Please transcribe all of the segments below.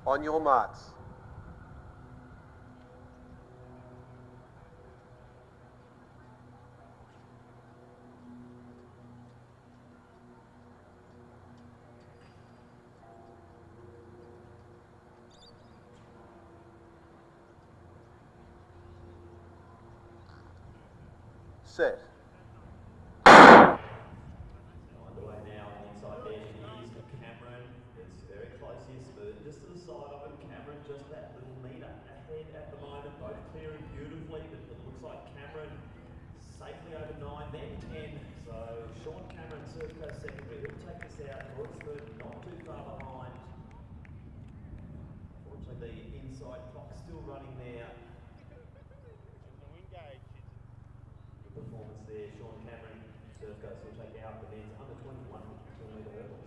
On your marks. Set. Underway now on the inside edge. Here's Cameron. It's very close here, smooth. Just to the side of it, Cameron just that little metre ahead at the moment. Both clearing beautifully, but it looks like Cameron safely over 9, then 10. So Sean Cameron, Surf Coast secondary. He'll take this out. Roydsford not too far behind. Unfortunately, the inside clock still running there. Good performance there, Sean Cameron. Surf Coast will take out the men's under 21 200 hurdles.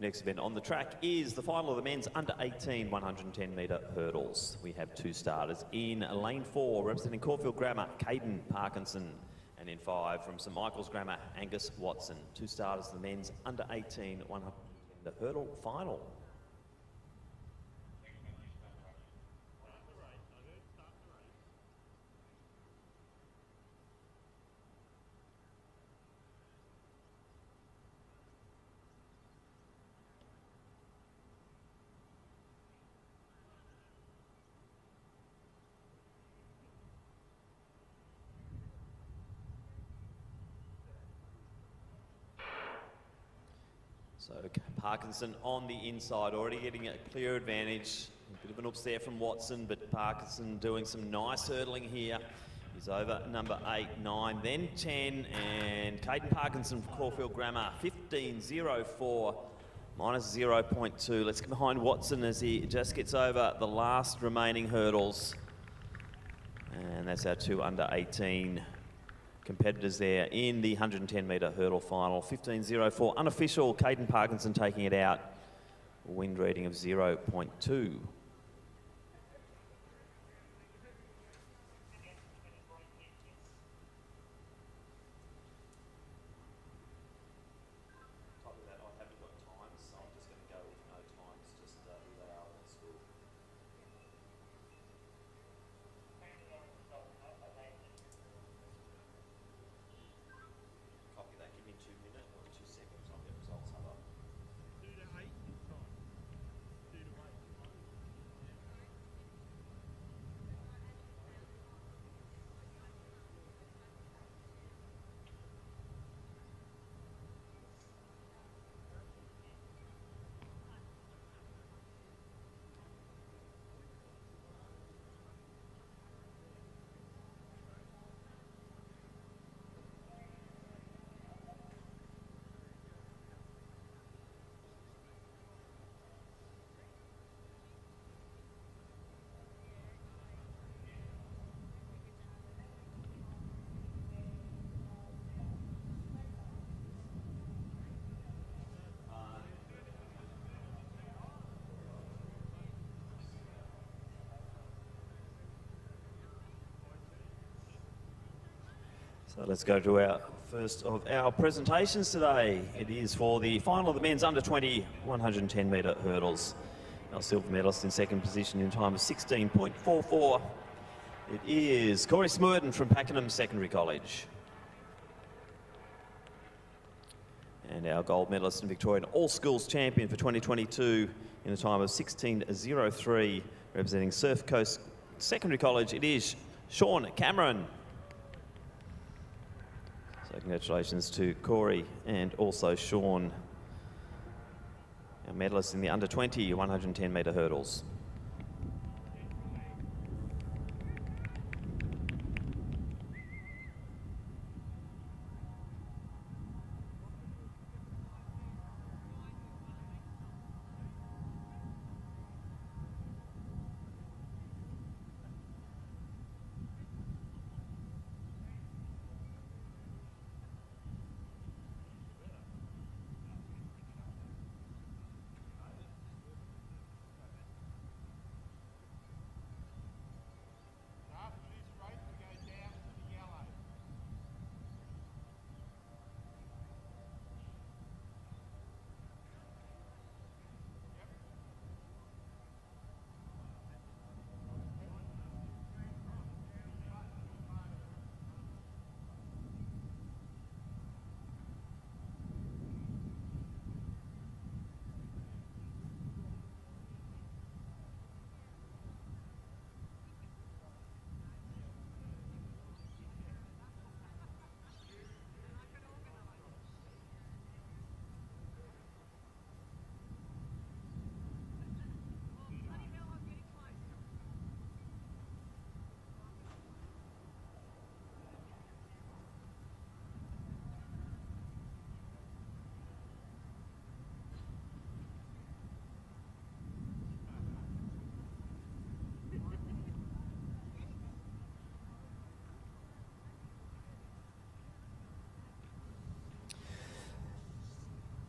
Next event on the track is the final of the men's under 18 110 metre hurdles. We have two starters in lane 4, representing Caulfield Grammar, Caden Parkinson, and in 5 from St Michael's Grammar, Angus Watson. Two starters in the men's under 18 110 metre hurdle final. So Parkinson on the inside, already getting a clear advantage. A bit of an oops there from Watson, but Parkinson doing some nice hurdling here. He's over number 8, 9, then 10, and Caden Parkinson from Caulfield Grammar, 15.04, minus 0.2. Let's get behind Watson as he just gets over the last remaining hurdles. And that's our two under 18 competitors there in the 110 metre hurdle final. 15.04, unofficial, Caden Parkinson taking it out. Wind reading of 0.2. So let's go to our first of our presentations today. It is for the final of the men's under 20 110 metre hurdles. Our silver medalist in second position in time of 16.44. It is Corey Smurden from Pakenham Secondary College. And our gold medalist and Victorian all-schools champion for 2022 in a time of 16.03, representing Surf Coast Secondary College, it is Sean Cameron. So congratulations to Corey and also Sean, our medalists in the under 20 110 metre hurdles.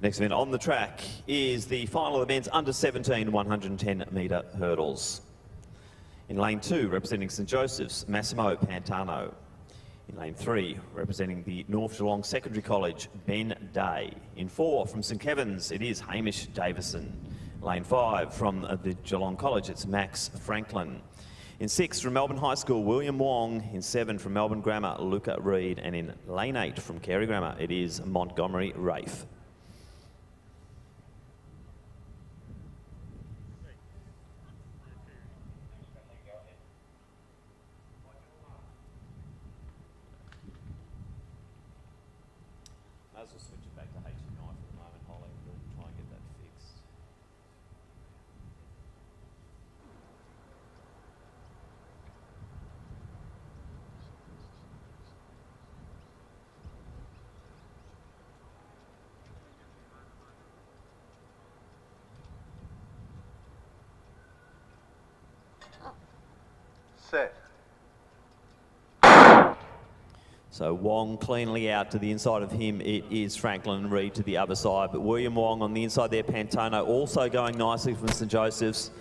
Next event on the track is the final of the men's under 17 110 metre hurdles. In lane 2, representing St Joseph's, Massimo Pantano. In lane 3, representing the North Geelong Secondary College, Ben Day. In 4, from St Kevin's, it is Hamish Davison. Lane 5, from the Geelong College, it's Max Franklin. In 6, from Melbourne High School, William Wong. In 7, from Melbourne Grammar, Luca Reid. And in lane 8, from Carey Grammar, it is Montgomery Rafe. Might as well switch it back to HMI for the moment, Holly. We'll try and get that fixed. Set. So Wong cleanly out to the inside of him. It is Franklin and Reid to the other side. But William Wong on the inside there. Pantano also going nicely from St Joseph's.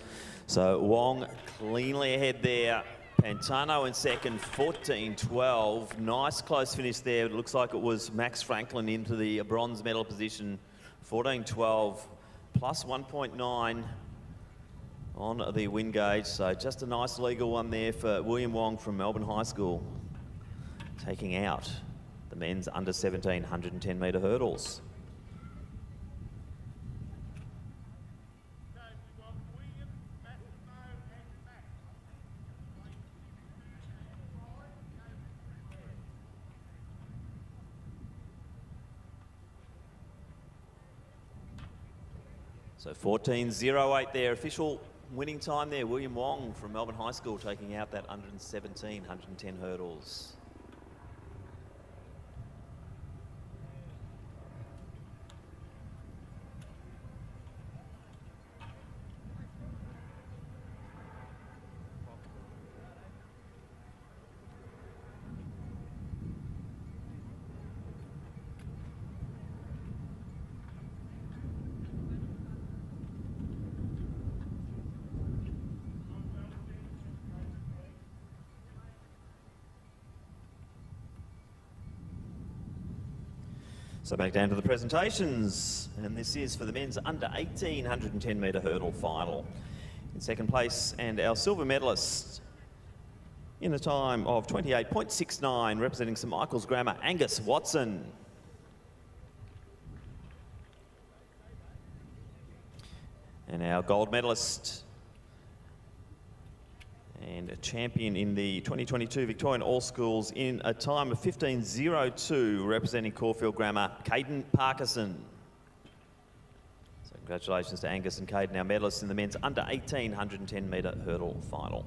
So Wong cleanly ahead there. Pantano in second, 14-12. Nice close finish there. It looks like it was Max Franklin into the bronze medal position. 14-12 plus 1.9 on the win gauge. So just a nice legal one there for William Wong from Melbourne High School, taking out the men's under 17 110 metre hurdles. So 14.08 there, official winning time there. William Wong from Melbourne High School taking out that 117 110 hurdles. So back down to the presentations, and this is for the men's under 18 110 metre hurdle final. In second place, and our silver medalist in a time of 28.69, representing St Michael's Grammar, Angus Watson. And our gold medalist and a champion in the 2022 Victorian All Schools in a time of 15.02, representing Caulfield Grammar, Caden Parkinson. So congratulations to Angus and Caden, our medalists in the men's under 18 110 metre hurdle final.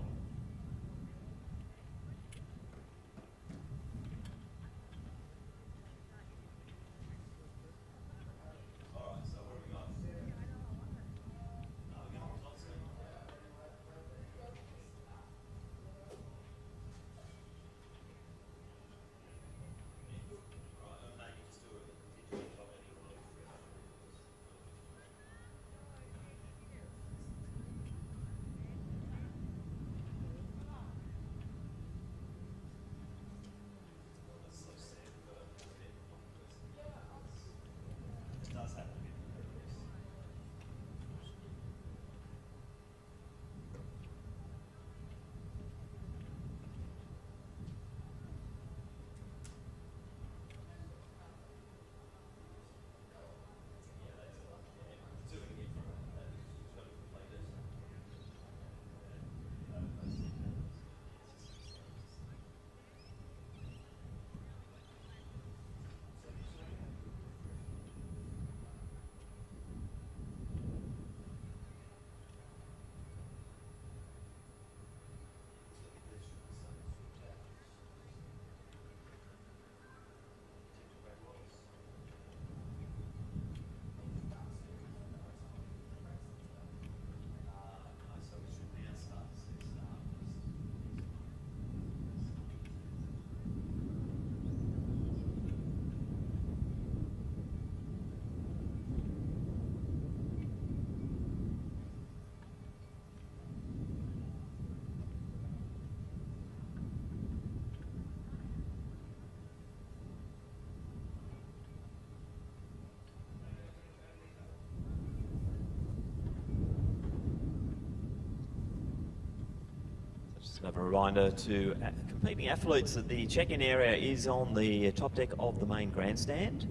Just another reminder to competing athletes that the check-in area is on the top deck of the main grandstand.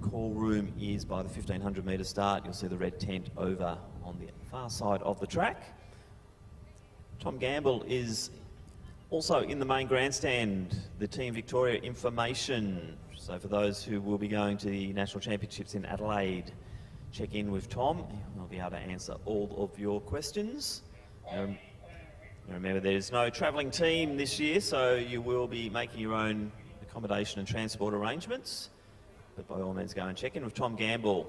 Call room is by the 1500 metre start. You'll see the red tent over on the far side of the track. Tom Gamble is also in the main grandstand, the Team Victoria information. So for those who will be going to the National Championships in Adelaide, check in with Tom. He'll be able to answer all of your questions. Remember, there's no travelling team this year, so you will be making your own accommodation and transport arrangements. But by all means, go and check in with Tom Gamble,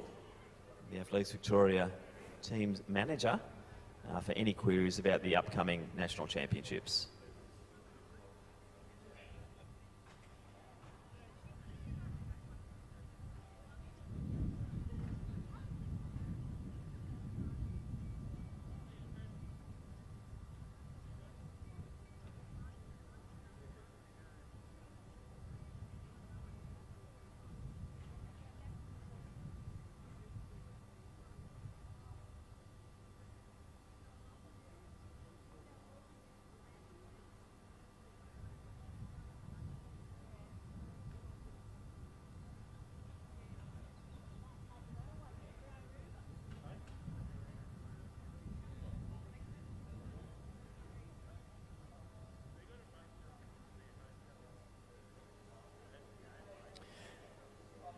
the Athletics Victoria team's manager, for any queries about the upcoming National Championships.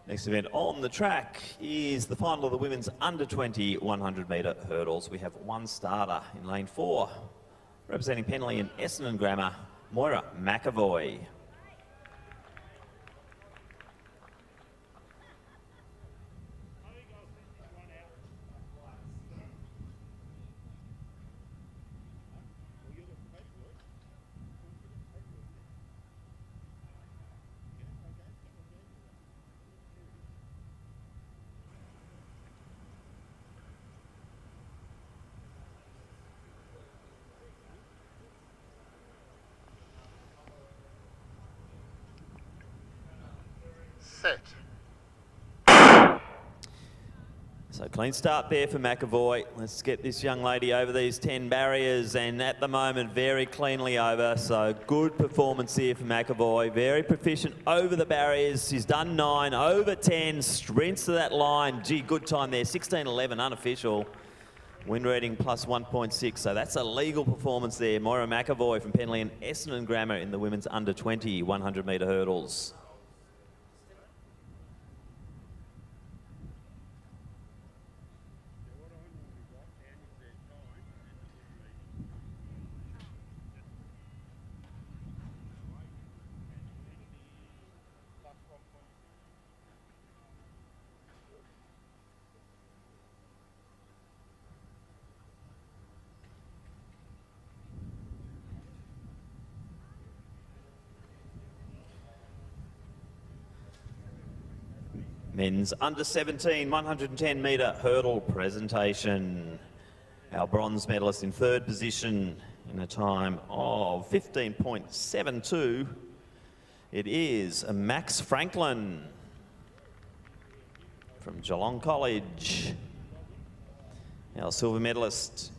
Next event on the track is the final of the women's under-20 100 metre hurdles. We have one starter in lane 4, representing Penley and Essendon Grammar, Moira McAvoy. Set. So clean start there for McAvoy. Let's get this young lady over these 10 barriers, and at the moment very cleanly over. So good performance here for McAvoy. Very proficient over the barriers. She's done 9, over 10, sprints to that line. Gee, good time there, 16:11 unofficial. Wind rating plus 1.6, so that's a legal performance there. Moira McAvoy from Penley and Essendon Grammar in the women's under-20 100 metre hurdles. Men's under-17 110 metre hurdle presentation. Our bronze medalist in 3rd position in a time of 15.72. It is Max Franklin from Geelong College. Our silver medalist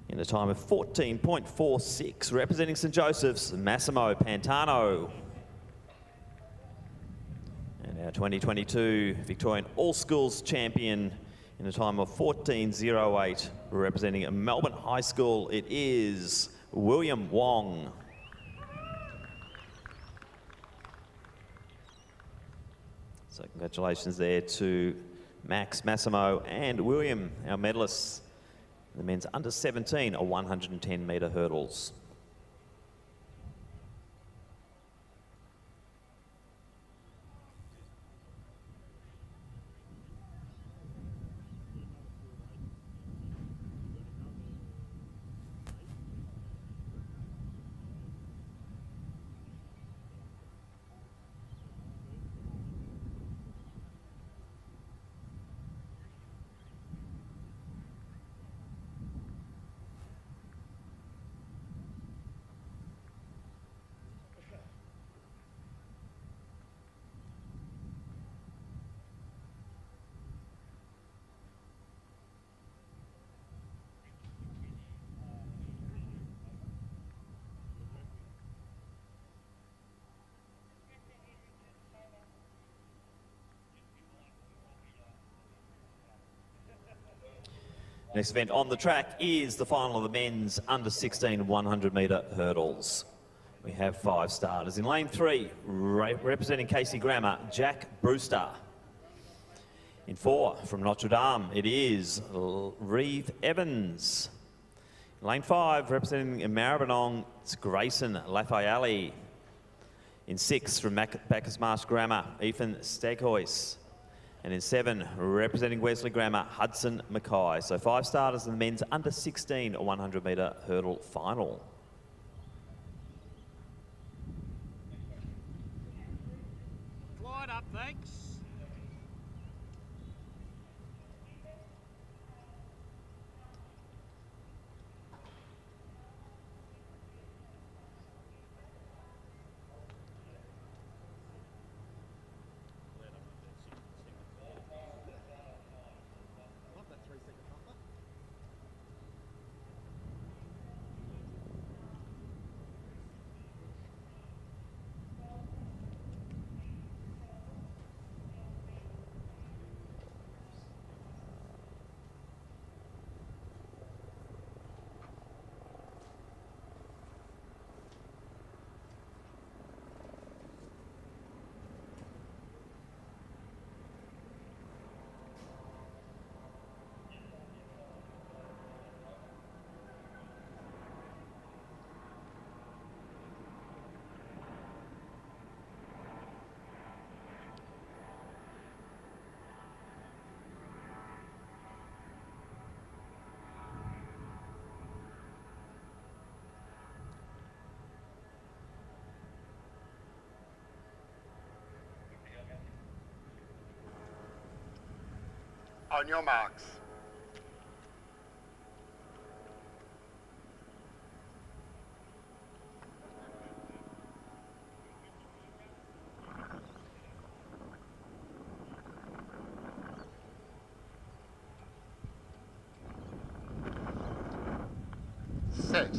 in a time of 14.46, representing St Joseph's, Massimo Pantano. And our 2022 Victorian All-Schools champion in a time of 14.08, representing a Melbourne High School, it is William Wong. So congratulations there to Max, Massimo and William, our medalists in the men's under-17 or 110 metre hurdles. Next event on the track is the final of the men's under 16 100 metre hurdles. We have 5 starters. In lane 3, representing Casey Grammer, Jack Brewster. In 4, from Notre Dame, it is Reeve Evans. In lane 5, representing Maribyrnong, it's Grayson Lafayette. In 6, from Bacchus Marsh Grammar, Ethan Steghois. And in 7, representing Wesley Grammar, Hudson Mackay. So 5 starters in the men's under 16 100 metre hurdle final. Glide up, thanks. On your marks. Set.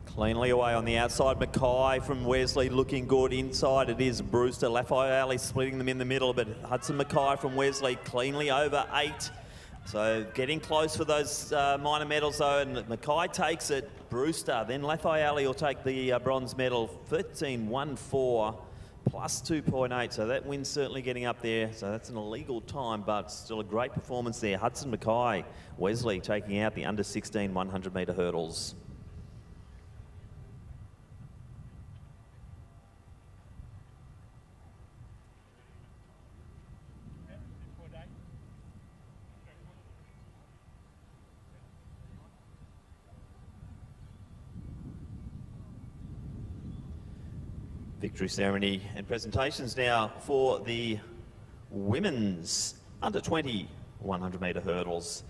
Cleanly away on the outside, Mackay from Wesley looking good. Inside it is Brewster. Lafayette splitting them in the middle, but Hudson Mackay from Wesley cleanly over 8. So getting close for those minor medals though, and Mackay takes it. Brewster, then Lafayette will take the bronze medal, 13.14 plus 2.8. So that win's certainly getting up there. So that's an illegal time, but still a great performance there. Hudson Mackay, Wesley taking out the under 16 100 metre hurdles. Victory ceremony and presentations now for the women's under 20 100 metre hurdles.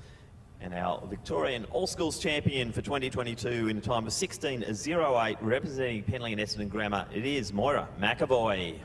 And our Victorian All-Schools champion for 2022 in a time of 16.08, representing Penley and Essendon Grammar, it is Moira McAvoy.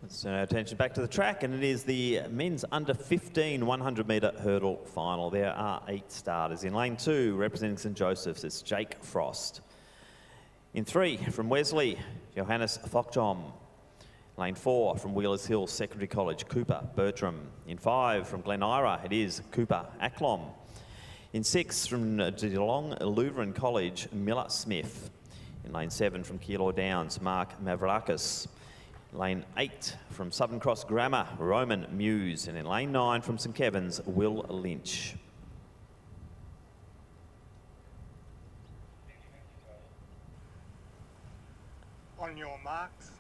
Let's turn our attention back to the track, and it is the men's under 15 100-metre hurdle final. There are 8 starters. In lane 2, representing St Joseph's, it's Jake Frost. In 3, from Wesley, Johannes Fockjom. Lane 4, from Wheelers Hill Secondary College, Cooper Bertram. In 5, from Glen Ira, it is Cooper Acklom. In 6, from Geelong Lutheran College, Miller Smith. In lane 7, from Keilor Downs, Mark Mavrakis. Lane 8, from Southern Cross Grammar, Roman Muse. And in lane 9, from St Kevin's, Will Lynch. On your marks.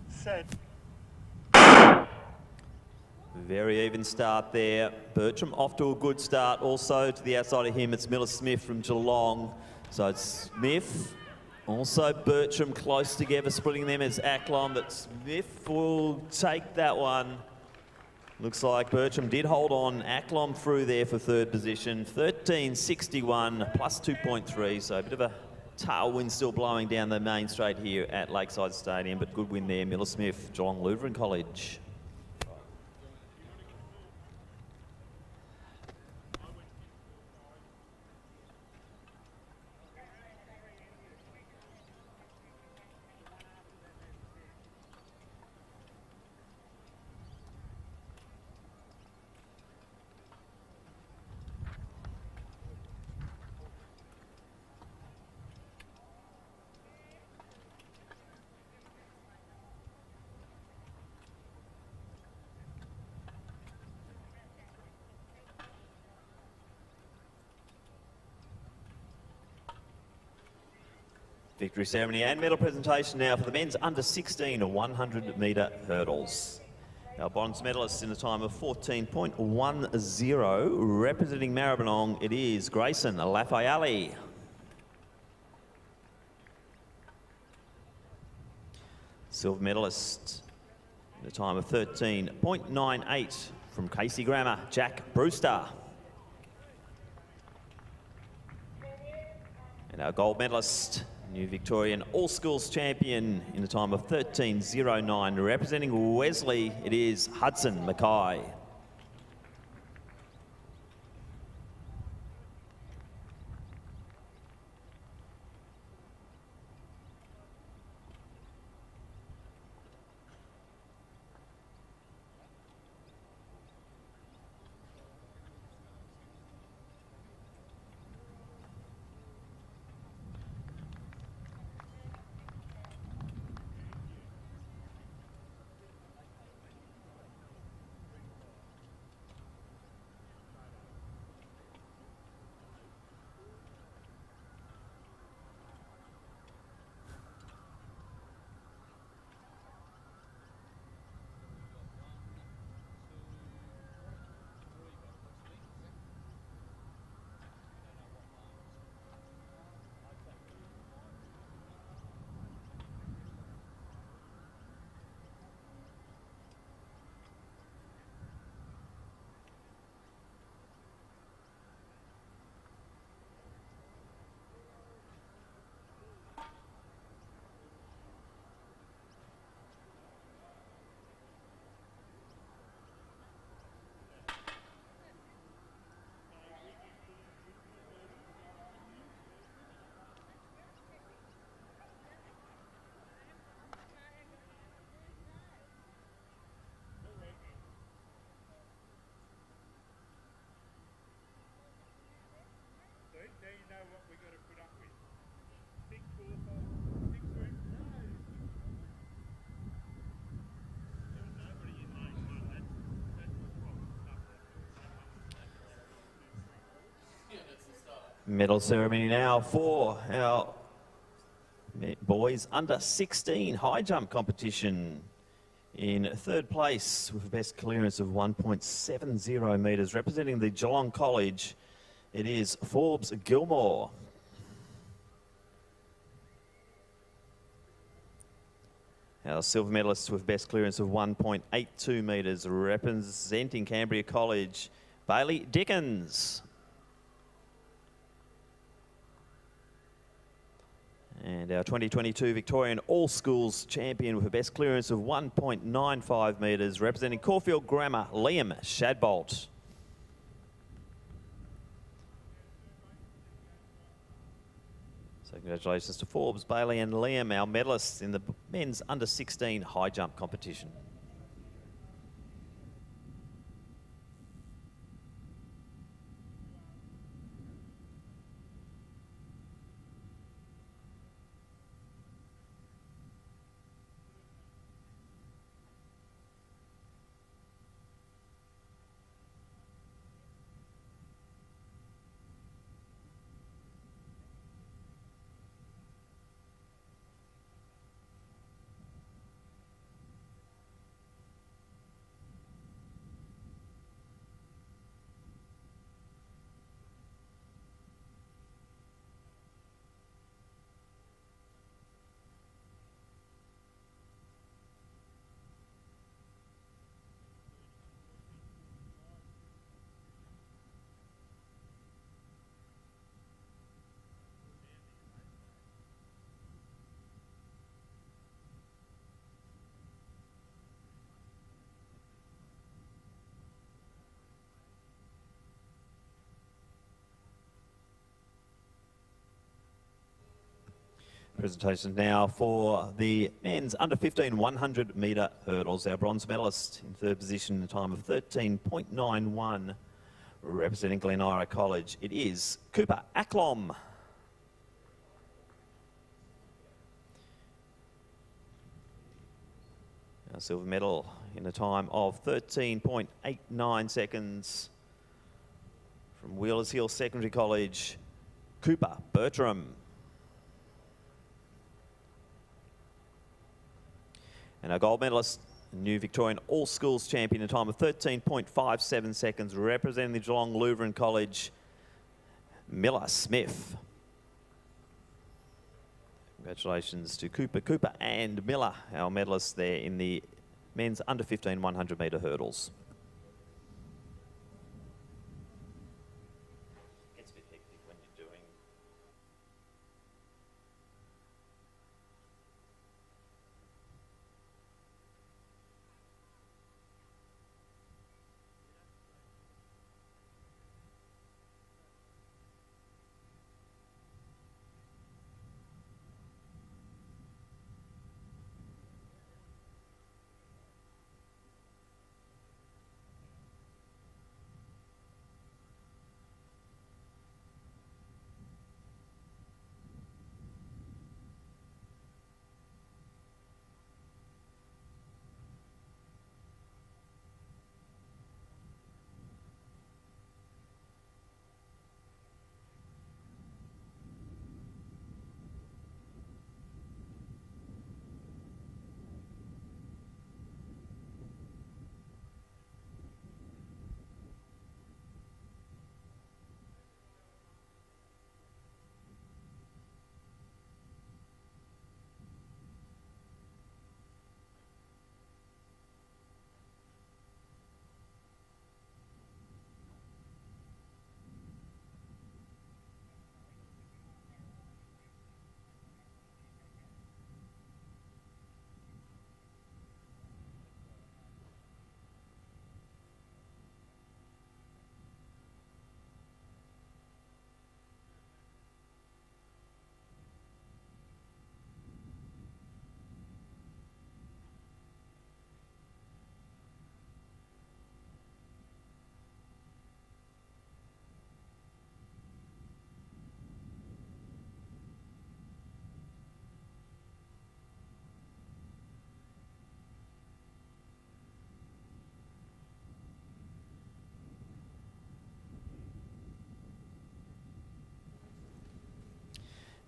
Set. Very even start there. Bertram off to a good start. Also to the outside of him, it's Miller Smith from Geelong. So it's Smith, also Bertram close together, splitting them as Acklom, but Smith will take that one. Looks like Bertram did hold on. Acklom through there for 3rd position. 13.61 plus 2.3, so a bit of a tailwind still blowing down the main straight here at Lakeside Stadium, but good win there. Miller Smith, Geelong Lutheran College. Victory ceremony and medal presentation now for the men's under 16 100-metre hurdles. Our bronze medalist in a time of 14.10, representing Maribyrnong, it is Grayson Lafayette. Silver medalist in a time of 13.98 from Casey Grammar, Jack Brewster. And our gold medalist, new Victorian all-schools champion in a time of 13.09, representing Wesley, it is Hudson Mackay. Medal ceremony now for our boys under 16 high jump competition. In 3rd place with a best clearance of 1.70 metres, representing the Geelong College, it is Forbes Gilmore. Our silver medalist with best clearance of 1.82 metres, representing Cambria College, Bailey Dickens. And our 2022 Victorian All Schools champion with a best clearance of 1.95 metres, representing Caulfield Grammar, Liam Shadbolt. So congratulations to Forbes, Bailey and Liam, our medalists in the men's under 16 high jump competition. Presentation now for the men's under 15 100 metre hurdles. Our bronze medalist in third position, a time of 13.91, representing Glen Ira College. It is Cooper Acklom. Our silver medal in a time of 13.89 seconds from Wheelers Hill Secondary College, Cooper Bertram. And our gold medalist, new Victorian All Schools champion, a time of 13.57 seconds, representing the Geelong Lutheran College, Miller Smith. Congratulations to Cooper and Miller, our medalists there in the men's under 15 100 metre hurdles. It's a bit hectic when you're doing.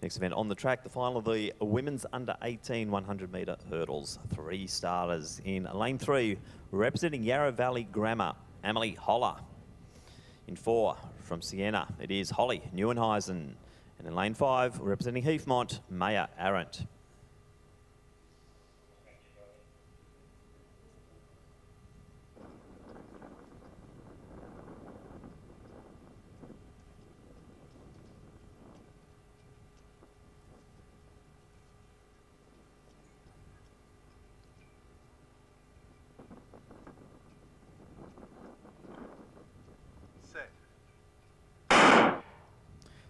Next event on the track, the final of the women's under 18 100 metre hurdles. 3 starters in lane 3, representing Yarra Valley Grammar, Emily Holler. In 4, from Siena, it is Holly Neuenhuizen. And in lane 5, representing Heathmont, Maya Arendt.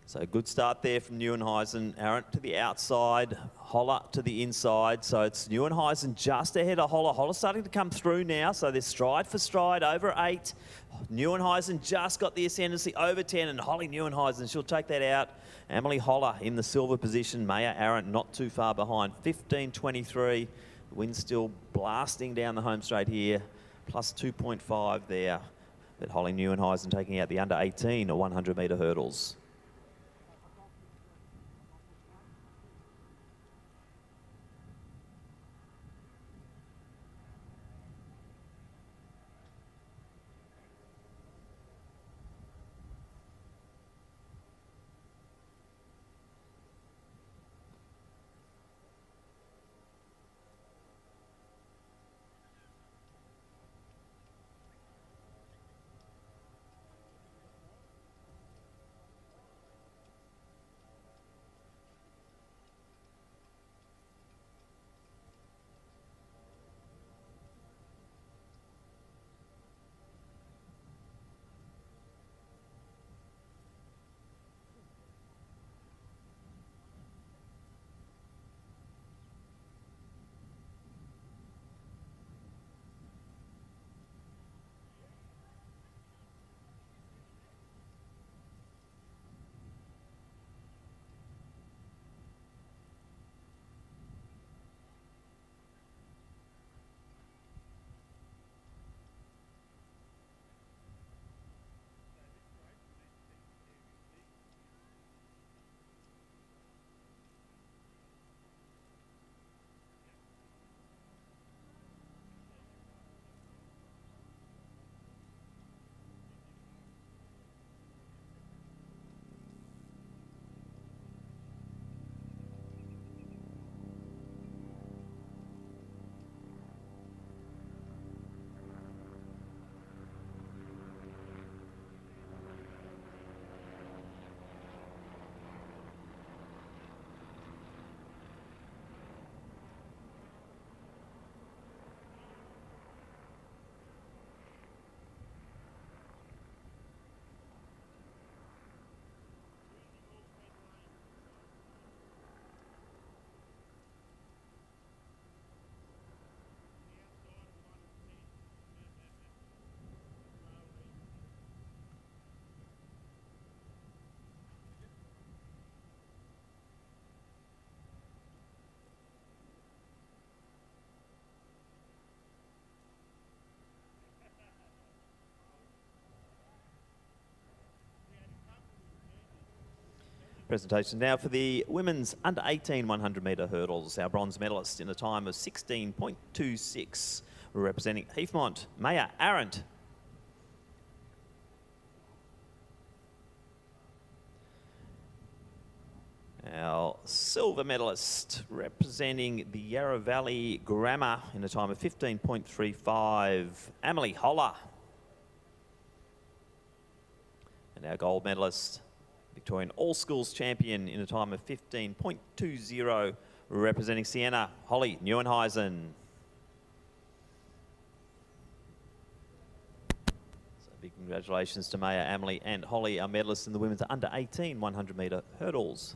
So good start there from Neuenhuizen. Arendt to the outside, Holler to the inside. So it's Neuenhuizen just ahead of Holler. Holler's starting to come through now. So they're stride for stride over 8. Neuenhuizen just got the ascendancy over 10, and Holly Neuenhuizen, she'll take that out. Emily Holler in the silver position. Maya Arendt not too far behind. 15.23. The wind's still blasting down the home straight here. Plus 2.5 there. But Holly Neuenhuizen taking out the under 18 or 100-metre hurdles. Presentation now for the women's under 18 100-metre hurdles. Our bronze medalist in a time of 16.26, representing Heathmont, Maya Arendt. Our silver medalist representing the Yarra Valley Grammar in a time of 15.35, Emily Holler. And our gold medalist, Victorian All Schools champion in a time of 15.20, representing Siena, Holly Neuenhuizen. So big congratulations to Maya, Emily and Holly, our medalists in the women's under 18 100-metre hurdles.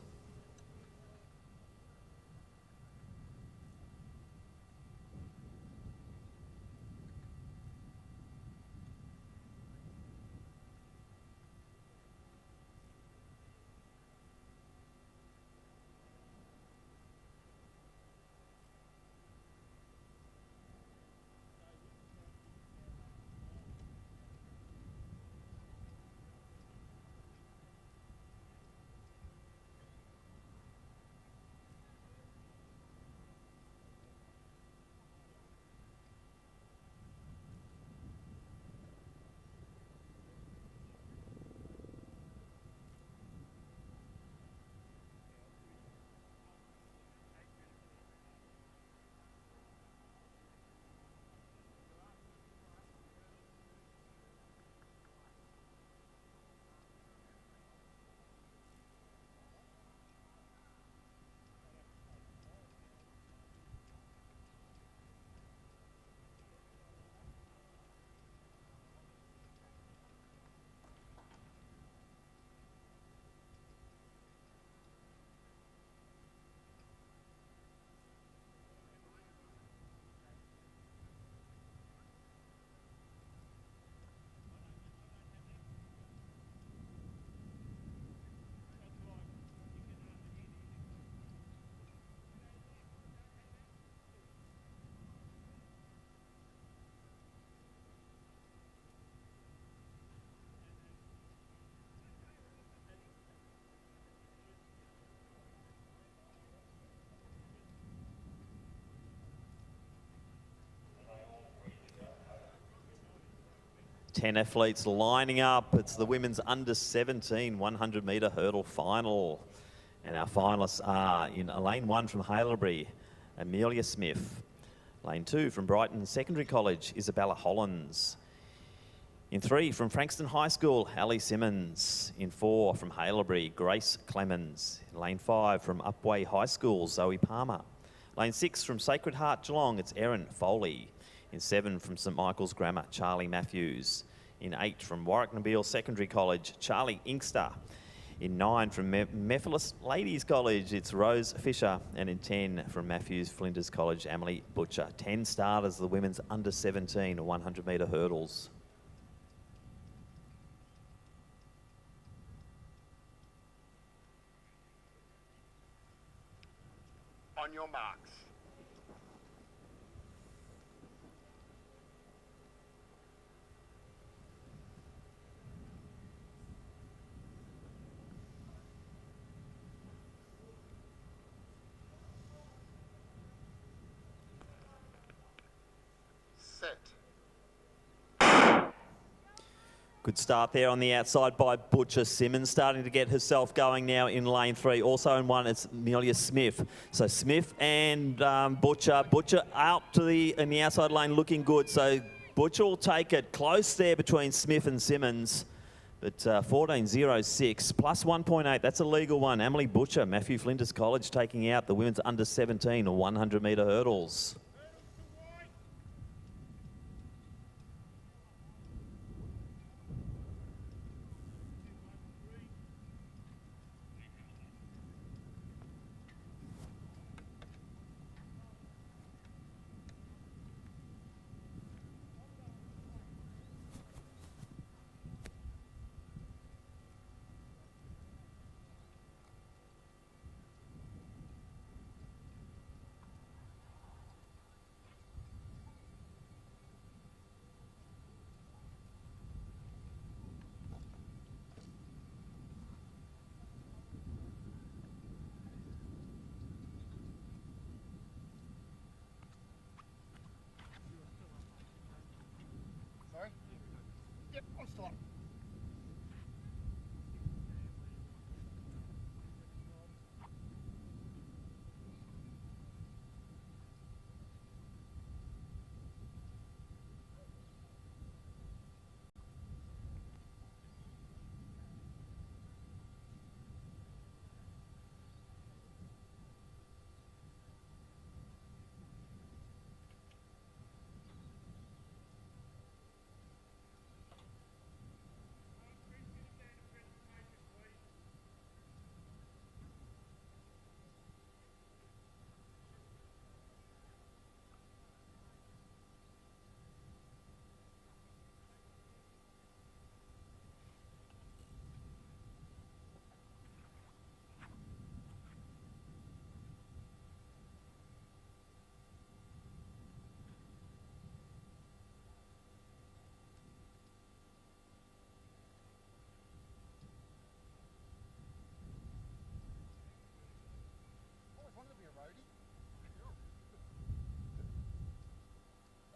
10 athletes lining up. It's the women's under 17 100 metre hurdle final. And our finalists are in lane 1 from Haileybury, Amelia Smith. Lane 2 from Brighton Secondary College, Isabella Hollins. In 3 from Frankston High School, Ali Simmons. In 4 from Haileybury, Grace Clemens. In lane 5 from Upwey High School, Zoe Palmer. Lane 6 from Sacred Heart Geelong, it's Erin Foley. In 7 from St Michael's Grammar, Charlie Matthews. In 8 from Warwick Nabil Secondary College, Charlie Inkster. In 9 from Mephiles Ladies College, it's Rose Fisher. And in 10 from Matthews Flinders College, Emily Butcher. 10 starters, the women's under 17 100 metre hurdles. On your marks. Set. Good start there on the outside by Butcher. Simmons starting to get herself going now in lane 3. Also in 1, it's Amelia Smith. So Smith and Butcher. Butcher out to in the outside lane looking good. So Butcher will take it close there between Smith and Simmons. But 14.06 plus 1.8, that's a legal one. Emily Butcher, Matthew Flinders College, taking out the women's under 17 100 metre hurdles. Sorry? Yep, I'm still up.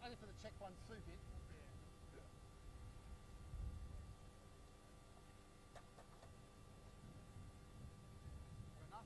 Only for the check one suit bit. Enough.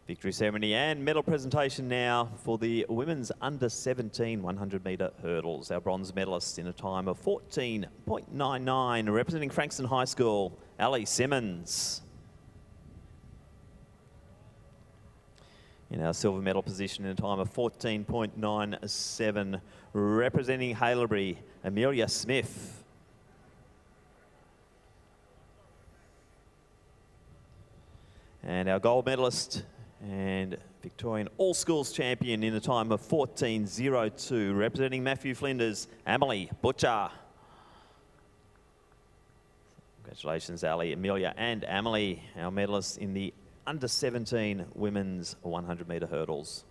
Victory ceremony and medal presentation now for the women's under 17 100 metre hurdles. Our bronze medalists in a time of 14.99, representing Frankston High School, Ali Simmons. In our silver medal position in a time of 14.97, representing Haileybury, Amelia Smith. And our gold medalist and Victorian all-schools champion in a time of 14.02, representing Matthew Flinders, Emily Butcher. Congratulations, Ali, Amelia and Emily, our medalists in the under 17 women's 100 metre hurdles.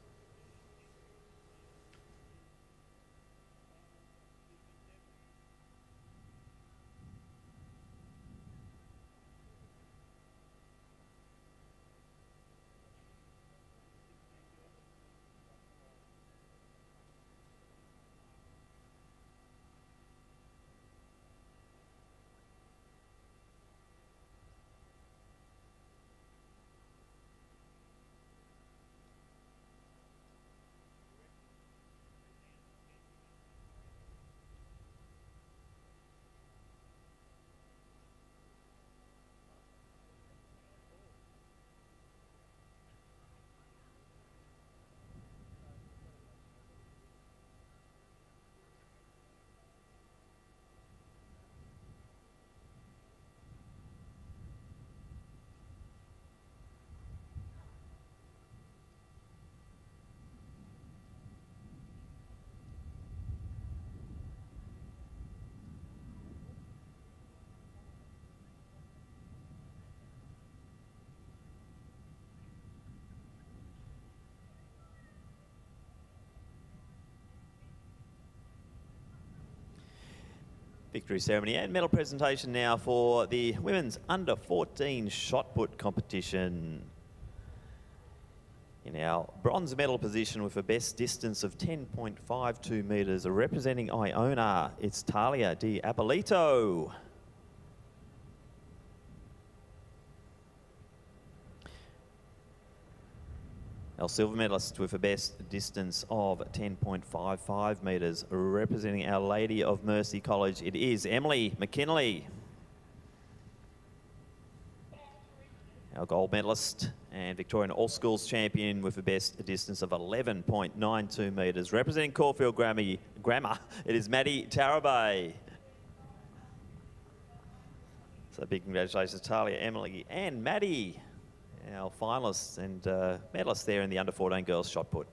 Victory ceremony and medal presentation now for the women's under 14 shot put competition. In our bronze medal position with a best distance of 10.52 metres, representing Iona, it's Talia Di Apolito. Our silver medalist with a best distance of 10.55 metres, representing Our Lady of Mercy College, it is Emily McKinley. Our gold medalist and Victorian all-schools champion with a best distance of 11.92 metres, representing Caulfield Grammar, it is Maddie Tarabay. So big congratulations to Talia, Emily and Maddie, our finalists and medalists there in the under 14 girls shot put.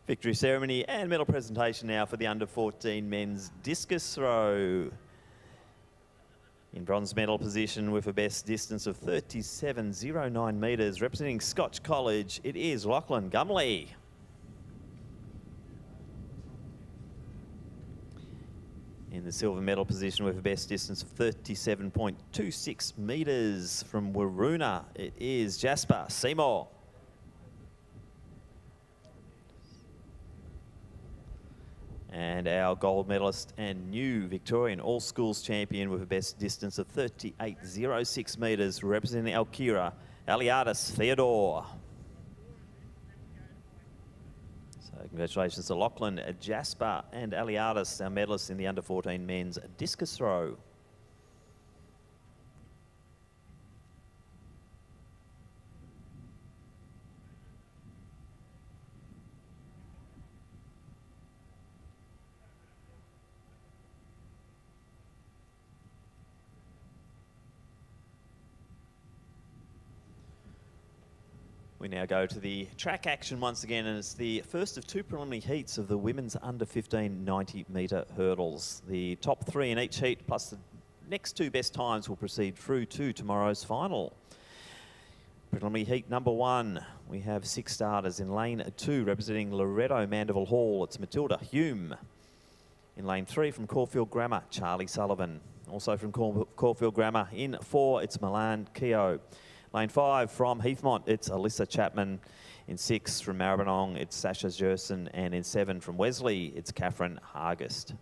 Victory ceremony and medal presentation now for the under-14 men's discus throw. In bronze medal position with a best distance of 37.09 metres, representing Scotch College, it is Lachlan Gumley. In the silver medal position with a best distance of 37.26 metres from Waroona, it is Jasper Seymour. And our gold medalist and new Victorian all-schools champion with a best distance of 38.06 metres, representing Alkira, Aliadis Theodore. So congratulations to Lachlan, Jasper and Aliadis, our medalists in the under-14 men's discus throw. We now go to the track action once again, and it's the first of two preliminary heats of the women's under-15 90-metre hurdles. The top three in each heat, plus the next two best times, will proceed through to tomorrow's final. Preliminary heat number one, we have 6 starters. In lane 2, representing Loretto Mandeville Hall, it's Matilda Hume. In lane 3, from Caulfield Grammar, Charlie Sullivan. Also from Caulfield Grammar, in 4, it's Milan Keogh. Lane 5 from Heathmont, it's Alyssa Chapman. In 6 from Maribyrnong, it's Sasha Jerson. And in 7 from Wesley, it's Catherine Hargest.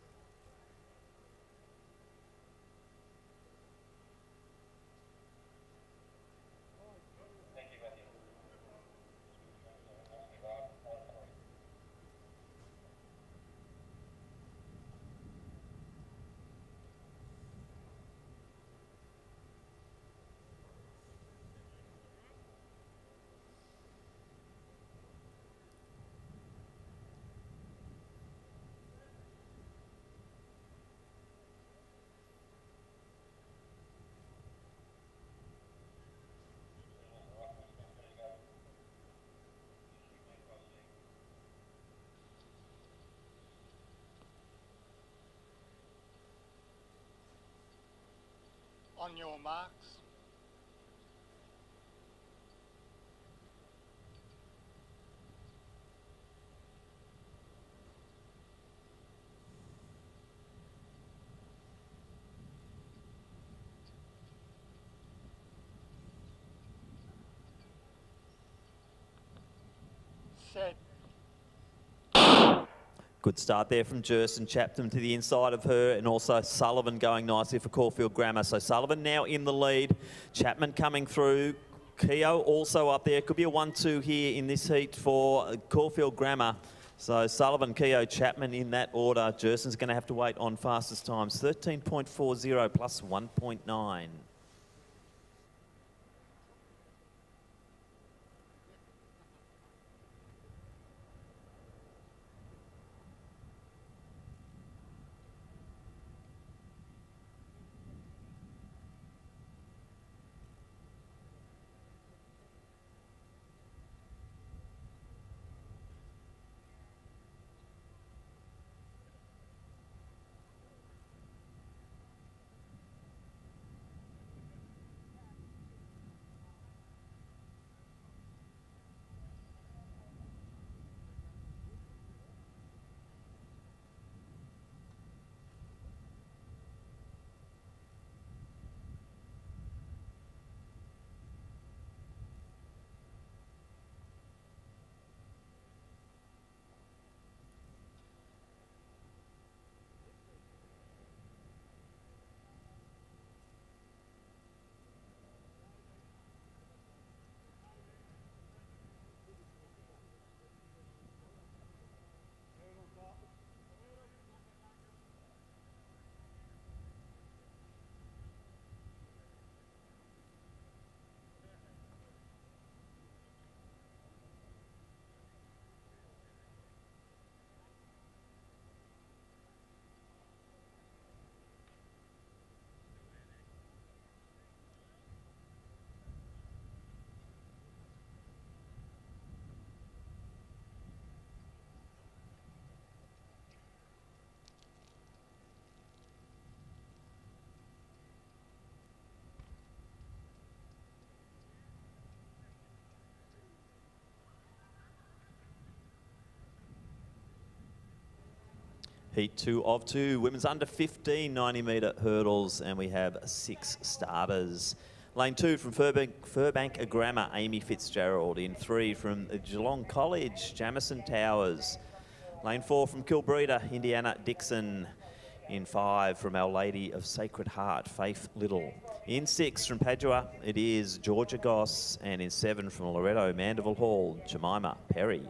On your marks. Set. Good start there from Jerson. Chapman to the inside of her, and also Sullivan going nicely for Caulfield Grammar. So Sullivan now in the lead. Chapman coming through. Keogh also up there. Could be a 1-2 here in this heat for Caulfield Grammar. So Sullivan, Keogh, Chapman in that order. Jerson's going to have to wait on fastest times. 13.40 plus 1.9. Heat 2 of 2, women's under 15 90-metre hurdles, and we have 6 starters. Lane 2 from Furbank Grammar, Amy Fitzgerald. In 3 from Geelong College, Jamison Towers. Lane 4 from Kilbreeda, Indiana Dixon. In 5 from Our Lady of Sacred Heart, Faith Little. In 6 from Padua, it is Georgia Goss. And in 7 from Loretto, Mandeville Hall, Jemima Perry.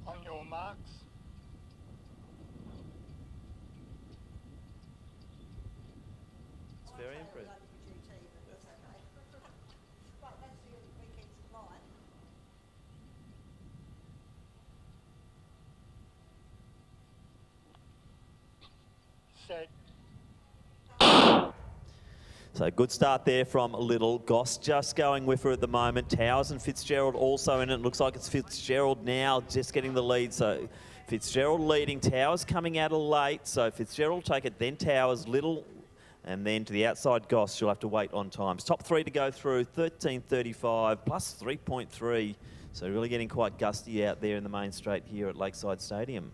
On your marks. It's very impressive. Set. So good start there from Little. Goss just going with her at the moment. Towers and Fitzgerald also in it. Looks like it's Fitzgerald now just getting the lead. So Fitzgerald leading, Towers coming out of late. So Fitzgerald take it, then Towers, Little, and then to the outside Goss. She'll have to wait on times. Top 3 to go through, 13.35 plus 3.3. So really getting quite gusty out there in the main straight here at Lakeside Stadium.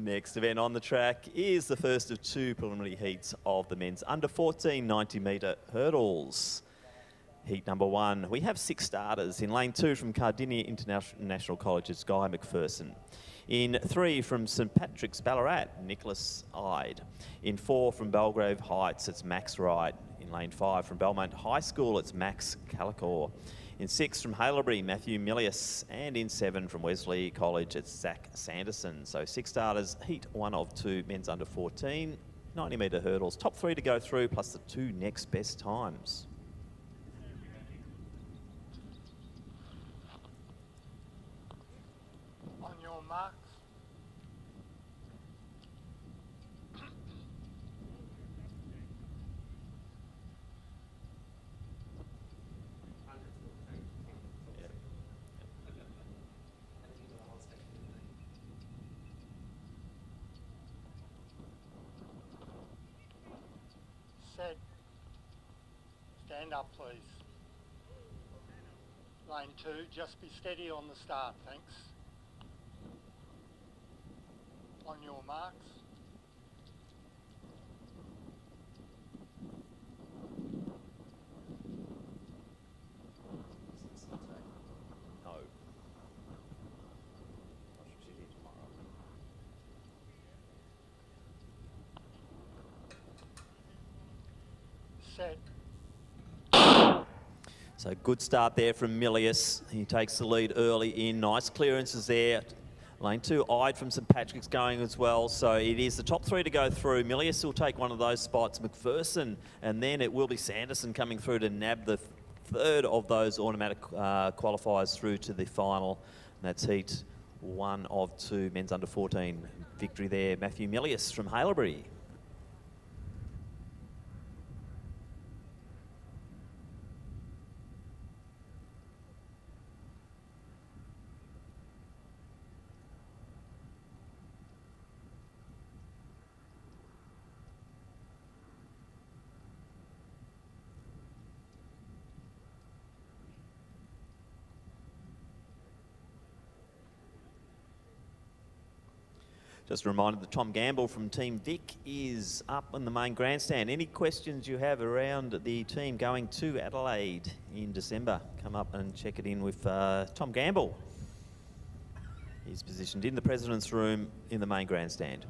Next event on the track is the first of two preliminary heats of the men's under 14 90-metre hurdles. Heat number one, we have 6 starters. In lane 2 from Cardinia International College, it's Guy McPherson. In 3 from St Patrick's Ballarat, Nicholas Ide. In 4 from Belgrave Heights, it's Max Wright. In lane 5 from Belmont High School, it's Max Calicore. In 6 from Haileybury, Matthew Milius. And in 7 from Wesley College, it's Zach Sanderson. So 6 starters, heat 1 of 2, men's under 14, 90-metre hurdles. Top 3 to go through, plus the 2 next best times. On your marks. Set. Stand up, please. Lane 2, just be steady on the start, thanks. On your marks. No. Set. So good start there from Milius. He takes the lead early in. Nice clearances there. Lane 2, Ide from St Patrick's going as well. So it is the top 3 to go through. Milius will take one of those spots. McPherson, and then it will be Sanderson coming through to nab the third of those automatic qualifiers through to the final. And that's heat 1 of 2, men's under 14. Victory there, Matthew Milius from Haileybury. Just a reminder that Tom Gamble from Team Vic is up in the main grandstand. Any questions you have around the team going to Adelaide in December, come up and check it in with Tom Gamble. He's positioned in the President's Room in the main grandstand.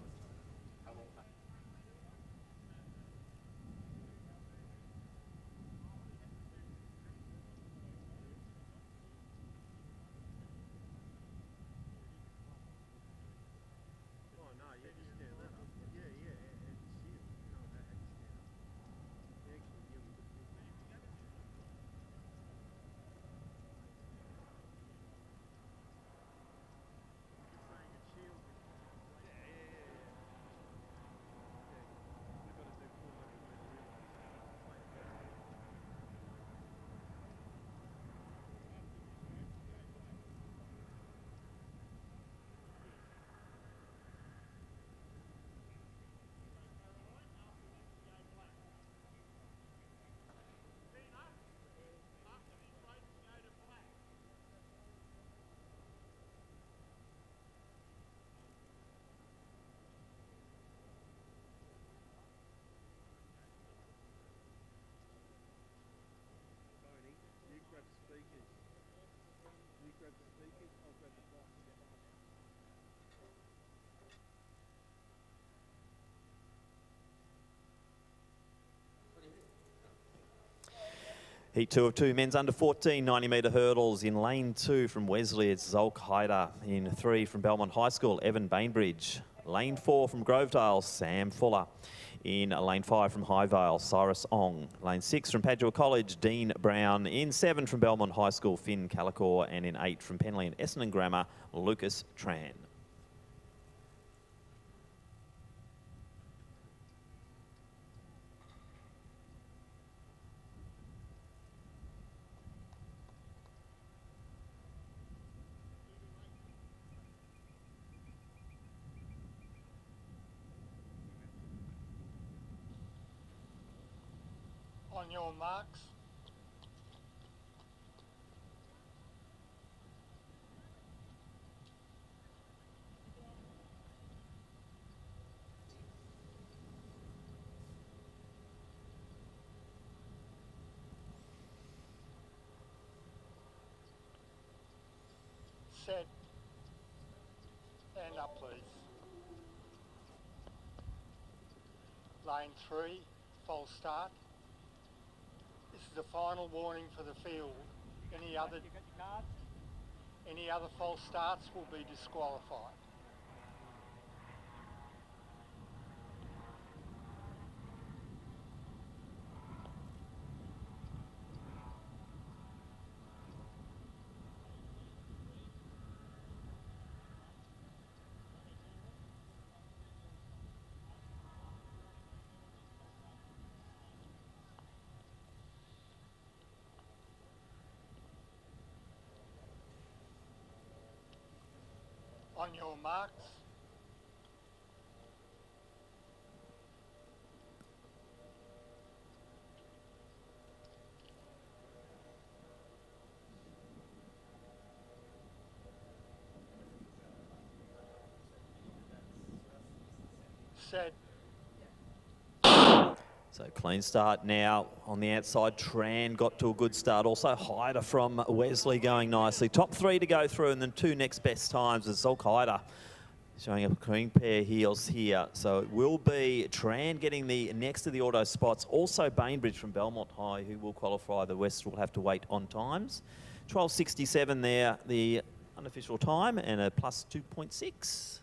Heat 2 of 2, men's under 14, 90-metre hurdles. In lane 2 from Wesley, it's Zolk Haider. In 3 from Belmont High School, Evan Bainbridge. Lane 4 from Grovedale, Sam Fuller. In lane 5 from Highvale, Cyrus Ong. Lane 6 from Padua College, Dean Brown. In 7 from Belmont High School, Finn Calicore. And in 8 from Penley and Essendon Grammar, Lucas Tran. On your marks. Set. Stand up, please. Lane 3, false start. This is the final warning for the field. Any other false starts will be disqualified. On your marks. Set. So clean start now on the outside. Tran got to a good start. Also Hyder from Wesley going nicely. Top 3 to go through, and then 2 next best times as Zulk Hyder showing a clean pair of heels here. So it will be Tran getting the next of the auto spots. Also Bainbridge from Belmont High, who will qualify. The West will have to wait on times. 12:67 there, the unofficial time, and a plus 2.6.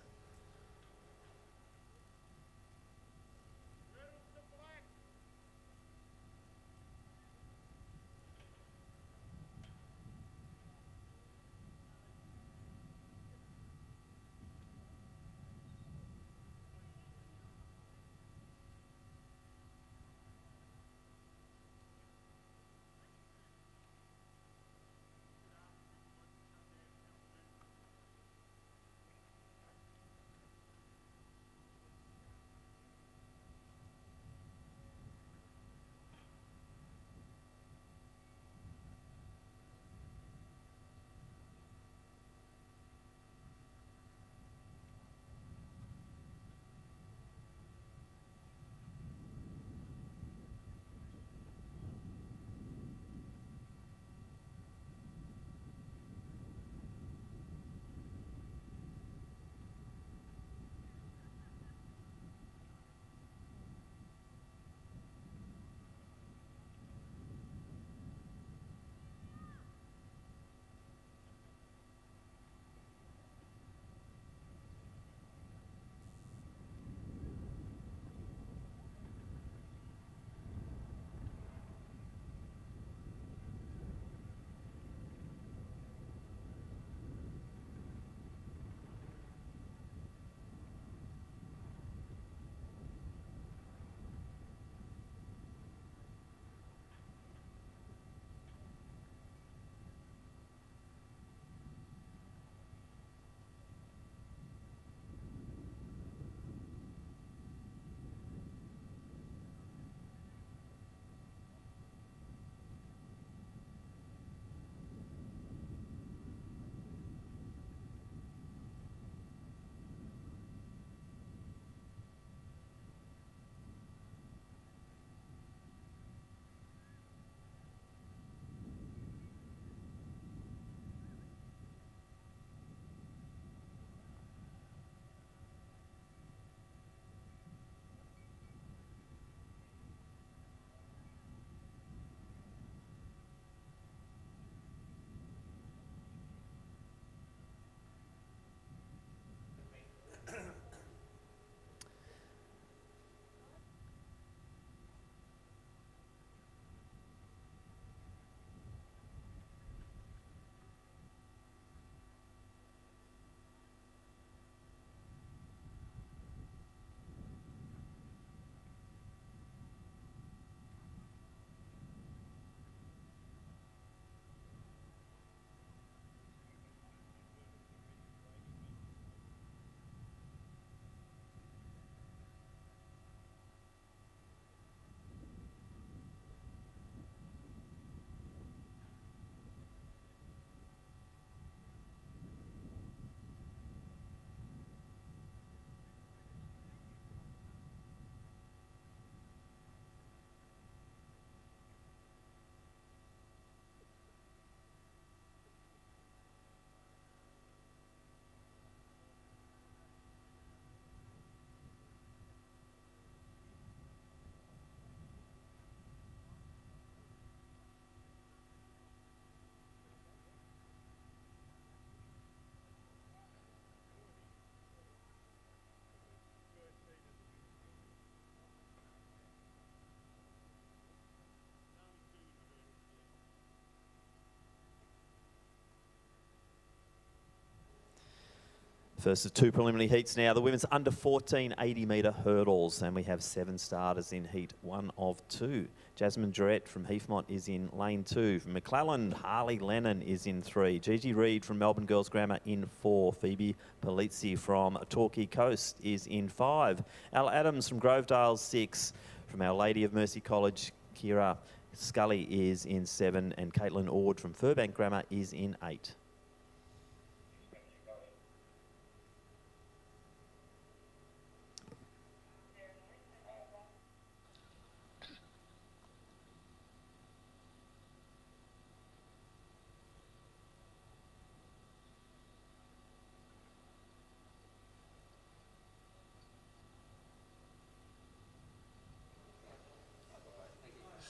First of two preliminary heats now. The women's under 14 80-metre hurdles, and we have 7 starters in heat 1 of 2. Jasmine Durrett from Heathmont is in lane 2. From McClelland, Harley Lennon is in 3. Gigi Reid from Melbourne Girls Grammar in 4. Phoebe Polizzi from Torquay Coast is in 5. Al Adams from Grovedale 6. From Our Lady of Mercy College, Kira Scully is in 7. And Caitlin Ord from Furbank Grammar is in 8.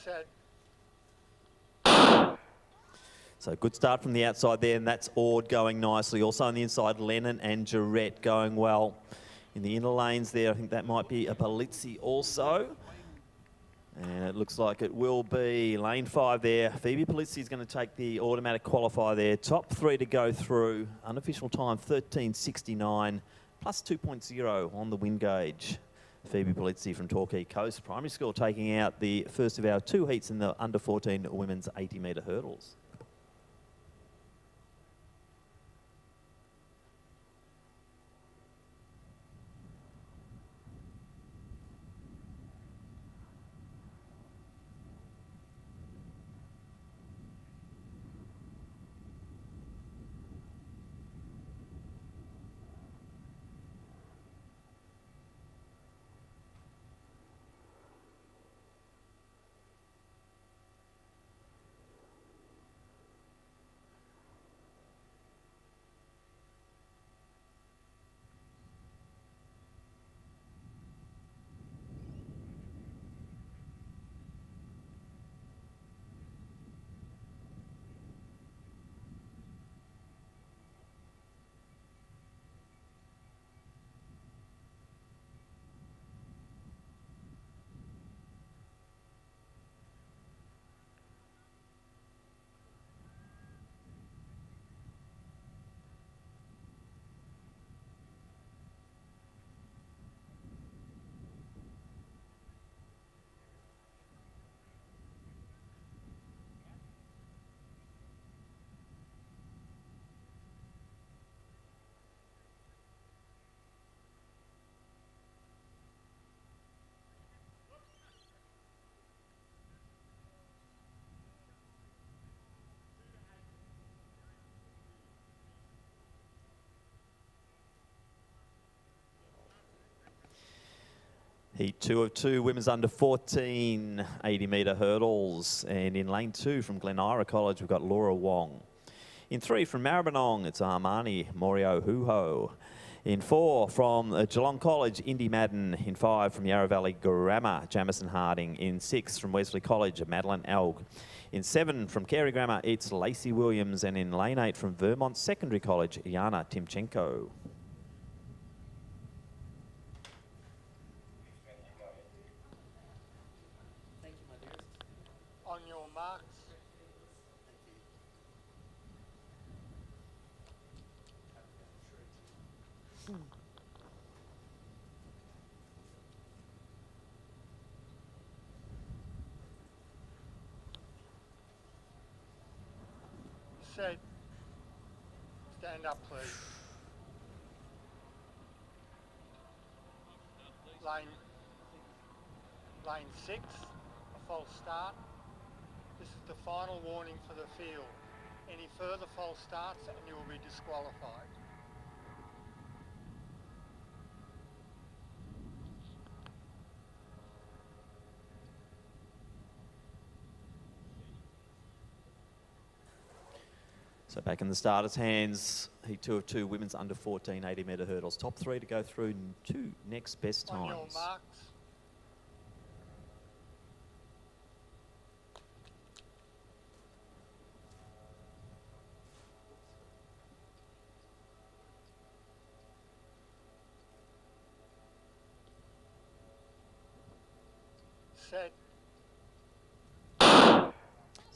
Set. So good start from the outside there, and that's Ord going nicely. Also on the inside, Lennon and Jarrett going well. In the inner lanes there, I think that might be a Polizzi also. And it looks like it will be lane 5 there. Phoebe Polizzi is going to take the automatic qualifier there. Top 3 to go through. Unofficial time 13.69 plus 2.0 on the wind gauge. Phoebe Polizzi from Torquay Coast Primary School taking out the first of our 2 heats in the under 14 women's 80-metre hurdles. Heat 2 of 2, women's under 14 80-metre hurdles. And in lane 2 from Glen Ira College, we've got Laura Wong. In 3 from Maribyrnong, it's Armani Morio Huho. In 4 from Geelong College, Indy Madden. In 5 from Yarra Valley Grammar, Jamison Harding. In 6 from Wesley College, Madeline Elg. In 7 from Carey Grammar, it's Lacey Williams. And in lane 8 from Vermont Secondary College, Yana Timchenko. On your marks. Set. Stand up, please. Lane 6, a false start. This is the final warning for the field. Any further false starts and you will be disqualified. So back in the starters' hands, heat 2 of 2, women's under 14 80-metre hurdles. Top 3 to go through 2 next best times. On your marks. Set.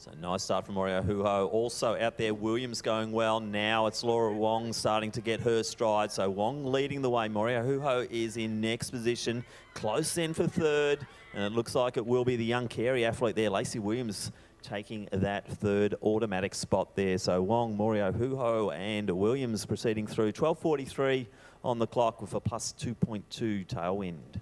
So nice start from Morio Huho. Also out there, Williams going well. Now it's Laura Wong starting to get her stride. So Wong leading the way. Morio Huho is in next position. Close then for third. And it looks like it will be the young Carey athlete there, Lacey Williams, taking that third automatic spot there. So Wong, Morio Huho and Williams proceeding through. 12:43 on the clock with a plus 2.2 tailwind.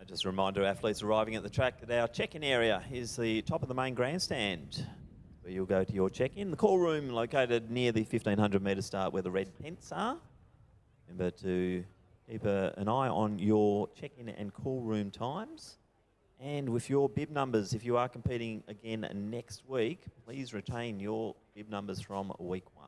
Just a reminder, athletes arriving at the track that our check-in area is the top of the main grandstand, where you'll go to your check-in. The call room located near the 1500 metre start where the red tents are. Remember to keep an eye on your check-in and call room times. And with your bib numbers, if you are competing again next week, please retain your bib numbers from week 1.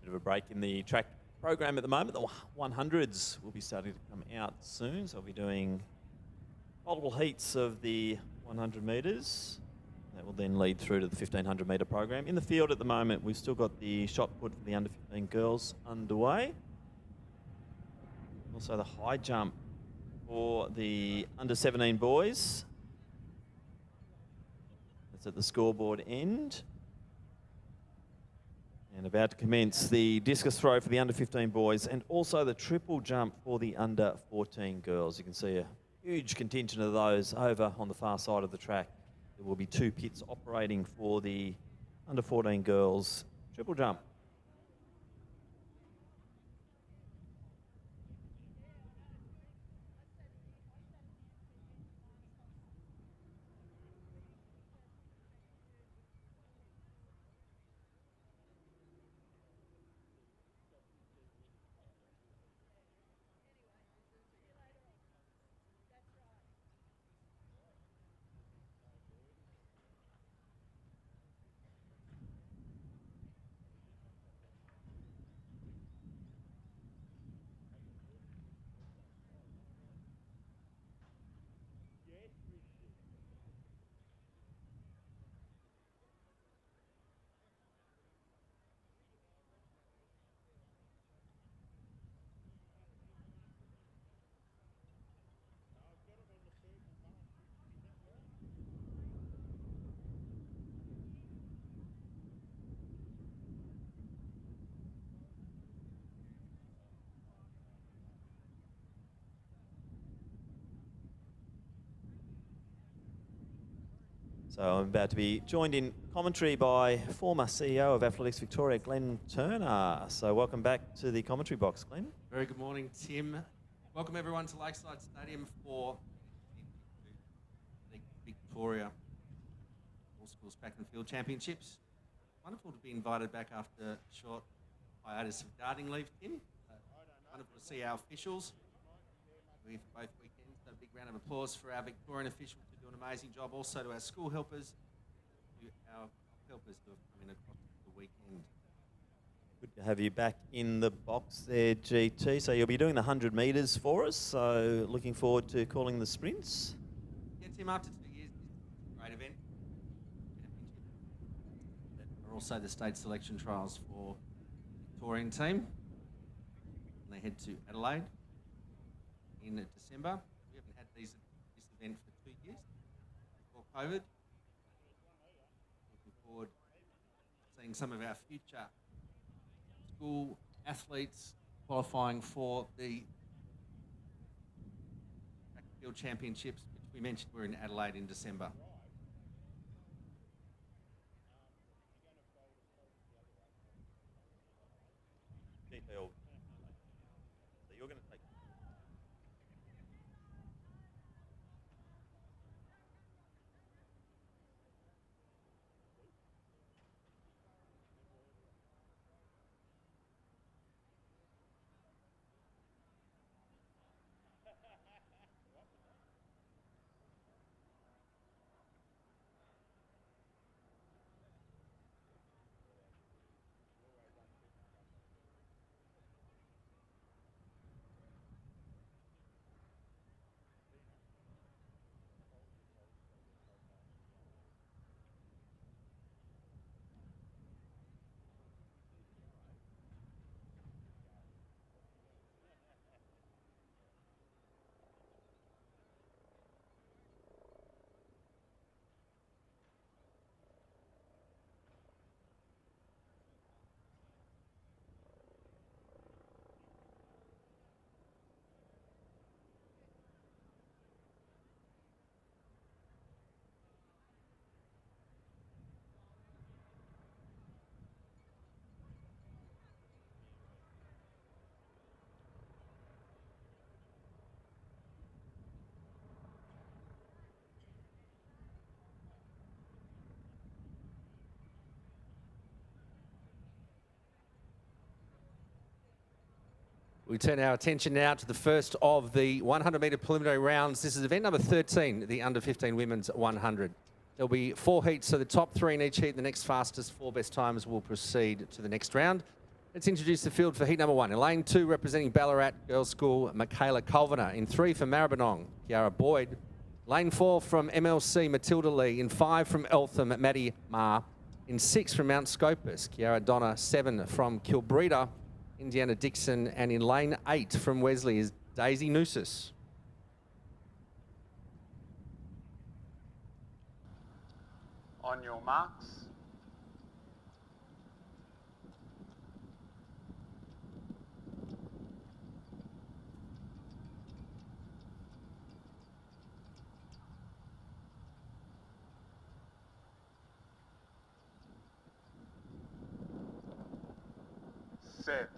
Bit of a break in the track program at the moment. The 100s will be starting to come out soon, so we'll be doing multiple heats of the 100 metres. That will then lead through to the 1500 metre program. In the field at the moment, we've still got the shot put for the under 15 girls underway. Also the high jump for the under 17 boys. That's at the scoreboard end. And about to commence the discus throw for the under 15 boys and also the triple jump for the under 14 girls. You can see a huge contingent of those over on the far side of the track. There will be 2 pits operating for the under 14 girls triple jump. So I'm about to be joined in commentary by former CEO of Athletics Victoria, Glenn Turner. So welcome back to the commentary box, Glenn. Very good morning, Tim. Welcome everyone to Lakeside Stadium for the Victoria All Schools Track and Field Championships. Wonderful to be invited back after a short hiatus of gardening leave, Tim. Wonderful to see our officials. We've both weekends, so a big round of applause for our Victorian officials who do an amazing job. Also to our school helpers, our helpers who have come in across the weekend. Good to have you back in the box there, GT. So you'll be doing the 100 metres for us. So looking forward to calling the sprints. Yeah, Tim, after 2 years, it's a great event. That are also the state selection trials for the Victorian team. And they head to Adelaide in December. We haven't had this event for 2 years before COVID. Looking forward to seeing some of our future school athletes qualifying for the track and field championships, which we mentioned were in Adelaide in December. Detail. So you're going to take. We turn our attention now to the first of the 100-metre preliminary rounds. This is event number 13, the under-15 women's 100. There'll be 4 heats, so the top 3 in each heat. The next fastest 4 best times will proceed to the next round. Let's introduce the field for heat number 1. In lane 2, representing Ballarat Girls School, Michaela Culvener. In 3 from Maribyrnong, Kiara Boyd. Lane 4 from MLC, Matilda Lee. In 5 from Eltham, Maddie Ma. In 6 from Mount Scopus, Kiara Donna. 7 from Kilbreda, Indiana Dixon. And in lane 8 from Wesley is Daisy Noosis. On your marks. Set.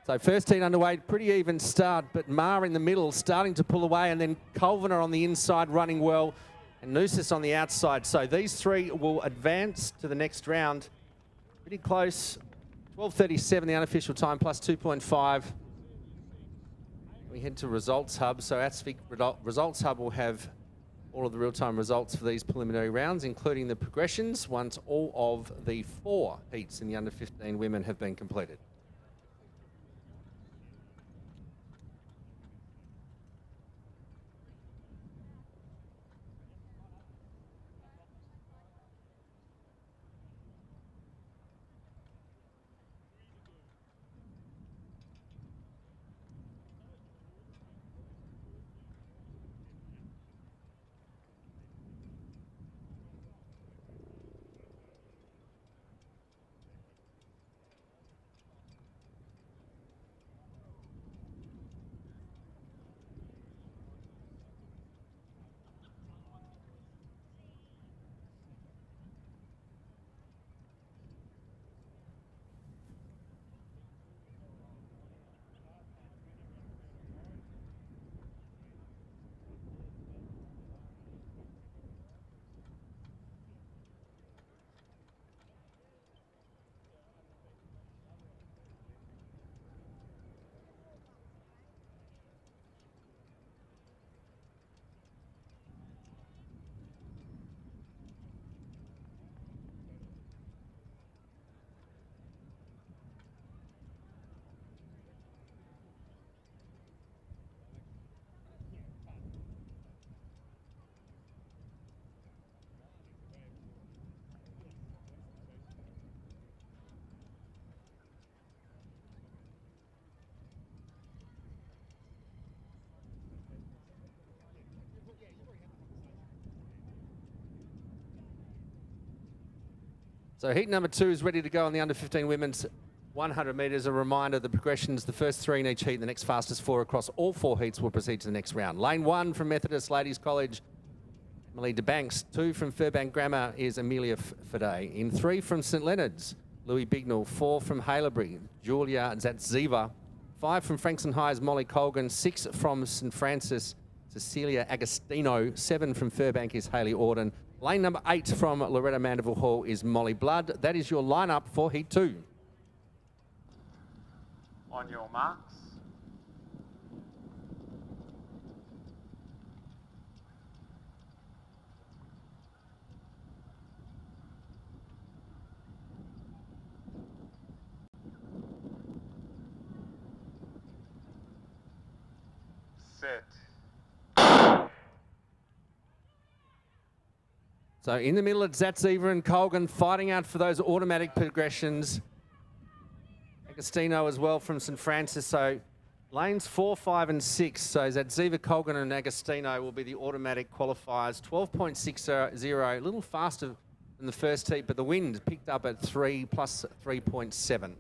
So first heat underway, pretty even start, but Ma in the middle starting to pull away, and then Culvener on the inside running well, and Noosis on the outside. So these three will advance to the next round. Pretty close. 12:37 the unofficial time, plus 2.5. We head to Results Hub. So ASFIC Results Hub will have all of the real-time results for these preliminary rounds, including the progressions, once all of the 4 heats in the under-15 women have been completed. So heat number 2 is ready to go on the under-15 women's 100 metres. A reminder, the progressions, the first 3 in each heat, the next fastest 4 across all 4 heats will proceed to the next round. Lane 1 from Methodist Ladies College, Emily DeBanks. 2 from Furbank Grammar is Amelia Fade. In 3 from St Leonard's, Louis Bignell. 4 from Haileybury, Julia Zatsiva. 5 from Frankston High is Molly Colgan. 6 from St Francis, Cecilia Agostino. 7 from Furbank is Hayley Auden. Lane number 8 from Loretta Mandeville Hall is Molly Blood. That is your lineup for heat 2. On your marks. Set. So in the middle, it's Zatsiva and Colgan fighting out for those automatic progressions. Agostino as well from St Francis. So lanes 4, 5 and 6. So Zatsiva, Colgan and Agostino will be the automatic qualifiers. 12.60, a little faster than the first heat, but the wind picked up at 3 plus 3.7.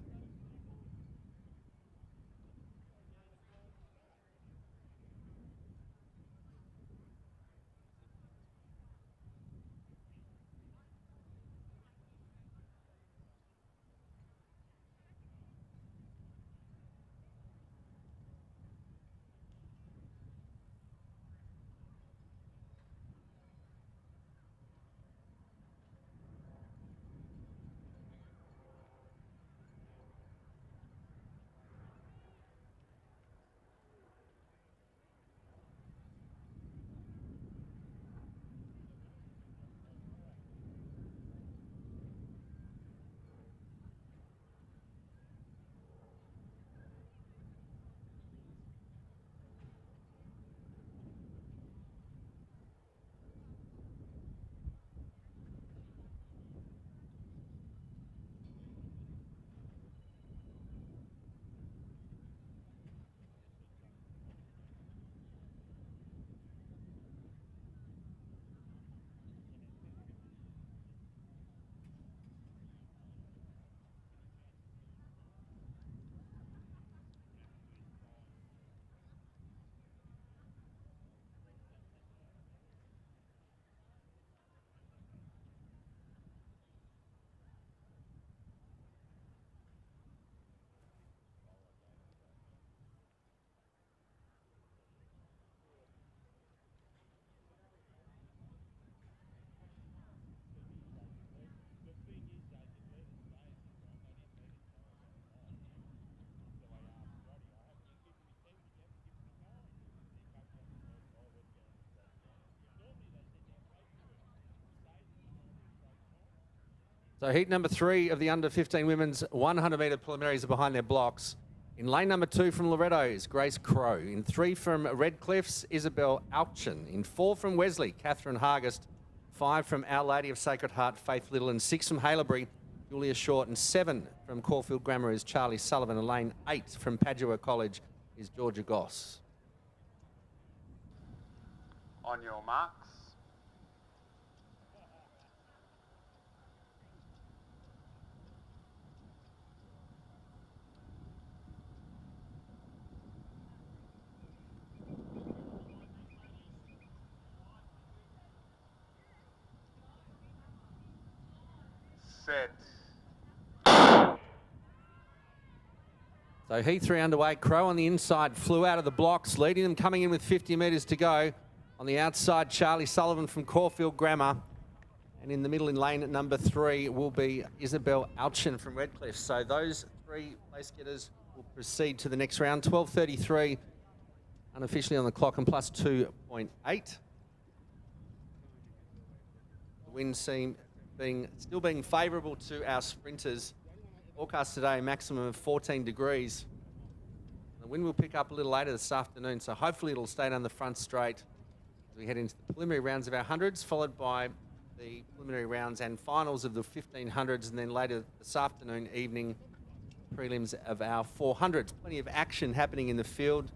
So heat number 3 of the under-15 women's 100-metre preliminaries are behind their blocks. In lane number 2 from Loretto is Grace Crow. In 3 from Redcliffs, Isabel Auction. In 4 from Wesley, Catherine Hargest. 5 from Our Lady of Sacred Heart, Faith Little. And 6 from Haileybury, Julia Short. And 7 from Caulfield Grammar is Charlie Sullivan. And lane 8 from Padua College is Georgia Goss. On your marks. Set. So heat 3 underway. Crow on the inside flew out of the blocks, leading them, coming in with 50 metres to go. On the outside, Charlie Sullivan from Caulfield Grammar. And in the middle in lane number 3 will be Isabel Auction from Redcliffe. So those 3 place getters will proceed to the next round. 12:33 unofficially on the clock and plus 2.8. The wind seem still being favourable to our sprinters. Forecast today, maximum of 14 degrees. The wind will pick up a little later this afternoon, so hopefully it'll stay down the front straight as we head into the preliminary rounds of our 100s, followed by the preliminary rounds and finals of the 1500s, and then later this afternoon, evening, prelims of our 400s. Plenty of action happening in the field.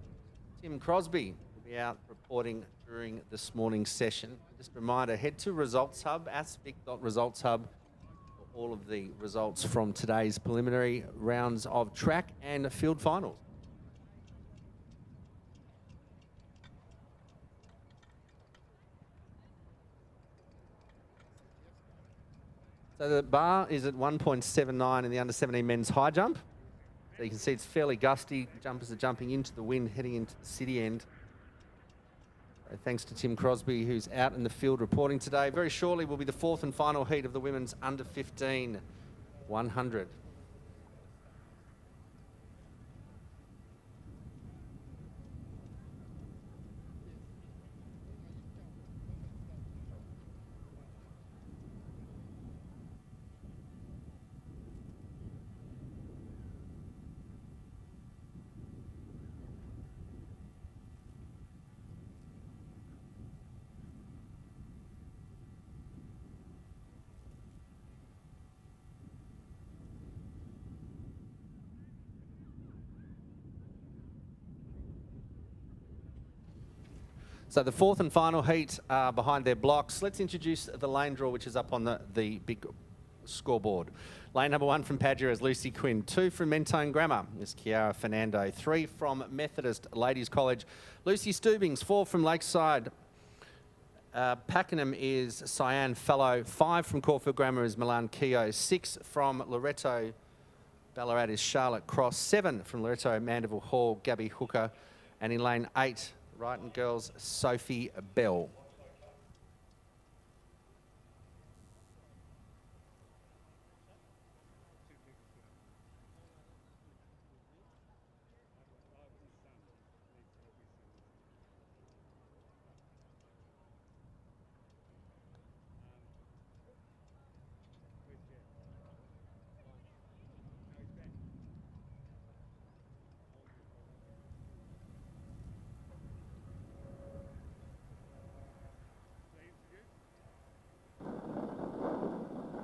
Tim Crosby will be out reporting during this morning's session. Just a reminder, head to Results Hub, aspic.resultshub, for all of the results from today's preliminary rounds of track and field finals. So the bar is at 1.79 in the under-17 men's high jump. So you can see it's fairly gusty. Jumpers are jumping into the wind, heading into the city end. So thanks to Tim Crosby, who's out in the field reporting today. Very shortly will be the 4th and final heat of the women's under-15 100. So the 4th and final heat are behind their blocks. Let's introduce the lane draw, which is up on the big scoreboard. Lane number 1 from Padua is Lucy Quinn. 2 from Mentone Grammar is Kiara Fernando. 3 from Methodist Ladies College, Lucy Stubings. 4 from Lakeside Pakenham is Cyan Fellow. 5 from Caulfield Grammar is Milan Keogh. 6 from Loretto Ballarat is Charlotte Cross. 7 from Loretto Mandeville Hall, Gabby Hooker. And in lane 8, Brighton Girls, Sophie Bell.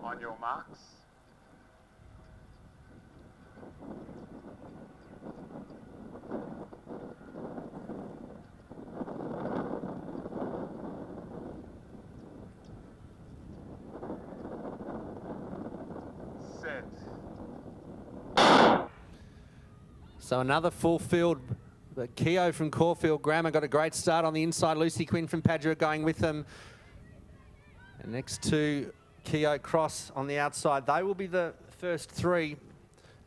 On your marks. Set. So another full field. But Keogh from Caulfield Grammar got a great start on the inside. Lucy Quinn from Padua going with them. And next to Keogh Cross on the outside. They will be the first 3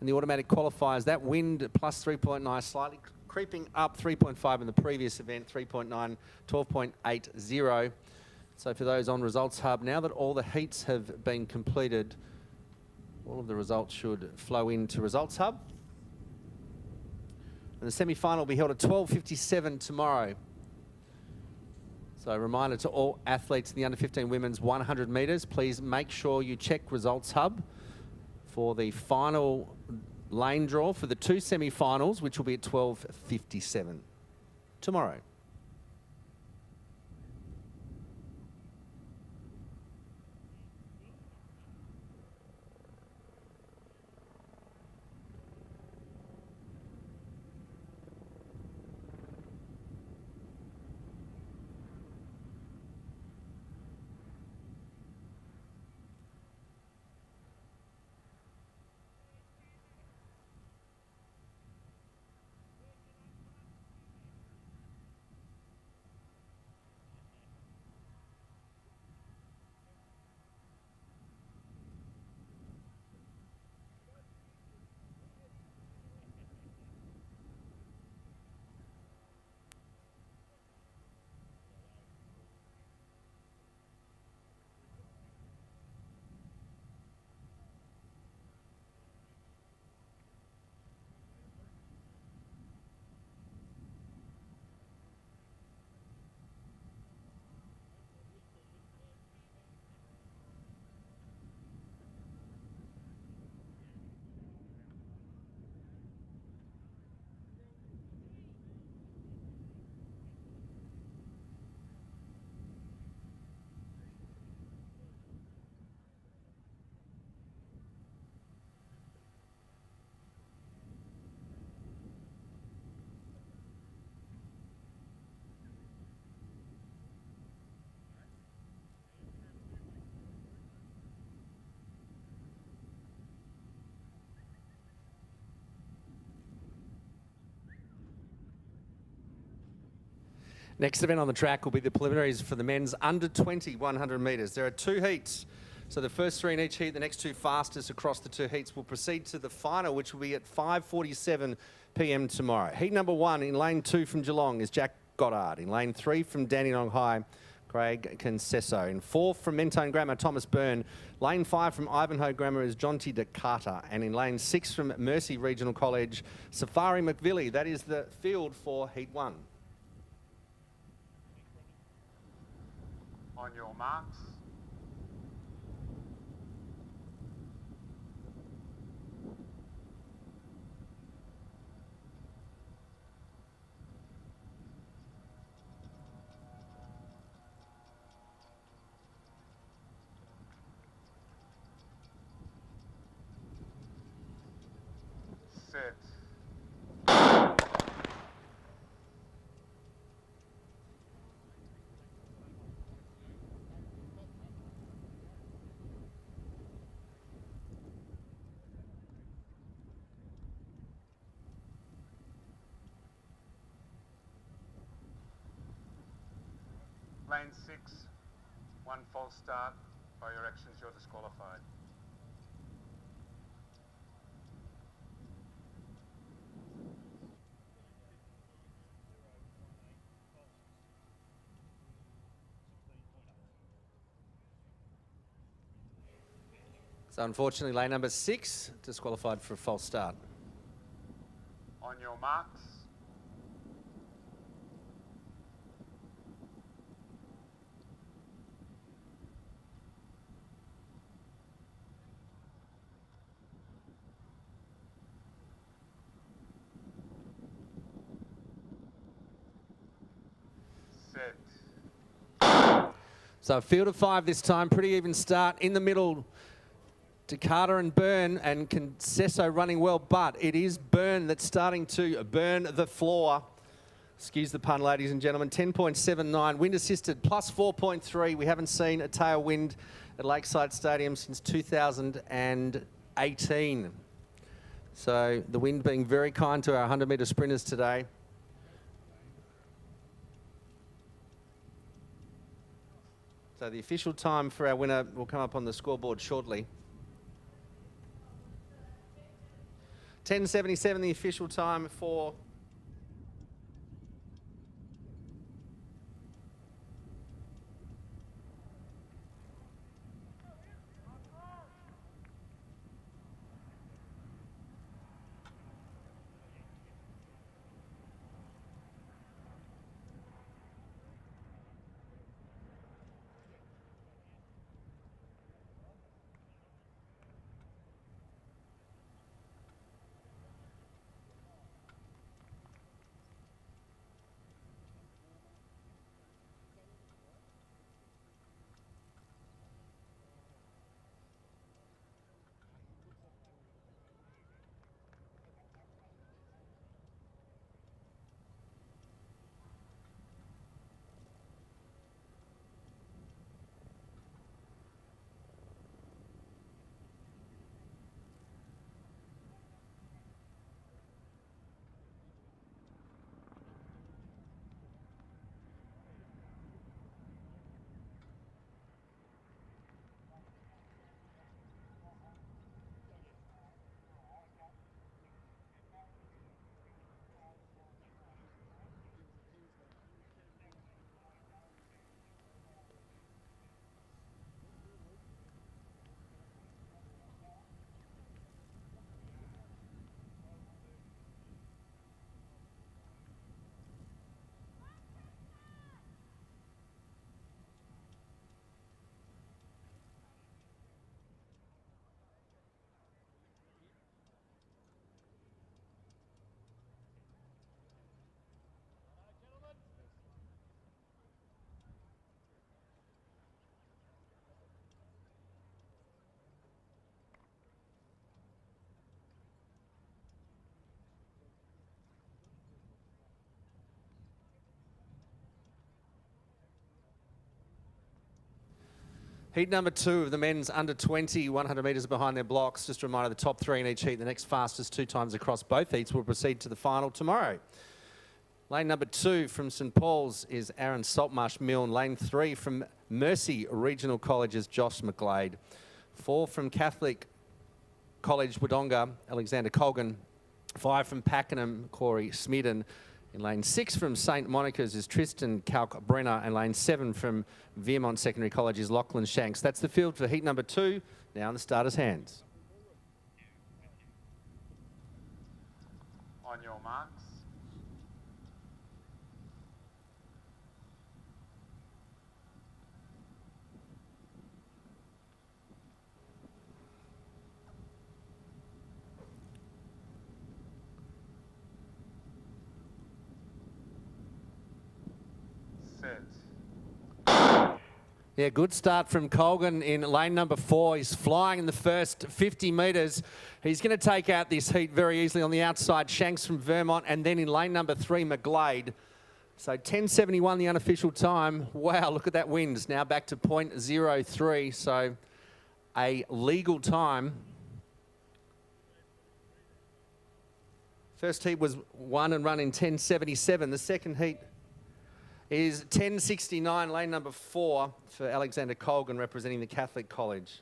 in the automatic qualifiers. That wind plus 3.9, slightly creeping up 3.5 in the previous event, 3.9, 12.80. So for those on Results Hub, now that all the heats have been completed, all of the results should flow into Results Hub. And the semi-final will be held at 12:57 tomorrow. So So a reminder to all athletes in the under-15 women's 100 metres, please make sure you check Results Hub for the final lane draw for the 2 semi-finals, which will be at 12:57 tomorrow. Next event on the track will be the preliminaries for the men's under 20 100 metres. There are 2 heats. So the first 3 in each heat, the next 2 fastest across the 2 heats will proceed to the final, which will be at 5:47 p.m. tomorrow. Heat number 1 in lane 2 from Geelong is Jack Goddard. In lane 3 from Dandenong High, Craig Concesso. In 4 from Mentone Grammar, Thomas Byrne. Lane 5 from Ivanhoe Grammar is Jonty DeCarter. And in lane 6 from Mercy Regional College, Safari McVilly. That is the field for heat 1. On your marks. Set. Lane 6, 1 false start. By your actions, you're disqualified. So unfortunately, lane number 6 disqualified for a false start. On your marks. Set. So a field of 5 this time, pretty even start in the middle. DeCarter and Byrne and Concesso running well, but it is Byrne that's starting to burn the floor. Excuse the pun, ladies and gentlemen. 10.79, wind assisted, plus 4.3. We haven't seen a tailwind at Lakeside Stadium since 2018. So the wind being very kind to our 100-metre sprinters today. So the official time for our winner will come up on the scoreboard shortly. 10:77 the official time for Heat number 2 of the men's under 20, 100 metres behind their blocks. Just a reminder, the top 3 in each heat. The next fastest 2 times across both heats will proceed to the final tomorrow. Lane number 2 from St Paul's is Aaron Saltmarsh Milne. Lane 3 from Mercy Regional College is Josh McGlade. 4 from Catholic College Wodonga, Alexander Colgan. 5 from Pakenham, Corey Smidden. In lane 6 from St Monica's is Tristan Kalk-Brenner, and lane 7 from Vermont Secondary College is Lachlan Shanks. That's the field for heat number 2, now in the starters' hands. On your marks. Yeah, good start from Colgan in lane number 4. He's flying in the first 50 metres. He's going to take out this heat very easily on the outside. Shanks from Vermont, and then in lane number 3, McGlade. So 10.71 the unofficial time. Wow, look at that wind. Now back to 0.03, so a legal time. First heat was won and run in 10.77. The second heat is 10.69, lane number 4 for Alexander Colgan, representing the Catholic College.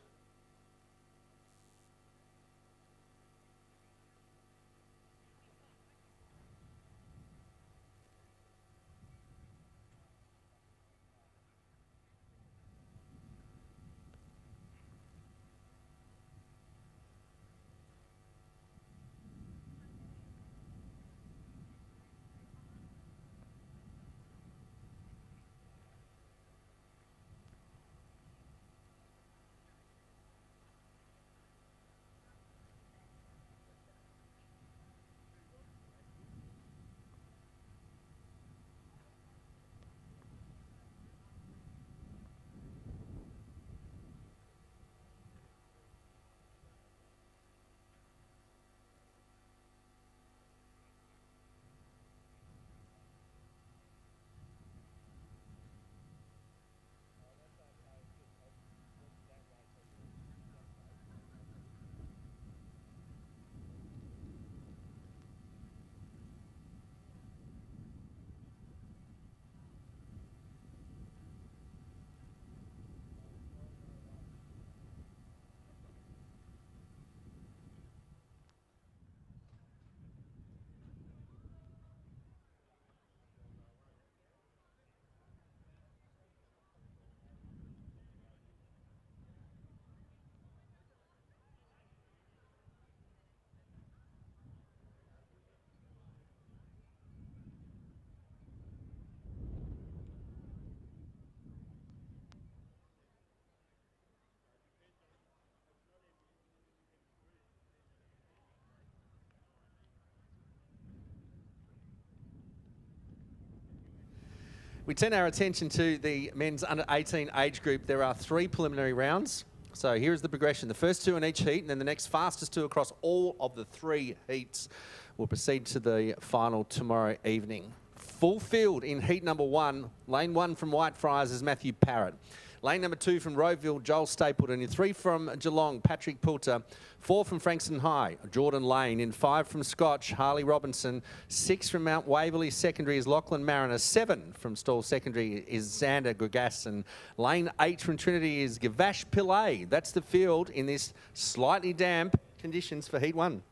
We turn our attention to the men's under 18 age group. There are 3 preliminary rounds. So here is the progression. The first 2 in each heat, and then the next fastest 2 across all of the 3 heats will proceed to the final tomorrow evening. Full field in heat number 1. Lane 1 from Whitefriars is Matthew Parrott. Lane number 2 from Rowville, Joel Stapleton. In 3 from Geelong, Patrick Poulter. 4 from Frankston High, Jordan Lane. In 5 from Scotch, Harley Robinson. 6 from Mount Waverley Secondary is Lachlan Mariner. 7 from Stawell Secondary is Xander Gugas. And lane 8 from Trinity is Gavash Pillay. That's the field in this slightly damp conditions for heat 1.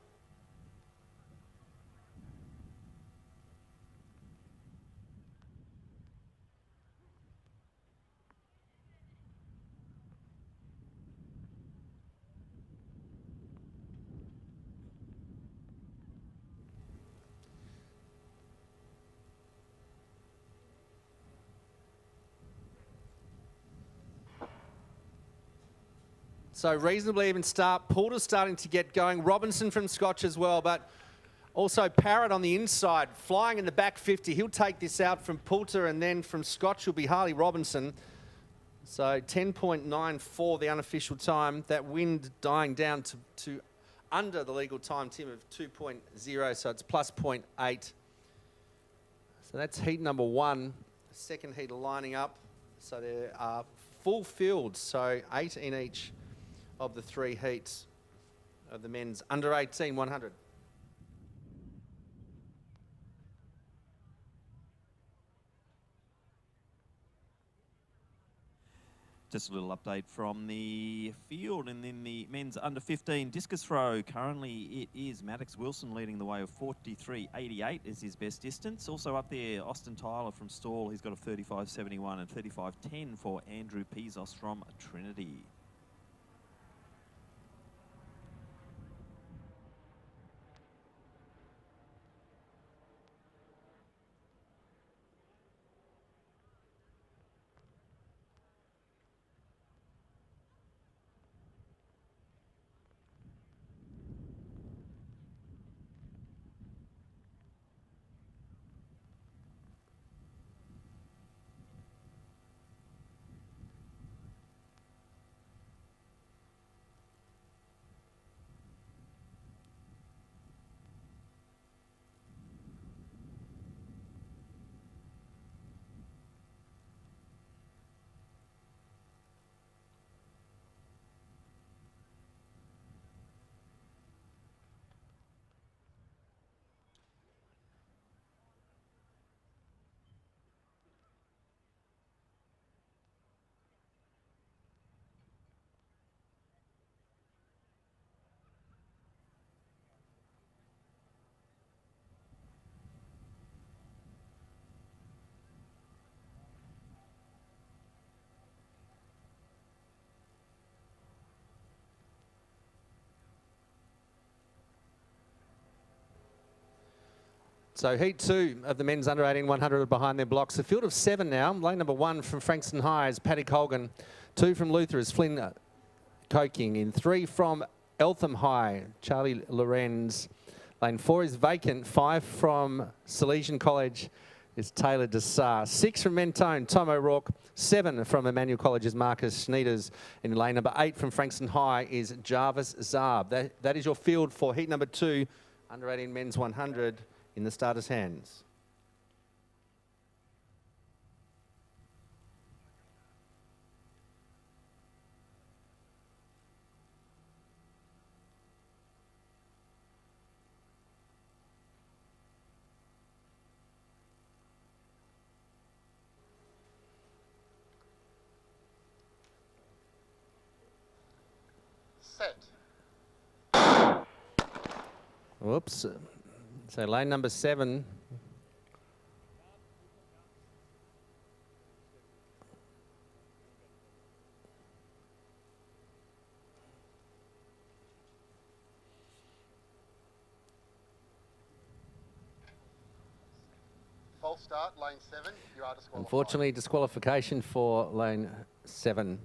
So reasonably even start. Poulter's starting to get going. Robinson from Scotch as well, but also Parrott on the inside, flying in the back 50. He'll take this out from Poulter, and then from Scotch will be Harley Robinson. So 10.94 the unofficial time. That wind dying down to under the legal time, Tim, of 2.0, so it's plus 0.8. So that's heat number 1. Second heat lining up. So there are full field, so 8 in each of the 3 heats of the men's under 18 100. Just a little update from the field, and then the men's under 15 discus throw. Currently, it is Maddox Wilson leading the way of 43.88 is his best distance. Also up there, Austin Tyler from Stawell. He's got a 35.71 and 35.10 for Andrew Pizos from Trinity. So heat 2 of the men's under 18 100 are behind their blocks. A field of 7 now. Lane number 1 from Frankston High is Paddy Colgan. 2 from Luther is Flynn Coking. In 3 from Eltham High, Charlie Lorenz. Lane 4 is vacant. 5 from Salesian College is Taylor Dessar. 6 from Mentone, Tom O'Rourke. 7 from Emmanuel College is Marcus Schneiders. In lane number 8 from Frankston High is Jarvis Zarb. That is your field for heat number 2, under 18 men's 100 in the starters' hands. Set. Whoops. So lane number 7. False start, lane 7. You are disqualified. Unfortunately, disqualification for lane 7.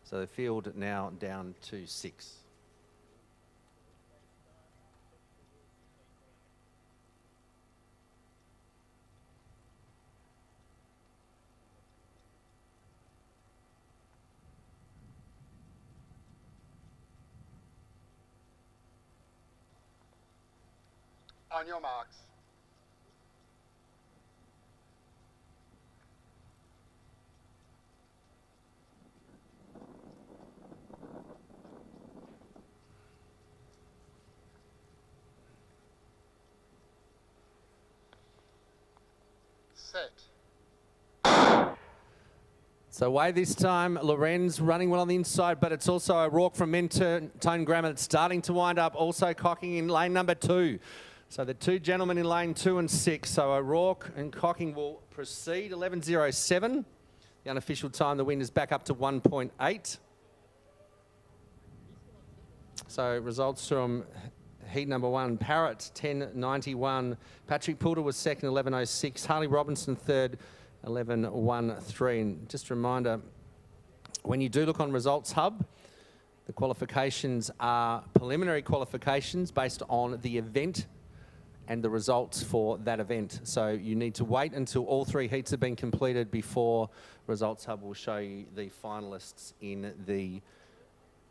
So the field now down to 6. On your marks. Set. So away this time, Lorenz running well on the inside, but it's also O'Rourke from Mentone Grammar that's starting to wind up, also cocking in lane number 2. So the 2 gentlemen in lane 2 and 6. So O'Rourke and Cocking will proceed. 11.07. The unofficial time, the wind is back up to 1.8. So results from heat number 1. Parrott, 10.91. Patrick Poulter was second, 11.06. Harley Robinson, third, 11.13. And just a reminder, when you do look on Results Hub, the qualifications are preliminary qualifications based on the event and the results for that event. So you need to wait until all 3 heats have been completed before Results Hub will show you the finalists in the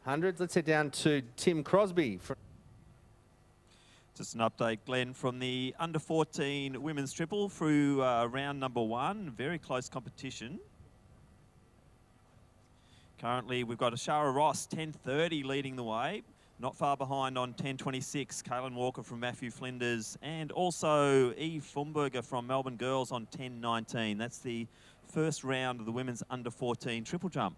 hundreds. Let's head down to Tim Crosby. Just an update, Glenn, from the under 14 women's triple through round number 1. Very close competition. Currently, we've got Ashara Ross, 10:30 leading the way. Not far behind on 10:26, Kaylin Walker from Matthew Flinders, and also Eve Fumberger from Melbourne Girls on 10:19. That's the first round of the women's under 14 triple jump.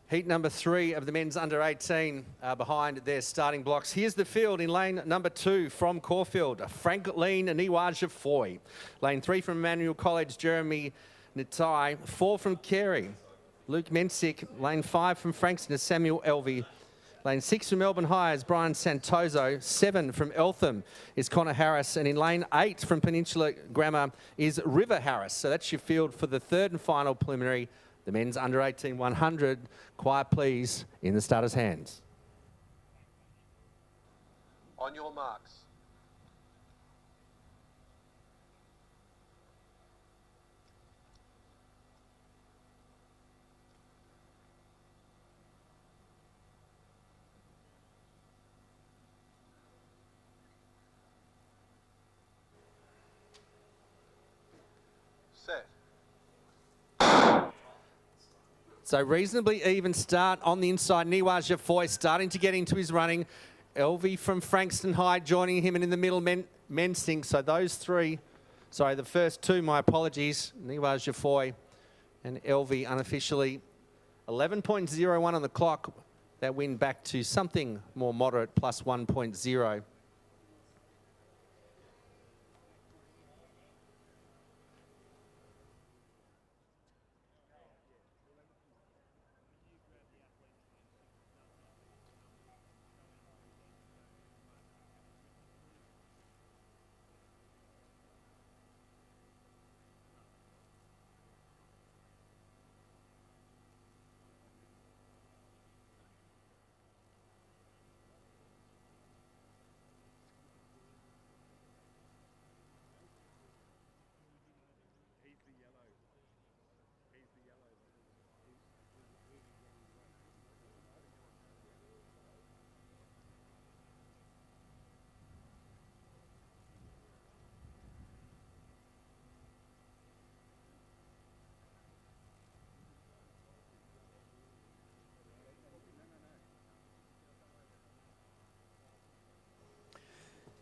Heat number 3 of the men's under 18 behind their starting blocks. Here's the field in lane number 2 from Caulfield, Franklin Niwaja-Foy. Lane 3 from Emmanuel College, Jeremy Nitai. 4 from Carey, Luke Mensick. Lane 5 from Frankston is Samuel Elvey. Lane 6 from Melbourne High is Brian Santoso. 7 from Eltham is Connor Harris. And in lane 8 from Peninsula Grammar is River Harris. So that's your field for the third and final preliminary, the men's under 18 100. Quiet, please, in the starters' hands. On your marks. Set. So reasonably even start on the inside. Niwaja-Foy starting to get into his running. Elvey from Frankston High joining him, and in the middle, Mensing. So those three, sorry, the first two, my apologies. Niwaja-Foy and Elvey unofficially. 11.01 on the clock. That win back to something more moderate, plus 1.0.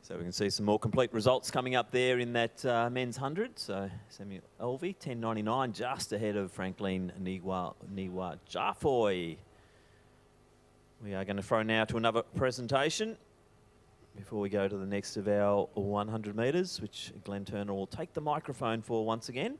So we can see some more complete results coming up there in that men's 100. So Samuel Elvey, 10.99, just ahead of Franklin Niwaja-Foy. We are going to throw now to another presentation before we go to the next of our 100 metres, which Glenn Turner will take the microphone for once again.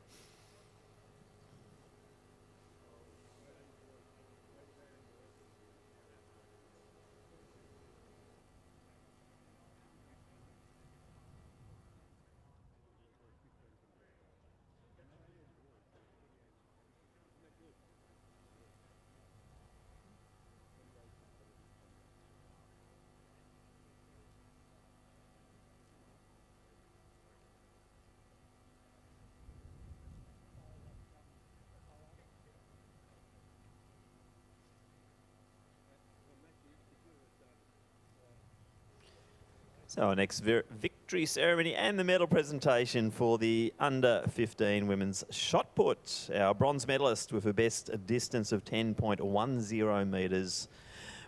So our next victory ceremony and the medal presentation for the under-15 women's shot put. Our bronze medalist with a best distance of 10.10 metres,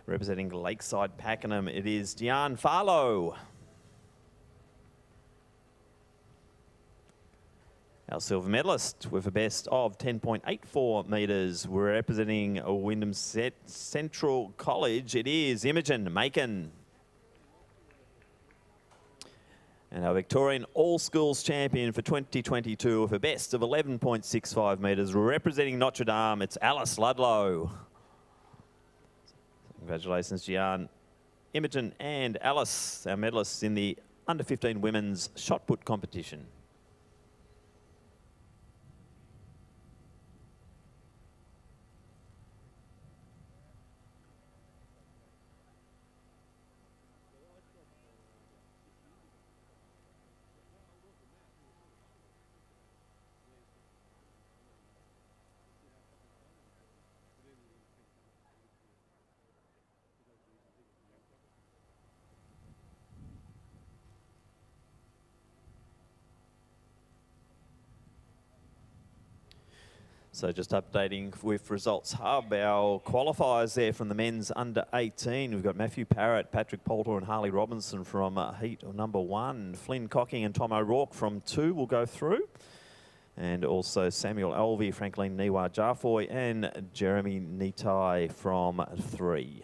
representing Lakeside Pakenham, it is Diane Farlow. Our silver medalist with a best of 10.84 metres, representing Wyndham Central College, it is Imogen Macon. And our Victorian All-Schools champion for 2022 with a best of 11.65 metres, representing Notre Dame, it's Alice Ludlow. Congratulations, Gian, Imogen and Alice, our medalists in the under-15 women's shot put competition. So just updating with Results Hub, our qualifiers there from the men's under 18. We've got Matthew Parrott, Patrick Poulter and Harley Robinson from heat number 1. Flynn Cocking and Tom O'Rourke from 2 will go through. And also Samuel Alvey, Franklin Niwa Jarfoy and Jeremy Nitai from 3.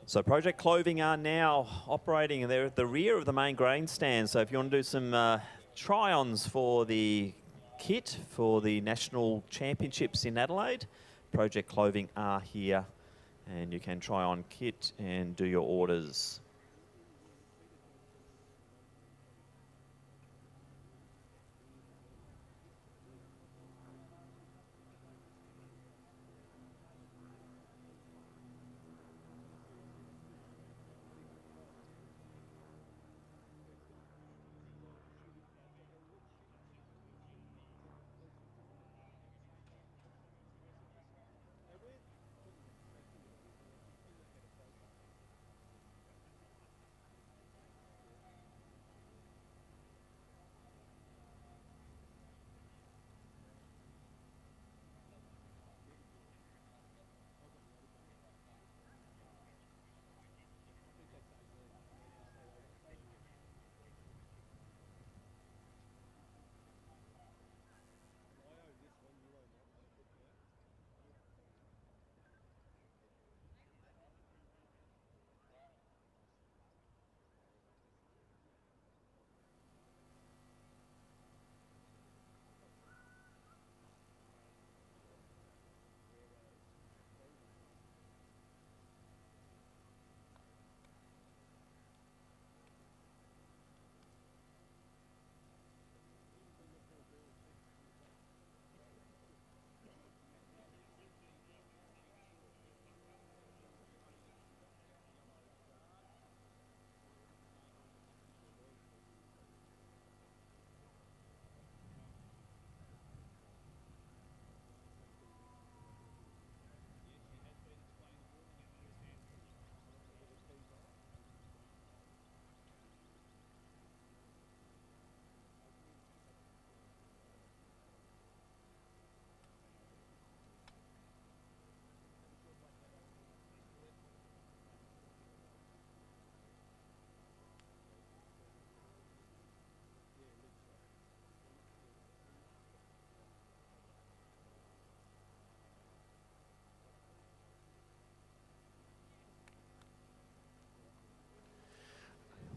So Project Clothing are now operating, and they're at the rear of the main grandstand. So if you want to do some try-ons for the kit for the National Championships in Adelaide, Project Clothing are here, and you can try on kit and do your orders.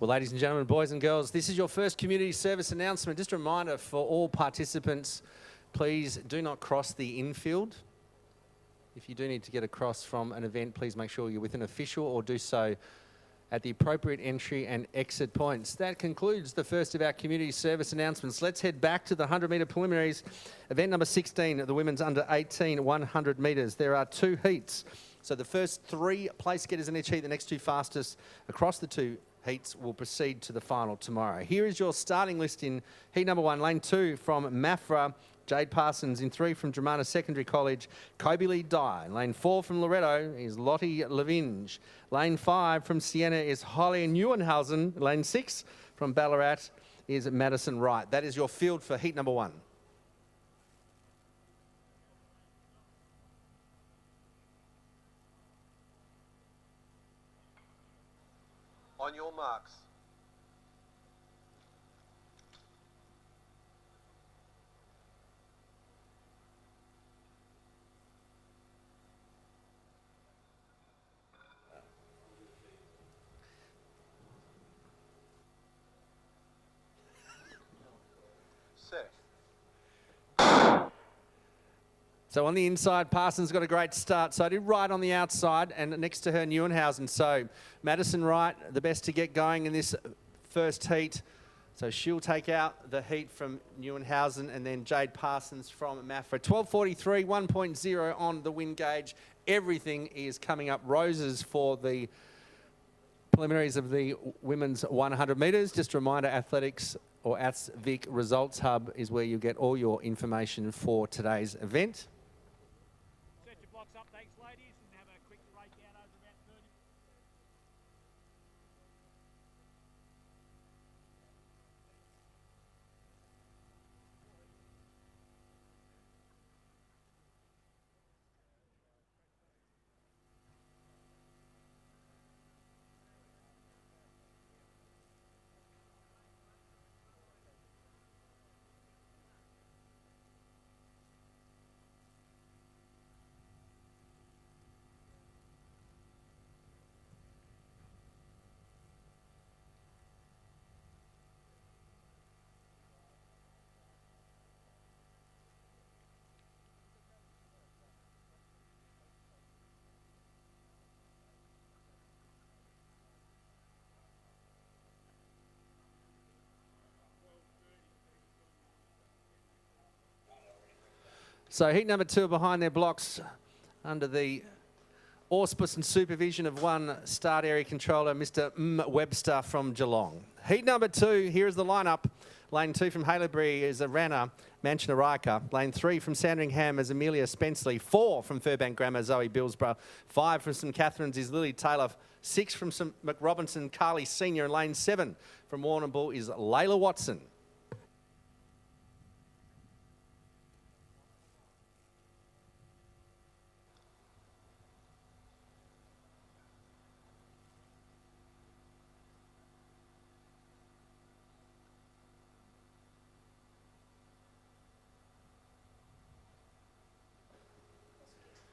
Well, ladies and gentlemen, boys and girls, this is your first community service announcement. Just a reminder for all participants, please do not cross the infield. If you do need to get across from an event, please make sure you're with an official or do so at the appropriate entry and exit points. That concludes the first of our community service announcements. Let's head back to the 100-metre preliminaries. Event number 16, the women's under 18 100 metres. There are 2 heats. So the first 3 place getters in each heat, the next 2 fastest across the 2 heats will proceed to the final tomorrow. Here is your starting list in heat number 1. Lane 2 from Mafra, Jade Parsons. In 3 from Dramana Secondary College, Kobe Lee Dye. In lane 4 from Loretto is Lottie Lavinge. Lane 5 from Siena is Holly Neuenhausen. Lane 6 from Ballarat is Madison Wright. That is your field for heat number 1. On your marks. Set. So on the inside, Parsons got a great start. So I did right on the outside and next to her, Neuenhausen. So Madison Wright, the best to get going in this first heat. So she'll take out the heat from Neuenhausen and then Jade Parsons from Mafra. 12:43, 1.0 on the wind gauge. Everything is coming up roses for the preliminaries of the women's 100 metres. Just a reminder, athletics or AthVic Results Hub is where you get all your information for today's event. Set your blocks up, thanks, ladies, and have a quick breakout over about 30. So heat number 2 behind their blocks under the auspice and supervision of one start area controller, Mr. Webster from Geelong. Heat number 2, here is the lineup. Lane 2 from Haileybury is Rana Manchinarika. Lane 3 from Sandringham is Amelia Spenceley. 4 from Furbank Grammar, Zoe Billsborough. 5 from St Catherine's is Lily Taylor. 6 from St McRobinson, Carly Senior. And lane 7 from Warrnambool is Layla Watson.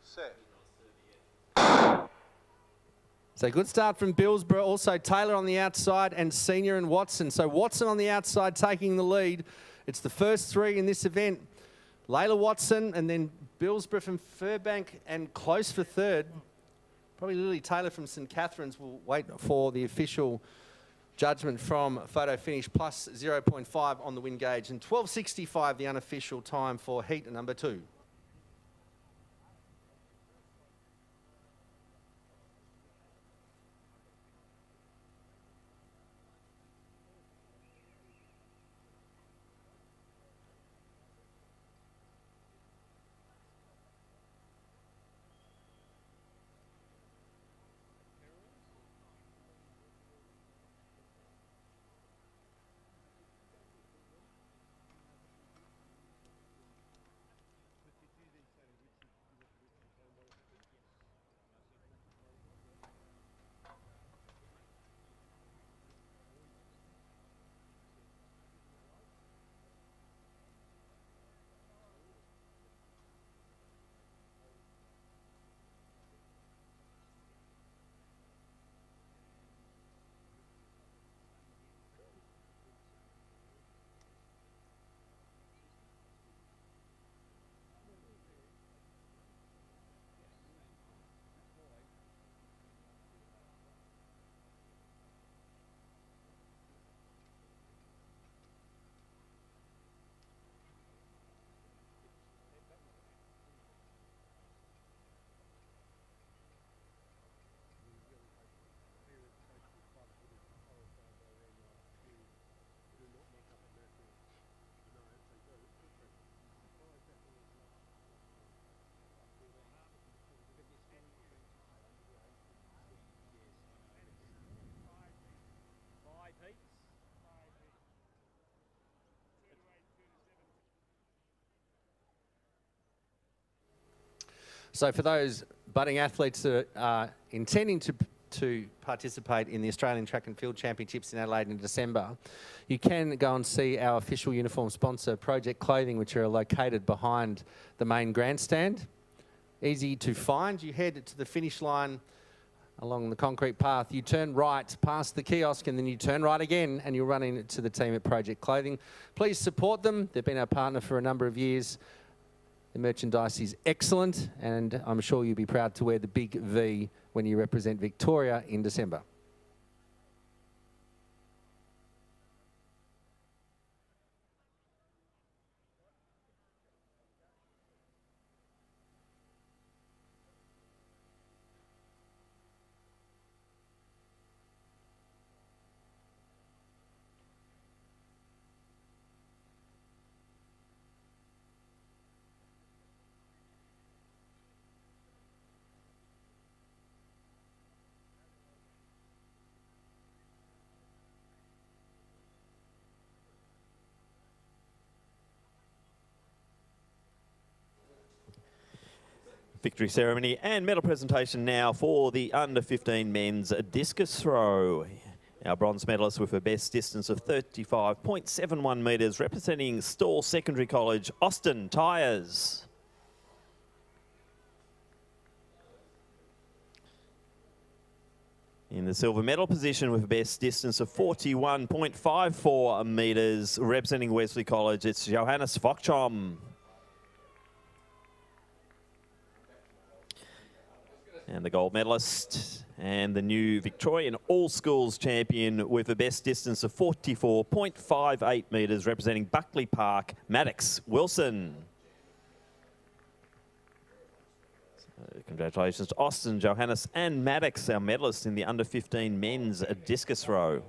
Set. So good start from Billsborough. Also Taylor on the outside and Senior and Watson. So Watson on the outside taking the lead. It's the first 3 in this event. Layla Watson and then Billsborough from Furbank and close for third. Probably Lily Taylor from St Catherine's. Will wait for the official judgment from Photo Finish, plus 0.5 on the wind gauge. And 12:65 the unofficial time for heat number 2. So for those budding athletes that are intending to participate in the Australian Track and Field Championships in Adelaide in December, you can go and see our official uniform sponsor, Project Clothing, which are located behind the main grandstand. Easy to find. You head to the finish line along the concrete path. You turn right past the kiosk and then you turn right again and you'll run into the team at Project Clothing. Please support them. They've been our partner for a number of years. The merchandise is excellent and I'm sure you'll be proud to wear the big V when you represent Victoria in December. Victory ceremony and medal presentation now for the under-15 men's discus throw. Our bronze medalist with a best distance of 35.71 metres, representing Stawell Secondary College, Austin Tyers. In the silver medal position with a best distance of 41.54 metres, representing Wesley College, it's Johannes Vochom. And the gold medalist and the new Victorian all-schools champion with a best distance of 44.58 metres, representing Buckley Park, Maddox Wilson. So congratulations to Austin, Johannes and Maddox, our medalists in the under-15 men's discus throw.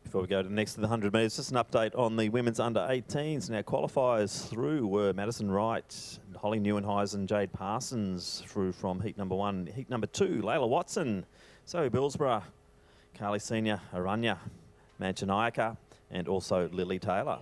Before we go to the next to the 100 metres, just an update on the women's under-18s. Now, qualifiers through were Madison Wright, Holly Neuenhuizen, Jade Parsons through from heat number 1. Heat number 2, Layla Watson, Zoe Billsborough, Carly Senior, Aranya Manchanaika, and also Lily Taylor.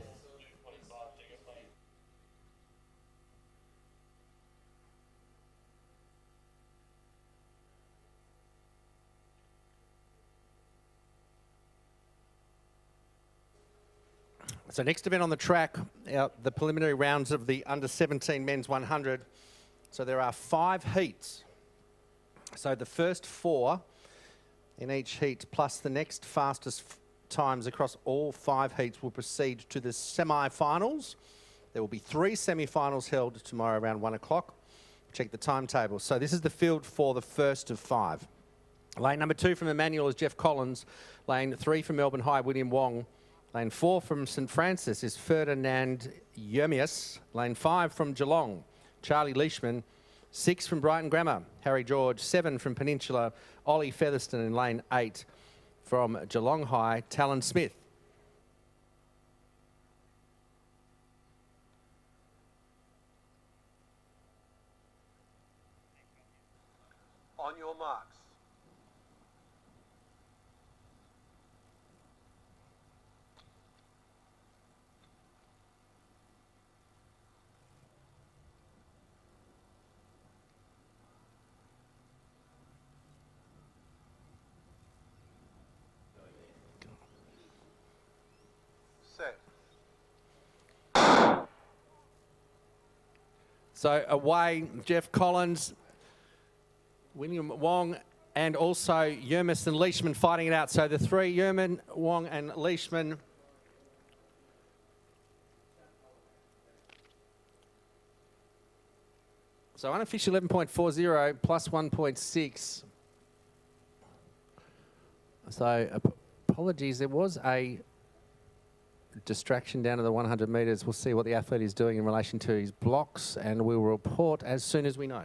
So next event on the track, the preliminary rounds of the under-17 men's 100. So there are 5 heats. So the first 4 in each heat, plus the next fastest times across all 5 heats, will proceed to the semi-finals. There will be 3 semi-finals held tomorrow around 1 o'clock. Check the timetable. So this is the field for the first of 5. Lane number 2 from Emmanuel is Jeff Collins. Lane 3 from Melbourne High, William Wong. Lane 4 from St Francis is Ferdinand Yermias. Lane 5 from Geelong, Charlie Leishman. 6 from Brighton Grammar, Harry George. 7 from Peninsula, Ollie Featherston. In lane 8 from Geelong High, Talon Smith. On your marks. Set. So away, Jeff Collins, William Wong, and also Yermis and Leishman fighting it out. So the three, Yermin, Wong and Leishman. So unofficial 11.40 plus 1.6. So apologies, there was a distraction down to the 100 metres. We'll see what the athlete is doing in relation to his blocks, and we'll report as soon as we know.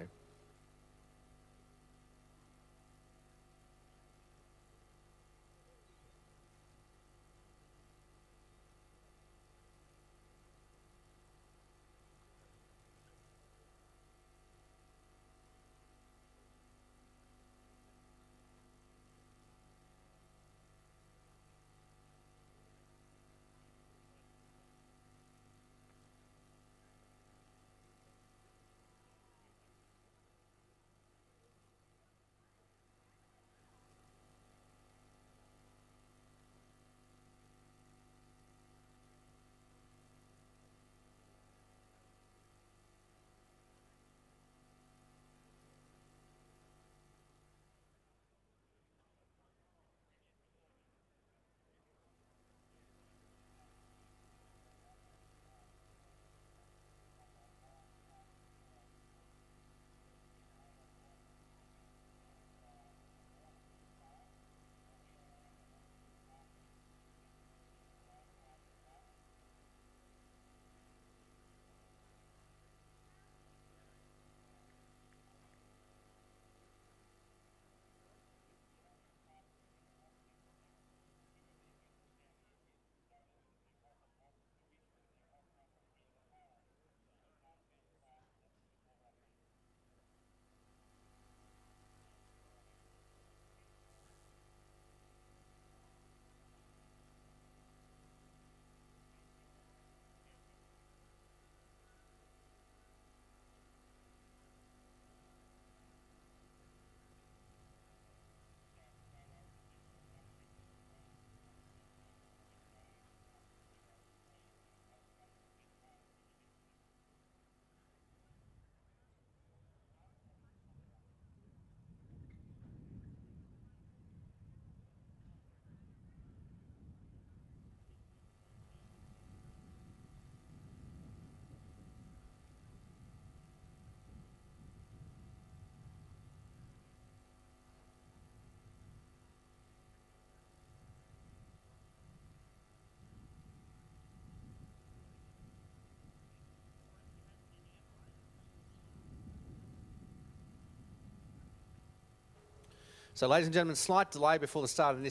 So, ladies and gentlemen, slight delay before the start of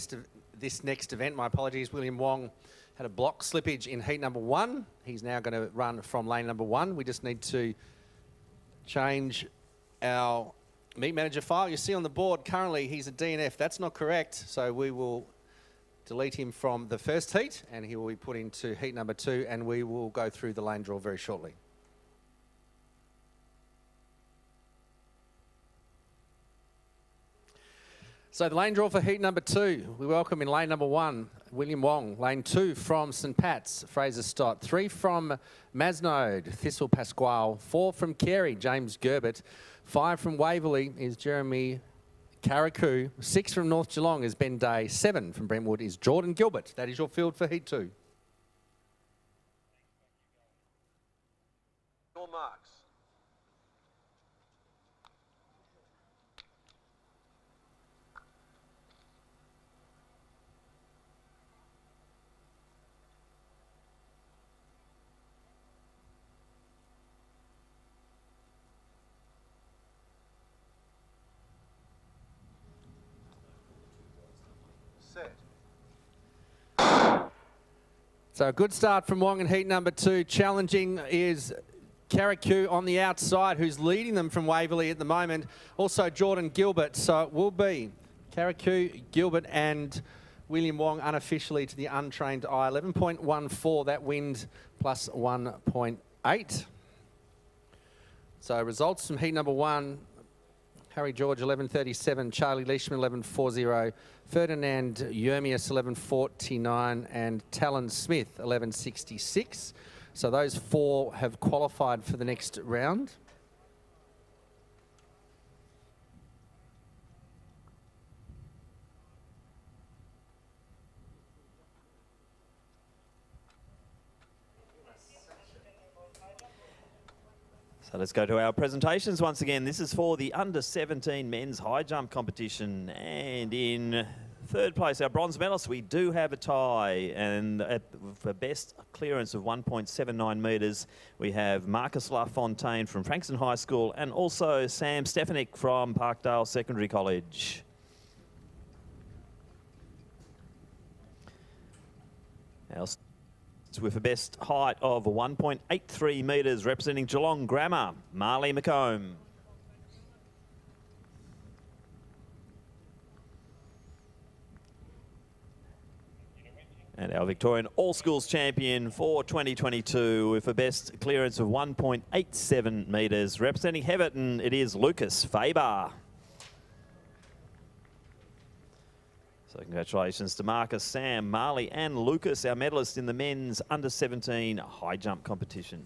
this next event. My apologies. William Wong had a block slippage in heat number 1. He's now going to run from lane number 1. We just need to change our meet manager file. You see on the board currently he's a DNF. That's not correct. So we will delete him from the first heat and he will be put into heat number 2, and we will go through the lane draw very shortly. So the lane draw for heat number 2, we welcome in lane number 1, William Wong. Lane 2 from St Pat's, Fraser Stott. 3 from Masnode, Thistle Pasquale. 4 from Carey, James Gerbert. 5 from Waverley is Jeremy Carrickoo. 6 from North Geelong is Ben Day. 7 from Brentwood is Jordan Gilbert. That is your field for heat 2. Your marks. Set. So a good start from Wong in heat number 2. Challenging is Carrick on the outside, who's leading them from Waverley at the moment. Also Jordan Gilbert. So it will be Carrick, Gilbert and William Wong unofficially to the untrained eye. 11.14, that wind plus 1.8. So results from heat number 1. Harry George 11.37, Charlie Leishman 11.40, Ferdinand Yermius 11.49 and Talon Smith 11.66. So those 4 have qualified for the next round. So let's go to our presentations once again. This is for the under-17 men's high jump competition. And in third place, our bronze medalist, we do have a tie. And for best clearance of 1.79 metres, we have Marcus LaFontaine from Frankston High School and also Sam Stefanik from Parkdale Secondary College. With a best height of 1.83 metres, representing Geelong Grammar, Marley McComb. And our Victorian All Schools champion for 2022 with a best clearance of 1.87 metres, representing Heverton, it is Lucas Faber. So congratulations to Marcus, Sam, Marley and Lucas, our medalists in the men's under-17 high jump competition.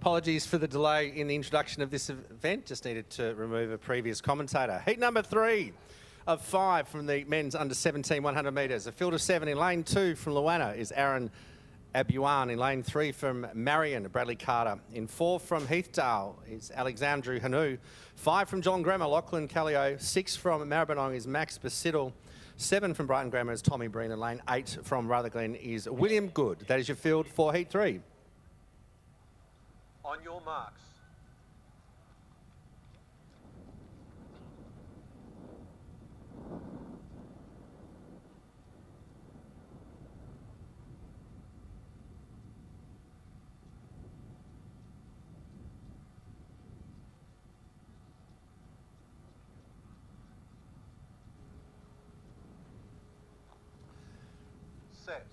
Apologies for the delay in the introduction of this event. Just needed to remove a previous commentator. Heat number 3 of 5 from the men's under 17 100 metres. A field of 7 in lane 2 from Luana is Aaron Abuan. In lane 3 from Marion, Bradley Carter. In 4 from Heathdale is Alexandru Hanu. 5 from John Grammar, Lachlan Callio. 6 from Maribyrnong is Max Basidal. 7 from Brighton Grammar is Tommy Breen. And lane 8 from Rutherglen is William Good. That is your field for Heat 3. On your marks. Set.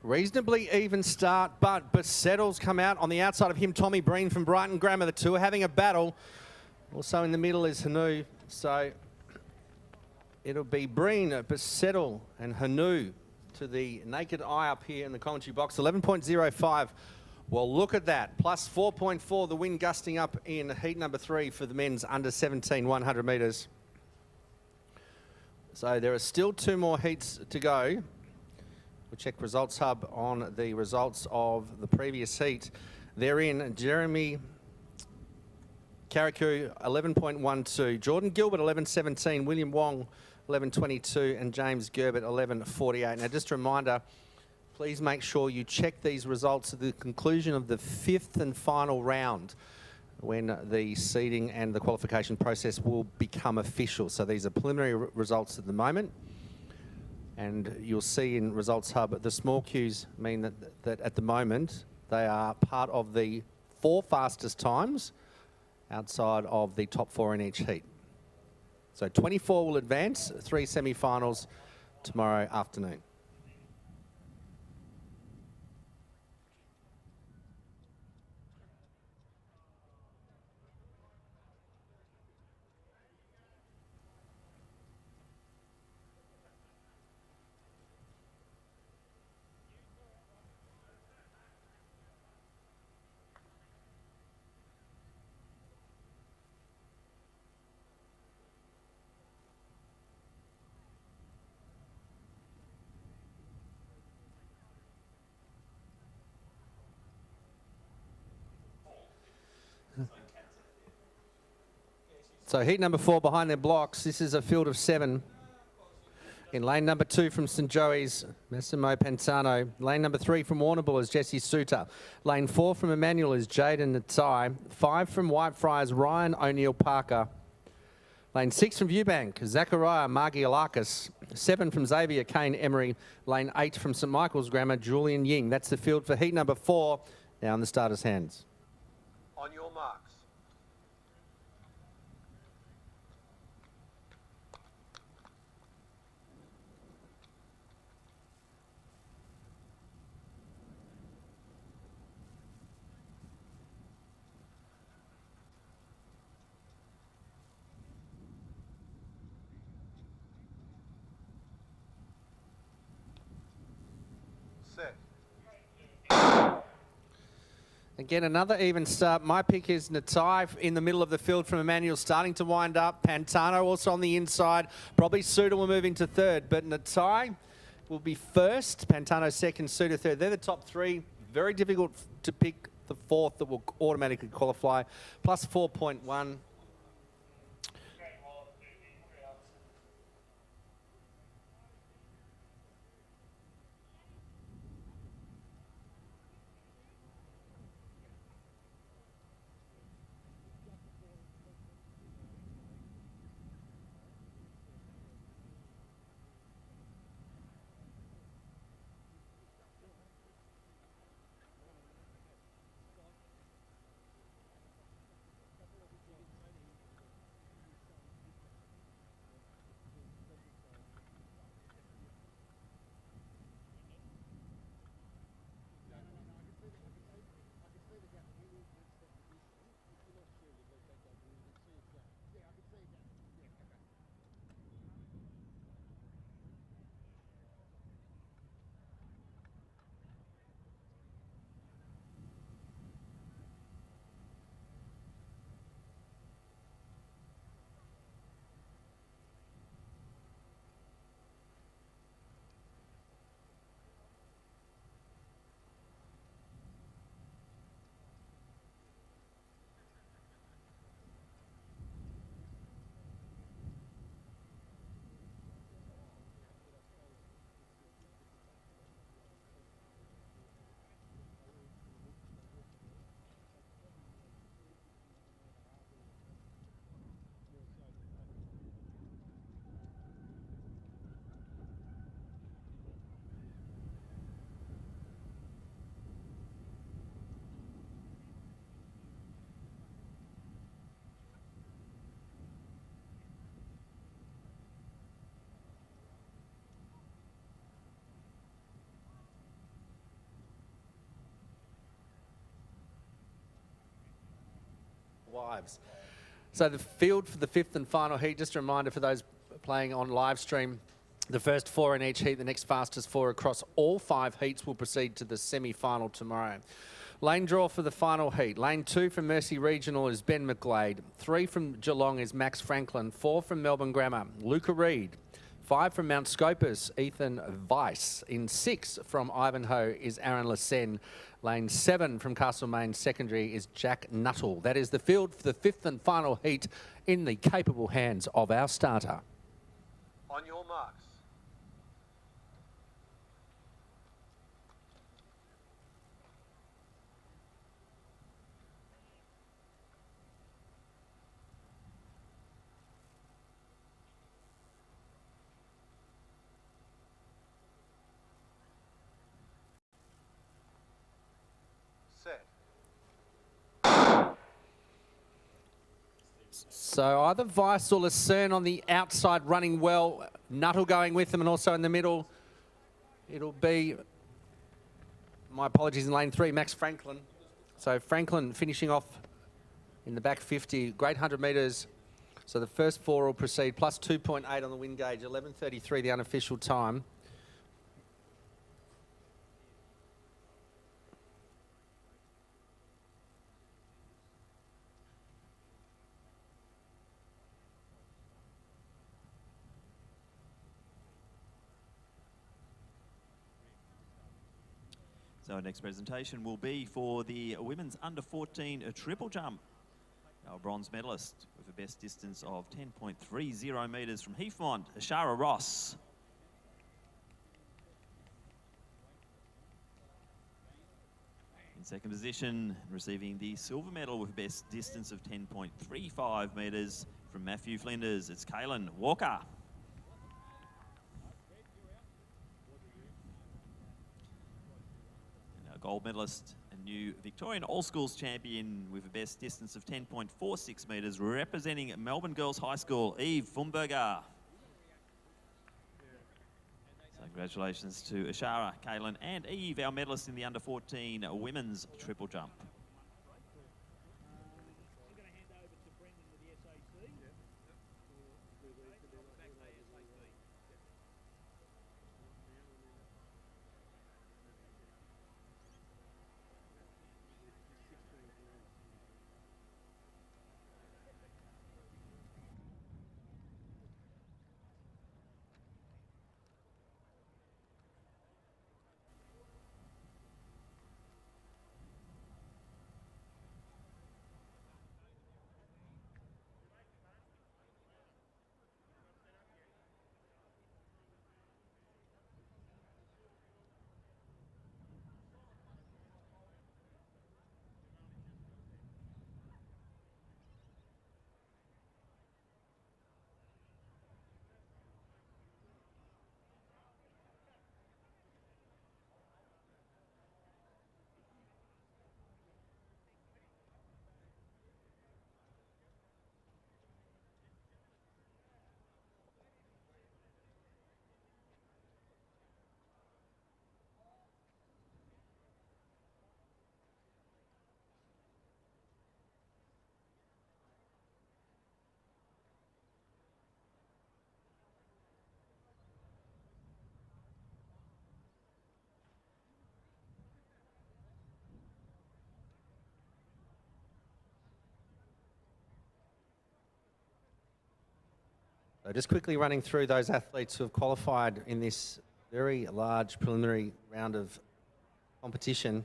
Reasonably even start, but Basettle's come out on the outside of him. Tommy Breen from Brighton Grammar. The two are having a battle. Also in the middle is Hanu. So it'll be Breen, Basettle and Hanu to the naked eye up here in the commentary box. 11.05. Well, look at that. Plus 4.4. The wind gusting up in heat number 3 for the men's under 17 100 metres. So there are still 2 more heats to go. We'll check Results Hub on the results of the previous heat. They're in Jeremy Carrick 11.12, Jordan Gilbert 11.17, William Wong 11.22 and James Gerbert 11.48. Now just a reminder, please make sure you check these results at the conclusion of the 5th and final round when the seeding and the qualification process will become official. So these are preliminary results at the moment. And you'll see in Results Hub, the small queues mean that at the moment, they are part of the 4 fastest times outside of the top 4 in each heat. So 24 will advance, 3 semi-finals tomorrow afternoon. So heat number 4 behind their blocks. This is a field of 7. In lane number 2 from St. Joey's, Massimo Pantano. Lane number 3 from Warrnambool is Jesse Suter. Lane 4 from Emmanuel is Jaden Natai. 5 from Whitefriars, Ryan O'Neill Parker. Lane 6 from Viewbank, Zachariah Margialakis. 7 from Xavier Kane Emery. Lane 8 from St. Michael's Grammar, Julian Ying. That's the field for heat number 4. Now in the starters' hands. On your marks. Set. Again, another even start. My pick is Natai in the middle of the field from Emmanuel, starting to wind up. Pantano also on the inside. Probably Suter will move into third, but Natai will be first. Pantano second, Suter third. They're the top 3. Very difficult to pick the 4th that will automatically qualify. Plus 4.1. Wives. So the field for the 5th and final heat, just a reminder for those playing on live stream, the first 4 in each heat, the next fastest 4 across all 5 heats will proceed to the semi-final tomorrow. Lane draw for the final heat. Lane 2 from Mercy Regional is Ben McGlade. 3 from Geelong is Max Franklin. 4 from Melbourne Grammar, Luca Reid. 5 from Mount Scopus, Ethan Weiss. In 6 from Ivanhoe is Aaron Lassen. Lane 7 from Castlemaine Secondary is Jack Nuttall. That is the field for the 5th and final heat in the capable hands of our starter. On your marks. Set. So either Weiss or Lucerne on the outside running well. Nuttall going with them, and also in the middle, it'll be, my apologies, in lane 3, Max Franklin. So Franklin finishing off in the back 50, great 100 metres. So the first 4 will proceed, plus 2.8 on the wind gauge, 11:33 the unofficial time. So our next presentation will be for the women's under 14 triple jump. Our bronze medalist with with a best distance of 10.30 metres from Heathmont, Ashara Ross. In second position, receiving the silver medal with a best distance of 10.35 metres from Matthew Flinders, it's Kaylin Walker. And our gold medalist and new Victorian All-Schools champion with a best distance of 10.46 metres, representing Melbourne Girls High School, Eve Fumberger. So congratulations to Ashara, Kaylin and Eve, our medalists in the under-14 women's triple jump. So just quickly running through those athletes who have qualified in this very large preliminary round of competition.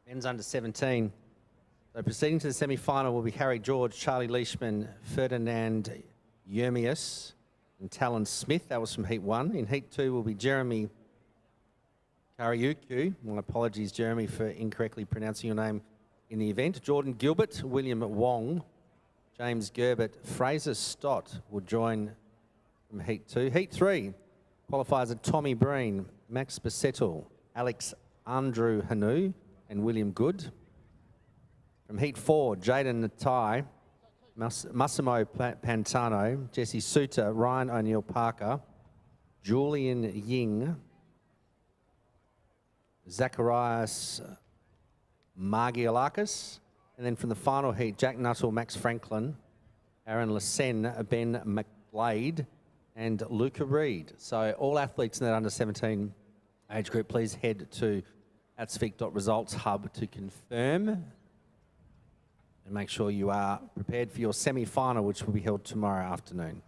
Men's under 17. So proceeding to the semi-final will be Harry George, Charlie Leishman, Ferdinand Yermius, and Talon Smith. That was from Heat 1. In Heat 2 will be Jeremy Kariuku. My apologies, Jeremy, for incorrectly pronouncing your name in the event. Jordan Gilbert, William Wong, James Gerbert, Fraser Stott will join from Heat 2. Heat 3 qualifiers are Tommy Breen, Max Basettel, Alex Andrew Hanu, and William Good. From Heat 4, Jaden Natai, Massimo Pantano, Jesse Suter, Ryan O'Neill Parker, Julian Ying, Zacharias Margiolakis, and then from the final heat, Jack Nuttall, Max Franklin, Aaron Lassen, Ben McGlade, and Luca Reed. So all athletes in that under 17 age group, please head to @svic.results hub to confirm and make sure you are prepared for your semi-final, which will be held tomorrow afternoon.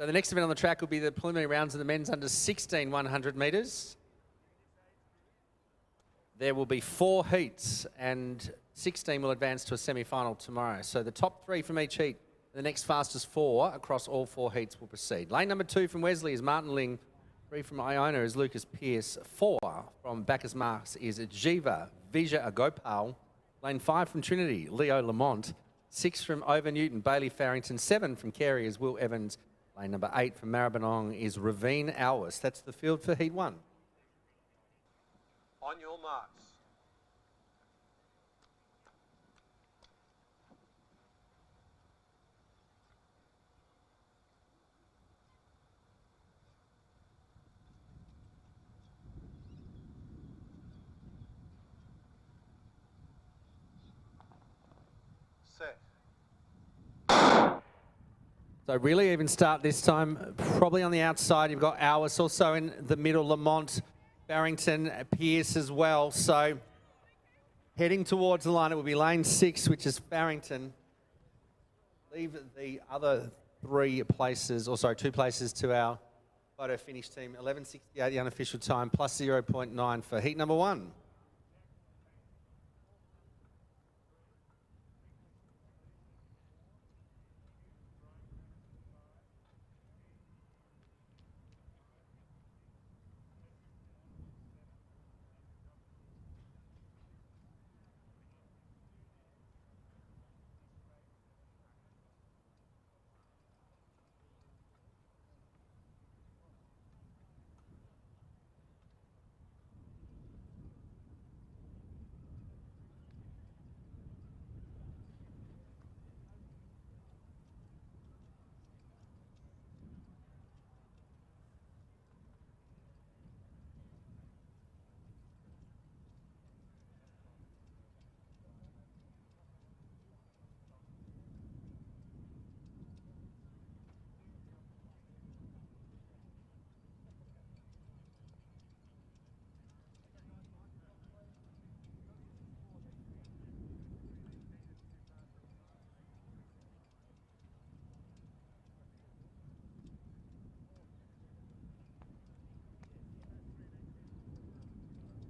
So the next event on the track will be the preliminary rounds of the men's under 16 100 metres. there will be 4 heats and 16 will advance to a semi-final tomorrow. So the top 3 from each heat, the next fastest 4 across all 4 heats will proceed. Lane number 2 from Wesley is Martin Ling. 3 from Iona is Lucas Pearce. 4 from Bacchus Marks is Jiva Vija Agopal. Lane 5 from Trinity, Leo Lamont. 6 from Over Newton, Bailey Farrington. 7 from Carey is Will Evans. Lane number 8 from Maribyrnong is Ravine Alwas. That's the field for Heat 1. On your marks. Set. So really even start this time, probably on the outside. You've got Alwas also in the middle, Lamont, Barrington, Pearce as well. So heading towards the line, it will be lane 6, which is Farrington. Leave the other 2 places to our photo finish team. 11:68 the unofficial time, plus 0.9 for heat number 1.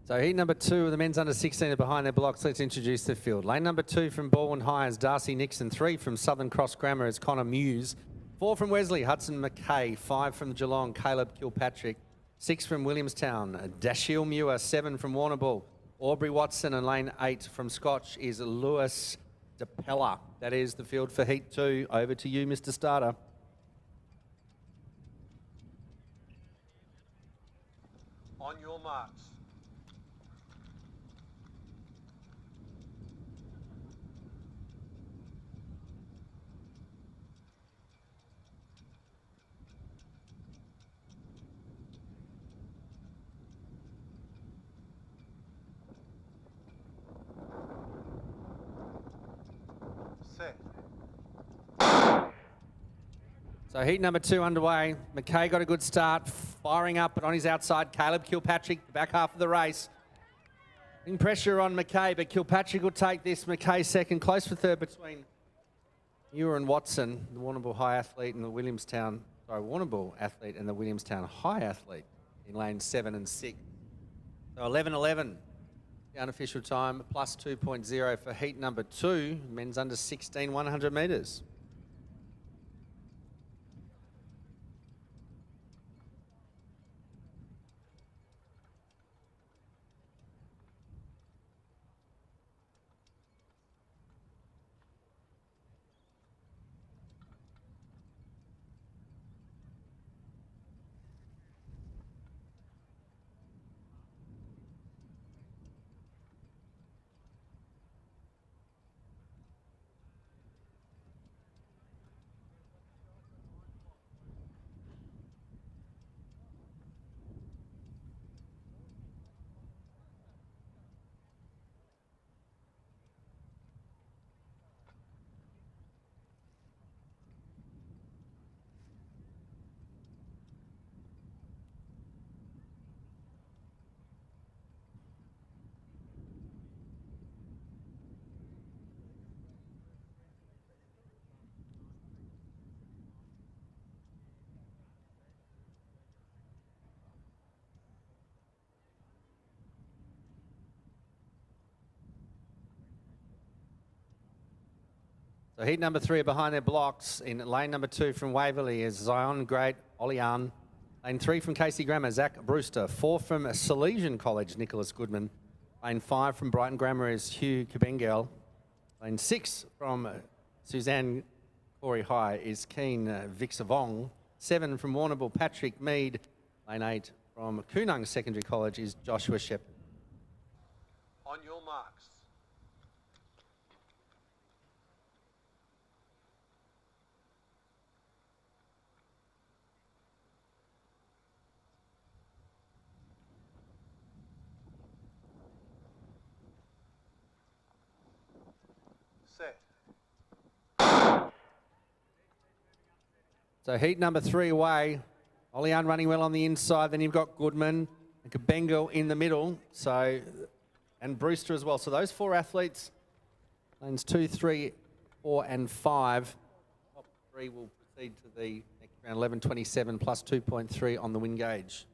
So heat number 2, the men's under 16 are behind their blocks. Let's introduce the field. Lane number 2 from Baldwin High is Darcy Nixon. 3 from Southern Cross Grammar is Connor Muse. 4 from Wesley, Hudson McKay. 5 from Geelong, Caleb Kilpatrick. 6 from Williamstown, Dashiell Muir. 7 from Warrnambool, Aubrey Watson. And lane 8 from Scotch is Lewis DePella. That is the field for heat 2. Over to you, Mr. Starter. On your marks. Set. So heat number 2 underway. McKay got a good start, firing up, but on his outside, Caleb Kilpatrick, the back half of the race. Putting pressure on McKay, but Kilpatrick will take this. McKay second, close for third between Muir and Watson, the Warrnambool High athlete and the Warrnambool athlete and the Williamstown High athlete in lanes 7 and 6. So 11:11, the unofficial time, plus 2.0 for heat number 2, men's under 16, 100 metres. So heat number 3 behind their blocks. In lane number 2 from Waverley is Zion Great, Olian. Lane 3 from Casey Grammar, Zach Brewster. 4 from Salesian College, Nicholas Goodman. Lane 5 from Brighton Grammar is Hugh Kabengel. Lane 6 from Suzanne Corey High is Keen Vic Savong. 7 from Warrnambool, Patrick Mead. Lane 8 from Koonung Secondary College is Joshua Shepherd. On your marks. Set. So heat number 3 away. Olian running well on the inside. Then you've got Goodman and Kabengel in the middle. So, and Brewster as well. So those 4 athletes, lanes 2, 3, 4 and 5. Top 3 will proceed to the next round, 11.27 plus 2.3 on the win gauge.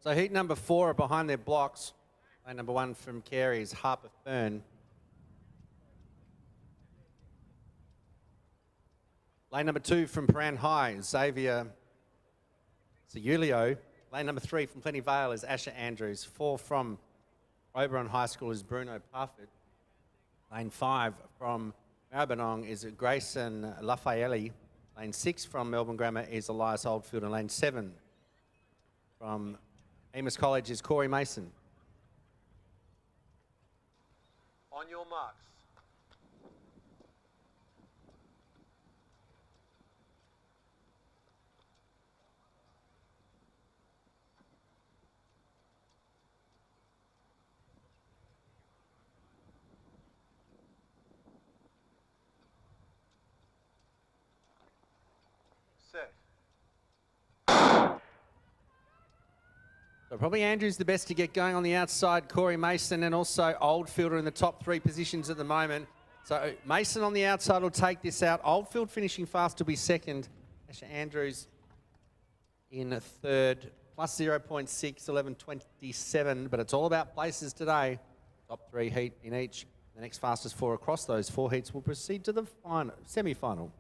So heat number 4 are behind their blocks. Lane number 1 from Carey is Harper Fern. Lane number 2 from Paran High, Xavier Sigulio. Lane number 3 from Plenty Vale is Asher Andrews. 4 from Oberon High School is Bruno Parfit. Lane 5 from Maribyrnong is Grayson Lafayette. Lane 6 from Melbourne Grammar is Elias Oldfield. And lane 7 from Amos College is Corey Mason. On your marks. Set. So probably Andrew's the best to get going on the outside. Corey Mason and also Oldfield are in the top 3 positions at the moment. So Mason on the outside will take this out. Oldfield finishing fast to be second. Asher Andrews in third, plus 0.6, 11.27. But it's all about places today. Top 3 heat in each. The next fastest 4 across those 4 heats will proceed to the final, semi-final.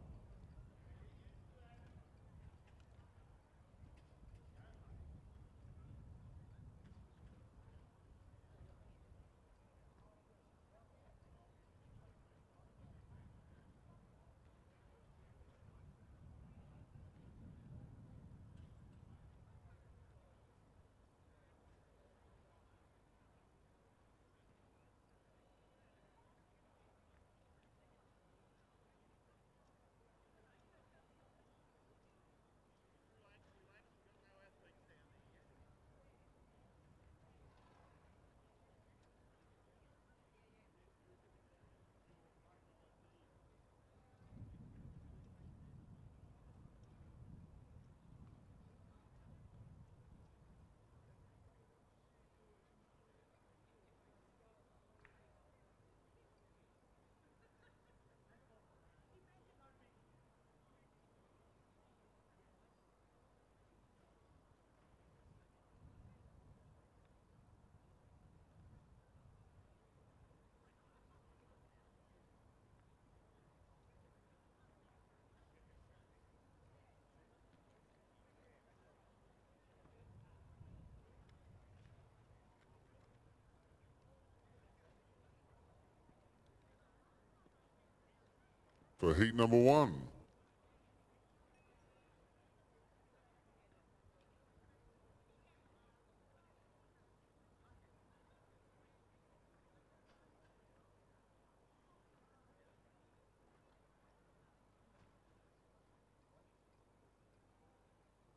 for heat number 1.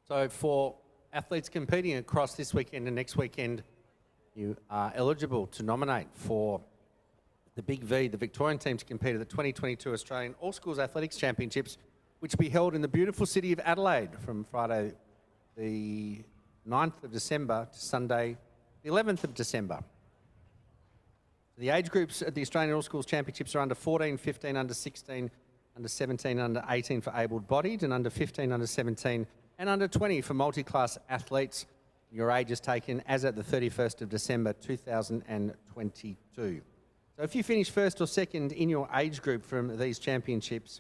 So for athletes competing across this weekend and next weekend, you are eligible to nominate for the Big V, the Victorian team, to compete at the 2022 Australian All Schools Athletics Championships, which will be held in the beautiful city of Adelaide from Friday the 9th of December to Sunday the 11th of December. The age groups at the Australian All Schools Championships are under 14, 15, under 16, under 17, under 18 for able-bodied, and under 15, under 17, and under 20 for multi-class athletes. Your age is taken as at the 31st of December 2022. So if you finish first or second in your age group from these championships,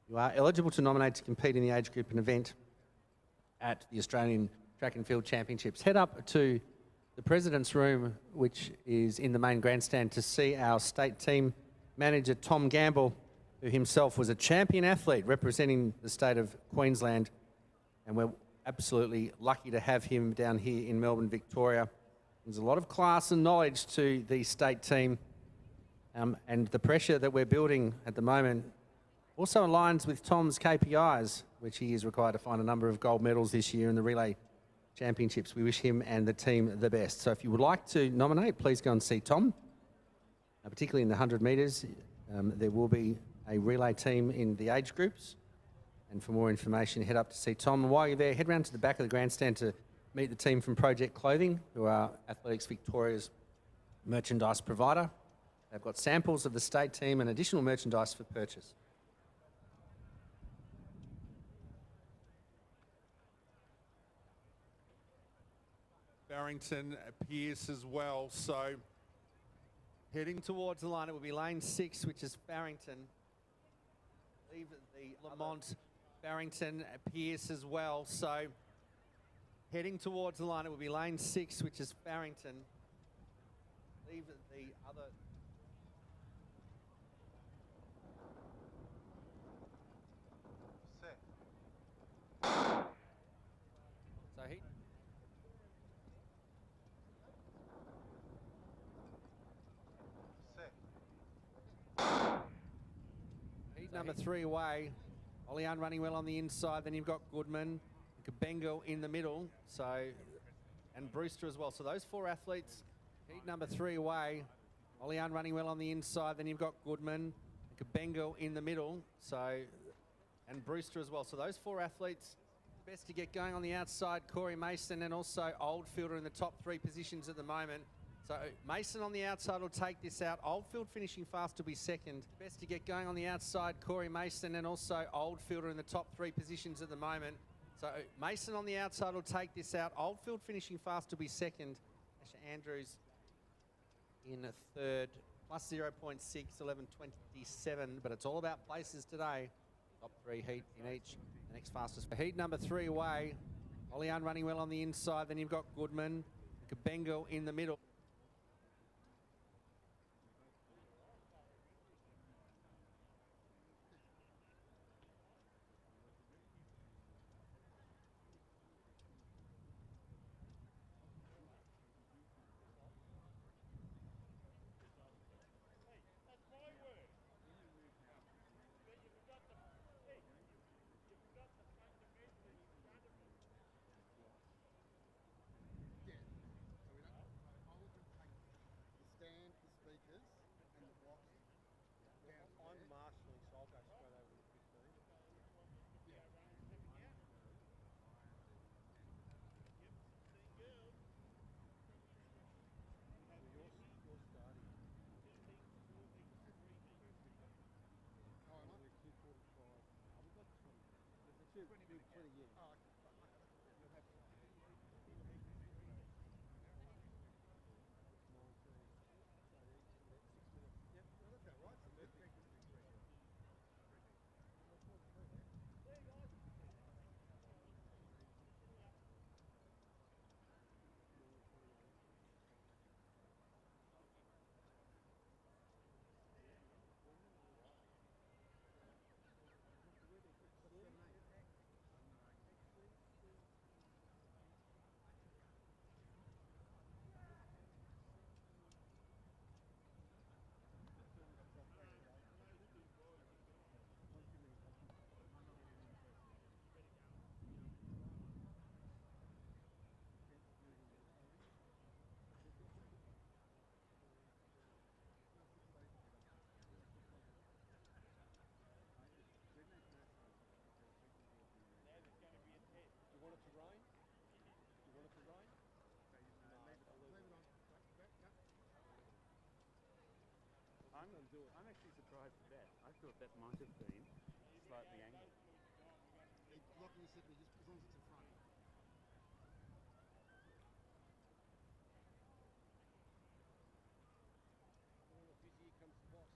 you are eligible to nominate to compete in the age group and event at the Australian Track and Field Championships. Head up to the President's Room, which is in the main grandstand, to see our state team manager, Tom Gamble, who himself was a champion athlete representing the state of Queensland. And we're absolutely lucky to have him down here in Melbourne, Victoria. There's a lot of class and knowledge to the state team. And the pressure that we're building at the moment also aligns with Tom's KPIs, which he is required to find a number of gold medals this year in the relay championships. We wish him and the team the best. So if you would like to nominate, please go and see Tom. Particularly in the 100 metres, there will be a relay team in the age groups. And for more information, head up to see Tom. And while you're there, head round to the back of the grandstand to meet the team from Project Clothing, who are Athletics Victoria's merchandise provider. They've got samples of the state team and additional merchandise for purchase. Barrington appears as well, so Heading towards the line, it will be lane 6, which is Barrington. Leave the Lamont. Barrington appears as well, so heading towards the line, it will be lane 6, which is Barrington. Leave the other. So heat number 3 away. Olian running well on the inside. Then you've got Goodman, Kabengo in the middle. So, and Brewster as well. So those 4 athletes. Heat number 3 away. Olian running well on the inside. Then you've got Goodman, Kabengo in the middle. So, and Brewster as well. So those 4 athletes. Best to get going on the outside, Corey Mason, and also Oldfielder in the top 3 positions at the moment. So Mason on the outside will take this out. Oldfield finishing fast to be second. Best to get going on the outside, Corey Mason, and also Oldfielder in the top 3 positions at the moment. So Mason on the outside will take this out. Oldfield finishing fast to be second. Asher Andrews in third, plus 0.6, 11.27, but it's all about places today. Top 3 heat in each. The next fastest. Heat number 3 away. Olian running well on the inside. Then you've got Goodman, Kabengo in the middle. do it. I'm actually surprised at that. I thought that might have been slightly angled. Locking the signal, just as long as it's in front. Here comes the boss.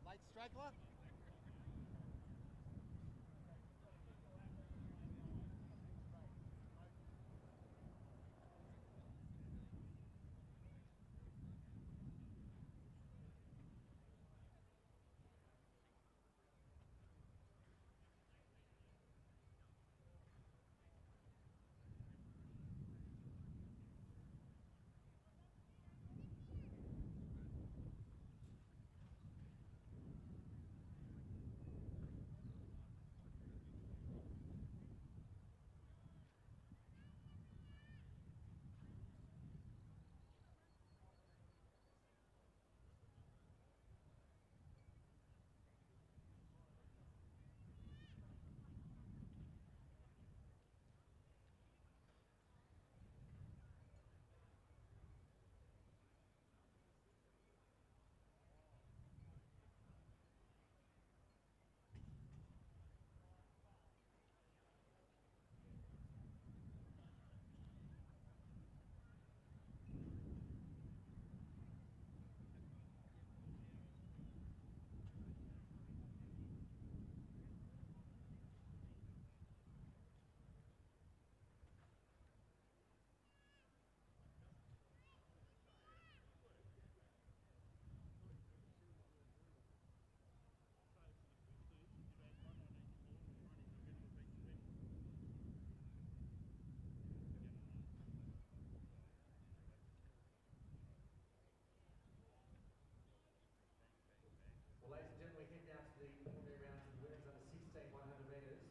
Late straggler.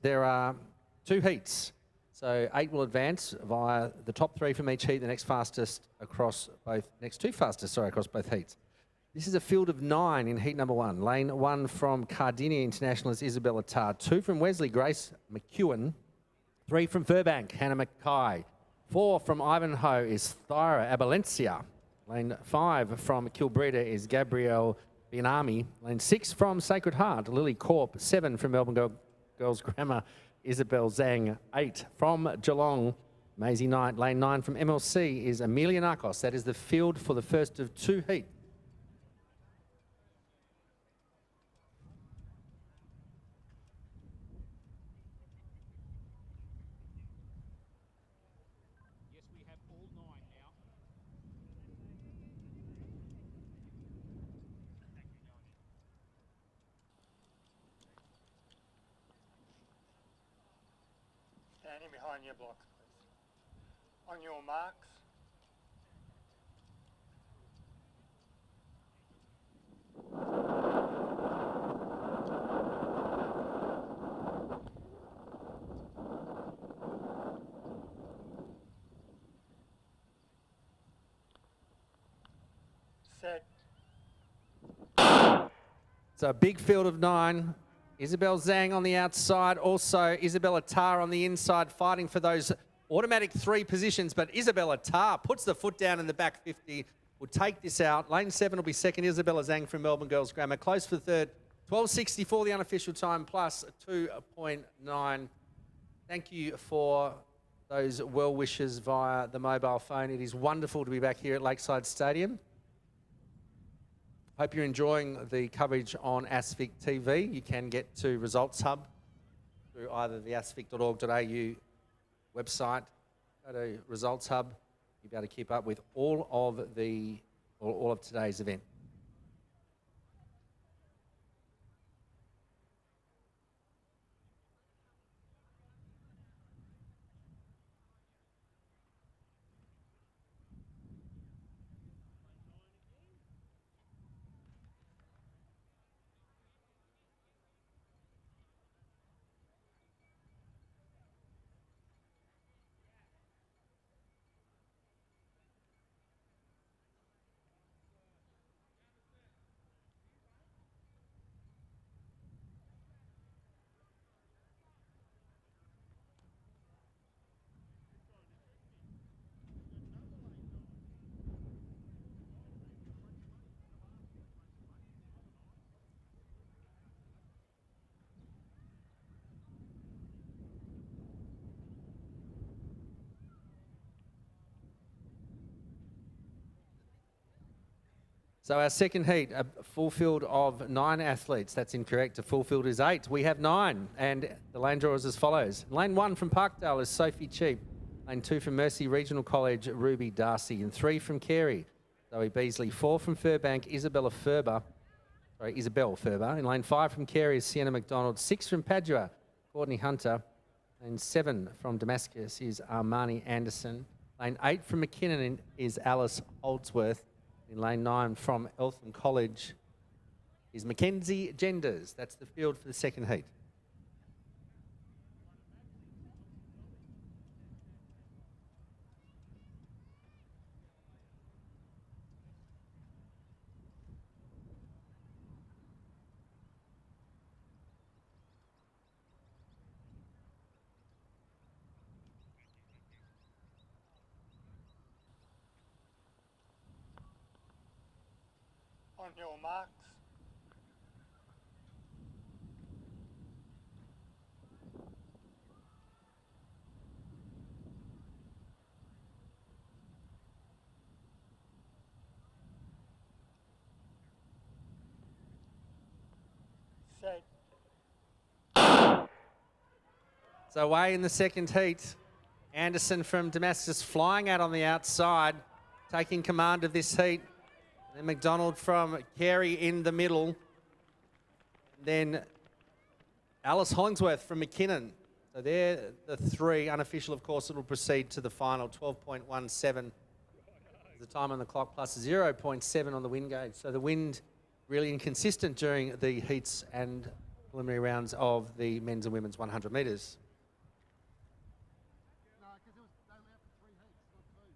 there are 2 heats. So 8 will advance via the top 3 from each heat, the next 2 fastest across both heats. This is a field of 9 in heat number 1. Lane 1 from Cardinia International is Isabella Tarr. 2 from Wesley, Grace McEwen. 3 from Furbank, Hannah Mackay. 4 from Ivanhoe is Thyra Abalencia. Lane 5 from Kilbreda is Gabrielle Bianami. Lane 6 from Sacred Heart, Lily Corp. 7 from Melbourne Girls Grammar, Isabel Zhang. 8 from Geelong, Maisie Knight. Lane 9 from MLC is Amelia Narcos. That is the field for the first of 2 heats. Yes, we have all 9 now. Standing behind your blocks, please. On your marks. Set. So a big field of 9. Isabel Zhang on the outside. Also Isabella Tarr on the inside, fighting for those automatic 3 positions. But Isabella Tarr puts the foot down in the back 50. Will take this out. Lane 7 will be second. Isabella Zhang from Melbourne Girls Grammar. Close for third. 12.64 the unofficial time, plus 2.9. Thank you for those well wishes via the mobile phone. It is wonderful to be back here at Lakeside Stadium. Hope you're enjoying the coverage on ASFIC TV. You can get to Results Hub through either the asfic.org.au website. Go to Results Hub. You'll be able to keep up with all of today's event. So our second heat, a full field of 9 athletes. That's incorrect. A full field is 8. We have 9, and the lane draw is as follows. Lane 1 from Parkdale is Sophie Cheap. Lane 2 from Mercy Regional College, Ruby Darcy. And 3 from Carey, Zoe Beasley. 4 from Furbank, Isabel Furber. In lane 5 from Carey is Sienna McDonald. 6 from Padua, Courtney Hunter. Lane 7 from Damascus is Armani Anderson. Lane 8 from McKinnon is Alice Holdsworth. In lane 9 from Eltham College is Mackenzie Genders. That's the field for the second heat. On your marks. Set. So away in the second heat, Anderson from Damascus flying out on the outside, taking command of this heat. Then McDonald from Carey in the middle. Then Alice Hollingsworth from McKinnon. So they're the 3. Unofficial, of course, it will proceed to the final. 12.17 is the time on the clock, plus 0.7 on the wind gauge. So the wind really inconsistent during the heats and preliminary rounds of the men's and women's 100 metres. No, because they were out for 3 heats, not 2.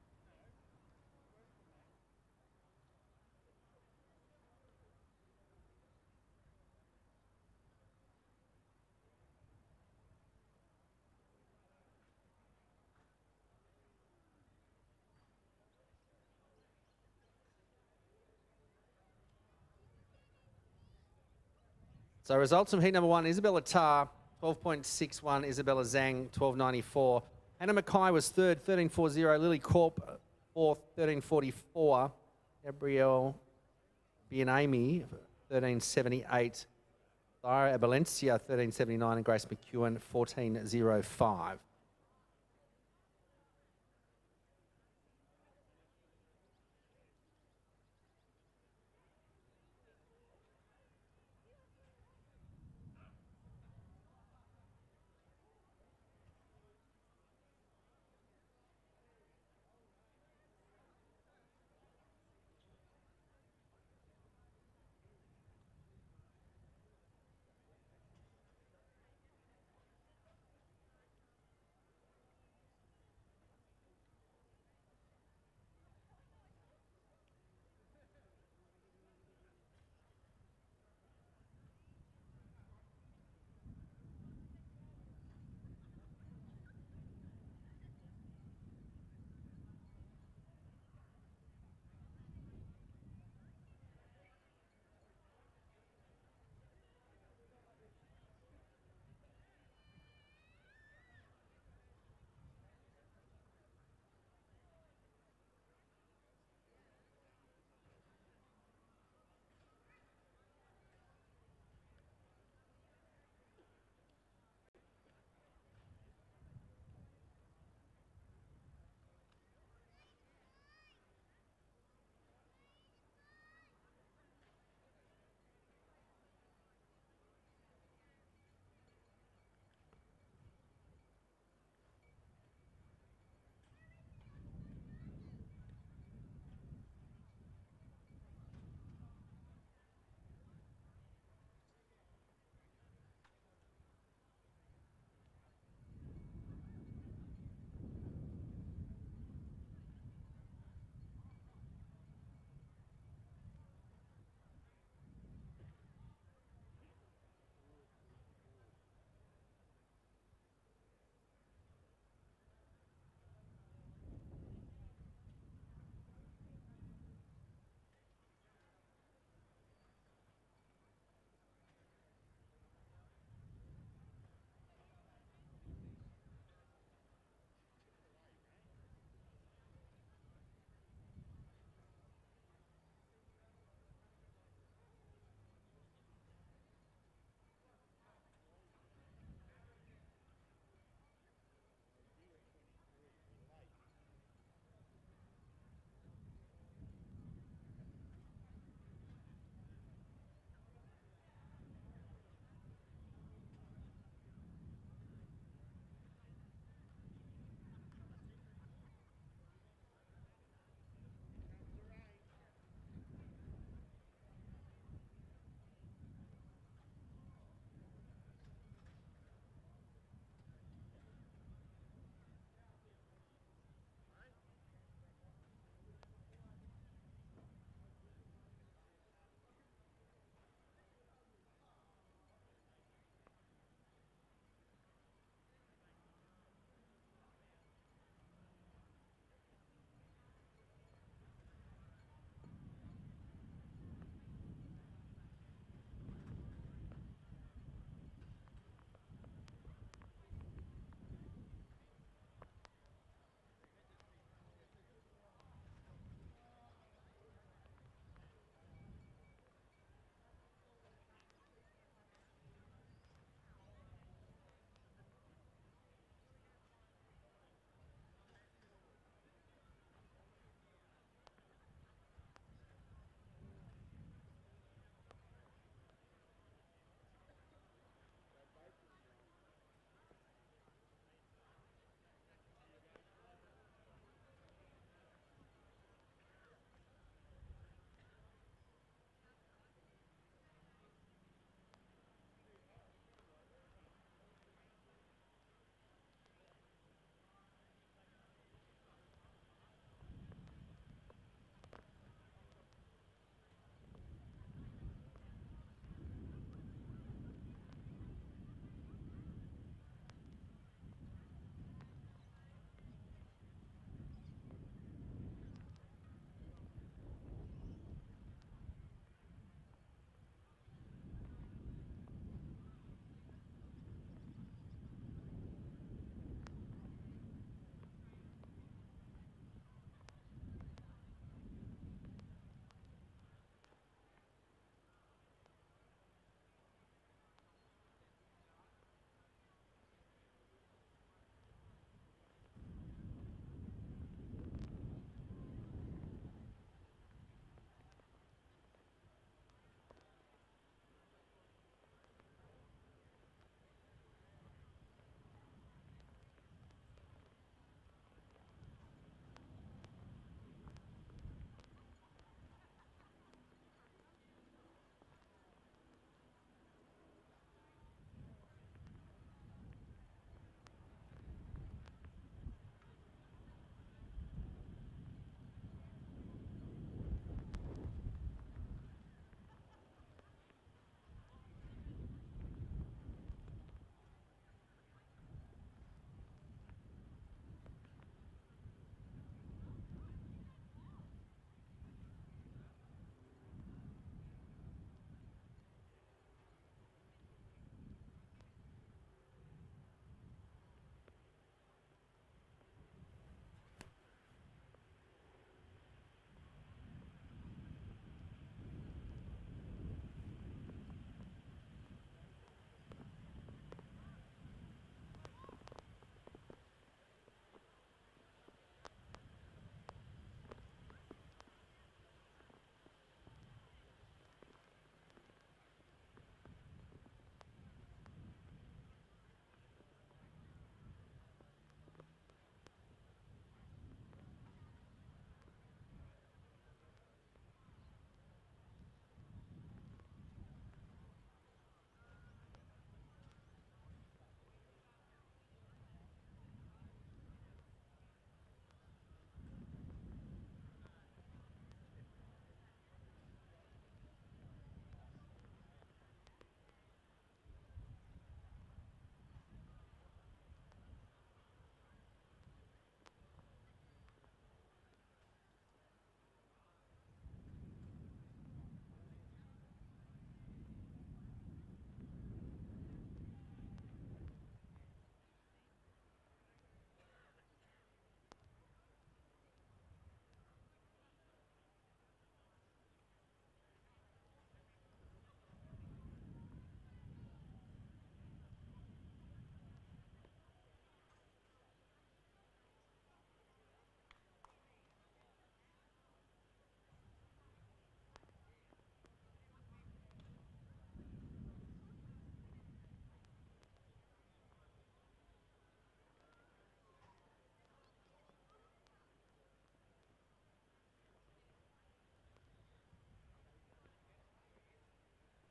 So results from heat number 1, Isabella Tarr, 12.61, Isabella Zhang, 12.94. Hannah Mackay was third, 13.40. Lily Corp, fourth, 13.44. Gabrielle Bianami, 13.78. Thyra Valencia, 13.79. And Grace McEwen, 14.05.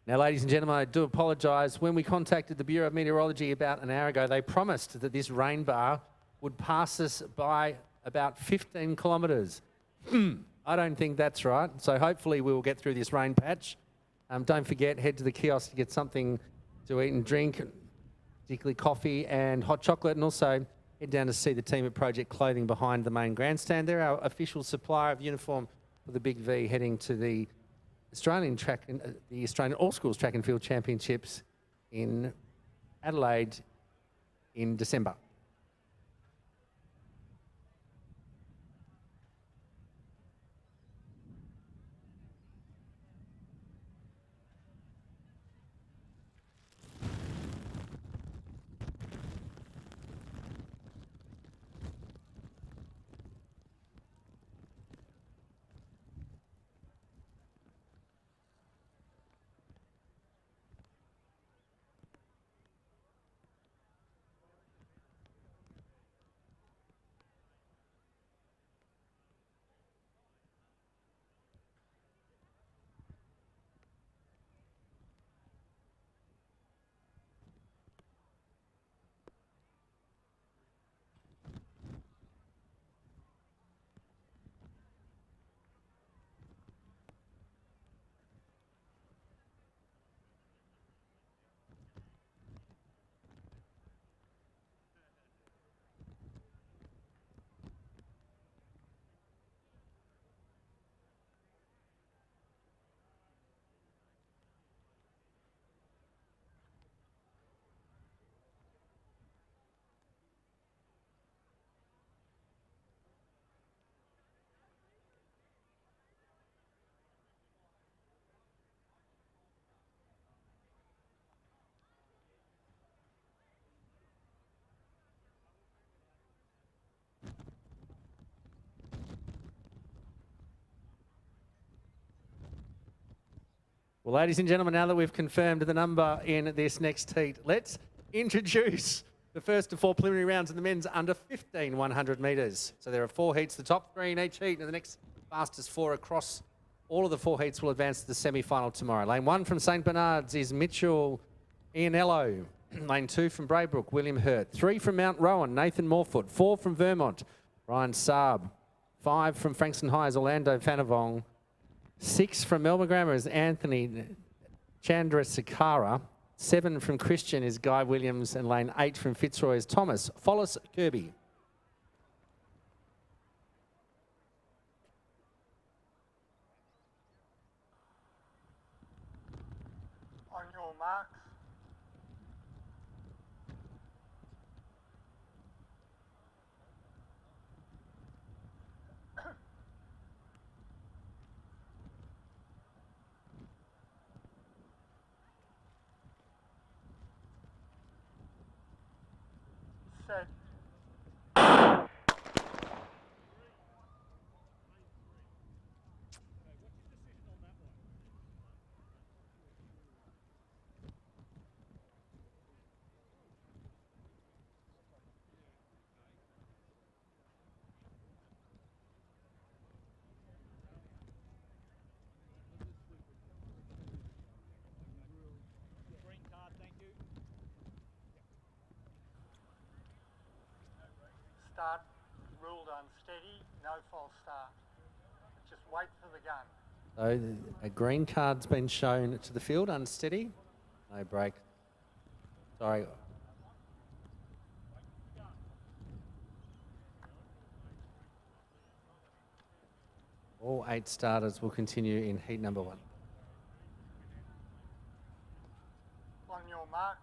Now, ladies and gentlemen, I do apologise. When we contacted the Bureau of Meteorology about an hour ago, they promised that this rain bar would pass us by about 15 kilometres. I don't think that's right. So hopefully we will get through this rain patch. Don't forget, head to the kiosk to get something to eat and drink, particularly coffee and hot chocolate, and also head down to see the team at Project Clothing behind the main grandstand. They're our official supplier of uniform for the Big V, heading to the Australian All Schools Track and Field Championships in Adelaide in December. Well, ladies and gentlemen, now that we've confirmed the number in this next heat, let's introduce the first of 4 preliminary rounds in the men's under 15 100 metres. So there are 4 heats, the top 3 in each heat, and the next fastest 4 across all of the 4 heats will advance to the semi-final tomorrow. Lane 1 from St Bernard's is Mitchell Ianello. Lane 2 from Braybrook, William Hurt. 3 from Mount Rowan, Nathan Morfoot. 4 from Vermont, Ryan Saab. 5 from Frankston High is Orlando Fanavong. 6 from Melbourne Grammar is Anthony Chandrasekhara. 7 from Christian is Guy Williams, and lane 8 from Fitzroy is Thomas Follis Kirby. On your marks. Set. Green card, thank you. Start ruled unsteady, no false start. Just wait for the gun. So a green card's been shown to the field, unsteady. No break. Sorry. All 8 starters will continue in heat number 1. On your marks.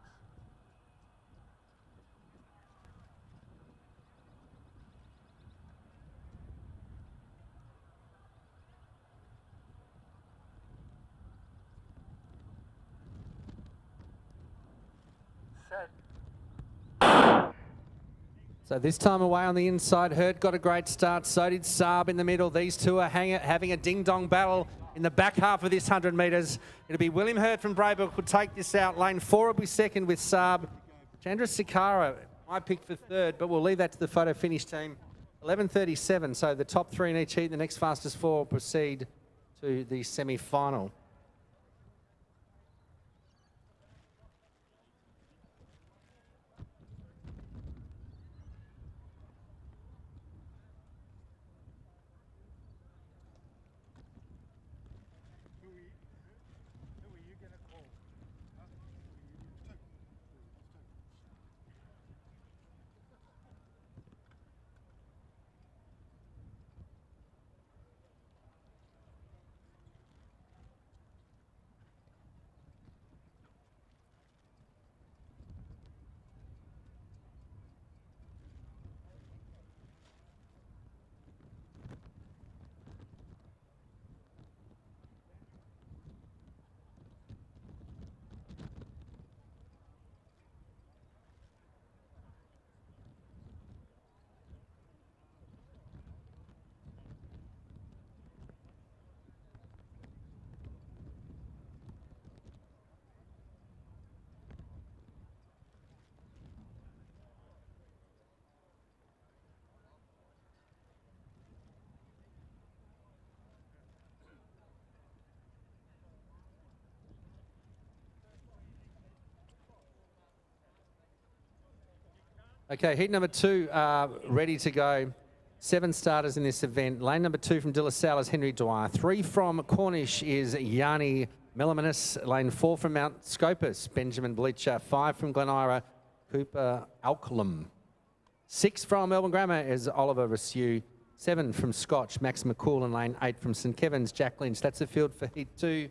Set. So this time away on the inside, Hurt got a great start. So did Saab in the middle. These two are having a ding-dong battle in the back half of this 100 metres. It'll be William Hurt from Braybrook will take this out. Lane 4 will be second with Saab. Chandrasekhara, my pick for third, but we'll leave that to the photo finish team. 11:37, so the top 3 in each heat. The next fastest 4 will proceed to the semi-final. Okay, heat number 2 ready to go. 7 starters in this event. Lane number 2 from De La Salle is Henry Dwyer. 3 from Cornish is Yanni Melaminis. Lane 4 from Mount Scopus, Benjamin Bleacher. 5 from Glen Ira, Cooper Alcalum. 6 from Melbourne Grammar is Oliver Rasue. 7 from Scotch, Max McCool. And lane 8 from St Kevin's, Jack Lynch. That's the field for heat 2.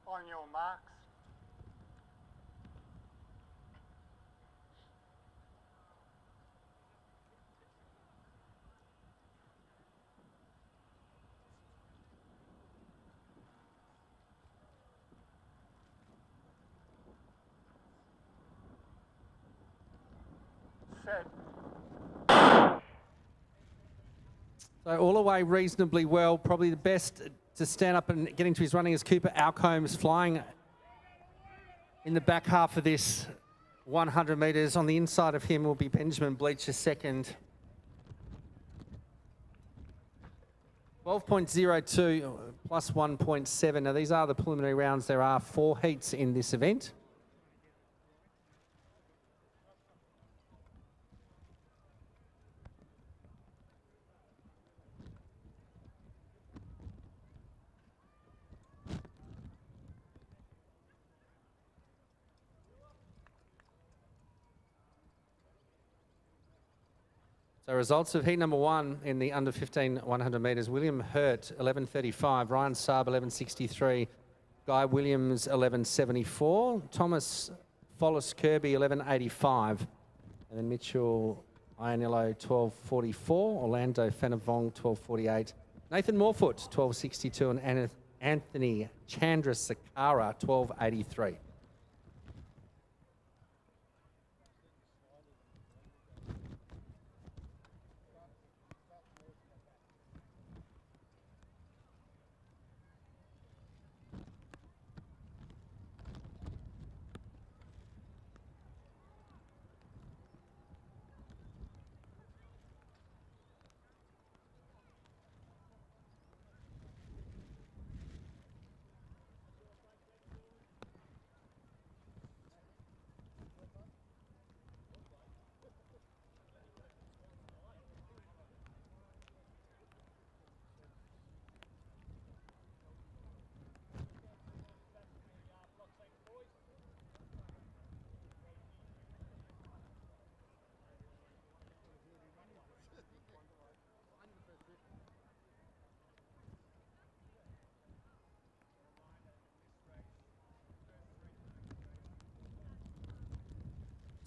On your marks. Set. So all away reasonably well. Probably the best to stand up and get into his running is Cooper Alcombs, flying in the back half of this 100 metres. On the inside of him will be Benjamin Bleacher second. 12.02 plus 1.7. Now these are the preliminary rounds. There are 4 heats in this event. So results of heat number 1 in the under 15 100 metres. William Hurt, 11.35. Ryan Saab, 11.63. Guy Williams, 11.74. Thomas Follis Kirby, 11.85. And then Mitchell Ianillo, 12.44. Orlando Fenavong, 12.48. Nathan Morefoot, 12.62. And Anthony Chandrasekhara, 12.83.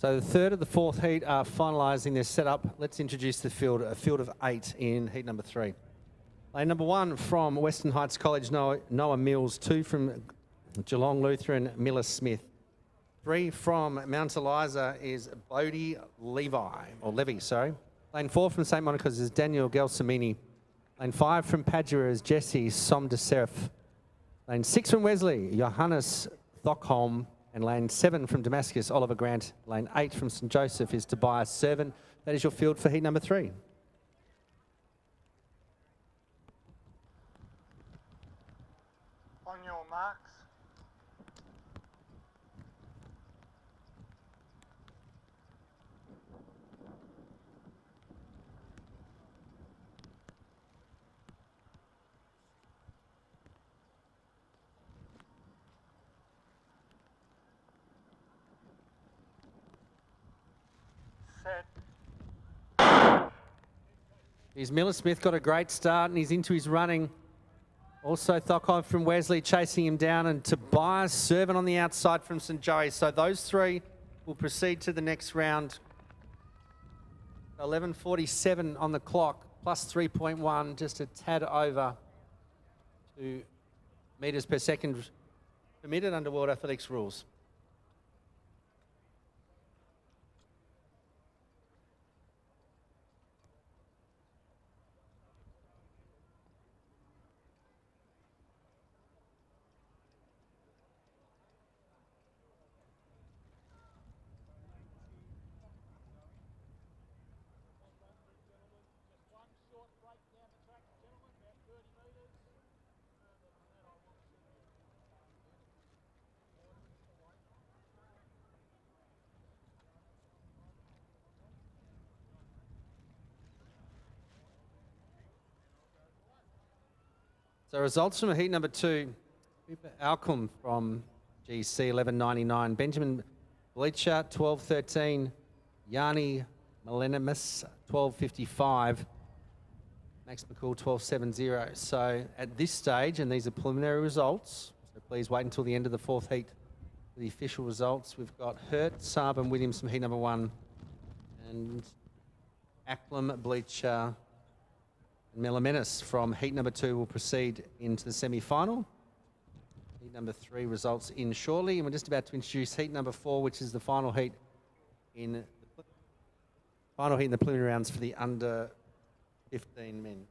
So the third of the fourth heat are finalising their setup. Let's introduce the field, a field of 8 in heat number 3. Lane number 1 from Western Heights College, Noah Mills. 2 from Geelong Lutheran, Miller Smith. 3 from Mount Eliza is Bodie Levy, sorry. Lane 4 from St Monica's is Daniel Gelsamini. Lane 5 from Padua is Jesse Somdeserf. Lane 6 from Wesley, Johannes Thockholm. And lane 7 from Damascus, Oliver Grant. Lane 8 from St Joseph is Tobias Servan. That is your field for heat number 3. On your marks. He's Miller Smith, got a great start and he's into his running. Also Thockholm from Wesley chasing him down, and Tobias Servan on the outside from St Joey's. So those 3 will proceed to the next round. 11.47 on the clock, plus 3.1, just a tad over 2 metres per second permitted under World Athletics rules. So results from heat number 2. Cooper Alcombe from GC 11.99. Benjamin Bleacher 12.13. Yanni Milenimus 12.55. Max McCool 12.70. So at this stage, and these are preliminary results, so please wait until the end of the 4th heat for the official results. We've got Hurt, Saab and Williams from heat number 1, and Acklam, Bleacher and Melamenis from heat number 2 will proceed into the semi-final. Heat number 3 results in shortly, and we're just about to introduce heat number 4, which is the final heat in the preliminary rounds for the under 15 men.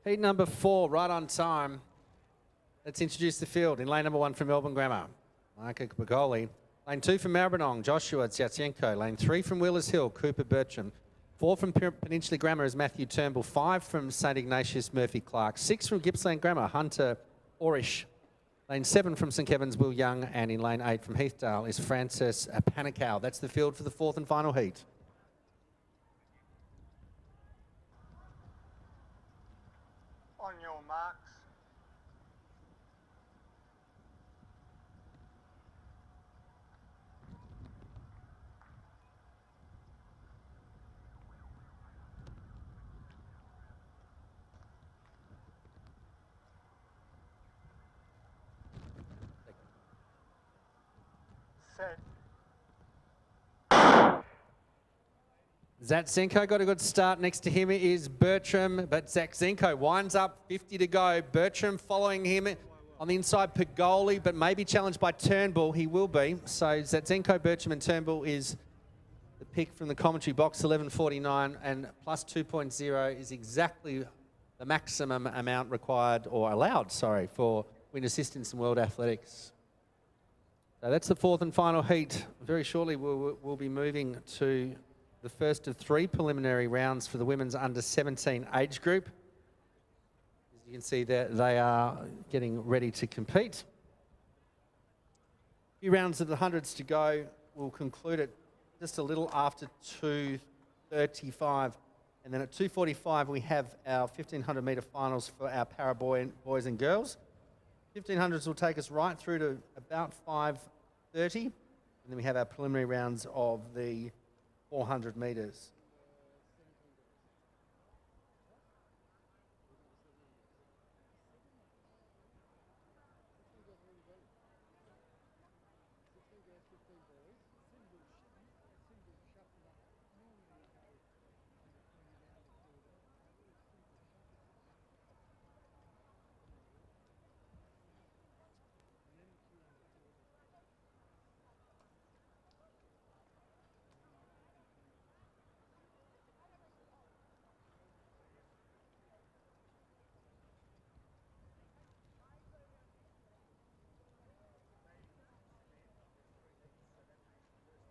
Heat number 4, right on time. Let's introduce the field. In lane number 1 from Melbourne Grammar, Micah Bagoli. Lane 2 from Maribyrnong, Joshua Tsiatsenko. Lane 3 from Wheelers Hill, Cooper Bertram. 4 from Peninsula Grammar is Matthew Turnbull. 5 from St Ignatius, Murphy Clark. 6 from Gippsland Grammar, Hunter Orish. Lane 7 from St Kevin's, Will Young. And in lane 8 from Heathdale is Francis Panicow. That's the field for the 4th and final heat. On your marks. Set. Zatsenko got a good start. Next to him is Bertram, but Zatsenko winds up, 50 to go. Bertram following him on the inside, Pagoli, but maybe challenged by Turnbull. He will be. So Zatsenko, Bertram and Turnbull is the pick from the commentary box, 11.49, and plus 2.0 is exactly the maximum amount required, or allowed, sorry, for win assistance in World Athletics. So that's the 4th and final heat. Very shortly we'll be moving to the first of 3 preliminary rounds for the women's under 17 age group. As you can see there, they are getting ready to compete. A few rounds of the hundreds to go. We'll conclude it just a little after 2:35. And then at 2:45, we have our 1,500 metre finals for our para boys and girls. 1,500s will take us right through to about 5:30. And then we have our preliminary rounds of the 400 metres.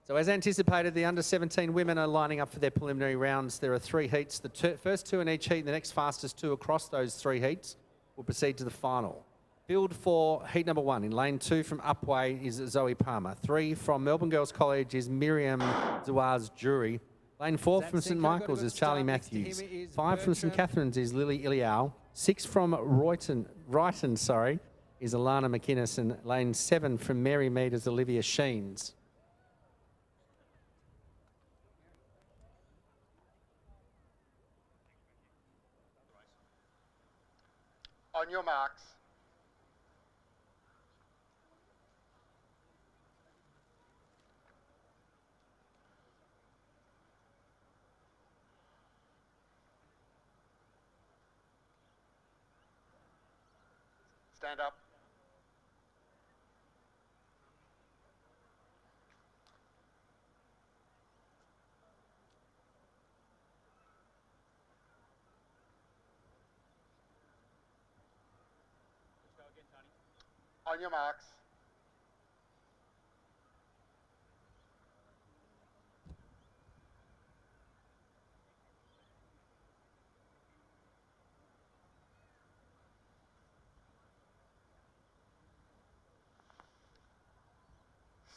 So as anticipated, the under-17 women are lining up for their preliminary rounds. There are 3 heats. The first 2 in each heat, the next fastest 2 across those 3 heats will proceed to the final. Field for heat number 1 in lane 2 from Upway is Zoe Palmer. 3 from Melbourne Girls College is Miriam Zawaz Jury. Lane 4 from St Michael's is Charlie Matthews. 5 from St Catherine's is Lily Iliao. 6 from Brighton, is Alana McInnes. And lane 7 from Mary Mead is Olivia Sheens. On your marks. Stand up. On your marks.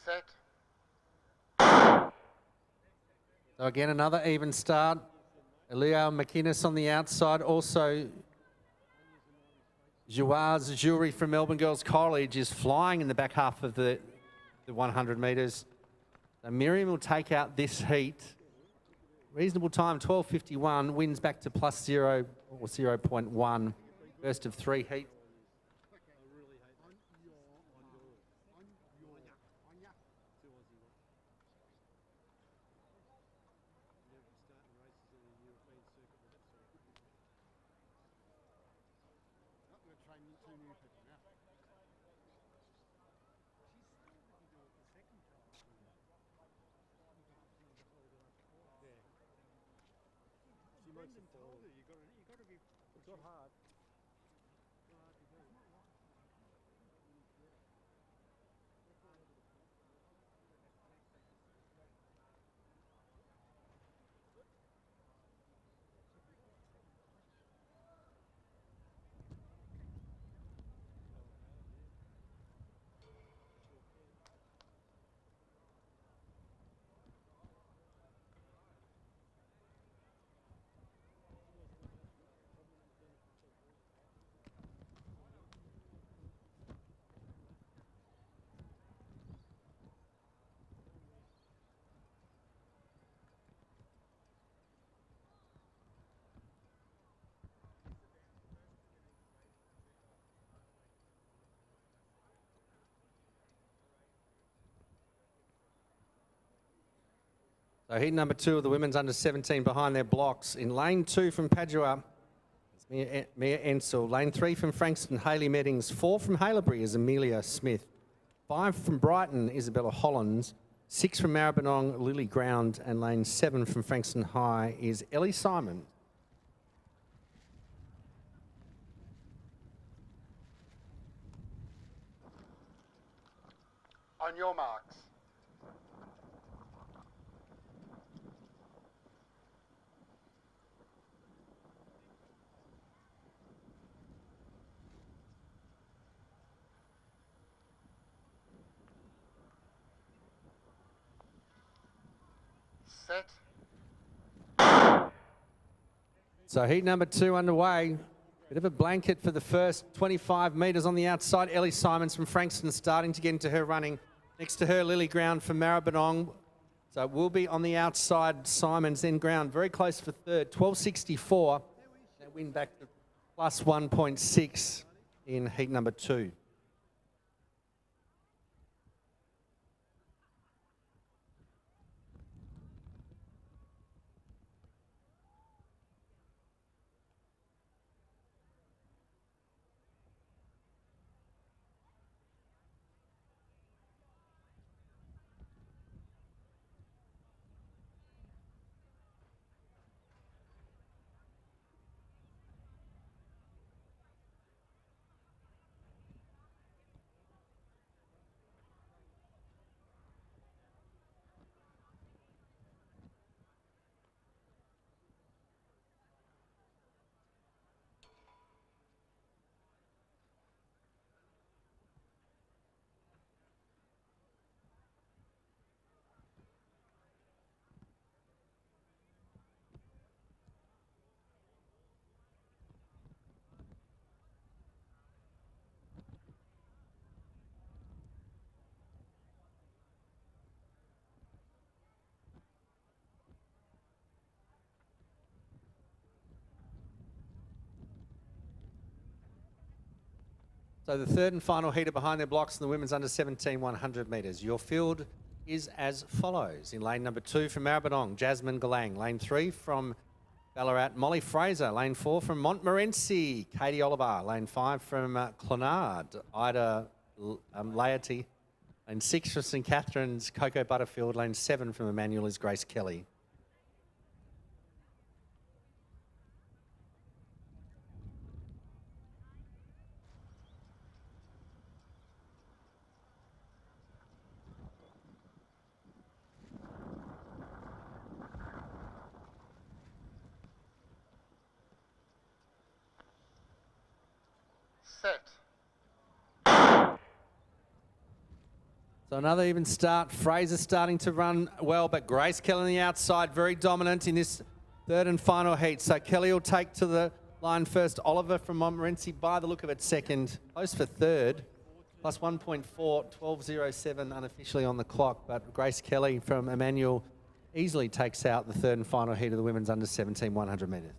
Set. So again, another even start. Leo McInnes on the outside. Also, Jouaz Jury from Melbourne Girls College is flying in the back half of the 100 metres. So Miriam will take out this heat. Reasonable time, 12:51. Wins back to +0 or 0.1. First of 3 heats. So heat number 2 of the women's under 17 behind their blocks. In lane 2 from Padua, it's Mia Ensel. Lane 3 from Frankston, Hayley Meddings. 4 from Haileybury is Amelia Smith. 5 from Brighton, Isabella Hollands. 6 from Maribyrnong, Lily Ground. And lane 7 from Frankston High is Ellie Simon. On your marks. Set. So heat number 2 underway. Bit of a blanket for the first 25 metres on the outside. Ellie Simons from Frankston starting to get into her running. Next to her, Lily Ground from Maribyrnong. So it will be on the outside, Simons, then Ground. Very close for third, 12:64. They win back to +1.6 in heat number 2. So the third and final heater behind their blocks in the women's under 17 100 metres. Your field is as follows. In lane number 2 from Maribyrnong, Jasmine Galang. Lane 3 from Ballarat, Molly Fraser. Lane 4 from Montmorency, Katie Oliver. Lane 5 from Clonard, Ida Laity. Lane 6 from St Catherine's, Coco Butterfield. Lane 7 from Emmanuel is Grace Kelly. Set. So another even start. Fraser starting to run well, but Grace Kelly on the outside, very dominant in this third and final heat. So Kelly will take to the line first. Oliver from Montmorency, by the look of it, second. Close for third. Plus 1.4, 12.07 unofficially on the clock. But Grace Kelly from Emmanuel easily takes out the third and final heat of the women's under 17 100 metres.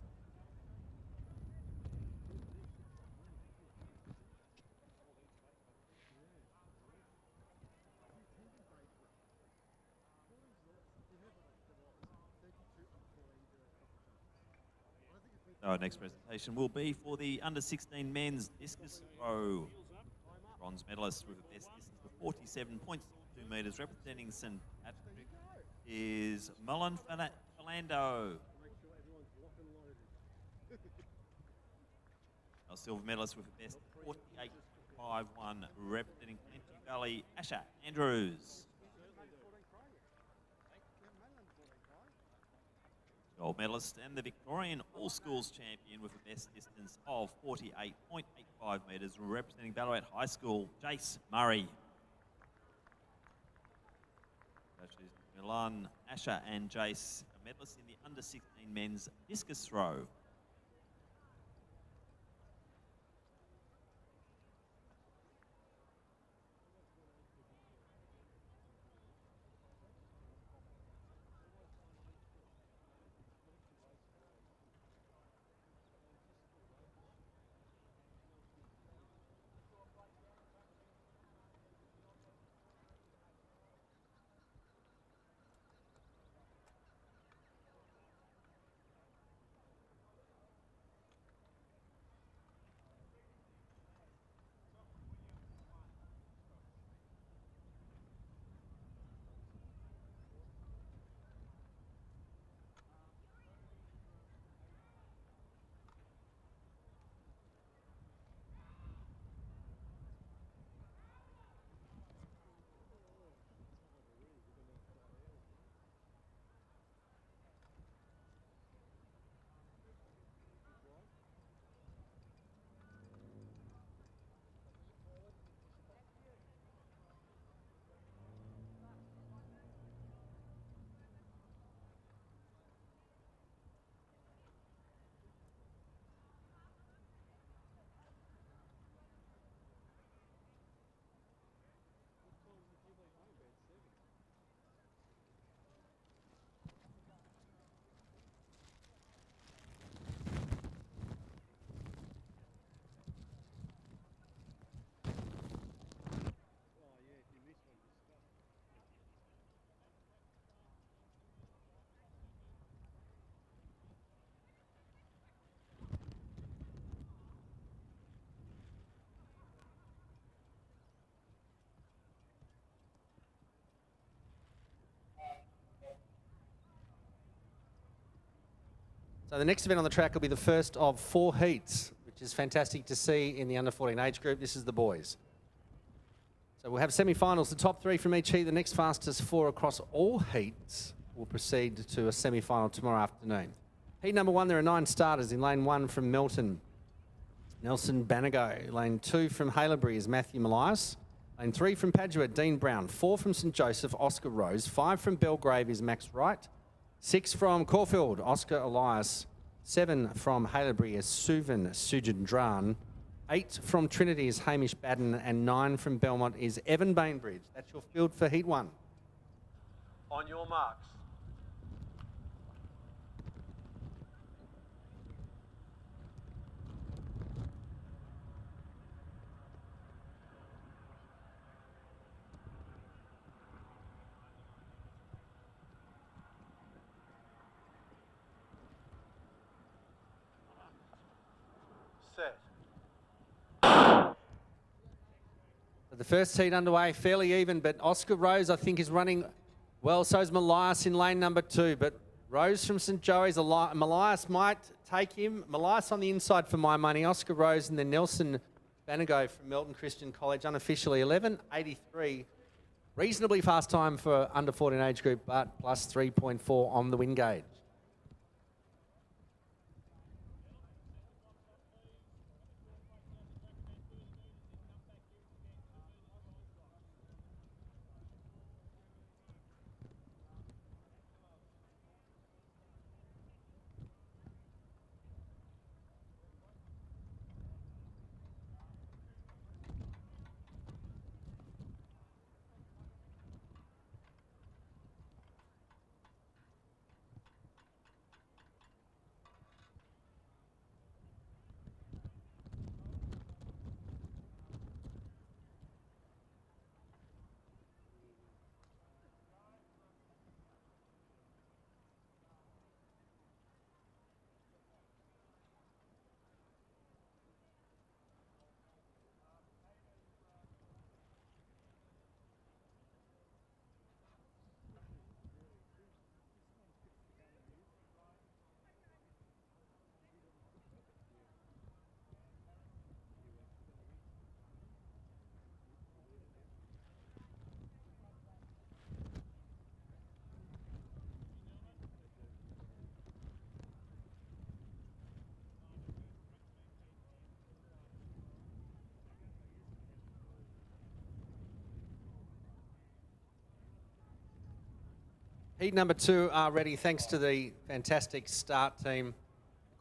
Our next presentation will be for the under 16 men's discus throw. Bronze medalist with a best distance of 47.2 metres, representing St Patrick is Mullen Philando. Our silver medalist with a best 48.51, representing Plenty Valley, Asher Andrews. Gold medalist and the Victorian All Schools champion with a best distance of 48.85 metres, representing Ballarat High School, Jace Murray. Coaches Milan, Asher and Jace, a medalist in the under 16 men's discus throw. So the next event on the track will be the first of 4 heats, which is fantastic to see in the under 14 age group. This is the boys. So we'll have semi-finals, the top 3 from each heat. The next fastest 4 across all heats will proceed to a semi-final tomorrow afternoon. Heat number 1, there are 9 starters. In lane 1 from Milton, Nelson Banago. Lane 2 from Haileybury is Matthew Malias. Lane 3 from Padua, Dean Brown. 4 from St Joseph, Oscar Rose. 5 from Belgrave is Max Wright. 6 from Caulfield, Oscar Elias. 7 from Haileybury is Suvan Sujandran. 8 from Trinity is Hamish Baden. And 9 from Belmont is Evan Bainbridge. That's your field for Heat 1. On your marks. The first heat underway, fairly even, but Oscar Rose, I think, is running well. So is Malias in lane number 2, but Rose from St Joey's, Malias might take him. Malias on the inside for my money. Oscar Rose and then Nelson Banago from Melton Christian College, unofficially 11.83. Reasonably fast time for under 14 age group, but plus 3.4 on the win gauge. Heat number 2 are ready thanks to the fantastic start team,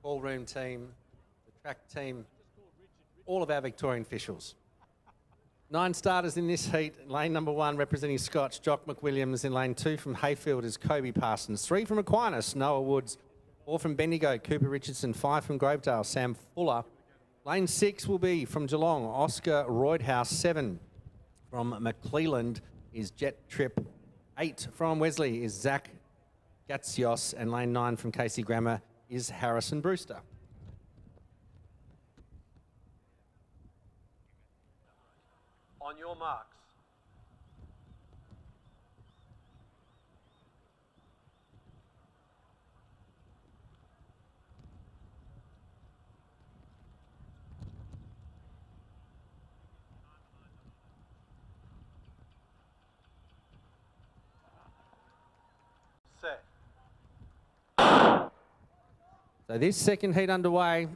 call room team, the track team, all of our Victorian officials. 9 starters in this heat. Lane number 1 representing Scotch, Jock McWilliams. In lane 2 from Hayfield is Kobe Parsons. 3 from Aquinas, Noah Woods. 4 from Bendigo, Cooper Richardson. 5 from Grovedale, Sam Fuller. Lane 6 will be from Geelong, Oscar Roydhouse. 7 from McClelland is Jet Trip. 8 from Wesley is Zach Gatsios. And lane 9 from Casey Grammer is Harrison Brewster. On your marks. Set. So this second heat underway.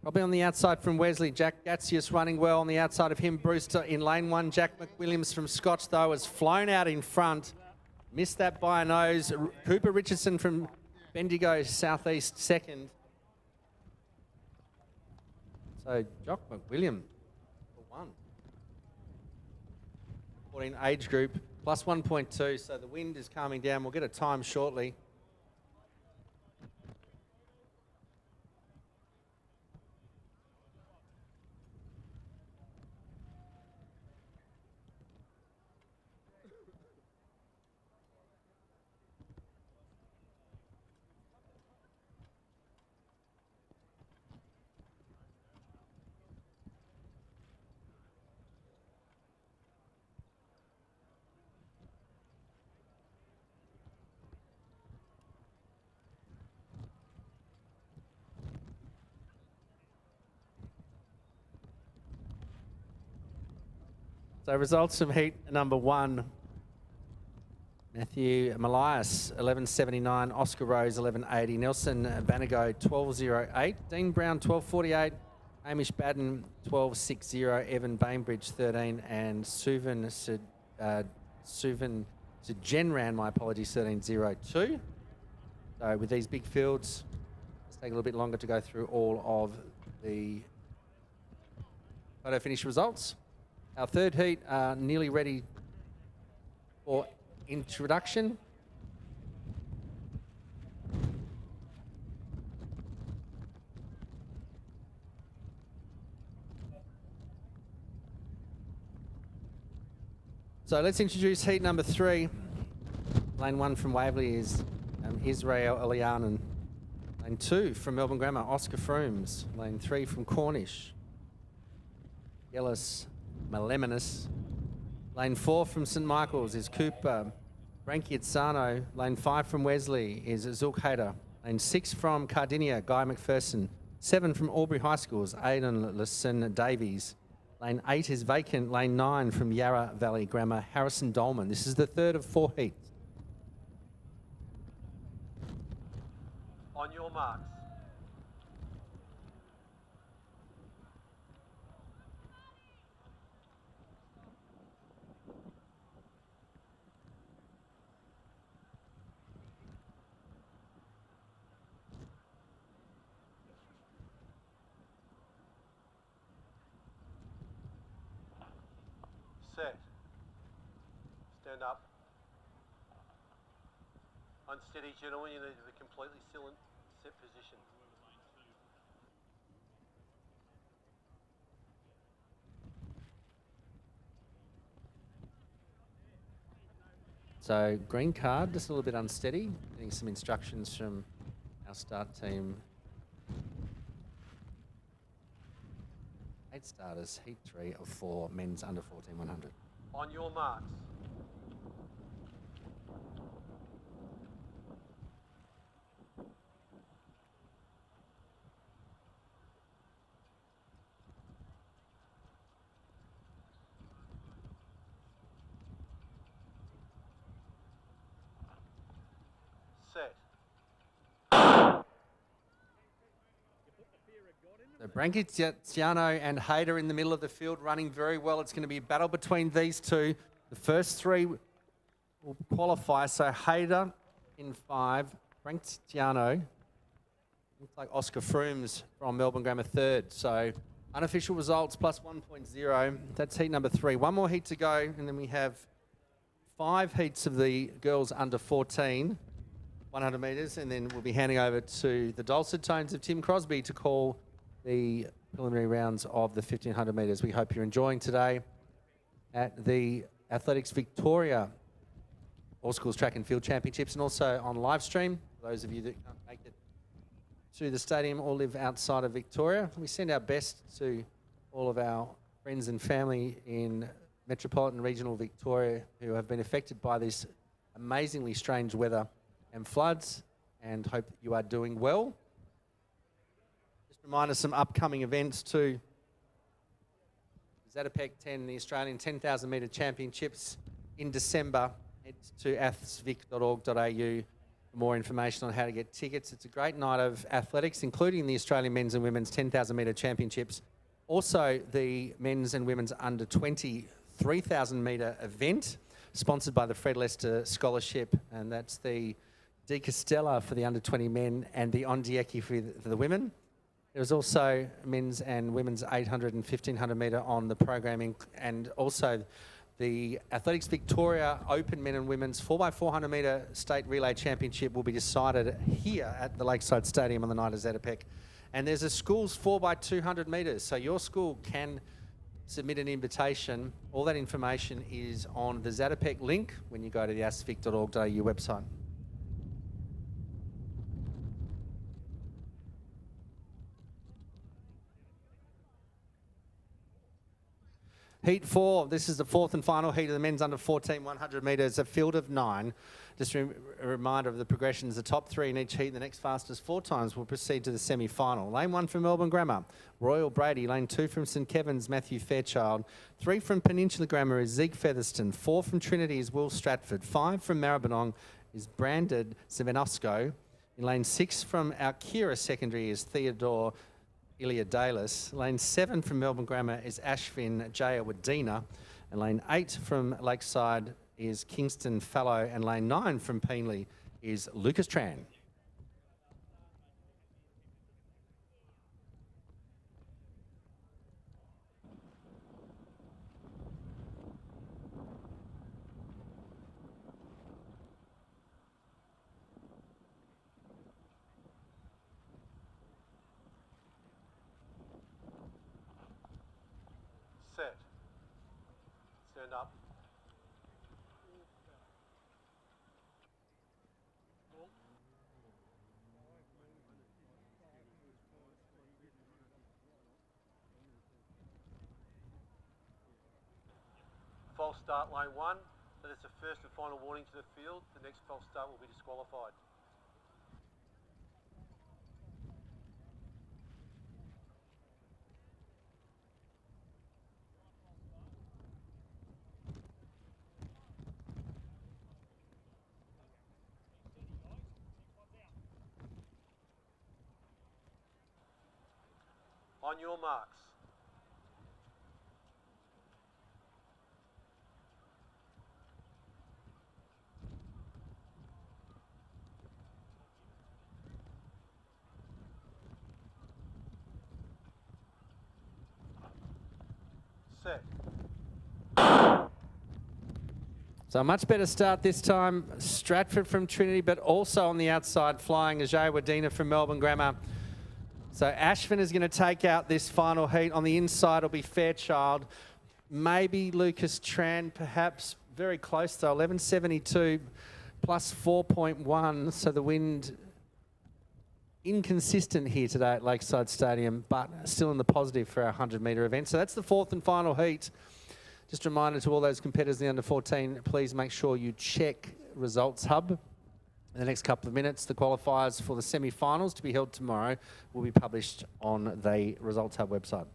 Probably on the outside from Wesley. Jack Gatsius running well on the outside of him. Brewster in lane 1. Jack McWilliams from Scotch, though, has flown out in front. Missed that by a nose. Cooper Richardson from Bendigo, southeast, second. So Jock McWilliams for 1. 14 age group, plus 1.2. So the wind is calming down. We'll get a time shortly. So results from heat number 1. Matthew Malias, 11.79. Oscar Rose, 11.80. Nelson Banago, 12.08. Dean Brown, 12.48. Hamish Baden, 12.60. Evan Bainbridge, 13. And Suvan Genran, my apologies, 13.02. So with these big fields, let's take a little bit longer to go through all of the photo finish results. Our third heat are nearly ready for introduction. So let's introduce heat number 3. Lane 1 from Waverley is Israel Elianen. Lane 2 from Melbourne Grammar, Oscar Frooms. Lane 3 from Cornish, Ellis Maleminus. Lane 4 from St Michael's is Cooper Branchiazzano. Lane 5 from Wesley is Zulk Hader. Lane 6 from Cardinia, Guy McPherson. 7 from Albury High Schools, Aidan Lisson Davies. Lane 8 is vacant. Lane 9 from Yarra Valley Grammar, Harrison Dolman. This is the third of 4 heats. On your marks. Set. Stand up. Unsteady, gentlemen. You need the completely set position. So green card, just a little bit unsteady. Getting some instructions from our start team. 8 starters, heat 3 of 4, men's under 14,100. On your marks. Set. So Branchiazzano and Hayder in the middle of the field running very well. It's going to be a battle between these two. The first 3 will qualify. So Hayder in 5, Frank Tiano. Looks like Oscar Froomes from Melbourne Grammar third. So unofficial results plus 1.0. That's heat number 3. One more heat to go, and then we have 5 heats of the girls under 14, 100 metres, and then we'll be handing over to the dulcet tones of Tim Crosby to call the preliminary rounds of the 1500 metres. We hope you're enjoying today at the Athletics Victoria All Schools Track and Field Championships, and also on Livestream. For those of you that can't make it to the stadium or live outside of Victoria, we send our best to all of our friends and family in metropolitan regional Victoria who have been affected by this amazingly strange weather and floods, and hope that you are doing well. Just remind us some upcoming events too. Zatopek 10, the Australian 10,000 metre championships in December. Head to athsvic.org.au for more information on how to get tickets. It's a great night of athletics, including the Australian men's and women's 10,000 metre championships. Also, the men's and women's under 20 3,000 metre event, sponsored by the Fred Lester Scholarship, and that's the Di Castella for the under 20 men and the Ondieki for the women. There's also men's and women's 800 and 1500 metre on the programming, and also the Athletics Victoria Open Men and Women's 4x400 metre State Relay Championship will be decided here at the Lakeside Stadium on the night of Zatopek. And there's a school's 4x200 metres, so your school can submit an invitation. All that information is on the Zatopek link when you go to the athsvic.org.au website. Heat 4, this is the 4th and final heat of the men's under 14 100 metres, a field of 9. Just a reminder of the progressions. The top 3 in each heat, the next fastest 4 times, will proceed to the semi-final. Lane 1 from Melbourne Grammar, Royal Brady. Lane 2 from St Kevin's, Matthew Fairchild. 3 from Peninsula Grammar is Zeke Featherston. 4 from Trinity is Will Stratford. 5 from Maribyrnong is Brandon Sevenosco. In lane 6 from Alkira Secondary is Theodore Iliadalis. Lane 7 from Melbourne Grammar is Ashvin Jayawadena. And lane 8 from Lakeside is Kingston Fallow. And lane 9 from Peenley is Lucas Tran. Set. Stand up. False start lane 1. That is the first and final warning to the field. The next false start will be disqualified. On your marks. Set. So a much better start this time. Stratford from Trinity, but also on the outside flying Ajay Wadena from Melbourne Grammar. So Ashvin is going to take out this final heat. On the inside will be Fairchild. Maybe Lucas Tran, perhaps. Very close though, 11.72 plus 4.1. So the wind inconsistent here today at Lakeside Stadium, but still in the positive for our 100 metre event. So that's the 4th and final heat. Just a reminder to all those competitors in the under 14, please make sure you check Results Hub. In the next couple of minutes, the qualifiers for the semi-finals to be held tomorrow will be published on the Results Hub website.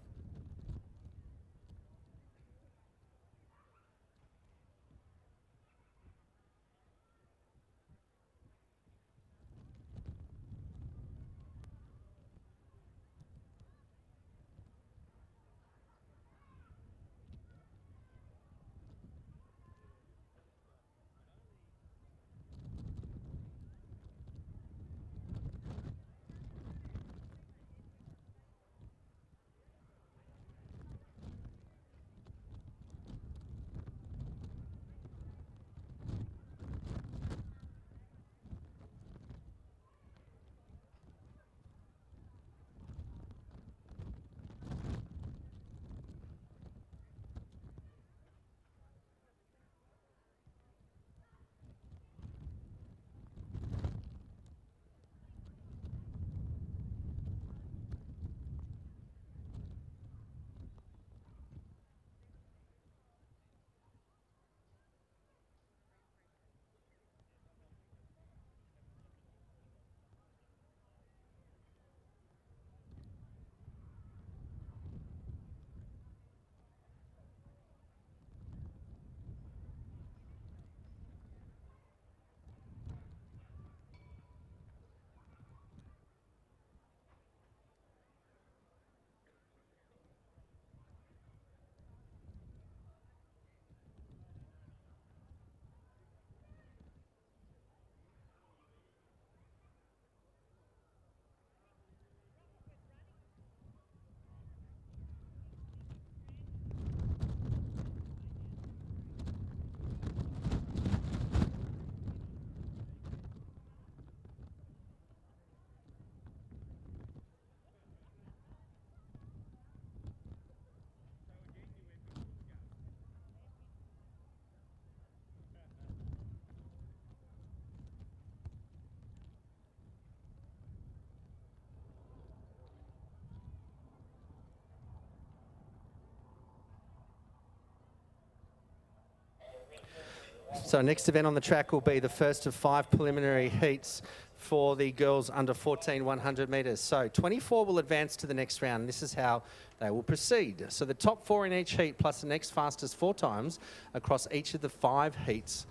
So next event on the track will be the first of 5 preliminary heats for the girls under 14 100 metres. So 24 will advance to the next round. This is how they will proceed. So the top 4 in each heat plus the next fastest 4 times across each of the 5 heats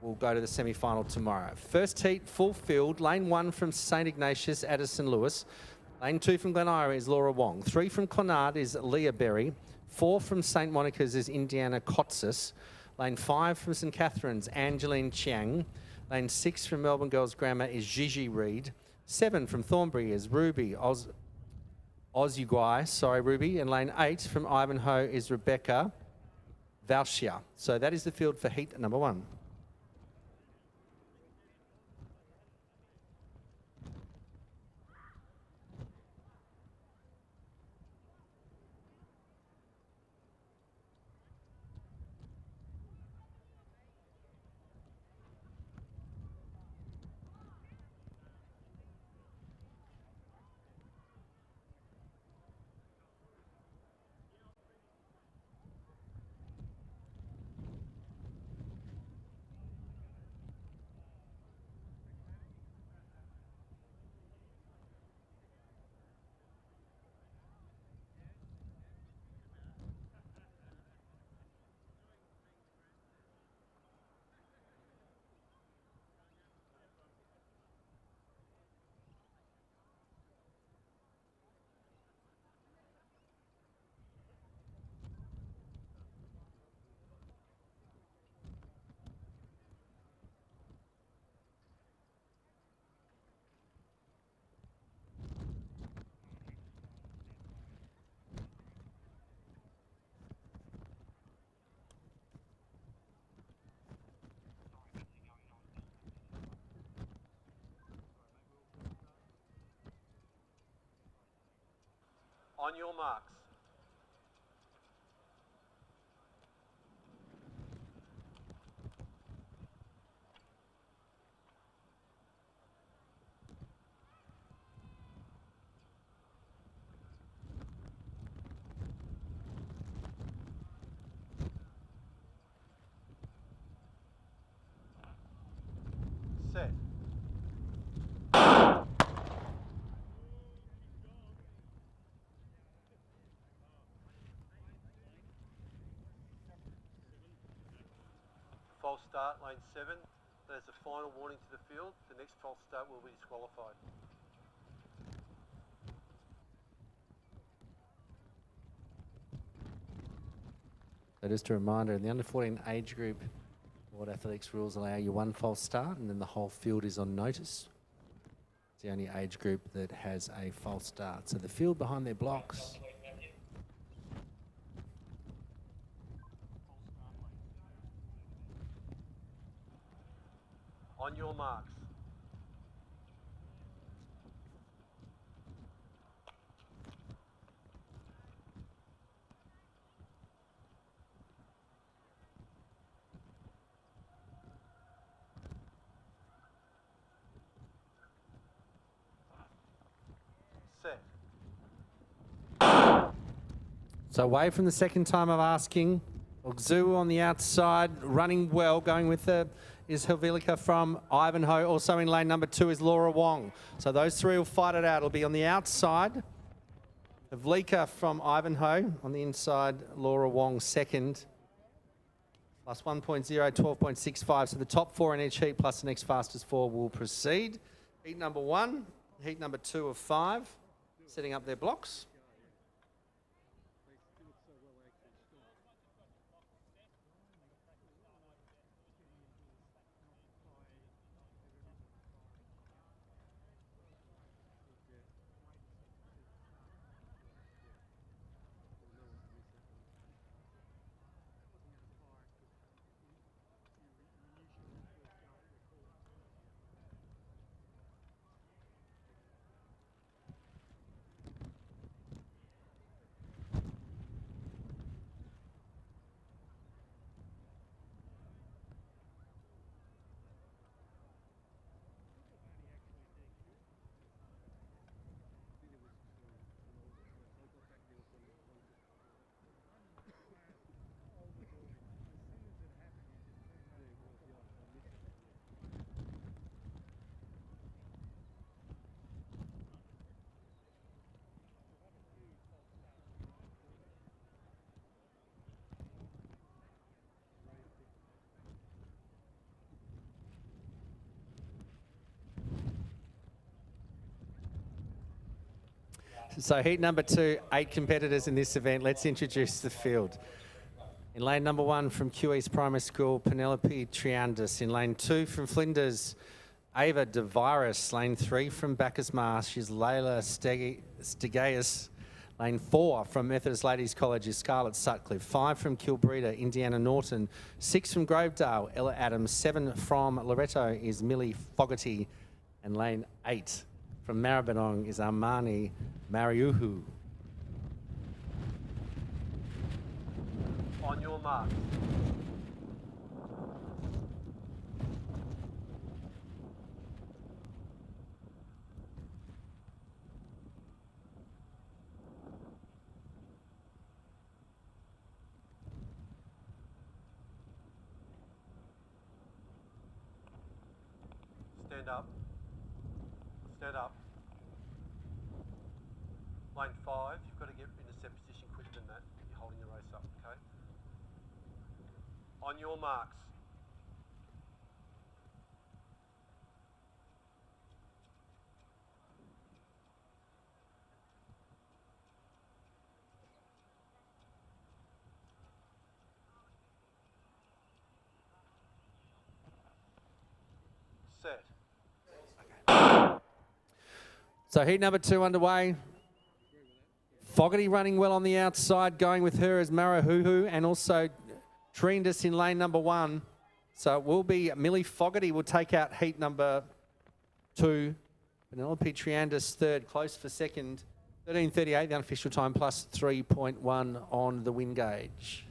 will go to the semi-final tomorrow. First heat, full field. Lane 1 from St Ignatius, Addison Lewis. Lane 2 from Glen Ira is Laura Wong. 3 from Clonard is Leah Berry. 4 from St Monica's is Indiana Kotsis. Lane 5 from St Catherine's, Angeline Chiang. Lane 6 from Melbourne Girls Grammar is Gigi Reid. 7 from Thornbury is Ruby Ozuguai, Ruby. And lane 8 from Ivanhoe is Rebecca Valshia. So that is the field for heat number 1. On your marks. Set. False start, lane 7. That is the final warning to the field. The next false start will be disqualified. So just a reminder, in the under 14 age group, World Athletics rules allow you 1 false start and then the whole field is on notice. It's the only age group that has a false start. So the field behind their blocks. On your marks. Set. So away from the second time of asking. Ogzu on the outside, running well, going with the is Helvelica from Ivanhoe. Also in lane number 2 is Laura Wong. So those 3 will fight it out. It'll be on the outside. Helvelica from Ivanhoe. On the inside, Laura Wong second. Plus 1.0, 12.65. So the top 4 in each heat plus the next fastest 4 will proceed. Heat number 1, heat number 2 of 5. Setting up their blocks. So heat number 2, 8 competitors in this event. Let's introduce the field. In lane number 1 from Kew East Primary School, Penelope Triandis. In lane 2 from Flinders, Ava DeViris. Lane 3 from Bacchus Marsh is Layla Stegaeus. Lane 4 from Methodist Ladies College is Scarlett Sutcliffe. 5 from Kilbreda, Indiana Norton. 6 from Grovedale, Ella Adams. 7 from Loretto is Millie Fogarty. And lane 8 from Maribyrnong is Armani Mariuhu. On your mark. Stand up. Stand up. Lane 5, you've got to get in a set position quicker than that. You're holding your race up, okay? On your marks. Set. So heat number 2 underway. Fogarty running well on the outside. Going with her is Marihuhu and also Triandis in lane number 1. So it will be Millie Fogarty will take out heat number 2. Penelope Triandis third, close for second. 13:38 the unofficial time, plus 3.1 on the win gauge.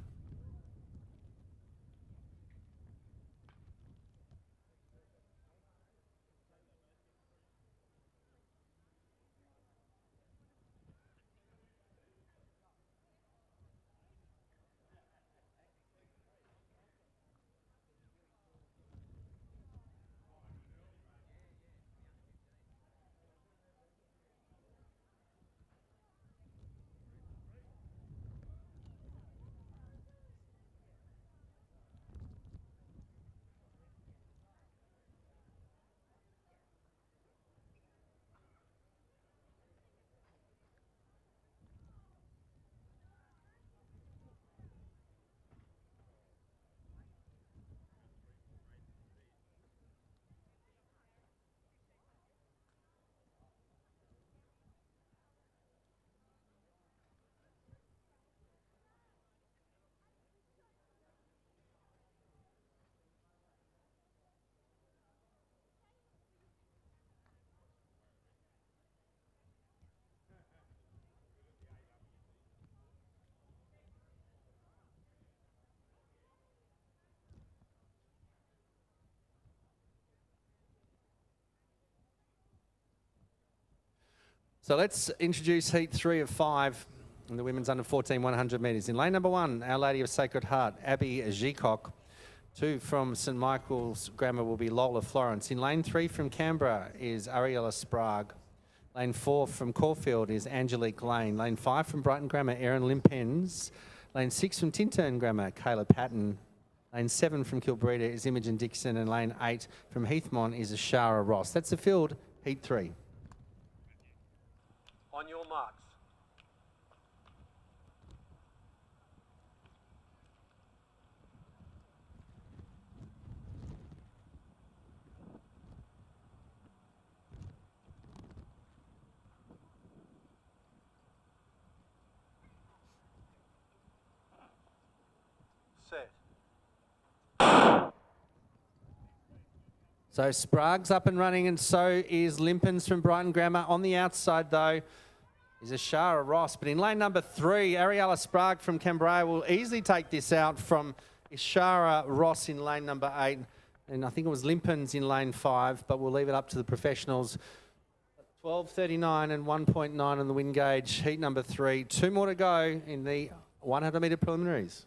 So let's introduce heat 3 of 5 in the women's under 14 100 metres. In lane number 1, Our Lady of Sacred Heart, Abby Gicock. 2 from St Michael's Grammar will be Lola Florence. In lane 3 from Canberra is Ariella Sprague. Lane 4 from Caulfield is Angelique Lane. Lane 5 from Brighton Grammar, Erin Limpens. Lane 6 from Tintern Grammar, Kayla Patton. Lane 7 from Kilbreda is Imogen Dixon. And lane 8 from Heathmont is Ashara Ross. That's the field, heat 3. On your marks. Set. So Sprague's up and running, and so is Limpens from Brighton Grammar. On the outside, though, is Ashara Ross. But in lane number 3, Ariella Sprague from Canberra will easily take this out from Ashara Ross in lane number 8. And I think it was Limpens in lane 5, but we'll leave it up to the professionals. 12:39 and 1.9 on the win gauge, heat number 3. 2 more to go in the 100-metre preliminaries.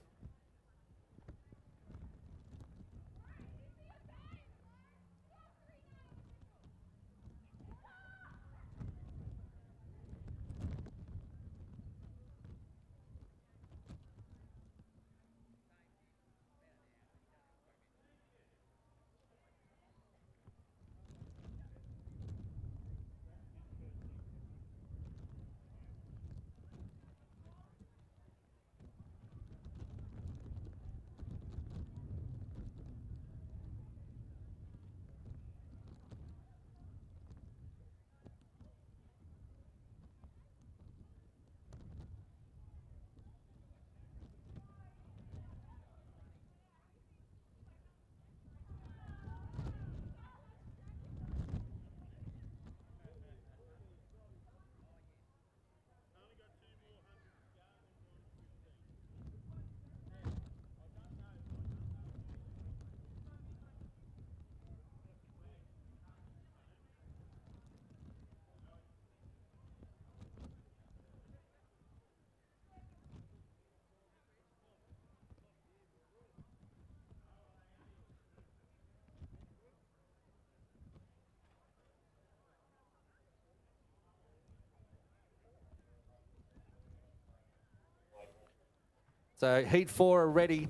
So heat 4 are ready.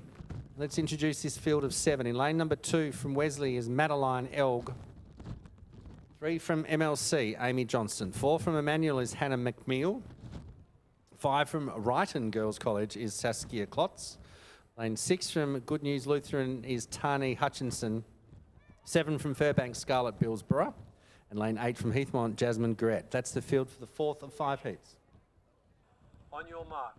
Let's introduce this field of 7. In lane number 2 from Wesley is Madeline Elg. 3 from MLC, Amy Johnston. 4 from Emmanuel is Hannah McNeil. 5 from Wrighton Girls College is Saskia Klotz. Lane 6 from Good News Lutheran is Tani Hutchinson. 7 from Fairbanks, Scarlett Billsborough. And lane 8 from Heathmont, Jasmine Gret. That's the field for the 4th of 5 heats. On your marks.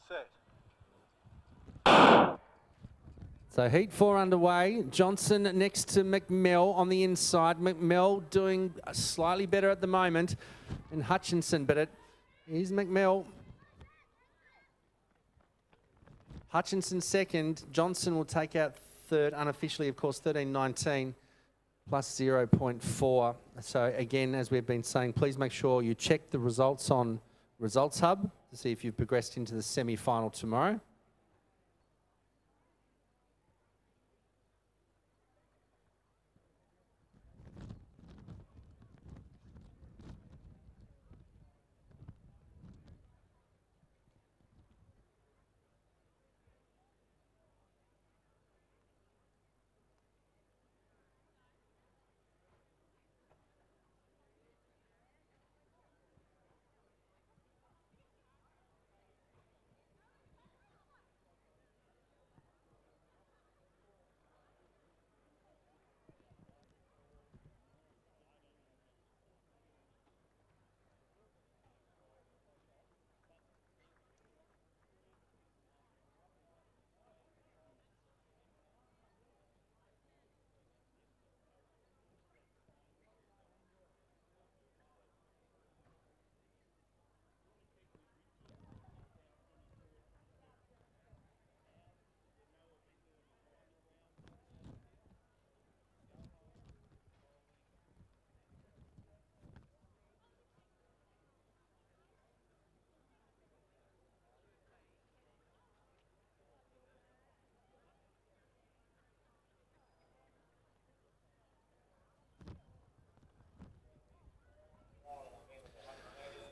Set. So heat 4 underway. Johnson next to McMell on the inside. McMell doing slightly better at the moment than Hutchinson, but it is McMell. Hutchinson second. Johnson will take out third, unofficially, of course, 13.19 plus 0.4. So again, as we've been saying, please make sure you check the results on Results Hub to see if you've progressed into the semi-final tomorrow.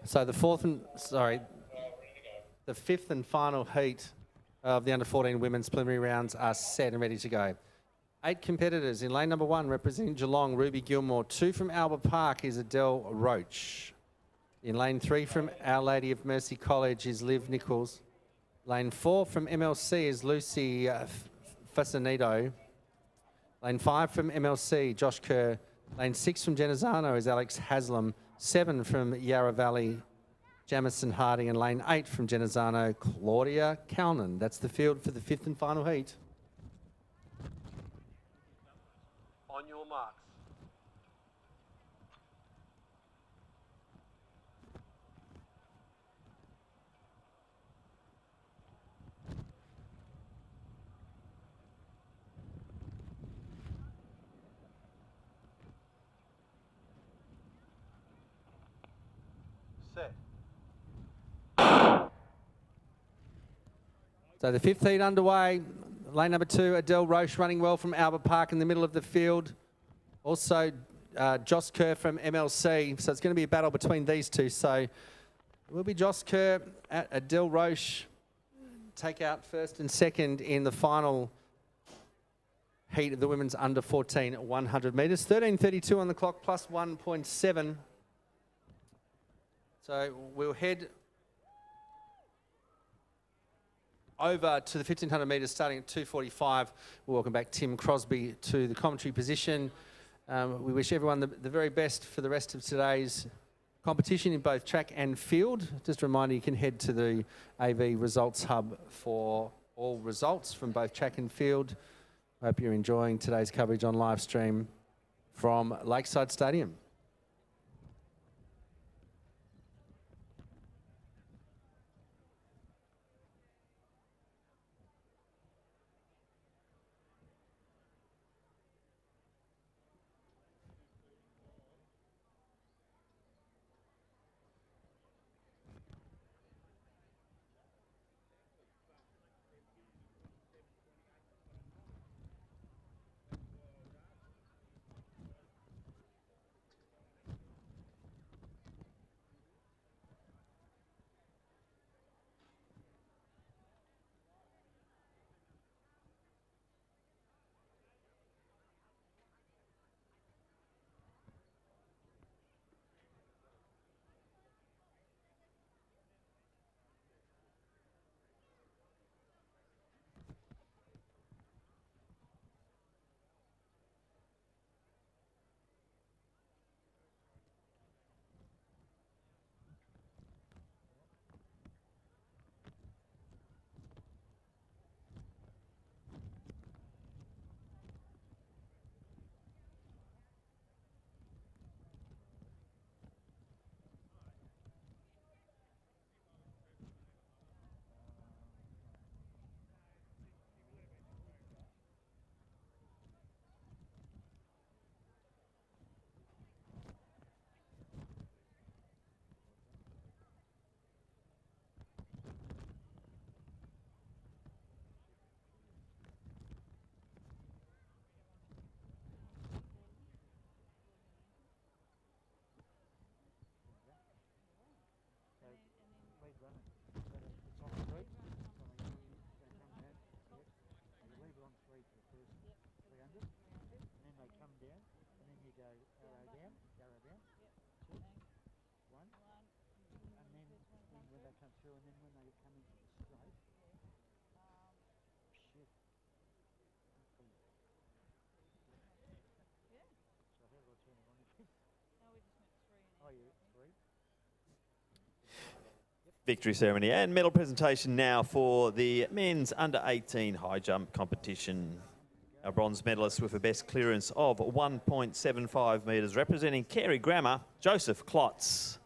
So the fifth and final heat of the under-14 women's preliminary rounds are set and ready to go. 8 competitors. In lane number 1, representing Geelong, Ruby Gilmore. 2 from Albert Park is Adele Roach. In lane 3 from Our Lady of Mercy College is Liv Nichols. Lane 4 from MLC is Lucy Fasanito. Lane 5 from MLC, Josh Kerr. Lane 6 from Genazzano is Alex Haslam. 7 from Yarra Valley, Jamison Harding. And lane 8 from Genazzano, Claudia Calnan. That's the field for the 5th and final heat. On your marks. Set. So the 5th heat underway. Lane number 2, Adele Roche running well from Albert Park in the middle of the field. Also, Josh Kerr from MLC. So it's going to be a battle between these two. So it will be Josh Kerr at Adele Roche take out first and second in the final heat of the women's under 14 100 metres. 13.32 on the clock plus 1.7. So we'll head over to the 1,500 metres starting at 2:45. We'll welcome back Tim Crosby to the commentary position. We wish everyone the very best for the rest of today's competition in both track and field. Just a reminder, you can head to the AV Results Hub for all results from both track and field. I hope you're enjoying today's coverage on live stream from Lakeside Stadium. Victory ceremony and medal presentation now for the men's under 18 high jump competition. Our bronze medalist with a best clearance of 1.75 metres, representing Carey Grammar, Joseph Klotz.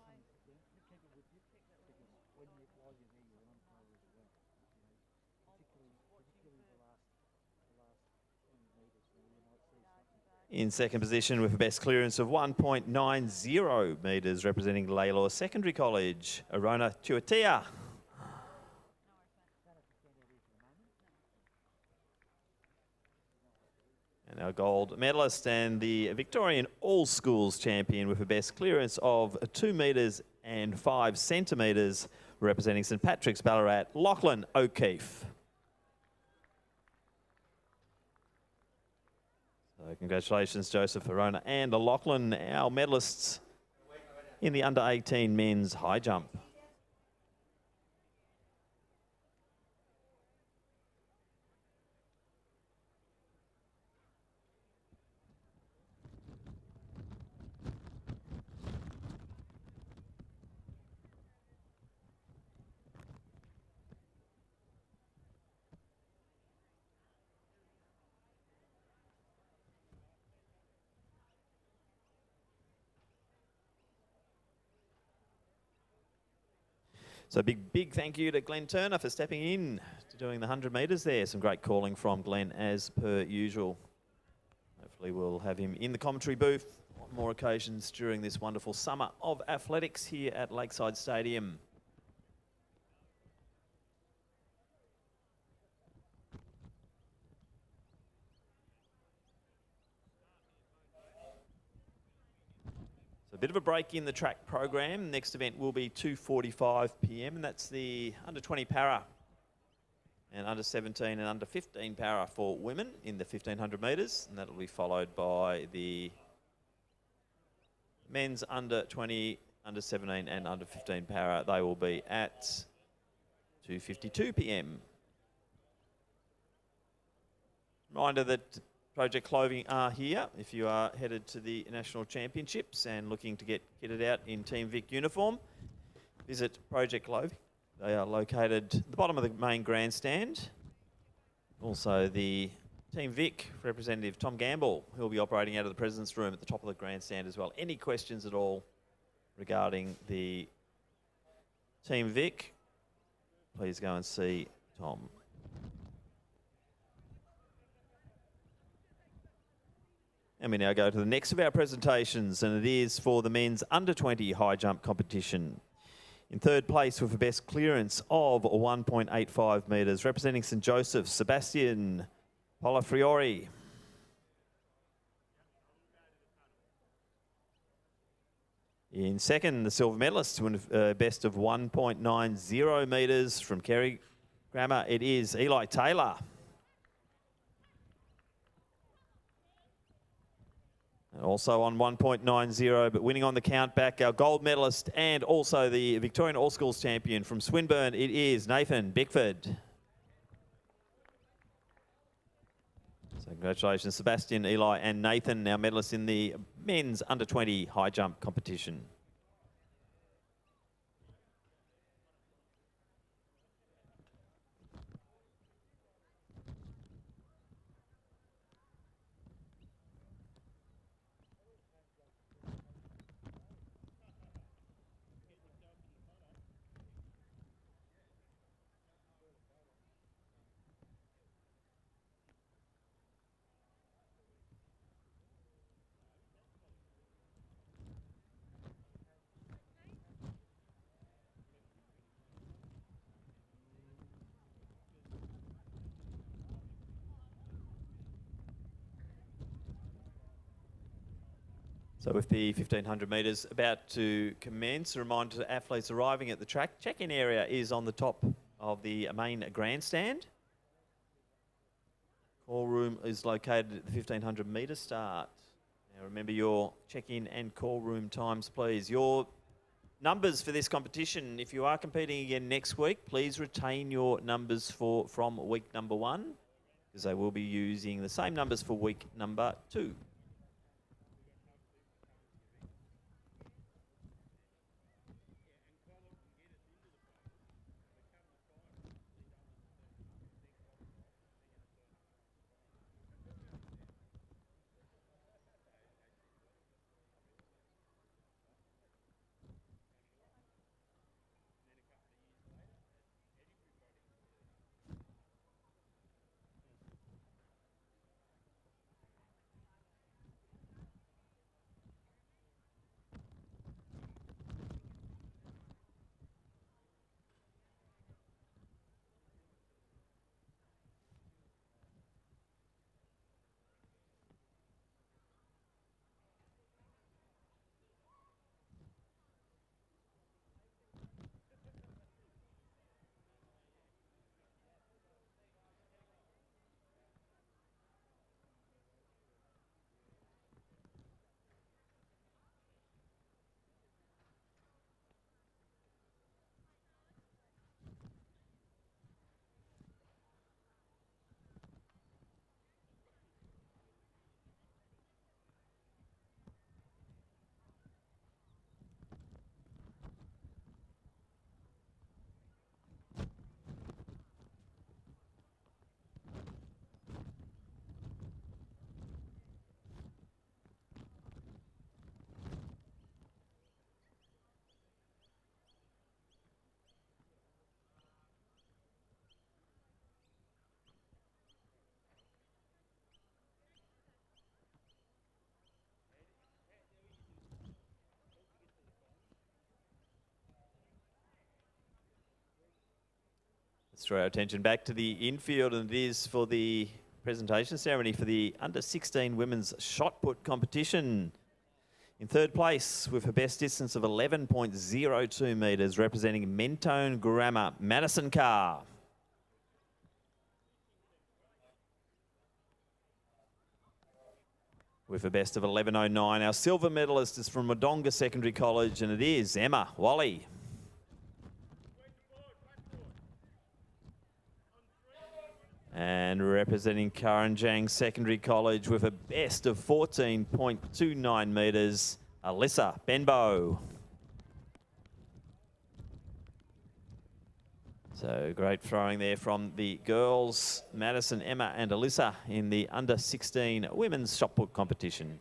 In second position with a best clearance of 1.90 metres, representing Laylaw Secondary College, Arona Tuatia. And our gold medalist and the Victorian All Schools champion with a best clearance of 2 metres and 5 centimetres, representing St Patrick's Ballarat, Lachlan O'Keefe. So congratulations, Joseph, Arona and Lachlan, our medalists in the under 18 men's high jump. So big thank you to Glenn Turner for stepping in to doing the 100 metres there. Some great calling from Glenn as per usual. Hopefully we'll have him in the commentary booth on more occasions during this wonderful summer of athletics here at Lakeside Stadium. A bit of a break in the track program. Next event will be 2:45 p.m. and that's the under 20 para and under 17 and under 15 para for women in the 1500 metres, and that'll be followed by the men's under 20, under 17 and under 15 para. They will be at 2:52 p.m. Reminder that Project Clothing are here if you are headed to the National Championships and looking to get kitted out in Team Vic uniform. Visit Project Clothing. They are located at the bottom of the main grandstand. Also the Team Vic representative, Tom Gamble, who will be operating out of the President's Room at the top of the grandstand as well. Any questions at all regarding the Team Vic, please go and see Tom. And we now go to the next of our presentations, and it is for the men's under 20 high jump competition. In third place with a best clearance of 1.85 metres, representing St Joseph's, Sebastian Polafriori. In second, the silver medalist with a best of 1.90 metres from Carey Grammar, it is Eli Taylor. Also on 1.90, but winning on the count back, our gold medalist and also the Victorian All Schools champion from Swinburne, it is Nathan Bickford. So congratulations, Sebastian, Eli and Nathan, our medalists in the men's under 20 high jump competition. So with the 1500 metres about to commence, a reminder to athletes arriving at the track, check-in area is on the top of the main grandstand. Call room is located at the 1500 metre start. Now remember your check-in and call room times, please. Your numbers for this competition, if you are competing again next week, please retain your numbers from week number 1, because they will be using the same numbers for week number 2. Let's draw our attention back to the infield, and it is for the presentation ceremony for the under-16 women's shot put competition. In third place with a best distance of 11.02 metres, representing Mentone Grammar, Madison Carr. With a best of 11.09, our silver medalist is from Wodonga Secondary College, and it is Emma Wally. And representing Karanjang Secondary College with a best of 14.29 metres, Alyssa Benbow. So great throwing there from the girls, Madison, Emma and Alyssa in the under-16 women's shot put competition.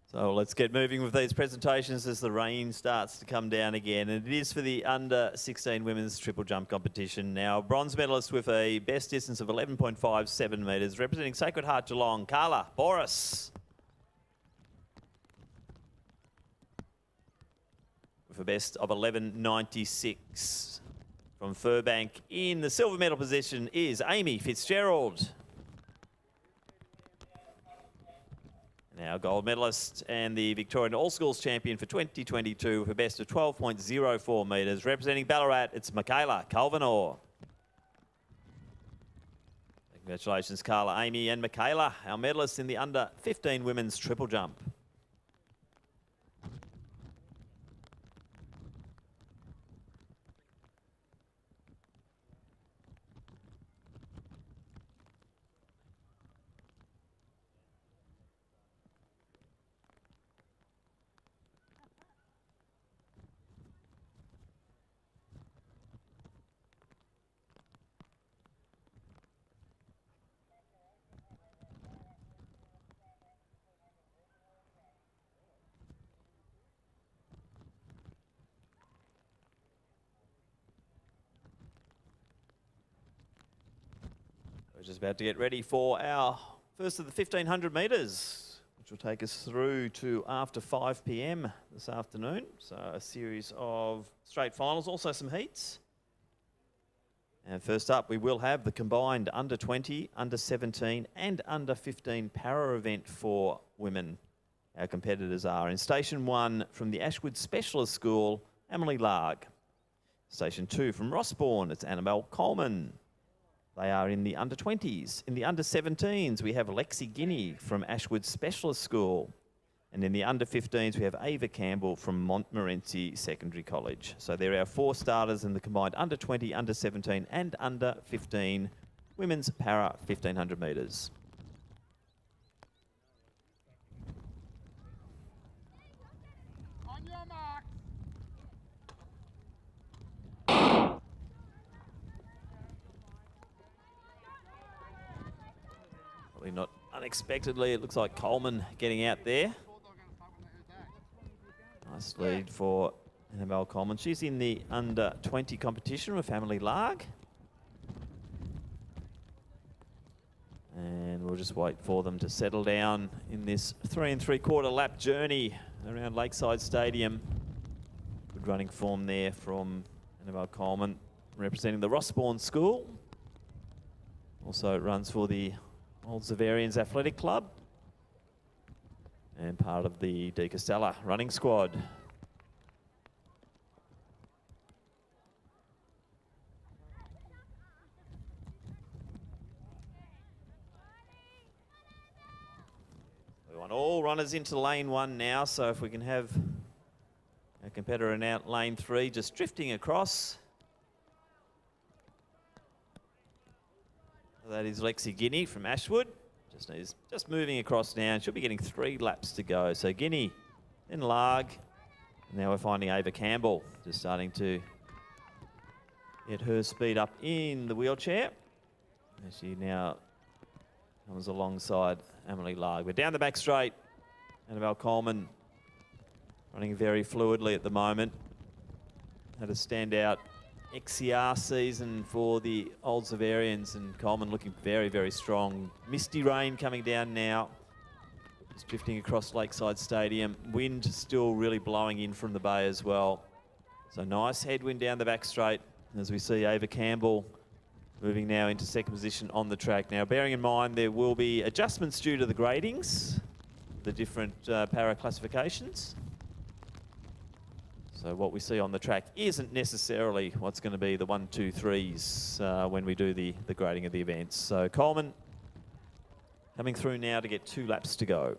So let's get moving with these presentations as the rain starts to come down again. And it is for the under-16 women's triple jump competition. Now, bronze medalist with a best distance of 11.57 metres, representing Sacred Heart Geelong, Carla Boris. With a best of 11.96. From Furbank in the silver medal position is Amy Fitzgerald. Now, gold medalist and the Victorian All-Schools champion for 2022 with a best of 12.04 metres. Representing Ballarat, it's Michaela Calvinor. Congratulations, Carla, Amy and Michaela, our medalists in the under-15 women's triple jump. We're just about to get ready for our first of the 1,500 metres, which will take us through to after 5 p.m. this afternoon. So a series of straight finals, also some heats. And first up, we will have the combined under 20, under 17 and under 15 para event for women. Our competitors are in Station 1 from the Ashwood Specialist School, Emily Larg. Station 2 from Rossbourne, it's Annabelle Coleman. They are in the under 20s. In the under 17s, we have Lexi Guinea from Ashwood Specialist School. And in the under 15s, we have Ava Campbell from Montmorency Secondary College. So there are our 4 starters in the combined under 20, under 17 and under 15 women's para 1500 metres. On your mark. Probably not unexpectedly, it looks like Coleman getting out there. Nice lead for Annabelle Coleman. She's in the under 20 competition with Emily Larg. And we'll just wait for them to settle down in this 3 3/4 lap journey around Lakeside Stadium. Good running form there from Annabelle Coleman, representing the Rossbourne School. Also runs for the Old Zavarians Athletic Club and part of the De Castella running squad. We want all runners into lane 1 now, so if we can have our competitor in out lane 3, just drifting across. That is Lexi Guinea from Ashwood. Just moving across now, and she'll be getting 3 laps to go. So Guinea, then Larg, and now we're finding Ava Campbell just starting to get her speed up in the wheelchair. And she now comes alongside Emily Larg. We're down the back straight. Annabelle Coleman running very fluidly at the moment. Had a standout XCR season for the Old Zavarians, and Coleman looking very, very strong. Misty rain coming down now. Just drifting across Lakeside Stadium. Wind still really blowing in from the bay as well. So nice headwind down the back straight as we see Ava Campbell moving now into second position on the track. Now, bearing in mind there will be adjustments due to the gradings, the different para classifications. So what we see on the track isn't necessarily what's going to be the 1, 2, 3s when we do the grading of the events. So Coleman coming through now to get 2 laps to go.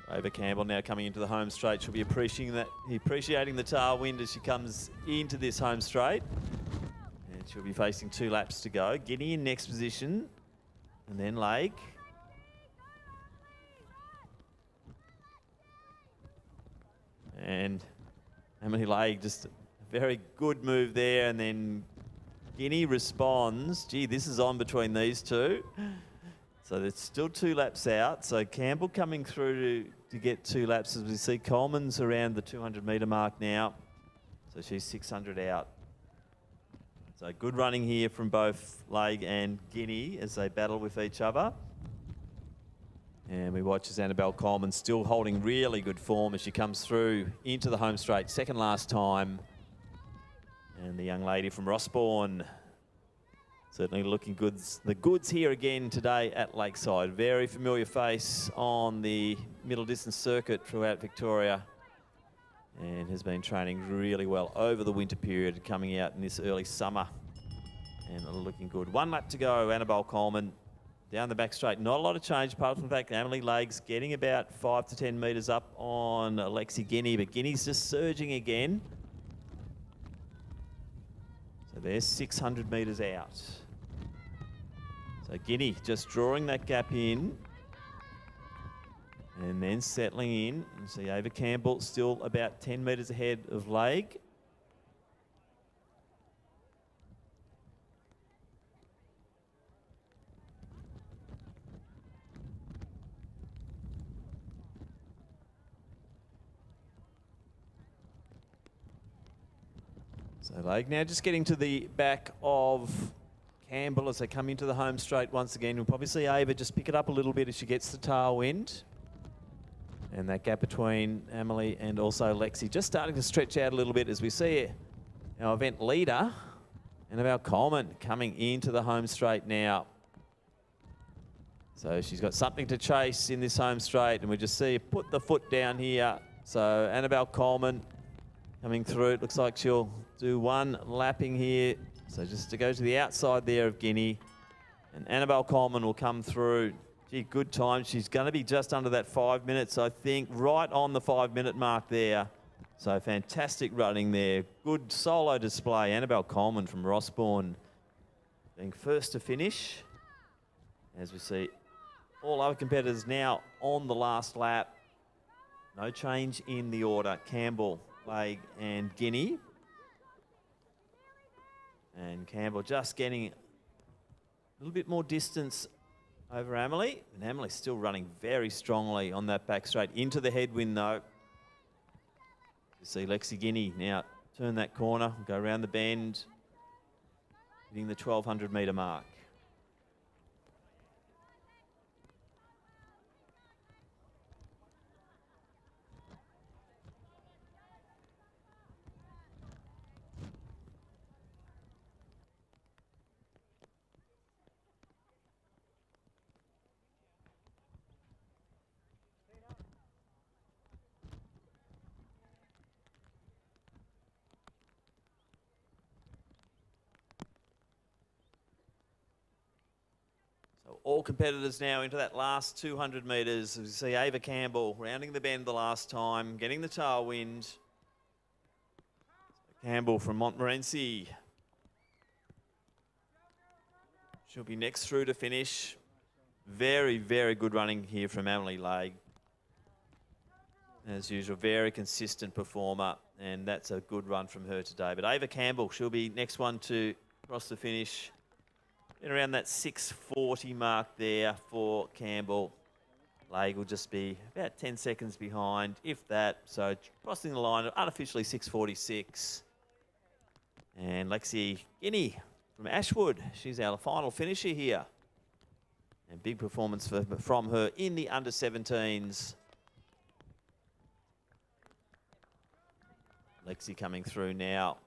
Ava Campbell now coming into the home straight. She'll be appreciating the tailwind as she comes into this home straight. And she'll be facing 2 laps to go. Guinea in next position. And then Lake. And Emily Lake, just a very good move there. And then Guinea responds. Gee, this is on between these two. So there's still 2 laps out. So Campbell coming through to get 2 laps as we see Coleman's around the 200 metre mark now. So she's 600 out. So good running here from both Leg and Guinea as they battle with each other. And we watch as Annabelle Coleman still holding really good form as she comes through into the home straight, second last time. And the young lady from Rossbourne certainly looking good. The goods here again today at Lakeside. Very familiar face on the middle distance circuit throughout Victoria and has been training really well over the winter period, coming out in this early summer and looking good. 1 lap to go, Annabelle Coleman down the back straight. Not a lot of change apart from the fact that Emily Legs getting about 5 to 10 metres up on Lexi Guinea, but Guinea's just surging again. So there's 600 metres out. So Guinea just drawing that gap in and then settling in. You see Ava Campbell still about 10 metres ahead of Leg. So Lake now just getting to the back of Campbell as they come into the home straight once again. We'll probably see Ava just pick it up a little bit as she gets the tailwind. And that gap between Emily and also Lexi just starting to stretch out a little bit as we see our event leader, Annabelle Coleman, coming into the home straight now. So she's got something to chase in this home straight, and we just see her put the foot down here. So Annabelle Coleman coming through. It looks like she'll do one lapping here. So just to go to the outside there of Guinea. And Annabelle Coleman will come through. Gee, good time. She's going to be just under that 5 minutes, I think, right on the 5 minute mark there. So fantastic running there. Good solo display. Annabelle Coleman from Rossbourne being first to finish. As we see all other competitors now on the last lap. No change in the order. Campbell, Legg and Guinea. And Campbell just getting a little bit more distance over Emily. And Emily's still running very strongly on that back straight. Into the headwind though. You see Lexi Guinea now turn that corner, go around the bend, hitting the 1200 metre mark. All competitors now into that last 200 metres. As you see Ava Campbell rounding the bend the last time, getting the tailwind. So Campbell from Montmorency. She'll be next through to finish. Very, very good running here from Emily Legg. As usual, very consistent performer, and that's a good run from her today. But Ava Campbell, she'll be next one to cross the finish. And around that 6:40 mark there for Campbell. Legg will just be about 10 seconds behind, if that. So crossing the line, unofficially 6:46. And Lexi Guinea from Ashwood. She's our final finisher here. And big performance from her in the under-17s. Lexi coming through now.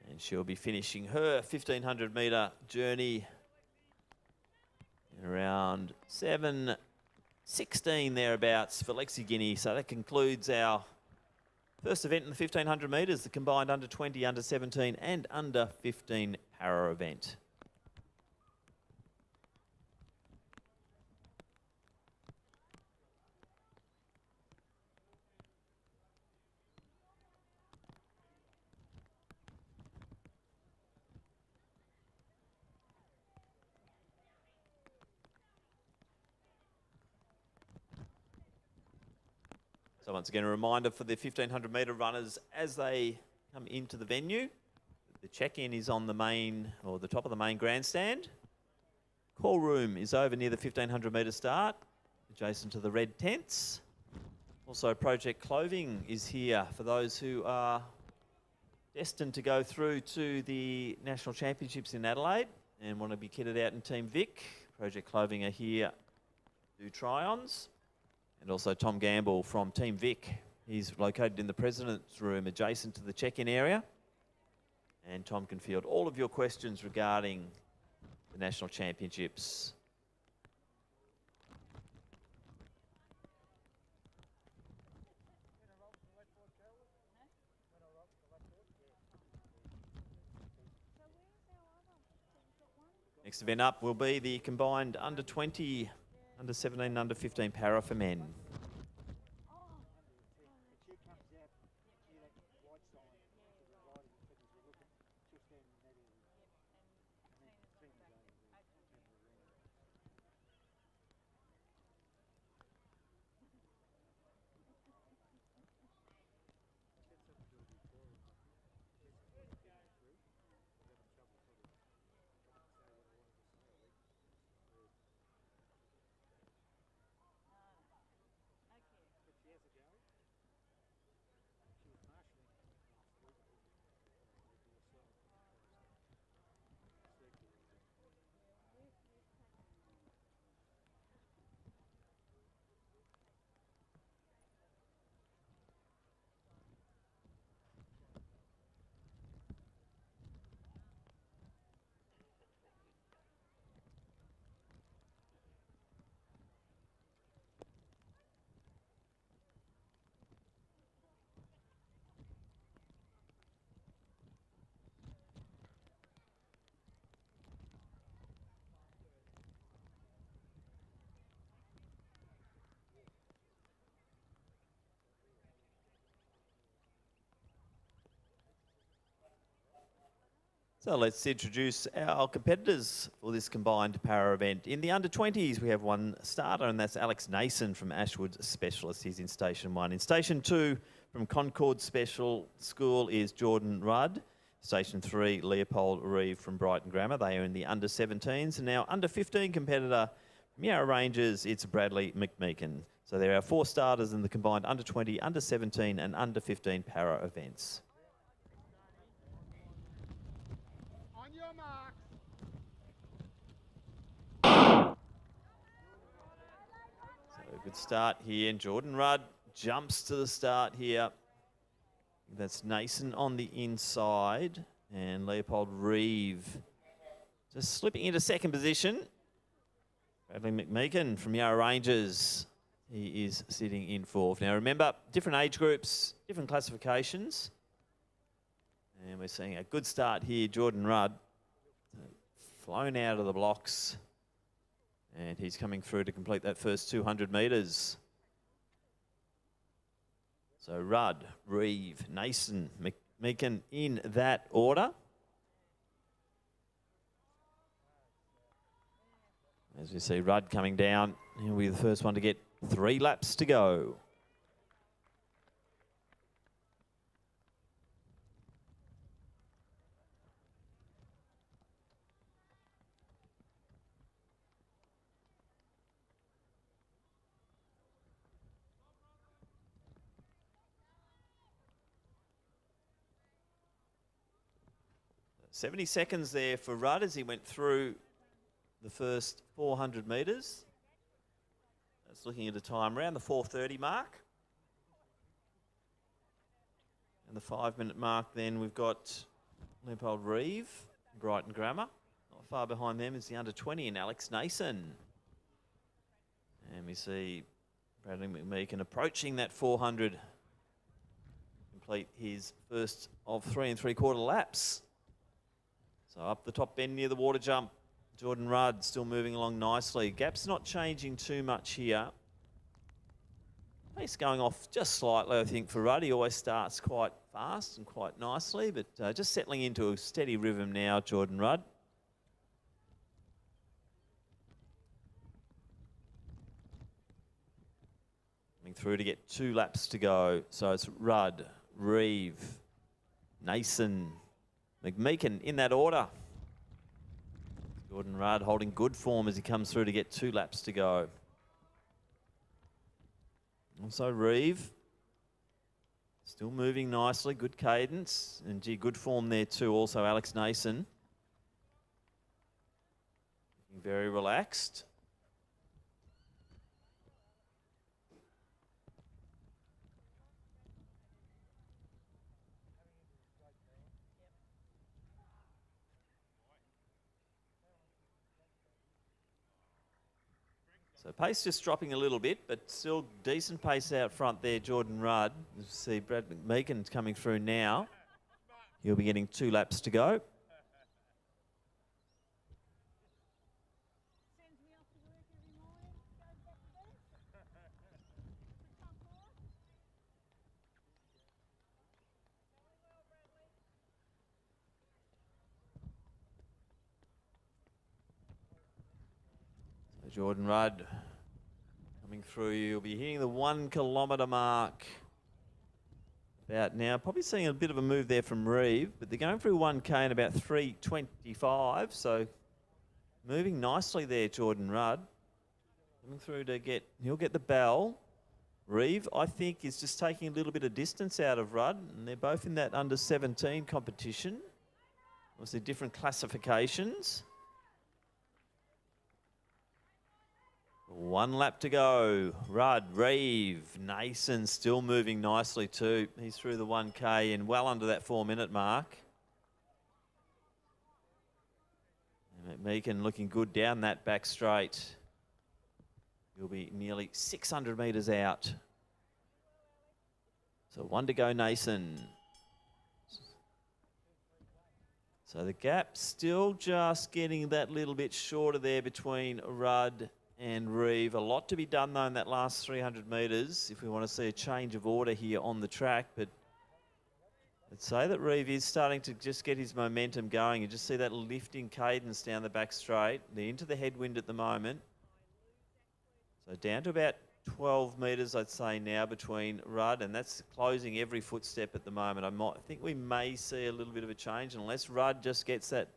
And she'll be finishing her 1,500 metre journey in around 7:16 thereabouts for Lexi Guinea. So that concludes our first event in the 1,500 metres, the combined under-20, under-17 and under-15 para event. So once again, a reminder for the 1,500 metre runners as they come into the venue. The check-in is on the main, or the top of the main grandstand. Call room is over near the 1,500 metre start, adjacent to the red tents. Also, Project Clothing is here for those who are destined to go through to the National Championships in Adelaide and want to be kitted out in Team Vic. Project Clothing are here to do try-ons. And also Tom Gamble from Team Vic. He's located in the President's Room adjacent to the check-in area. And Tom can field all of your questions regarding the National Championships. Next event up will be the combined under-20, under-17 and under-15 para for men. So let's introduce our competitors for this combined para event. In the under-20s, we have one starter, and that's Alex Nason from Ashwood Specialist. He's in Station 1. In Station 2, from Concord Special School, is Jordan Rudd. Station 3, Leopold Reeve from Brighton Grammar. They are in the under-17s. And now under-15 competitor from Yarra Rangers, it's Bradley McMeekin. So there are 4 starters in the combined under-20, under-17 and under-15 para events. So a good start here, and Jordan Rudd jumps to the start here. That's Nason on the inside, and Leopold Reeve just slipping into second position. Bradley McMeekin from Yarra Rangers, he is sitting in fourth. Now remember, different age groups, different classifications. And we're seeing a good start here, Jordan Rudd. Flown out of the blocks. And he's coming through to complete that first 200 metres. So Rudd, Reeve, Nason, McMeekin in that order. As we see Rudd coming down, he'll be the first one to get 3 laps to go. $70 seconds there for Rudd as he went through the first 400 metres. That's looking at a time around the 4:30 mark. And the 5-minute mark then we've got Leopold Reeve, Brighton Grammar. Not far behind them is the under-20 and Alex Nason. And we see Bradley McMeekin approaching that 400. Complete his first of 3 3/4 laps. So up the top bend near the water jump, Jordan Rudd still moving along nicely. Gap's not changing too much here. Pace going off just slightly, I think, for Rudd. He always starts quite fast and quite nicely, but just settling into a steady rhythm now, Jordan Rudd. Coming through to get 2 laps to go. So it's Rudd, Reeve, Nason, McMeekin in that order. Jordan Rudd holding good form as he comes through to get 2 laps to go. Also Reeve, still moving nicely, good cadence, and gee, good form there too. Also Alex Nason, looking very relaxed. So pace just dropping a little bit, but still decent pace out front there, Jordan Rudd. You see Brad McMeekin coming through now. He'll be getting 2 laps to go. Jordan Rudd coming through. You'll be hitting the 1 kilometre mark about now. Probably seeing a bit of a move there from Reeve, but they're going through 1K in about 3:25. So moving nicely there, Jordan Rudd. Coming through to get, he'll get the bell. Reeve, I think, is just taking a little bit of distance out of Rudd, and they're both in that under-17 competition. Obviously different classifications. 1 lap to go. Rudd, Reeve, Nason still moving nicely too. He's through the 1K and well under that 4-minute mark. And McMeekin looking good down that back straight. He'll be nearly 600 metres out. So 1 to go, Nason. So the gap still just getting that little bit shorter there between Rudd and Reeve. A lot to be done though in that last 300 metres if we want to see a change of order here on the track, but I'd say that Reeve is starting to just get his momentum going. You just see that lifting cadence down the back straight. They're into the headwind at the moment. So down to about 12 metres, I'd say now, between Rudd, and that's closing every footstep at the moment. I think we may see a little bit of a change unless Rudd just gets that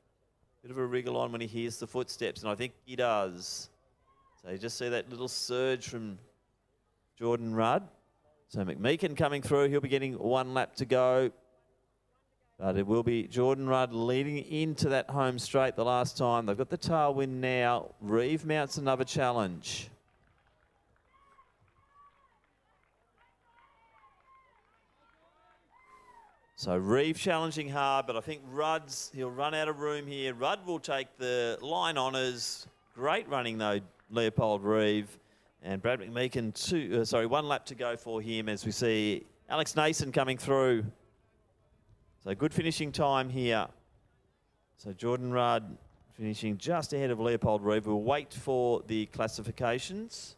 bit of a wriggle on when he hears the footsteps, and I think he does. So you just see that little surge from Jordan Rudd. So McMeekin coming through. He'll be getting 1 lap to go. But it will be Jordan Rudd leading into that home straight the last time. They've got the tailwind now. Reeve mounts another challenge. So Reeve challenging hard, but I think he'll run out of room here. Rudd will take the line honours. Great running though, Leopold Reeve. And Brad McMeekin, 1 lap to go for him as we see Alex Nason coming through. So good finishing time here. So Jordan Rudd finishing just ahead of Leopold Reeve. We'll wait for the classifications.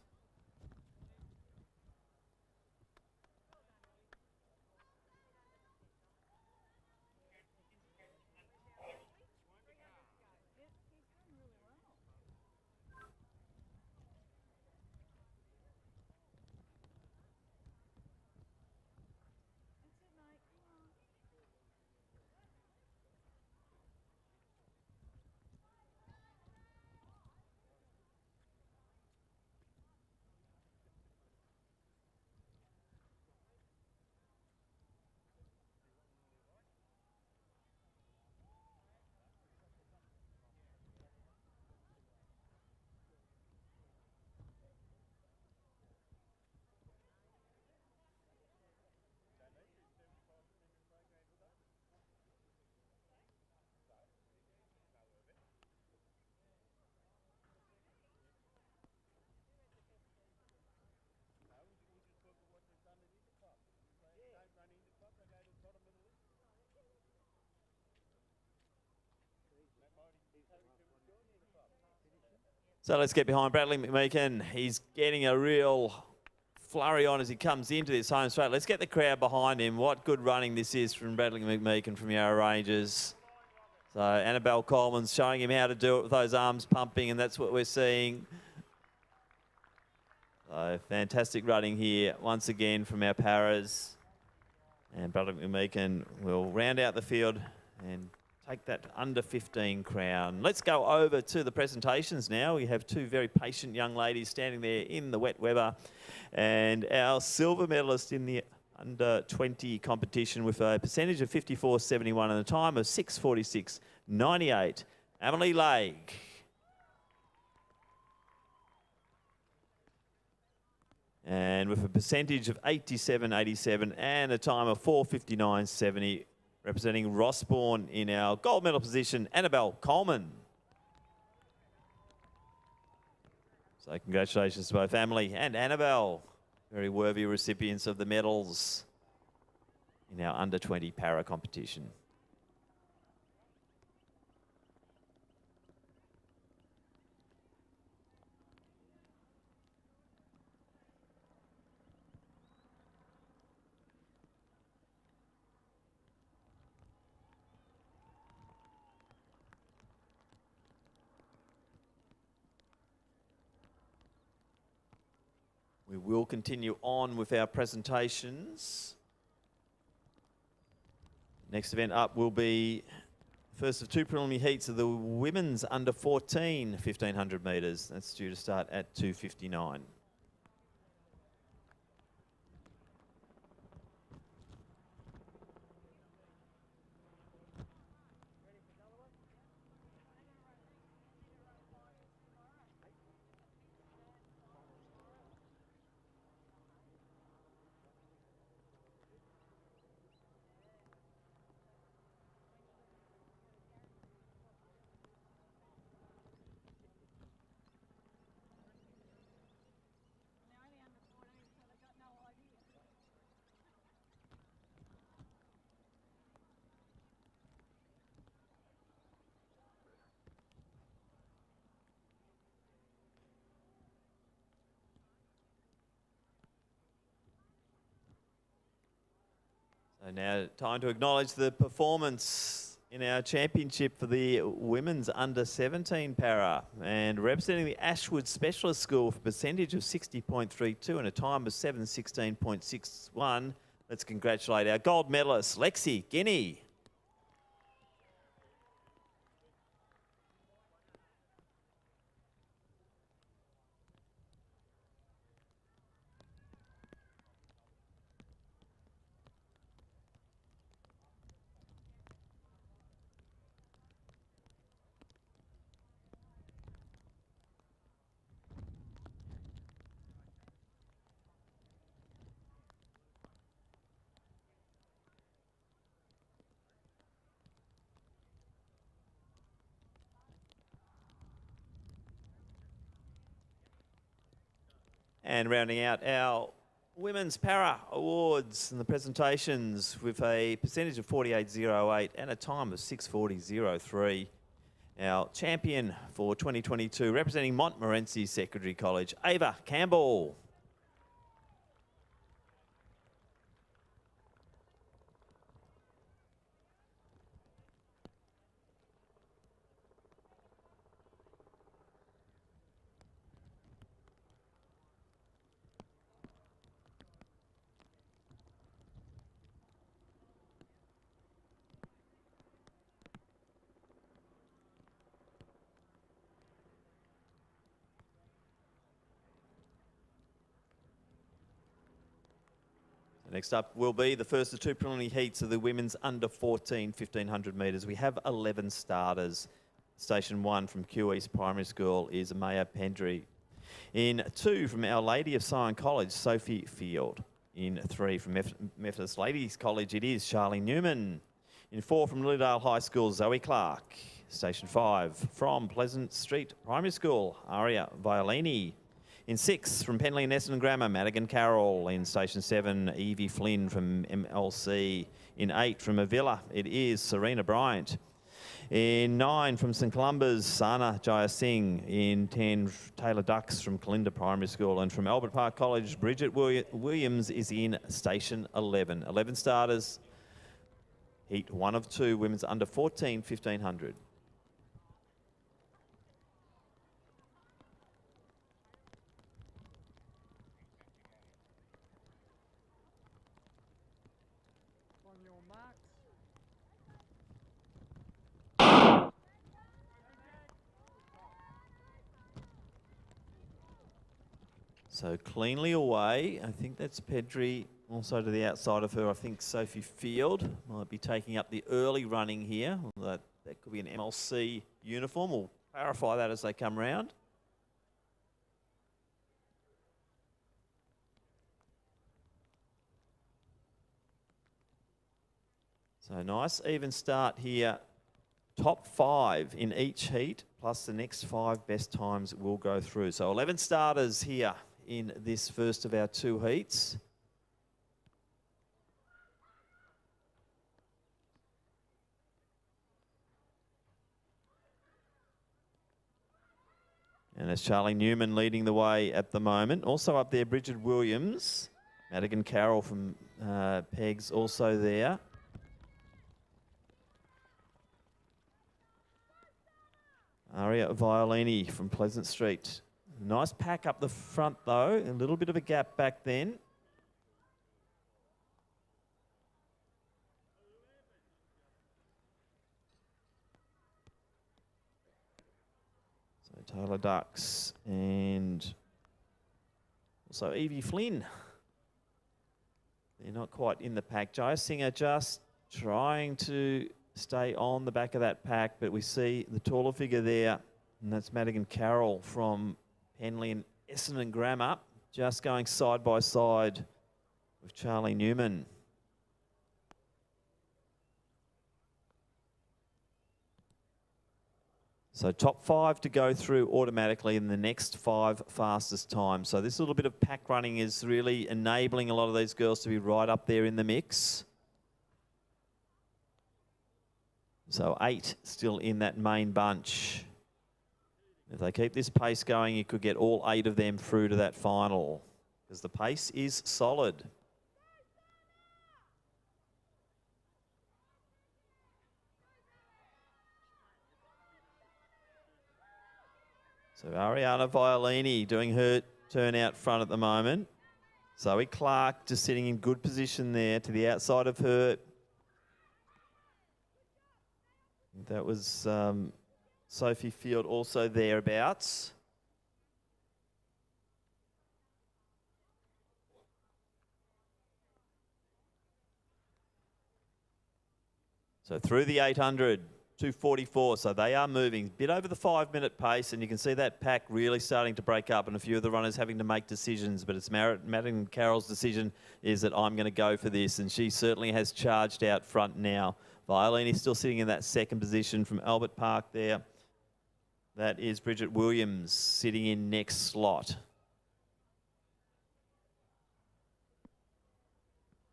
So let's get behind Bradley McMeekin. He's getting a real flurry on as he comes into this home straight. Let's get the crowd behind him. What good running this is from Bradley McMeekin from Yarra Rangers. So Annabelle Coleman's showing him how to do it with those arms pumping, and that's what we're seeing. So fantastic running here once again from our paras. And Bradley McMeekin will round out the field and take that under 15 crown. Let's go over to the presentations now. We have 2 very patient young ladies standing there in the wet Weber, and our silver medalist in the under 20 competition with a percentage of 54.71 and a time of 6:46.98. Emily Lake. And with a percentage of 87.87 and a time of 4:59.70. Representing Rossbourne in our gold medal position, Annabelle Coleman. So congratulations to both Emily and Annabelle. Very worthy recipients of the medals in our under 20 para competition. We will continue on with our presentations. Next event up will be first of 2 preliminary heats of the women's under 14 1500 metres. That's due to start at 2:59. So now time to acknowledge the performance in our championship for the women's under 17 para, and representing the Ashwood Specialist School for a percentage of 60.32 and a time of 7:16.61. Let's congratulate our gold medalist, Lexi Guinea. And rounding out our Women's Para Awards and the presentations with a percentage of 48.08 and a time of 6:40.03. Our champion for 2022, representing Montmorency Secondary College, Ava Campbell. Next up will be the first of two preliminary heats of the women's under 14 1500 metres. We have 11 starters. Station 1 from Kew East Primary School is Maya Pendry. In 2 from Our Lady of Sion College, Sophie Field. In 3 from Methodist Ladies College, it is Charlie Newman. In 4 from Lilydale High School, Zoe Clark. Station 5 from Pleasant Street Primary School, Aria Violini. In 6 from Penley and Essendon Grammar, Madigan Carroll. In Station 7, Evie Flynn from MLC. In 8 from Avila, it is Serena Bryant. In 9 from St Columba's, Sana Jaya Singh. In 10, Taylor Ducks from Kalinda Primary School. And from Albert Park College, Bridget Williams is in Station 11. 11 starters, heat 1 of 2, women's under 14 1500. So cleanly away. I think that's Pedri. Also to the outside of her, I think Sophie Field might be taking up the early running here. That could be an MLC uniform. We'll clarify that as they come round. So nice even start here. Top 5 in each heat, plus the next 5 best times will go through. So 11 starters here in this first of our 2 heats. And it's Charlie Newman leading the way at the moment. Also up there, Bridget Williams. Madigan Carroll from Pegs also there. Aria Violini from Pleasant Street. Nice pack up the front though. A little bit of a gap back then. So Taylor Ducks and also Evie Flynn. They're not quite in the pack. Jaya Singer just trying to stay on the back of that pack, but we see the taller figure there, and that's Madigan Carroll from Penley and Essendon Grammar, just going side by side with Charlie Newman. So top 5 to go through automatically in the next 5 fastest times. So this little bit of pack running is really enabling a lot of these girls to be right up there in the mix. So 8 still in that main bunch. If they keep this pace going, you could get all 8 of them through to that final, because the pace is solid. So Ariana Violini doing her turn out front at the moment. Zoe Clark just sitting in good position there to the outside of her. That was Sophie Field also thereabouts. So through the 800, 244. So they are moving a bit over the 5-minute pace, and you can see that pack really starting to break up and a few of the runners having to make decisions. But it's Madigan Carroll's decision is that I'm going to go for this, and she certainly has charged out front now. Violini still sitting in that second position from Albert Park there. That is Bridget Williams sitting in next slot.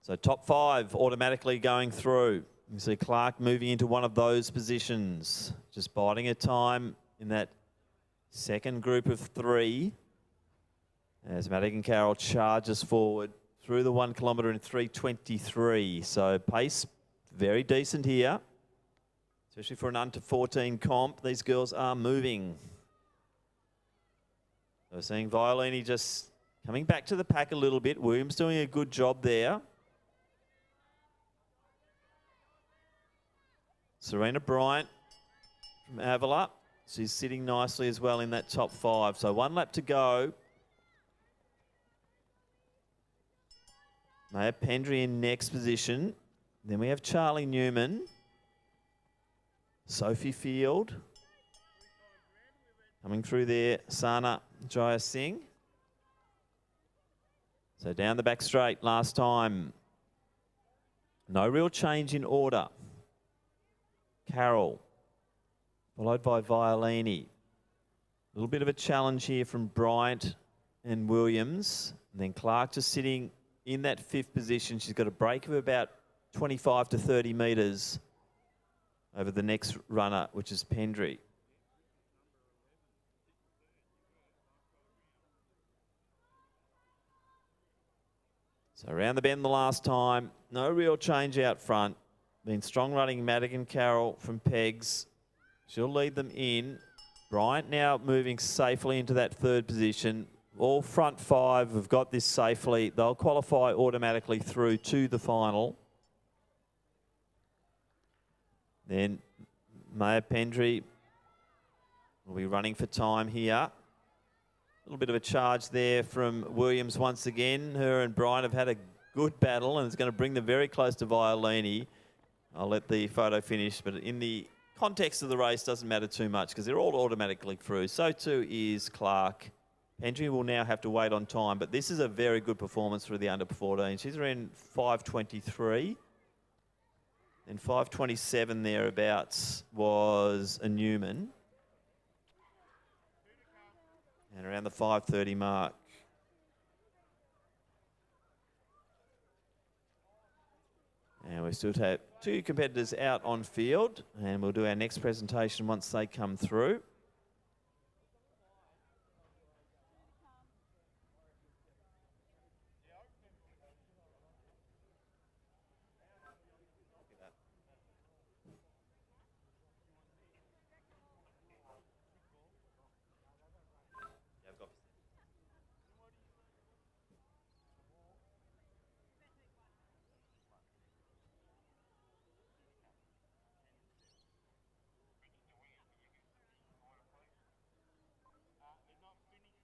So top 5 automatically going through. You see Clark moving into one of those positions, just biding her time in that second group of 3 as Madigan Carroll charges forward through the 1 kilometre in 3:23. So pace very decent here, especially for an under 14 comp. These girls are moving. So we're seeing Violini just coming back to the pack a little bit. Williams doing a good job there. Serena Bryant from Avila. She's sitting nicely as well in that top 5. So 1 lap to go. Maya Pendry in next position. Then we have Charlie Newman. Sophie Field. Coming through there, Sana Jaya Singh. So down the back straight last time. No real change in order. Carroll, followed by Violini. A little bit of a challenge here from Bryant and Williams. And then Clark just sitting in that 5th position. She's got a break of about 25 to 30 metres over the next runner, which is Pendry. So around the bend the last time. No real change out front. Been strong running Madigan Carroll from Pegs. She'll lead them in. Bryant now moving safely into that 3rd position. All front 5 have got this safely. They'll qualify automatically through to the final. Then Maya Pendry will be running for time here. A little bit of a charge there from Williams once again. Her and Bryant have had a good battle, and it's going to bring them very close to Violini. I'll let the photo finish, but in the context of the race, doesn't matter too much because they're all automatically through. So too is Clark. Pendry will now have to wait on time, but this is a very good performance through the under 14. She's around 5:23. And 5:27 thereabouts was a Newman. And around the 5:30 mark. And we still have 2 competitors out on field, and we'll do our next presentation once they come through.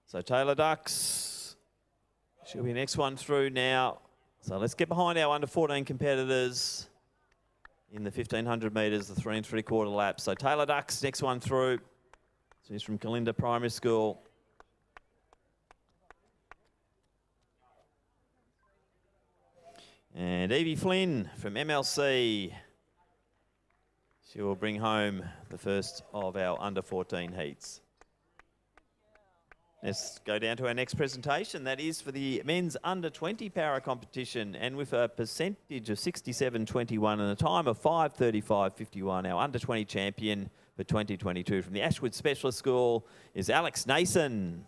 So Taylor Ducks, she'll be next one through now. So let's get behind our under 14 competitors in the 1500 metres, the 3 3/4 laps. So Taylor Ducks, next one through. She's from Kalinda Primary School. And Evie Flynn from MLC. She will bring home the first of our under 14 heats. Let's go down to our next presentation. That is for the men's under 20 para competition, and with a percentage of 67.21 and a time of 5:35.51. Our under 20 champion for 2022 from the Ashwood Specialist School is Alex Nason.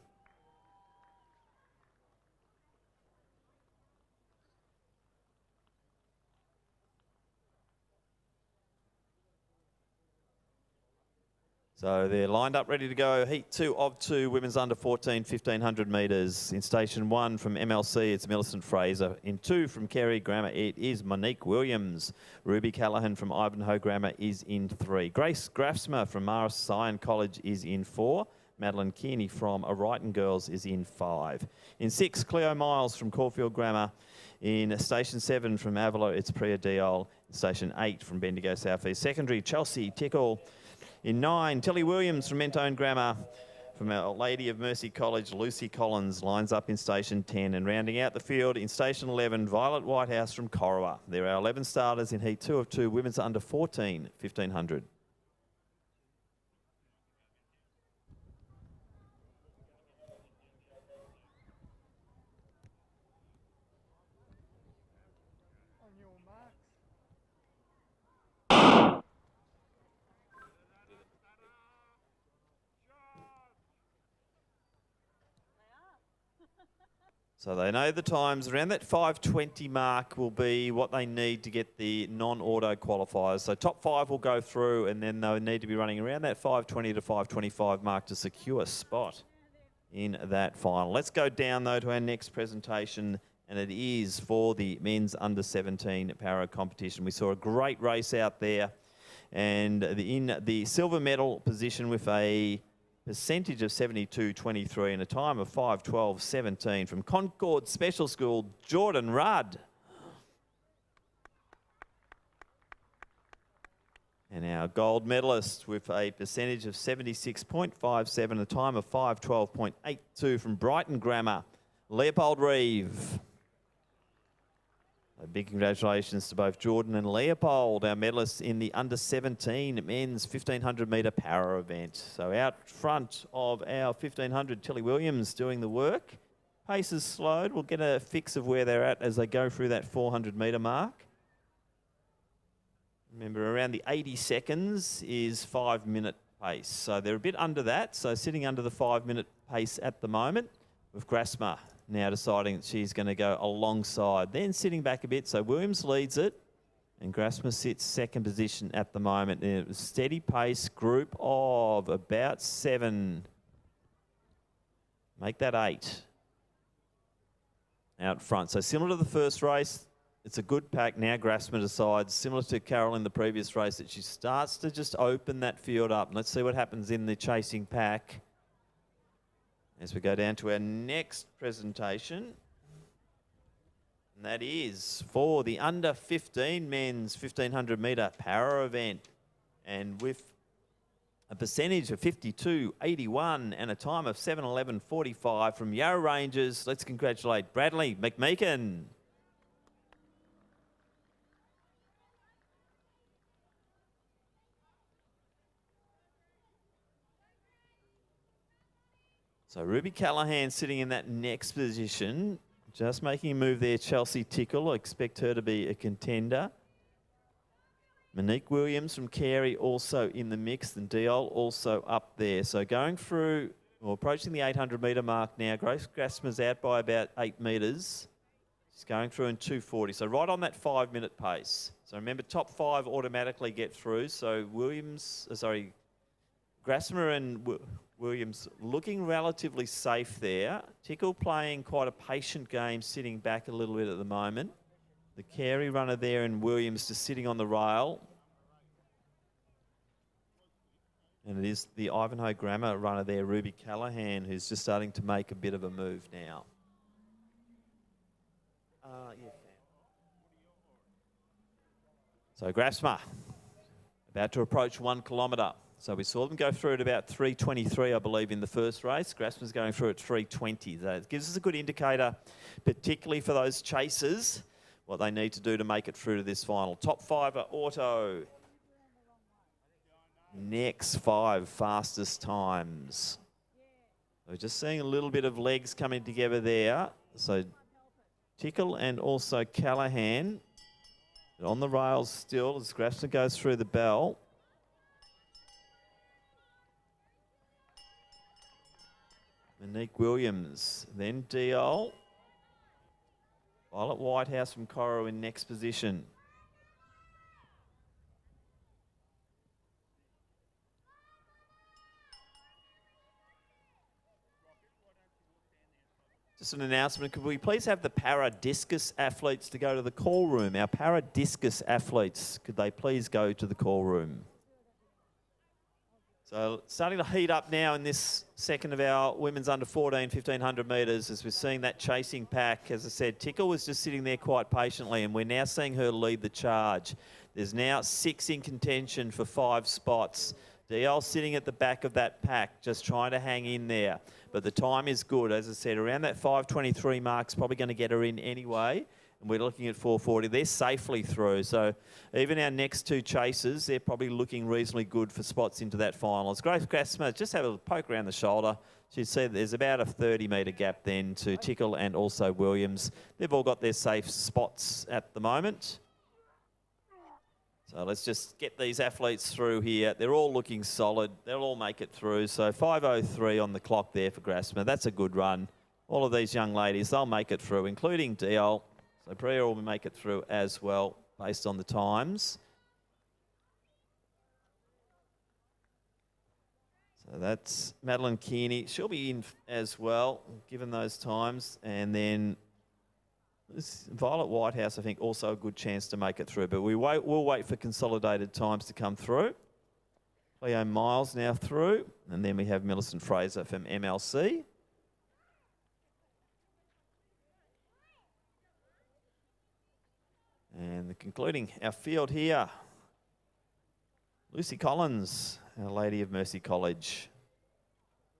So they're lined up, ready to go. Heat 2 of 2, women's under 14, 1,500 metres. In station 1 from MLC, it's Millicent Fraser. In 2 from Kerry Grammar, it is Monique Williams. Ruby Callahan from Ivanhoe Grammar is in 3. Grace Grafsma from Marist Scion College is in 4. Madeline Kearney from Arighton Girls is in 5. In 6, Cleo Miles from Caulfield Grammar. In station 7 from Avalo, it's Priya Diol. In station 8 from Bendigo South East Secondary, Chelsea Tickle. In 9, Tilly Williams from Mentone Grammar. From Our Lady of Mercy College, Lucy Collins lines up in station 10. And rounding out the field in station 11, Violet Whitehouse from Corowa. There are 11 starters in Heat 2 of 2, women's under 14, 1,500. So they know the times. Around that 5:20 mark will be what they need to get the non-auto qualifiers. So top 5 will go through, and then they'll need to be running around that 5:20 to 5:25 mark to secure a spot in that final. Let's go down, though, to our next presentation, and it is for the men's under 17 para competition. We saw a great race out there, and in the silver medal position with a percentage of 72.23 and a time of 5:12.17 from Concord Special School, Jordan Rudd. And our gold medalist with a percentage of 76.57 and a time of 5:12.82 from Brighton Grammar, Leopold Reeve. A big congratulations to both Jordan and Leopold, our medalists in the under 17 men's 1,500 metre para event. So out front of our 1,500, Tilly Williams doing the work. Pace is slowed. We'll get a fix of where they're at as they go through that 400 metre mark. Remember, around the 80 seconds is 5-minute pace. So they're a bit under that. So sitting under the 5-minute pace at the moment with Grasma now deciding that she's going to go alongside. Then sitting back a bit, so Williams leads it, and Grasma sits second position at the moment. It was steady pace, group of about 7. Make that 8 out front. So similar to the first race, it's a good pack. Now Grasma decides, similar to Carol in the previous race, that she starts to just open that field up. Let's see what happens in the chasing pack as we go down to our next presentation. And that is for the under 15 men's 1,500 metre para event. And with a percentage of 52.81 and a time of 7:11.45 from Yarra Rangers, let's congratulate Bradley McMeekin. So Ruby Callahan sitting in that next position, just making a move there. Chelsea Tickle, I expect her to be a contender. Monique Williams from Carey also in the mix, and Diol also up there. So going through, or approaching the 800 metre mark now. Grace Grasma's out by about 8 metres. She's going through in 2:40, so right on that 5-minute pace. So remember, top 5 automatically get through. So Grasma and Williams looking relatively safe there. Tickle playing quite a patient game, sitting back a little bit at the moment. The Carey runner there and Williams just sitting on the rail. And it is the Ivanhoe Grammar runner there, Ruby Callahan, who's just starting to make a bit of a move now. So Grasma, about to approach 1 kilometre. So we saw them go through at about 3:23, I believe, in the first race. Grasma's going through at 3:20. That gives us a good indicator, particularly for those chasers, what they need to do to make it through to this final. Top 5 are auto. Next 5 fastest times. We're just seeing a little bit of legs coming together there. So Tickle and also Callahan on the rails still as Grasma goes through the bell. Monique Williams, then Diol. Violet Whitehouse from Coro in next position. Just an announcement, could we please have the para-discus athletes to go to the call room? Our para-discus athletes, could they please go to the call room? So starting to heat up now in this second of our women's under 14, 1500 metres as we're seeing that chasing pack. As I said, Tickle was just sitting there quite patiently and we're now seeing her lead the charge. There's now 6 in contention for 5 spots. DL sitting at the back of that pack, just trying to hang in there. But the time is good. As I said, around that 5:23 mark's probably going to get her in anyway. And we're looking at 4:40. They're safely through. So even our next 2 chasers, they're probably looking reasonably good for spots into that final. As Grace Grassman, just have a poke around the shoulder. She'd see that there's about a 30-metre gap then to Tickle and also Williams. They've all got their safe spots at the moment. So let's just get these athletes through here. They're all looking solid. They'll all make it through. So 5:03 on the clock there for Grassman. That's a good run. All of these young ladies, they'll make it through, including DL. So Priya will make it through as well, based on the times. So that's Madeline Kearney. She'll be in as well, given those times. And then Violet Whitehouse, I think, also a good chance to make it through. But we'll wait for consolidated times to come through. Cleo Miles now through. And then we have Millicent Fraser from MLC. And concluding our field here, Lucy Collins, Our Lady of Mercy College,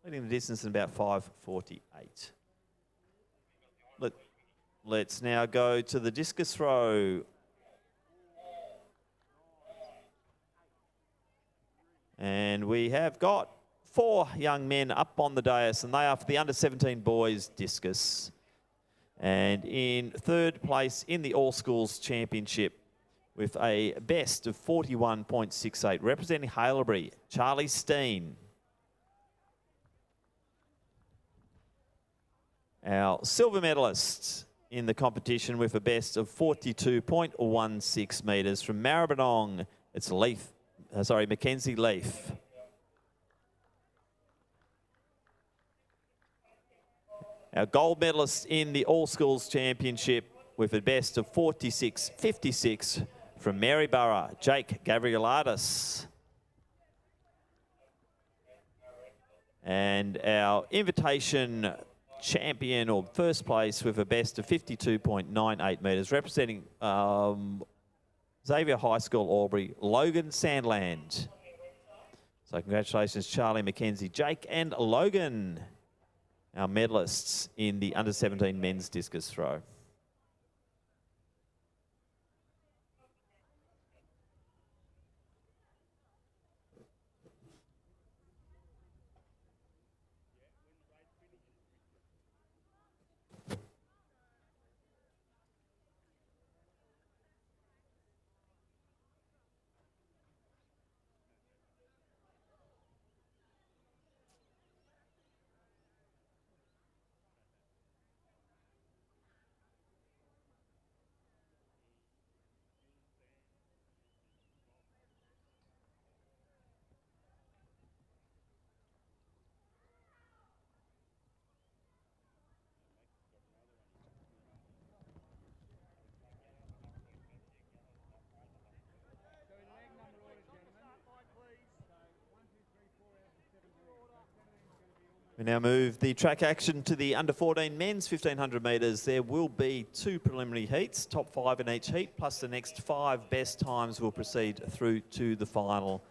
leading the distance in about 5:48. Let's now go to the discus throw. And we have got 4 young men up on the dais, and they are for the under-17 boys discus. And in 3rd place in the All Schools Championship with a best of 41.68, representing Haileybury, Charlie Steen. Our silver medalist in the competition with a best of 42.16 metres from Maribyrnong, it's Mackenzie Leaf. Our gold medalist in the All Schools Championship with a best of 46.56 from Maryborough, Jake Gavrielatis. And our invitation champion or first place with a best of 52.98 metres, representing Xavier High School, Albury, Logan Sandland. So congratulations, Charlie, Mackenzie, Jake and Logan, our medalists in the under-17 men's discus throw. We now move the track action to the under-14 men's 1500 metres. There will be 2 preliminary heats, top 5 in each heat, plus the next 5 best times will proceed through to the final.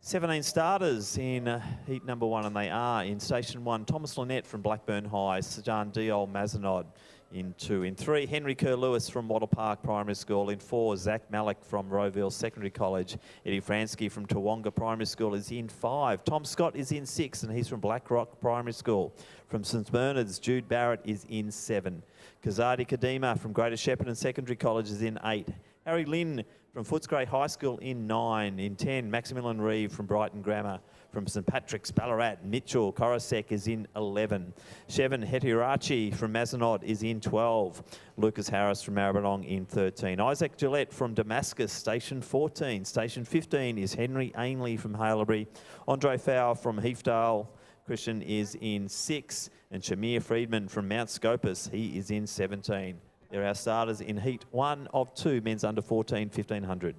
17 starters in heat number 1, and they are in Station 1, Thomas Lynette from Blackburn High, Sajan Diol Mazenod in 2. In 3, Henry Kerr-Lewis from Wattle Park Primary School. In 4, Zach Malik from Rowville Secondary College. Eddie Fransky from Tawonga Primary School is in 5. Tom Scott is in 6, and he's from Blackrock Primary School. From St Bernard's, Jude Barrett is in 7. Kazadi Kadima from Greater Shepparton Secondary College is in 8. Harry Lynn from Footscray High School in 9. In 10, Maximilian Reeve from Brighton Grammar. From St Patrick's, Ballarat, Mitchell Korosek is in 11. Shevan Hetirachi from Mazenod is in 12. Lucas Harris from Maribyrnong in 13. Isaac Gillette from Damascus, Station 14. Station 15 is Henry Ainley from Haileybury. Andre Fowler from Heafdale. Christian is in 6, and Shamir Friedman from Mount Scopus, he is in 17. They're our starters in Heat 1 of 2, men's under 14, 1500.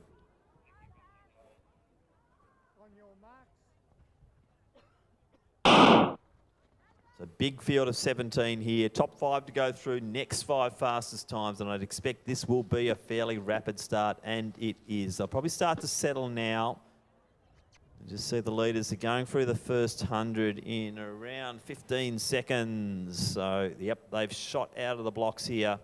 So big field of 17 here. Top 5 to go through, next 5 fastest times, and I'd expect this will be a fairly rapid start, and it is. I'll probably start to settle now. And just see the leaders are going through the first 100 in around 15 seconds. So, yep, they've shot out of the blocks here.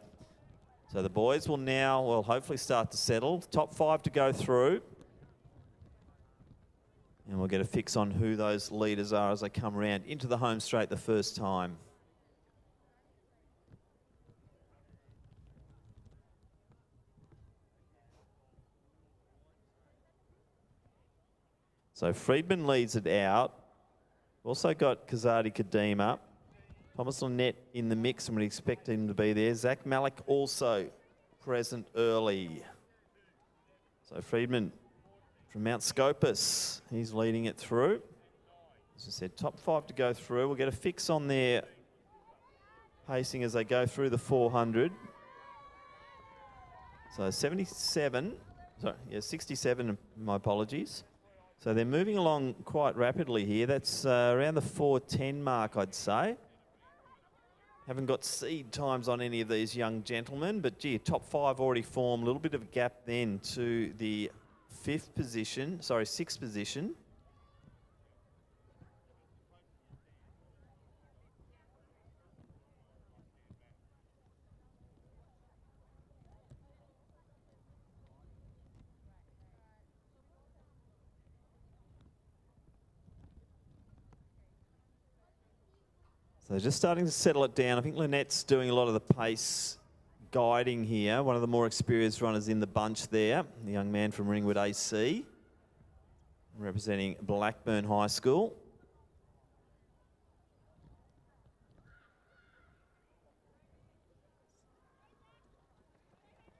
So the boys will now, well, hopefully start to settle. Top 5 to go through. And we'll get a fix on who those leaders are as they come around into the home straight the first time. So Friedman leads it out. Also got Kazadi Kadima. Thomas Lynette in the mix, and we'd expect him to be there. Zach Malik also present early. So Friedman from Mount Scopus, he's leading it through. As I said, top 5 to go through. We'll get a fix on their pacing as they go through the 400. So 67, sorry, yeah, 67, my apologies. So they're moving along quite rapidly here. That's around the 4:10 mark, I'd say. Haven't got seed times on any of these young gentlemen, but gee, top 5 already formed. A little bit of a gap then to the 6th position. So just starting to settle it down. I think Lynette's doing a lot of the pace guiding here. One of the more experienced runners in the bunch there. The young man from Ringwood AC, representing Blackburn High School.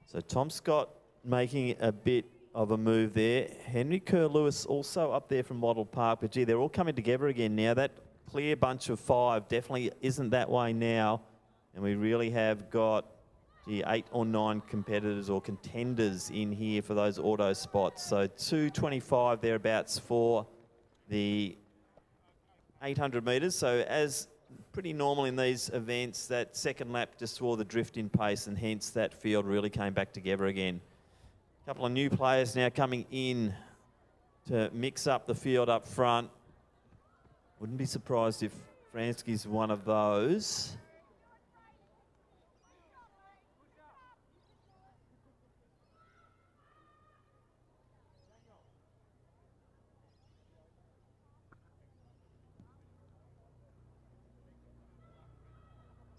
So Tom Scott making a bit of a move there. Henry Kerr-Lewis also up there from Wattle Park. But gee, they're all coming together again now. That clear bunch of 5 definitely isn't that way now. And we really have got 8 or 9 competitors or contenders in here for those auto spots. So 2:25 thereabouts for the 800 metres. So as pretty normal in these events, that second lap just saw the drift in pace, and hence that field really came back together again. A couple of new players now coming in to mix up the field up front. Wouldn't be surprised if Fransky's one of those.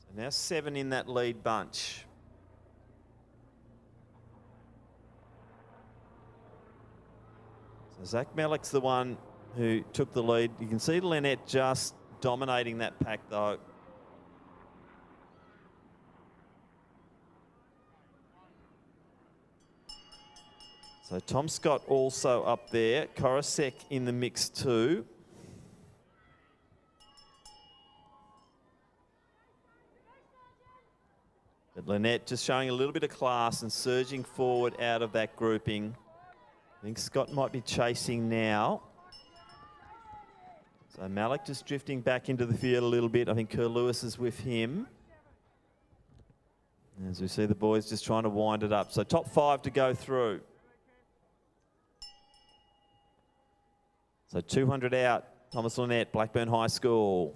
So now 7 in that lead bunch. So Zach Malik's the one who took the lead. You can see Lynette just dominating that pack though. So Tom Scott also up there. Korosek in the mix too. But Lynette just showing a little bit of class and surging forward out of that grouping. I think Scott might be chasing now. So Malik just drifting back into the field a little bit. I think Kerr-Lewis is with him. As we see the boys just trying to wind it up. So top 5 to go through. So 200 out, Thomas Lynette, Blackburn High School.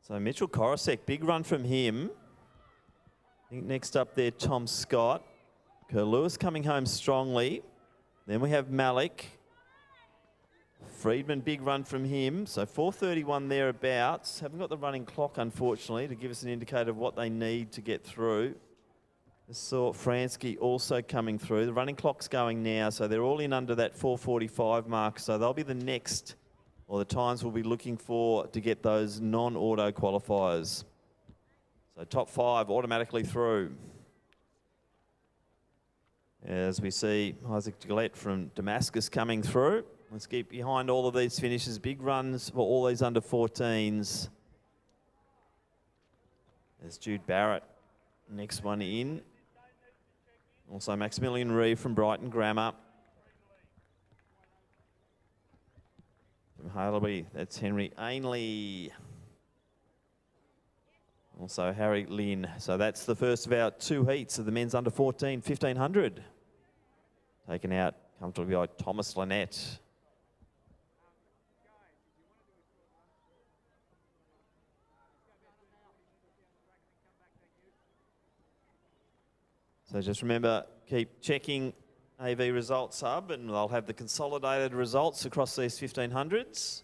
So Mitchell Korosek, big run from him. I think next up there, Tom Scott. Kerr-Lewis coming home strongly. Then we have Malik. Friedman, big run from him. So 4:31 thereabouts. Haven't got the running clock, unfortunately, to give us an indicator of what they need to get through. Saw Fransky also coming through. The running clock's going now, so they're all in under that 4:45 mark. So they'll be the next, or the times we'll be looking for to get those non-auto qualifiers. So top 5 automatically through. As we see Isaac Gillette from Damascus coming through. Let's keep behind all of these finishes. Big runs for all these under 14s. There's Jude Barrett, next one in. Also Maximilian Reeve from Brighton Grammar. From Haleby, that's Henry Ainley. Also Harry Lynn. So that's the first of our 2 heats of the men's under 14, 1500. Taken out comfortably by Thomas Lynette. So just remember, keep checking AV Results Hub and they'll have the consolidated results across these 1500s.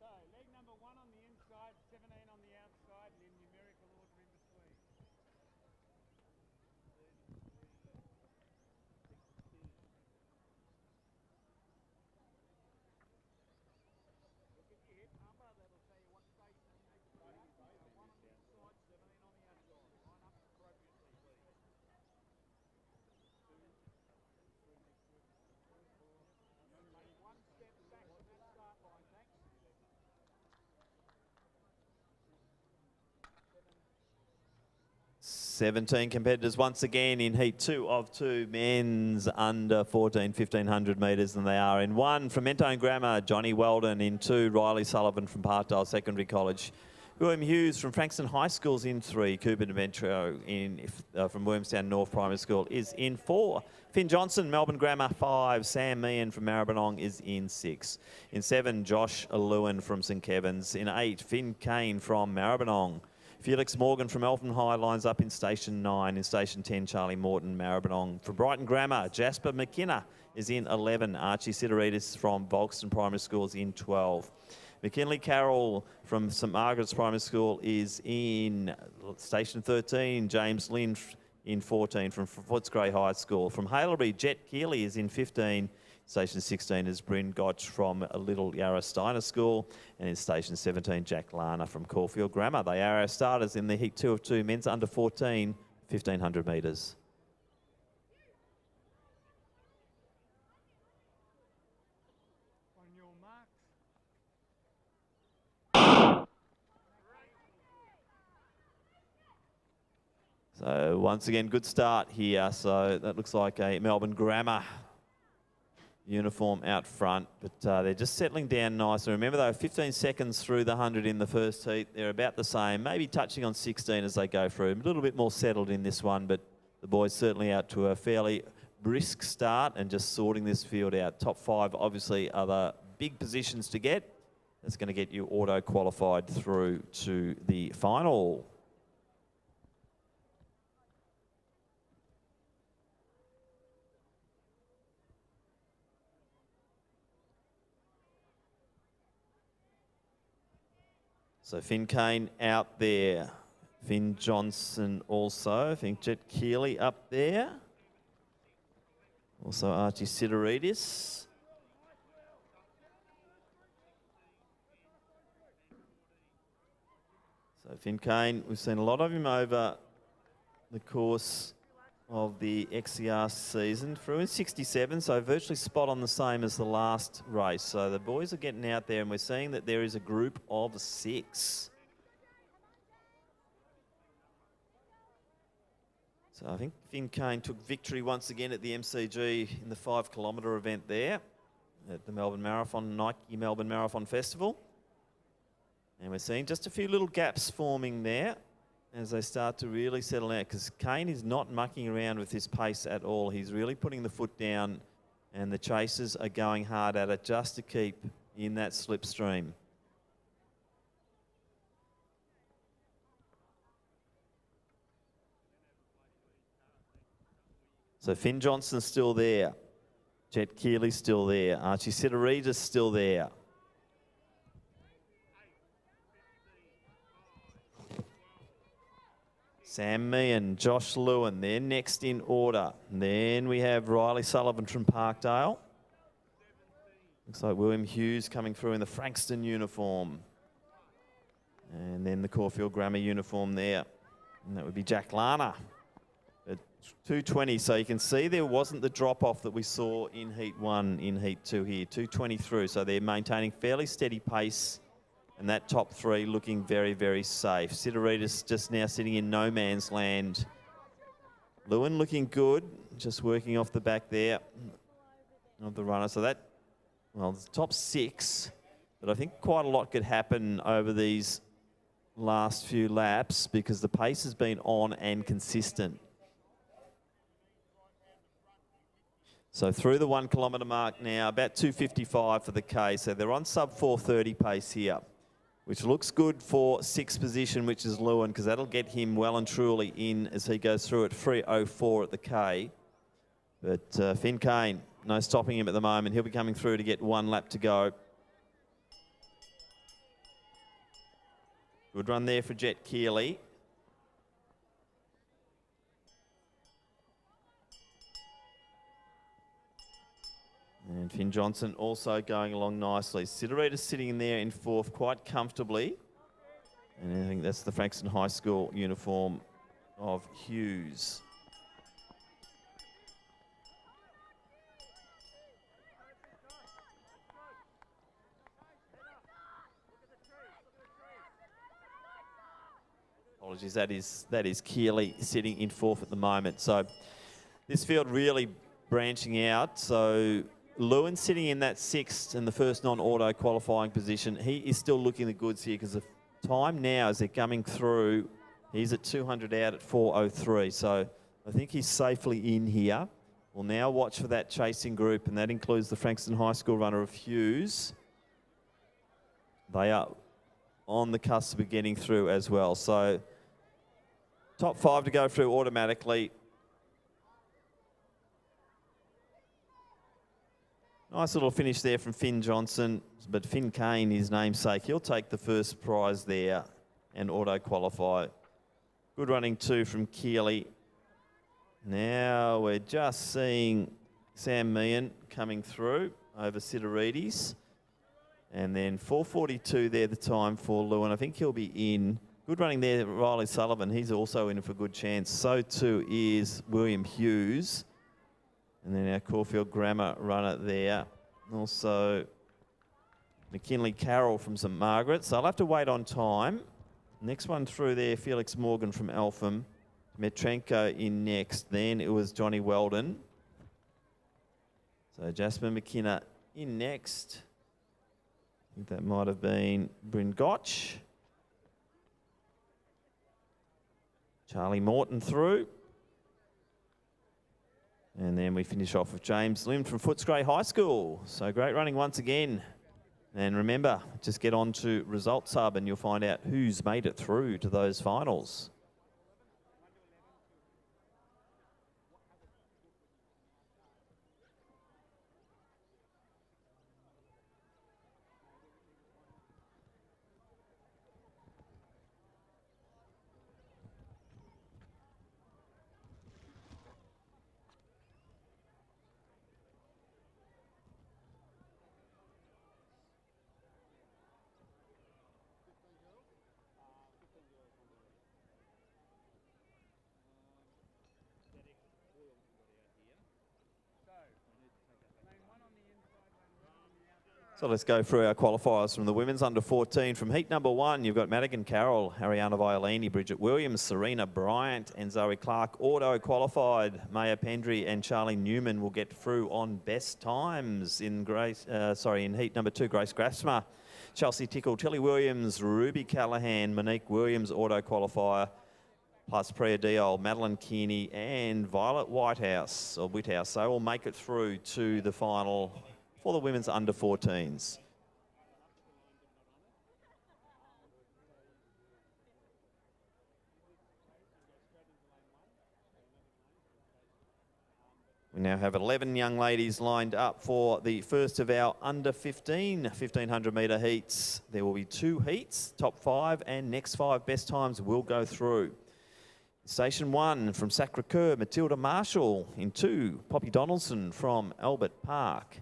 So, leg number 1 on the inside, 17 on the outside, and in numerical order in between. Look at your hip number, that'll tell you what station you need to be in. So 1 on the inside, 17 on the outside. Line up appropriately, please. 2, 3, 4. Maybe 1 step back from that start line, thanks. 17 competitors once again in Heat 2 of 2 men's under 14, 1500 metres, and they are in 1 from Mentone Grammar, Johnny Weldon; in 2, Riley Sullivan from Partdale Secondary College. William Hughes from Frankston High School's in 3. Cooper Demetrio from Wormstown North Primary School is in 4. Finn Johnson, Melbourne Grammar, 5. Sam Meehan from Maribyrnong is in 6. In 7, Josh Lewin from St Kevin's. In 8, Finn Kane from Maribyrnong. Felix Morgan from Eltham High lines up in Station 9. In Station 10, Charlie Morton, Maribyrnong. From Brighton Grammar, Jasper McKenna is in 11. Archie Sideridis from Volkston Primary School is in 12. McKinley Carroll from St Margaret's Primary School is in Station 13. James Lynn in 14 from Footscray High School. From Haileybury, Jet Keeley is in 15. Station 16 is Bryn Gotch from Little Yarra Steiner School. And in Station 17, Jack Lana from Caulfield Grammar. They are our starters in the Heat 2 of 2 men's under 14, 1500 metres. On your marks. So once again, good start here. So that looks like a Melbourne Grammar uniform out front, but they're just settling down nicely. Remember, they were 15 seconds through the 100 in the first heat. They're about the same, maybe touching on 16 as they go through. A little bit more settled in this one, but the boys certainly out to a fairly brisk start and just sorting this field out. Top 5 obviously are the big positions to get. That's going to get you auto qualified through to the final. So Finn Kane out there. Finn Johnson also. I think Jet Keeley up there. Also Archie Sideridis. So Finn Kane, we've seen a lot of him over the course of the XCR season. Through in 67, so virtually spot on the same as the last race. So the boys are getting out there and we're seeing that there is a group of 6. So I think Finn Kane took victory once again at the MCG in the 5 kilometre event there at the Melbourne Marathon, Nike Melbourne Marathon Festival. And we're seeing just a few little gaps forming there as they start to really settle out, because Kane is not mucking around with his pace at all. He's really putting the foot down and the chasers are going hard at it just to keep in that slipstream. So Finn Johnson's still there. Jet Keeley's still there. Archie Sidorita's still there. Sam Meehan, Josh Lewin, they're next in order. And then we have Riley Sullivan from Parkdale. Looks like William Hughes coming through in the Frankston uniform. And then the Caulfield Grammar uniform there. And that would be Jack Lana at 2:20. So you can see there wasn't the drop-off that we saw in Heat 1, in Heat 2 here. 2:20 through. So they're maintaining fairly steady pace. And that top three looking very, very safe. Sidorita's just now sitting in no man's land. Lewin looking good, just working off the back there of the runner. So that, well, the top six, but I think quite a lot could happen over these last few laps because the pace has been on and consistent. So through the 1 kilometre mark now, about 2:55 for the K. So they're on sub 4:30 pace here, which looks good for sixth position, which is Lewin, because that'll get him well and truly in as he goes through at 3:04 at the K. But Finn Kane, no stopping him at the moment. He'll be coming through to get 1 lap to go. Good run there for Jet Keeley. And Finn Johnson also going along nicely. Sidorita's sitting in there in fourth quite comfortably. And I think that's the Frankston High School uniform of Hughes. Apologies, that is Keeley sitting in fourth at the moment. So this field really branching out. So Lewin sitting in that sixth and the first non-auto qualifying position. He is still looking the goods here because the time now as they're coming through, he's at 200 out at 4:03. So I think he's safely in here. We'll now watch for that chasing group, and that includes the Frankston High School runner of Hughes. They are on the cusp of getting through as well. So top 5 to go through automatically. Nice little finish there from Finn Johnson, but Finn Kane, his namesake, he'll take the first prize there and auto-qualify. Good running too from Keeley. Now we're just seeing Sam Meehan coming through over Sidorides. And then 4:42 there, the time for Lewin. I think he'll be in. Good running there, Riley Sullivan. He's also in for a good chance. So too is William Hughes. And then our Caulfield Grammar runner there. Also, McKinley Carroll from St Margaret. So I'll have to wait on time. Next one through there, Felix Morgan from Eltham. Metrenko in next. Then it was Johnny Weldon. So Jasmine McKenna in next. I think that might have been Bryn Gotch. Charlie Morton through. And then we finish off with James Lim from Footscray High School. So great running once again. And remember, just get on to Results Hub and you'll find out who's made it through to those finals. So let's go through our qualifiers from the women's under 14. From heat number 1, you've got Madigan Carroll, Ariana Violini, Bridget Williams, Serena Bryant and Zoe Clark auto qualified. Maya Pendry and Charlie Newman will get through on best times in in heat number 2. Grace Grafsma, Chelsea Tickle, Tilly Williams, Ruby Callahan, Monique Williams auto qualifier, plus Priya Diol, Madeline Kearney and Violet Whitehouse or Whithouse. They will make it through to the final for the women's under 14s. We now have 11 young ladies lined up for the first of our under 15 1500 metre heats. There will be 2 heats, top 5 and next 5 best times will go through. Station 1 from Sacré-Cœur, Matilda Marshall. In 2, Poppy Donaldson from Albert Park.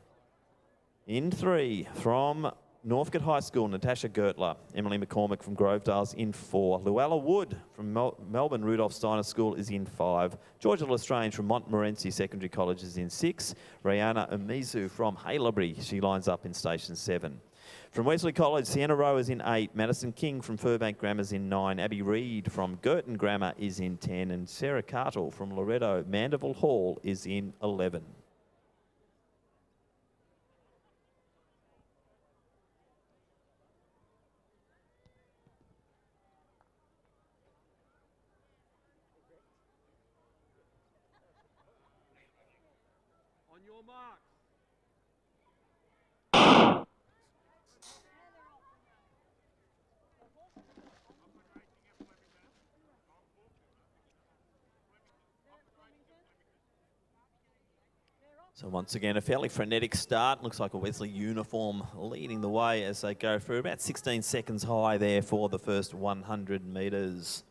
In 3, from Northcote High School, Natasha Gertler. Emily McCormick from Grovedale's in 4. Luella Wood from Melbourne Rudolph Steiner School is in 5. Georgia Lestrange from Montmorency Secondary College is in 6. Rihanna Umizu from Haileybury, she lines up in Station 7. From Wesley College, Sienna Rowe is in 8. Madison King from Furbank Grammar is in 9. Abby Reid from Girton Grammar is in 10. And Sarah Cartle from Loretto Mandeville Hall is in 11. On your mark. So once again, a fairly frenetic start. Looks like a Wesley uniform leading the way as they go through. About 16 seconds high there for the first 100 metres.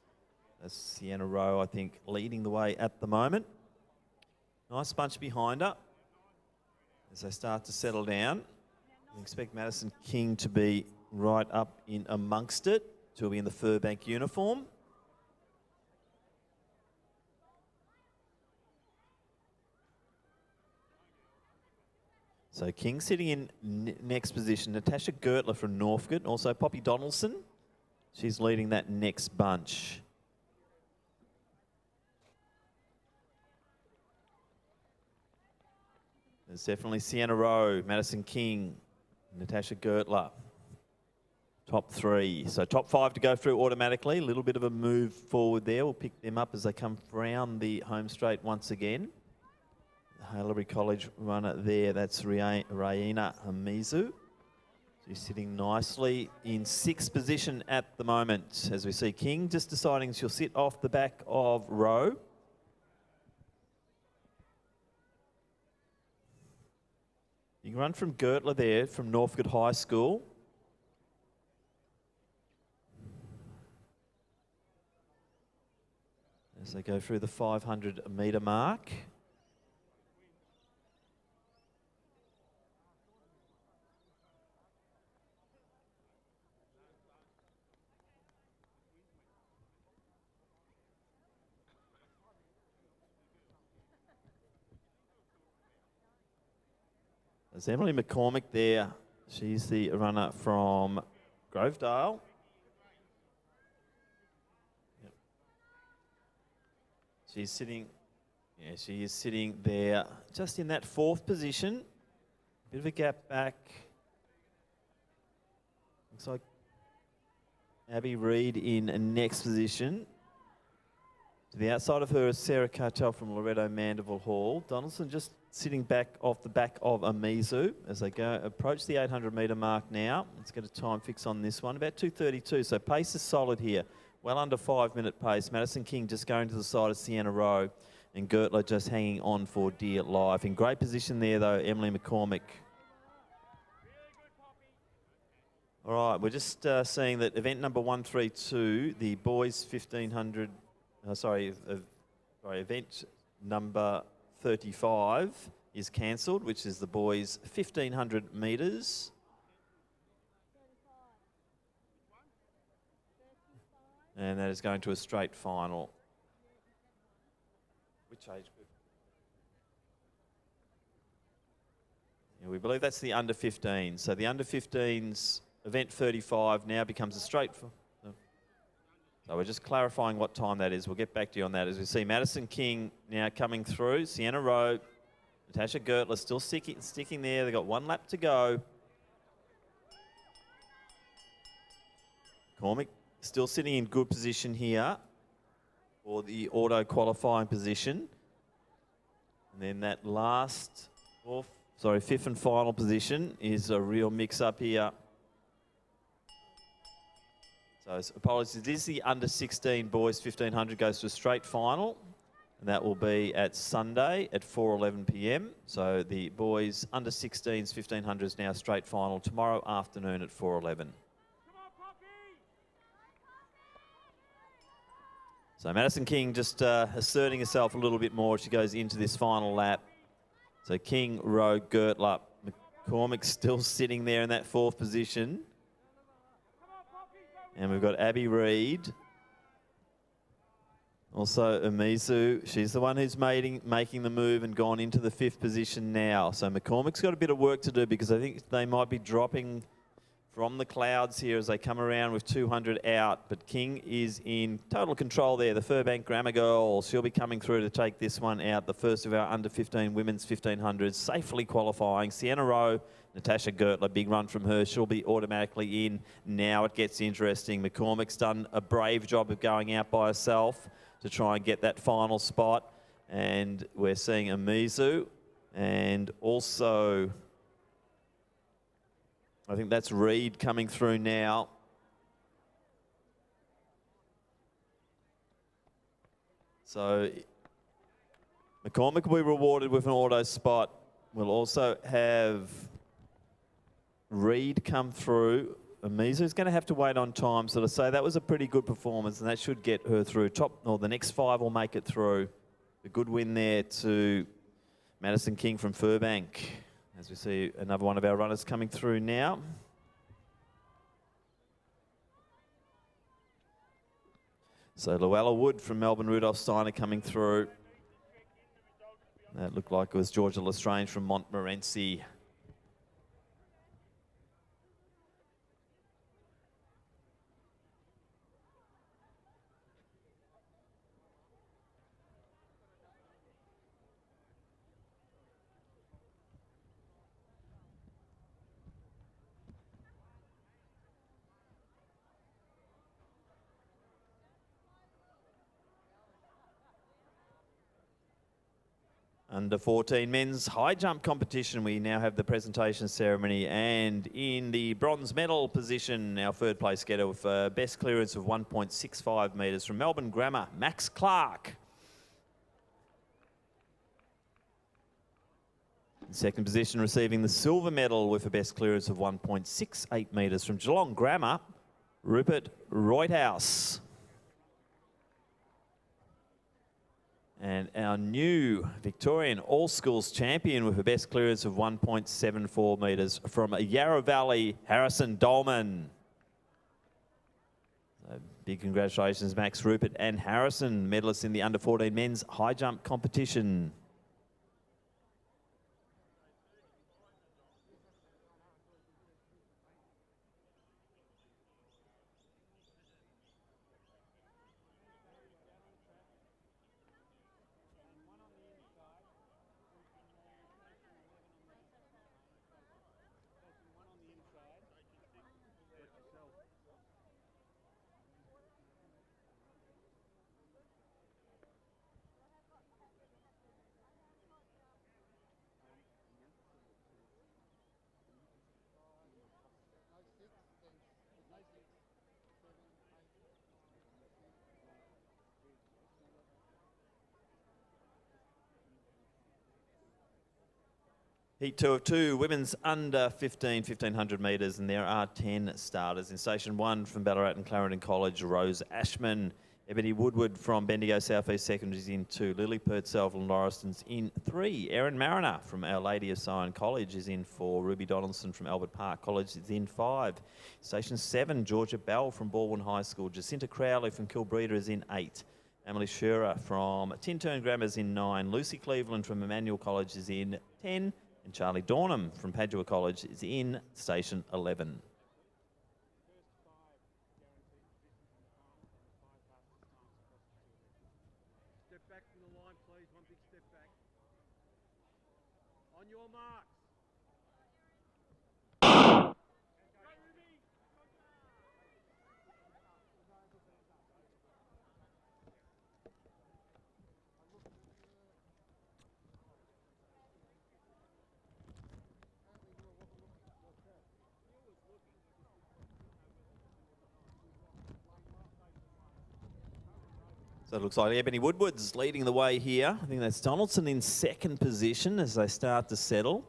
That's Sienna Rowe, I think, leading the way at the moment. Nice bunch behind her as they start to settle down. I expect Madison King to be right up in amongst it. She'll be in the Furbank uniform. So King sitting in next position. Natasha Gertler from Northcote. Also Poppy Donaldson. She's leading that next bunch. There's definitely Sienna Rowe, Madison King, Natasha Gertler. Top 3. So top 5 to go through automatically. A little bit of a move forward there. We'll pick them up as they come round the home straight once again. Haileybury College runner there, that's Raina Hamizu. She's sitting nicely in 6th position at the moment. As we see King just deciding she'll sit off the back of Rowe. You can run from Gertler there, from Northcote High School. As they go through the 500 metre mark. There's Emily McCormick there. She's the runner from Grovedale. Yep. She's sitting, she is sitting there just in that 4th position. Bit of a gap back. Looks like Abby Reid in next position. To the outside of her is Sarah Cartel from Loretto Mandeville Hall. Donaldson just sitting back off the back of Umizu as they go approach the 800 metre mark now. Let's get a time fix on this one. About 2:32, so pace is solid here. Well under 5-minute pace. Madison King just going to the side of Sienna Rowe and Gertler just hanging on for dear life. In great position there though, Emily McCormick. All right, we're just seeing that event number 132, the boys 1500, event number 35 is cancelled, which is the boys 1500 metres. And that is going to a straight final. Which age group? Yeah, we believe that's the under 15. So the under 15s event 35 now becomes a straight. So we're just clarifying what time that is. We'll get back to you on that as we see Madison King now coming through. Sienna Rowe, Natasha Gertler still sticking there. They've got 1 lap to go. Cormick still sitting in good position here for the auto qualifying position. And then that last, 5th and final position is a real mix-up here. So apologies, this is the under 16 boys 1500 goes to a straight final. And that will be at Sunday at 4:11 p.m. So the boys under 16s, 1500s now straight final tomorrow afternoon at 4:11. So Madison King just asserting herself a little bit more as she goes into this final lap. So King, Rowe, Gertler, McCormick still sitting there in that 4th position. And we've got Abby Reid. Also Umizu, she's the one who's making the move and gone into the 5th position now. So McCormick's got a bit of work to do because I think they might be dropping from the clouds here as they come around with 200 out. But King is in total control there. The Furbank Grammar girl, she'll be coming through to take this one out. The first of our under 15 women's 1500s, safely qualifying. Sienna Rowe, Natasha Gertler, big run from her. She'll be automatically in. Now it gets interesting. McCormick's done a brave job of going out by herself to try and get that final spot. And we're seeing Umizu and also I think that's Reid coming through now. So McCormick will be rewarded with an auto spot. We'll also have Reid come through. Umizu's going to have to wait on time. So to say that was a pretty good performance, and that should get her through. The next 5 will make it through. A good win there to Madison King from Furbank. As we see another one of our runners coming through now. So Luella Wood from Melbourne Rudolph Steiner coming through. That looked like it was Georgia Lestrange from Montmorency. Under 14 men's high jump competition, we now have the presentation ceremony, and in the bronze medal position, our 3rd place getter with best clearance of 1.65 metres from Melbourne Grammar, Max Clark. In 2nd position, receiving the silver medal with a best clearance of 1.68 metres from Geelong Grammar, Rupert Reuthaus. And our new Victorian All-Schools champion with a best clearance of 1.74 metres from Yarra Valley, Harrison Dolman. So big congratulations, Max, Rupert and Harrison, medalists in the under 14 men's high jump competition. Heat 2 of 2, women's under 1500 metres, and there are 10 starters. In Station 1 from Ballarat and Clarendon College, Rose Ashman. Ebony Woodward from Bendigo South East Secondary is in 2. Lily Purcell from Lauriston's in 3. Erin Mariner from Our Lady of Sion College is in 4. Ruby Donaldson from Albert Park College is in 5. Station 7, Georgia Bell from Baldwin High School. Jacinta Crowley from Kilbreeda is in 8. Emily Shearer from Tintern Grammar is in 9. Lucy Cleveland from Emmanuel College is in 10. And Charlie Dornham from Padua College is in Station 11. Step back from the line, please. One big step back. On your marks. So it looks like Ebony Woodward's leading the way here. I think that's Donaldson in second position as they start to settle.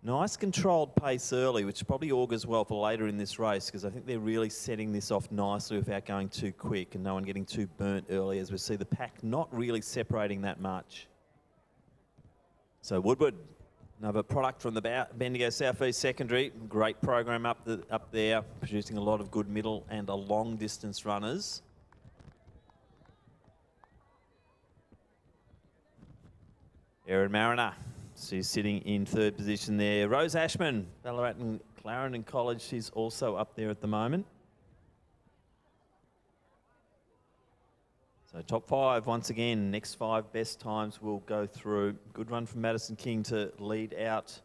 Nice controlled pace early, which probably augurs well for later in this race, because I think they're really setting this off nicely without going too quick and no one getting too burnt early, as we see the pack not really separating that much. So Woodward, another product from the Bendigo South East Secondary. Great program up there, producing a lot of good middle and long distance runners. Erin Mariner, she's sitting in third position there. Rose Ashman, Ballarat and Clarendon College, she's also up there at the moment. So top 5 once again, next 5 best times will go through. Good run from Madison King to lead out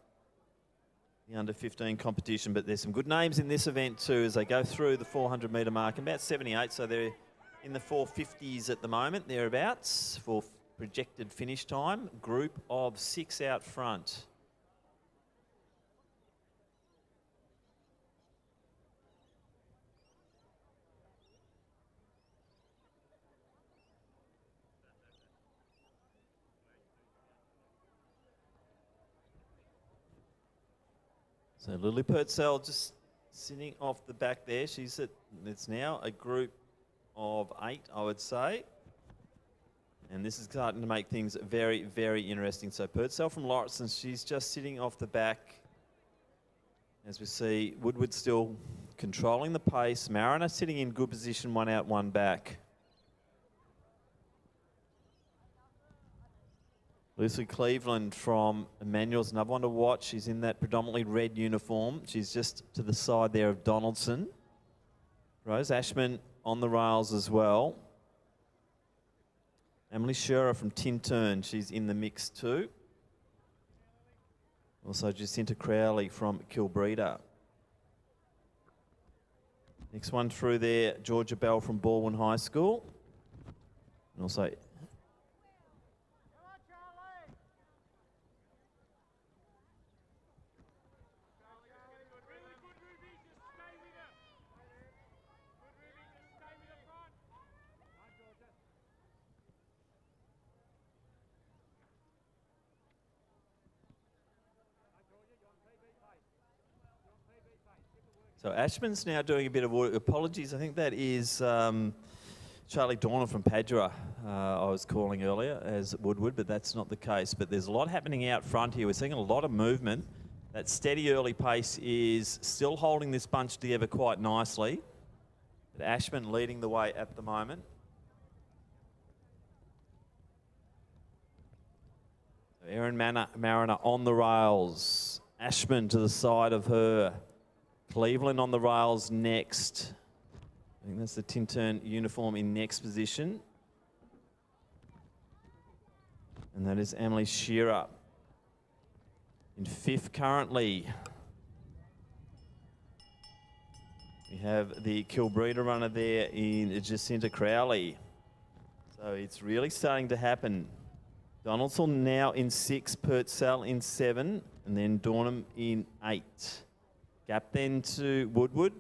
the under 15 competition, but there's some good names in this event too as they go through the 400 metre mark, about 78, so they're in the 450s at the moment, thereabouts, for projected finish time. Group of 6 out front. So Lily Purcell just sitting off the back there. She's at, it's now a group of 8, I would say. And this is starting to make things very, very interesting. So Purcell from Lauritsen, she's just sitting off the back. As we see, Woodward still controlling the pace. Mariner sitting in good position, 1 out, 1 back. Lucy Cleveland from Emmanuel's another one to watch. She's in that predominantly red uniform. She's just to the side there of Donaldson. Rose Ashman on the rails as well. Emily Shearer from Tintern, she's in the mix too. Also Jacinta Crowley from Kilbreda. Next one through there, Georgia Bell from Baldwin High School. And also so Ashman's now doing a bit of work. Apologies, I think that is Charlie Dorner from Padua I was calling earlier as Woodward, but that's not the case. But there's a lot happening out front here. We're seeing a lot of movement. That steady early pace is still holding this bunch together quite nicely. But Ashman leading the way at the moment. So Erin Mariner on the rails. Ashman to the side of her. Cleveland on the rails next. I think that's the Tintern uniform in next position. And that is Emily Shearer in 5th currently. We have the Kilbreda runner there in Jacinta Crowley. So it's really starting to happen. Donaldson now in 6, Purcell in 7, and then Dornham in 8. Gap then to Woodward.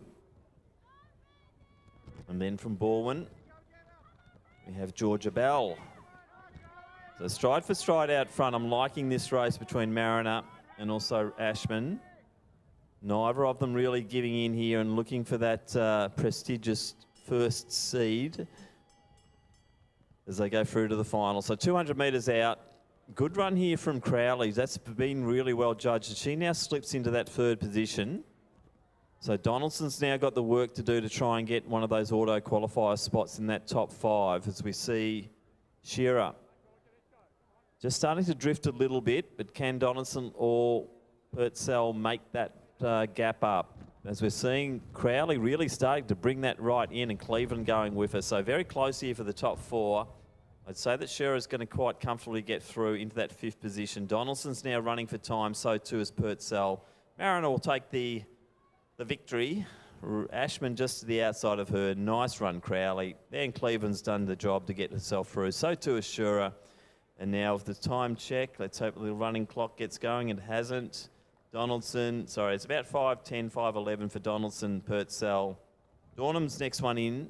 And then from Baldwin, we have Georgia Bell. So stride for stride out front. I'm liking this race between Mariner and also Ashman. Neither of them really giving in here and looking for that prestigious first seed as they go through to the final. So 200 metres out. Good run here from Crowley. That's been really well judged. She now slips into that 3rd position. So Donaldson's now got the work to do to try and get one of those auto qualifier spots in that top 5 as we see Shearer just starting to drift a little bit, but can Donaldson or Purcell make that gap up? As we're seeing Crowley really starting to bring that right in and Cleveland going with her. So very close here for the top 4. I'd say that Shearer's going to quite comfortably get through into that 5th position. Donaldson's now running for time, so too is Purcell. Mariner will take the victory. Ashman just to the outside of her. Nice run, Crowley. Then Cleveland's done the job to get herself through. So too is Shearer. And now with the time check, let's hope the little running clock gets going. It hasn't. Donaldson, sorry, it's about 5:10, 5:11 for Donaldson, Purcell. Dornham's next one in.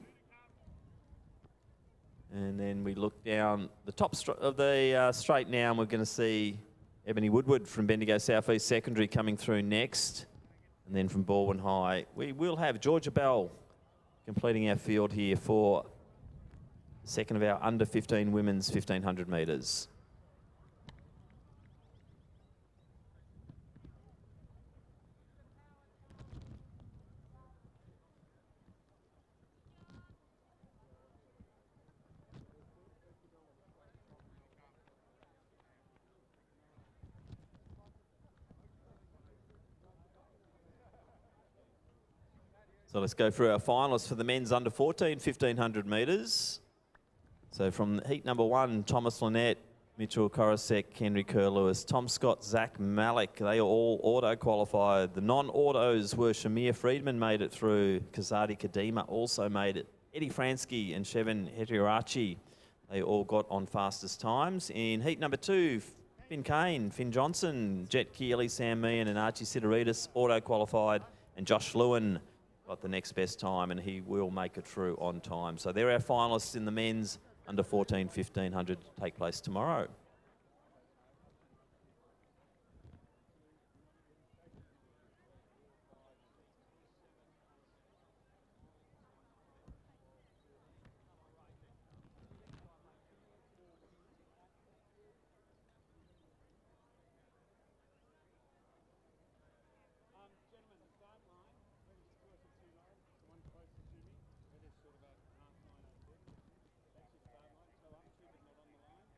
And then we look down the top of the straight now, and we're going to see Ebony Woodward from Bendigo South East Secondary coming through next. And then from Baldwin High, we will have Georgia Bell completing our field here for the second of our under 15 women's 1500 metres. So let's go through our finalists for the men's under 14 1500 metres. So from heat number 1, Thomas Lynette, Mitchell Korosek, Henry Kerr-Lewis, Tom Scott, Zach Malik, they all auto-qualified. The non-autos were Shamir Friedman made it through, Kazadi Kadima also made it, Eddie Fransky and Shevin Hetiarachi, they all got on fastest times. In heat number 2, Finn Kane, Finn Johnson, Jet Keeley, Sam Meehan and Archie Sidoritis auto-qualified, and Josh Lewin got the next best time, and he will make it through on time. So they're our finalists in the men's under 14 1500 to take place tomorrow. Sort of a half 9:07. That's your start line. So up to, but not on the line.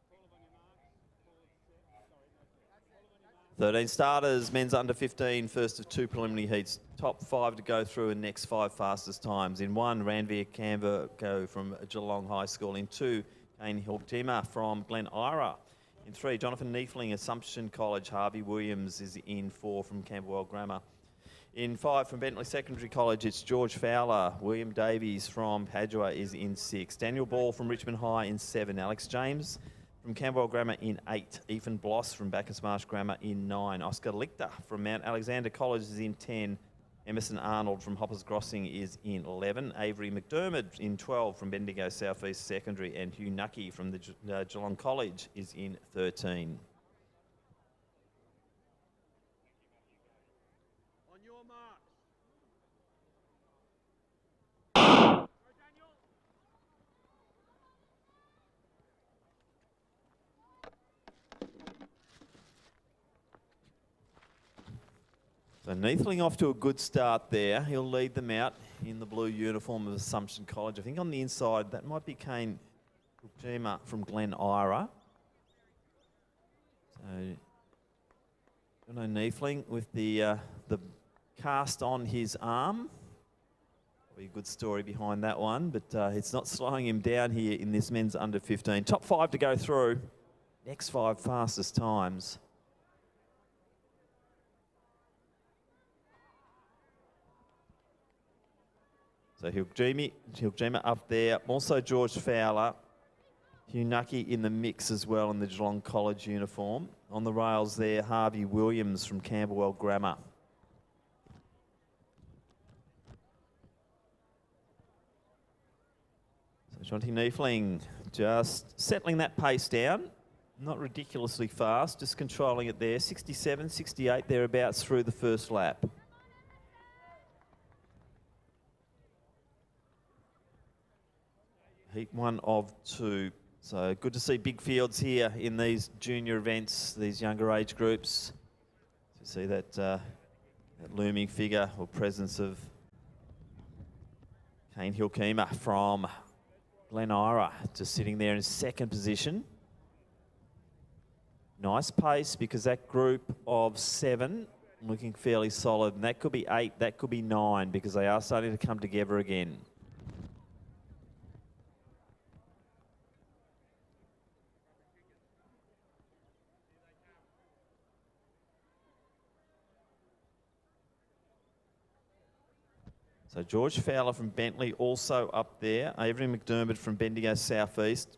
Call it on your marks. Call it set. Sorry, no set. Call it on your marks. 13 starters, men's under 15, first of 2 preliminary heats. Top 5 to go through and next 5 fastest times. In 1, Ranveer Canva from Geelong High School. In 2, Kane Hiltima from Glen Ira. In 3, Jonathan Neefling, Assumption College. Harvey Williams is in 4 from Camberwell Grammar. In 5 from Bentley Secondary College, it's George Fowler. William Davies from Padua is in 6. Daniel Ball from Richmond High in 7. Alex James from Camberwell Grammar in 8. Ethan Bloss from Bacchus Marsh Grammar in 9. Oscar Lichter from Mount Alexander College is in 10. Emerson Arnold from Hoppers Crossing is in 11. Avery McDermott in 12 from Bendigo South East Secondary. And Hugh Nucky from the Geelong College is in 13. So Neethling off to a good start there. He'll lead them out in the blue uniform of Assumption College. I think on the inside, that might be Kane Ujima from Glen Ira. So, Neethling with the cast on his arm. Probably a good story behind that one, but it's not slowing him down here in this men's under 15. Top 5 to go through. Next 5 fastest times. So Hiljima up there. Also George Fowler. Hugh Nucky in the mix as well in the Geelong College uniform. On the rails there, Harvey Williams from Camberwell Grammar. So Jonty Neefling just settling that pace down. Not ridiculously fast, just controlling it there. 67, 68 thereabouts through the first lap. Heat 1 of 2. So good to see big fields here in these junior events, these younger age groups. To see that looming figure or presence of Kane Hilkema from Glen Ira, just sitting there in second position. Nice pace because that group of 7 looking fairly solid. And that could be 8, that could be 9 because they are starting to come together again. So George Fowler from Bentley also up there. Avery McDermott from Bendigo South East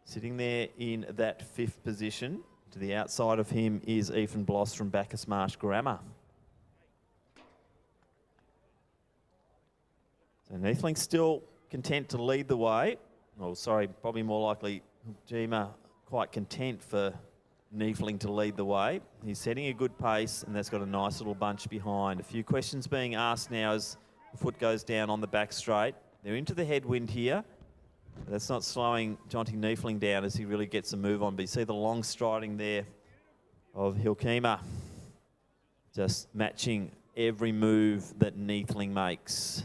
sitting there in that 5th position. To the outside of him is Ethan Bloss from Bacchus Marsh Grammar. So Neethling still content to lead the way. Oh, sorry, probably more likely Jima quite content for Niefling to lead the way. He's setting a good pace, and that's got a nice little bunch behind. A few questions being asked now as the foot goes down on the back straight. They're into the headwind here. But that's not slowing Jonty Niefling down as he really gets a move on. But you see the long striding there of Hilkema, just matching every move that Niefling makes.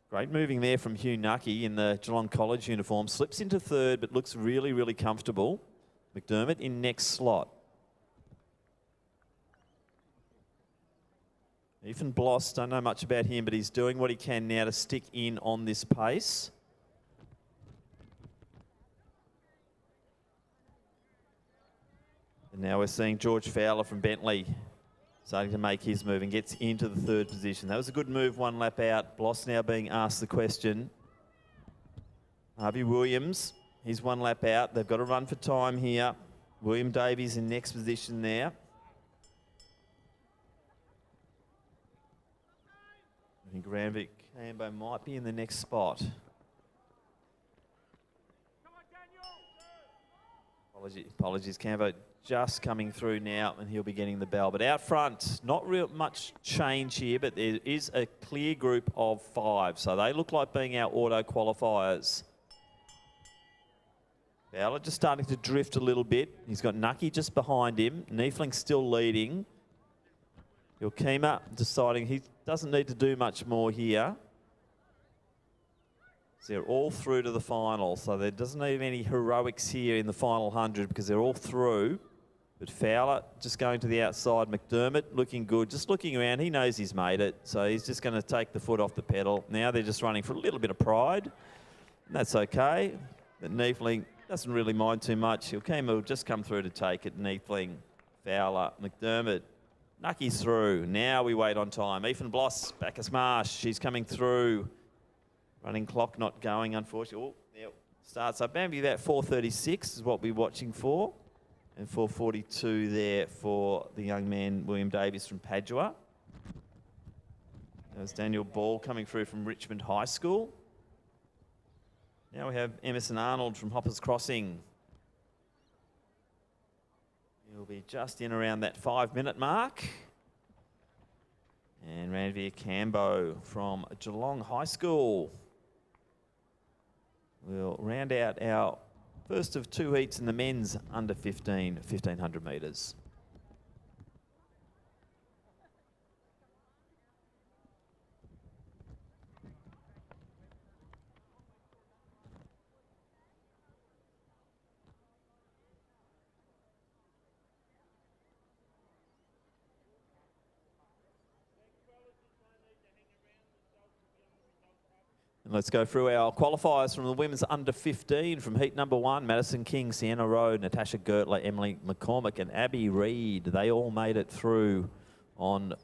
Great moving there from Hugh Nucky in the Geelong College uniform. Slips into third, but looks really, really comfortable. McDermott in next slot. Ethan Bloss, don't know much about him, but he's doing what he can now to stick in on this pace. And now we're seeing George Fowler from Bentley starting to make his move and gets into the third position. That was a good move, one lap out. Bloss now being asked the question. Harvey Williams, he's one lap out. They've got to run for time here. William Davies in next position there. I think Granvik Cambo might be in the next spot. Apologies, Cambo just coming through now, and he'll be getting the bell. But out front, not real much change here, but there is a clear group of 5. So they look like being our auto qualifiers. Fowler just starting to drift a little bit. He's got Nucky just behind him. Niefling still leading. Hilkema deciding he doesn't need to do much more here. So they're all through to the final. So there doesn't need any heroics here in the final 100 because they're all through. But Fowler just going to the outside. McDermott looking good, just looking around. He knows he's made it. So he's just going to take the foot off the pedal. Now they're just running for a little bit of pride. And that's okay. But Niefling doesn't really mind too much. Hilkema will just come through to take it. Niefling, Fowler, McDermott. Nucky's through. Now we wait on time. Ethan Bloss, Bacchus Marsh. She's coming through. Running clock not going, unfortunately. Oh, yeah, starts up. Maybe about 4:36 is what we're watching for. And 4:42 there for the young man, William Davies from Padua. There's Daniel Ball coming through from Richmond High School. Now we have Emerson Arnold from Hoppers Crossing. He'll be just in around that 5-minute mark. And Ranveer Cambo from Geelong High School. We'll round out our first of 2 heats in the men's under 1500 metres. Let's go through our qualifiers from the women's under 15 from heat number 1. Madison King, Sienna Rowe, Natasha Gertler, Emily McCormick and Abby Reid. They all made it through on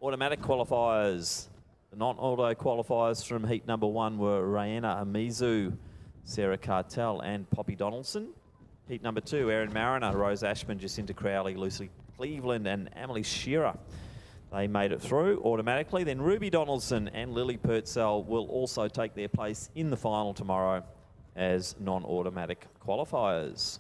automatic qualifiers. The non-auto qualifiers from heat number 1 were Rayanna Amizu, Sarah Cartel and Poppy Donaldson. Heat number 2, Erin Mariner, Rose Ashman, Jacinta Crowley, Lucy Cleveland and Emily Shearer. They made it through automatically. Then Ruby Donaldson and Lily Purcell will also take their place in the final tomorrow as non-automatic qualifiers.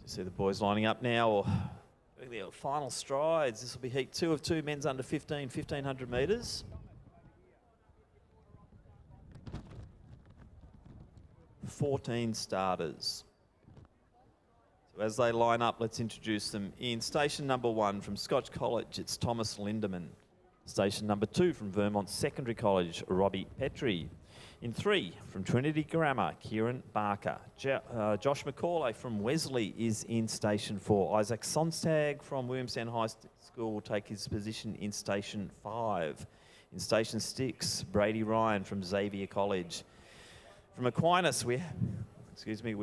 You see the boys lining up now. The final strides. This will be heat 2 of 2, men's under 1500 metres. $14 starters. So as they line up, let's introduce them. In station number 1 from Scotch College, it's Thomas Lindemann. Station number 2 from Vermont Secondary College, Robbie Petrie. In 3 from Trinity Grammar, Kieran Barker. Josh McCauley from Wesley is in station 4. Isaac Sonstag from Williamstown High School will take his position in station 5. In station 6, Brady Ryan from Xavier College. From Aquinas, we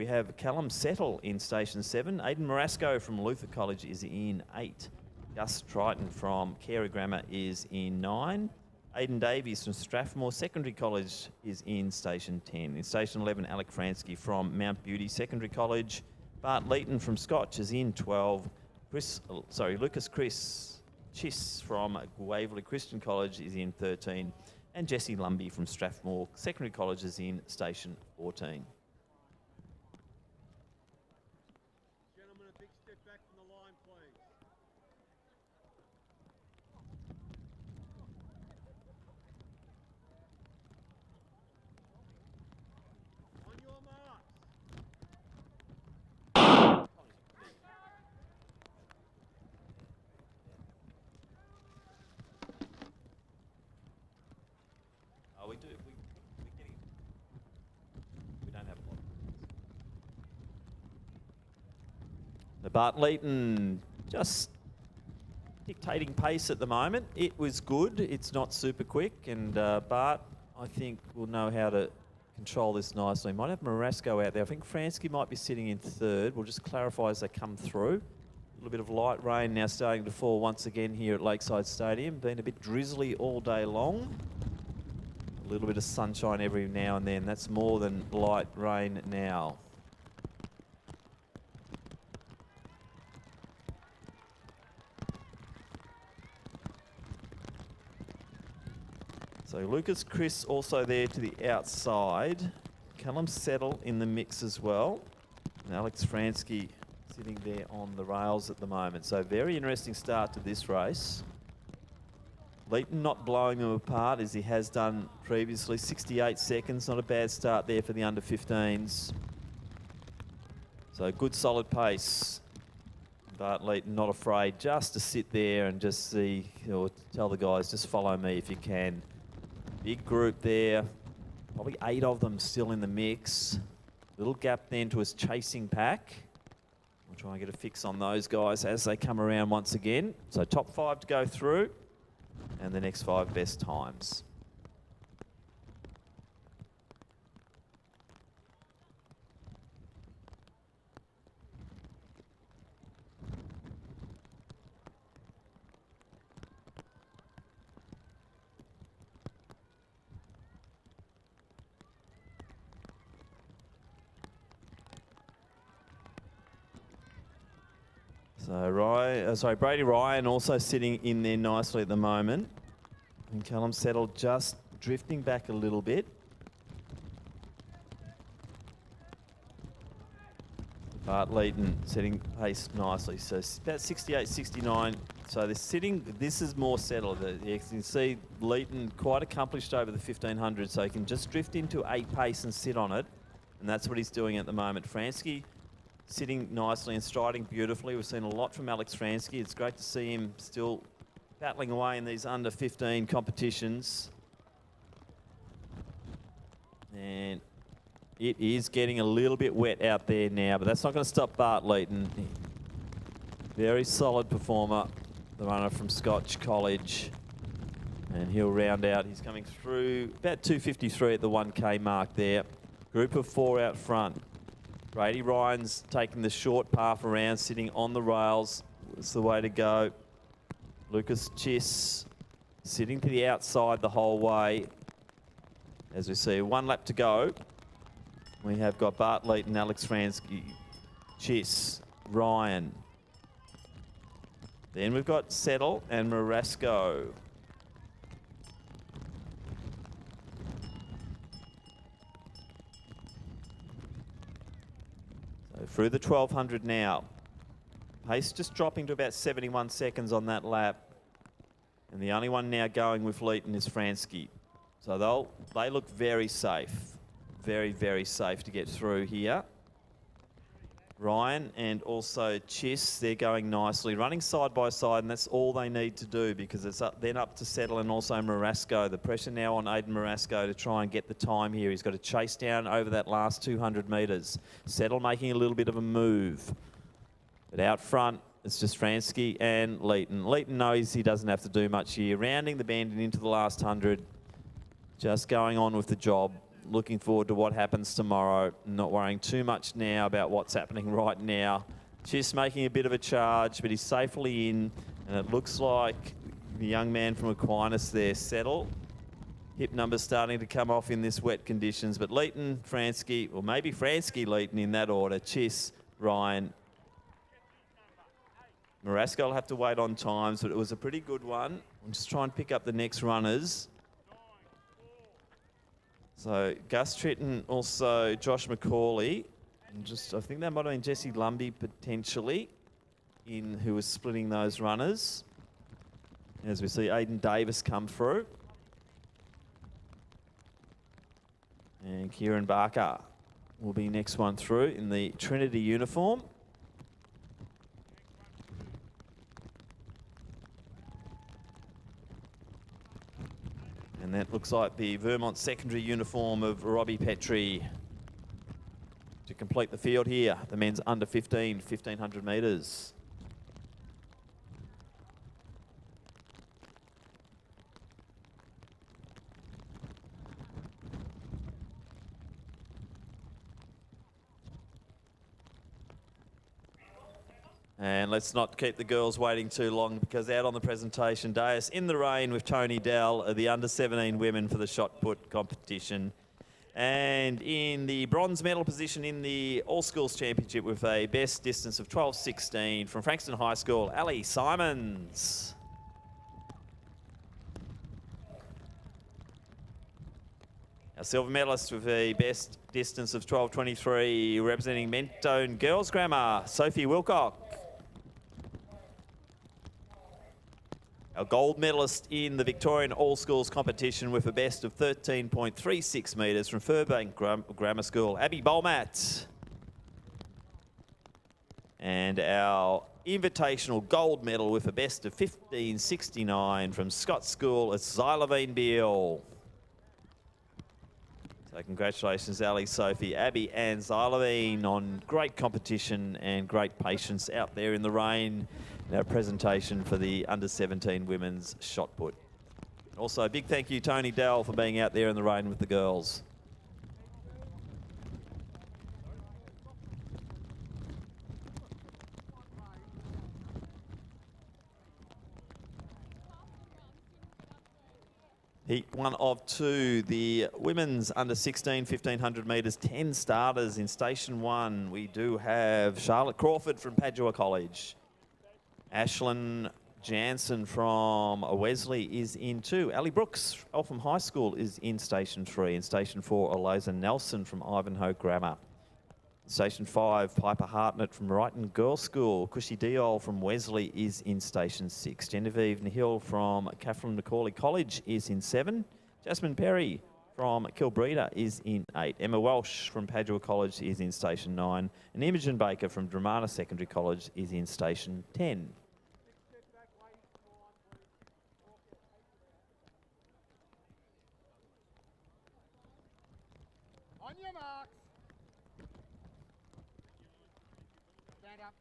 have Callum Settle in station 7. Aidan Marasco from Luther College is in 8. Gus Triton from Carey Grammar is in 9. Aidan Davies from Strathmore Secondary College is in Station 10. In Station 11, Alec Fransky from Mount Beauty Secondary College. Bart Leeton from Scotch is in 12. Lucas Chiss from Waverley Christian College is in 13. And Jesse Lumby from Strathmore Secondary College is in Station 14. Gentlemen, a big step back from the line, please. On your marks. Oh, we do. We don't have a lot. The Bart Leeton just dictating pace at the moment. It was good. It's not super quick, and Bart, I think, will know how to control this nicely. Might have Marasco out there. I think Fransky might be sitting in 3rd. We'll just clarify as they come through. A little bit of light rain now starting to fall once again here at Lakeside Stadium. Been a bit drizzly all day long. A little bit of sunshine every now and then. That's more than light rain now. So Lucas Chris also there to the outside. Callum Settle in the mix as well. And Alex Fransky sitting there on the rails at the moment. So very interesting start to this race. Leeton not blowing them apart as he has done previously. 68 seconds, not a bad start there for the under-15s. So good solid pace. Bart Leeton not afraid just to sit there and just see, or tell the guys, just follow me if you can. Big group there, probably 8 of them still in the mix. Little gap then to his chasing pack. We'll try and get a fix on those guys as they come around once again. So top 5 to go through, and the next 5 best times. So Brady Ryan also sitting in there nicely at the moment. And Callum Settle just drifting back a little bit. Bart Leeton setting pace nicely. So about 68, 69. So they're sitting, this is more settled. You can see Leeton quite accomplished over the 1500, so he can just drift into 8 pace and sit on it. And that's what he's doing at the moment. Fransky sitting nicely and striding beautifully. We've seen a lot from Alex Fransky. It's great to see him still battling away in these under-15 competitions. And it is getting a little bit wet out there now, but that's not going to stop Bart Leeton. Very solid performer, the runner from Scotch College. And he'll round out. He's coming through about 2:53 at the 1K mark there. Group of 4 out front. Brady Ryan's taking the short path around, sitting on the rails. It's the way to go. Lucas Chiss sitting to the outside the whole way. As we see, 1 lap to go. We have got Bart Leeton, Alex Fransky, Chiss, Ryan. Then we've got Settle and Marasco. So through the 1200 now. Pace just dropping to about 71 seconds on that lap. And the only one now going with Leeton is Fransky. So they look very safe. Very, very safe to get through here. Ryan and also Chiss, they're going nicely, running side by side, and that's all they need to do because it's then up to Settle and also Marasco. The pressure now on Aidan Marasco to try and get the time here. He's got to chase down over that last 200 metres. Settle making a little bit of a move. But out front, it's just Fransky and Leeton. Leeton knows he doesn't have to do much here. Rounding the bend and into the last 100. Just going on with the job. Looking forward to what happens tomorrow. Not worrying too much now about what's happening right now. Chiss making a bit of a charge, but he's safely in. And it looks like the young man from Aquinas there settled. Hip numbers starting to come off in this wet conditions, but Leeton, Fransky, or maybe Fransky, Leeton in that order. Chiss, Ryan. Marasco will have to wait on times, but it was a pretty good one. I'll just try and pick up the next runners. So Gus Tritton, also Josh McCauley, and I think that might have been Jesse Lumby potentially, who was splitting those runners. As we see Aiden Davis come through. And Kieran Barker will be next one through in the Trinity uniform. And that looks like the Vermont secondary uniform of Robbie Petrie to complete the field here. The men's under 15, 1,500 metres. And let's not keep the girls waiting too long, because out on the presentation dais in the rain with Tony Dell are the under-17 women for the shot put competition. And in the bronze medal position in the All-Schools Championship with a best distance of 12.16 from Frankston High School, Ali Simons. Our silver medalist with a best distance of 12.23 representing Mentone Girls Grammar, Sophie Wilcock. Our gold medalist in the Victorian All-Schools competition with a best of 13.36 metres from Furbank Grammar School, Abby Bolmat. And our invitational gold medal with a best of 15.69 from Scott School, it's Xylevine Beale. So congratulations, Ali, Sophie, Abby and Xylevine on great competition and great patience out there in the rain. Our presentation for the under-17 women's shot put. Also, a big thank you, Tony Dell, for being out there in the rain with the girls. Heat 1 of 2, the women's under 16, 1,500 metres, 10 starters in Station 1. We do have Charlotte Crawford from Padua College. Ashlyn Jansen from Wesley is in 2. Ali Brooks, Eltham High School, is in Station 3. In Station 4, Eliza Nelson from Ivanhoe Grammar. Station 5, Piper Hartnett from Brighton Girls School. Cushy Diol from Wesley is in Station 6. Genevieve Nahill from Catherine Macaulay College is in 7. Jasmine Perry from Kilbreda is in 8. Emma Welsh from Padua College is in Station 9. And Imogen Baker from Dramana Secondary College is in Station 10. On your marks. Stand up.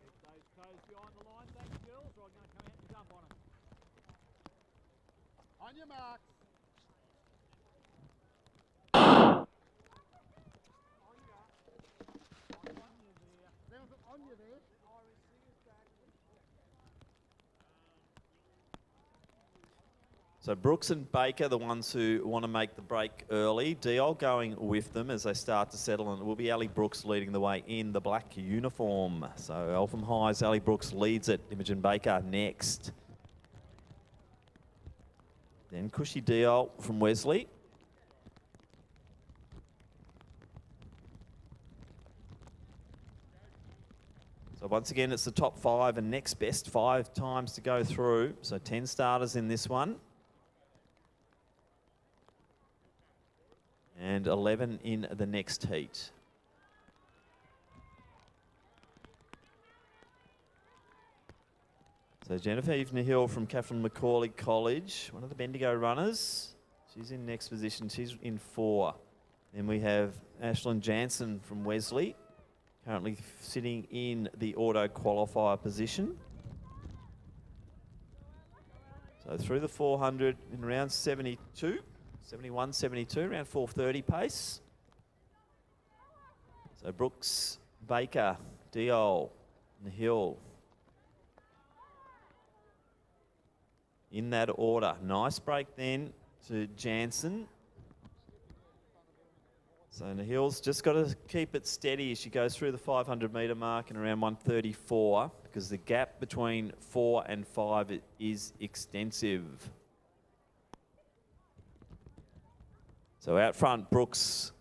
Get those toes behind the line, thanks, girls, or I'm going to come out and jump on them. On your marks. On you there. So Brooks and Baker, the ones who want to make the break early. Diol going with them as they start to settle, and it will be Ali Brooks leading the way in the black uniform. So Eltham High's Ali Brooks leads it. Imogen Baker next. Then Cushy Diol from Wesley. So once again, it's the top 5 and next best 5 times to go through. So 10 starters in this one. And 11 in the next heat. So Genevieve Nahill from Catherine Macaulay College, one of the Bendigo runners. She's in next position, she's in 4. Then we have Ashlyn Jansen from Wesley, currently sitting in the auto qualifier position. So through the 400 in around 72. 71, 72, around 4:30 pace. So Brooks, Baker, Diol, and Hill. In that order. Nice break then to Jansen. So Nahil's just got to keep it steady as she goes through the 500-metre mark and around 134, because the gap between 4 and 5 is extensive. So out front, Brooks,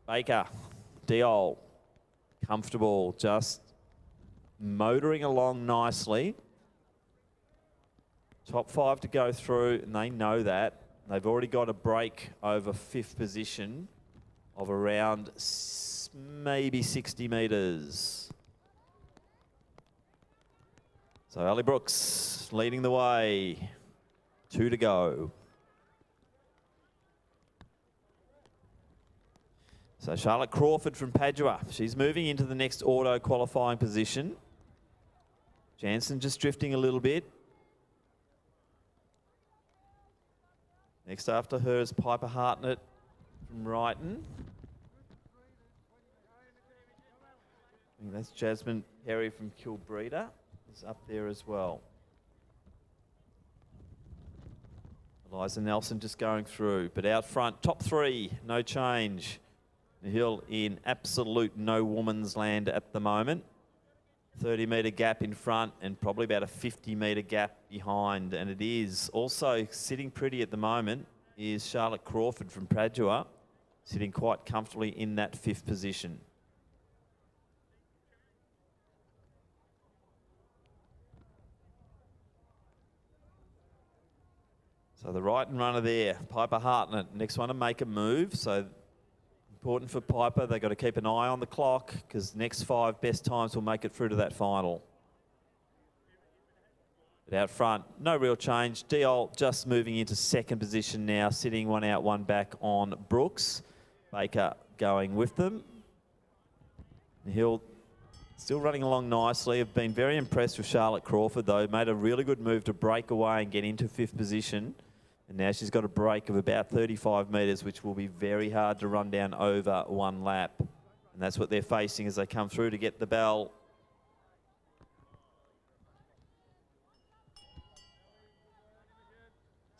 Baker, Diol, comfortable, just motoring along nicely. Top 5 to go through, and they know that. They've already got a break over 5th position of around maybe 60 metres. So Ali Brooks leading the way. 2 to go. So Charlotte Crawford from Padua. She's moving into the next auto qualifying position. Jansen just drifting a little bit. Next after her is Piper Hartnett from Brighton. I think that's Jasmine Perry from Kilbreda. Is up there as well. Eliza Nelson just going through, but out front, top 3, no change. Hill in absolute no woman's land at the moment. 30-metre gap in front and probably about a 50-metre gap behind. And it is also sitting pretty at the moment is Charlotte Crawford from Padua, sitting quite comfortably in that 5th position. So the right and runner there, Piper Hartnett. Next one to make a move. So important for Piper. They've got to keep an eye on the clock because next 5 best times will make it through to that final. But out front, no real change. Diol just moving into 2nd position now, sitting 1 out, 1 back on Brooks. Baker going with them. Hill still running along nicely. I've been very impressed with Charlotte Crawford though. Made a really good move to break away and get into 5th position. And now she's got a break of about 35 metres, which will be very hard to run down over 1 lap. And that's what they're facing as they come through to get the bell.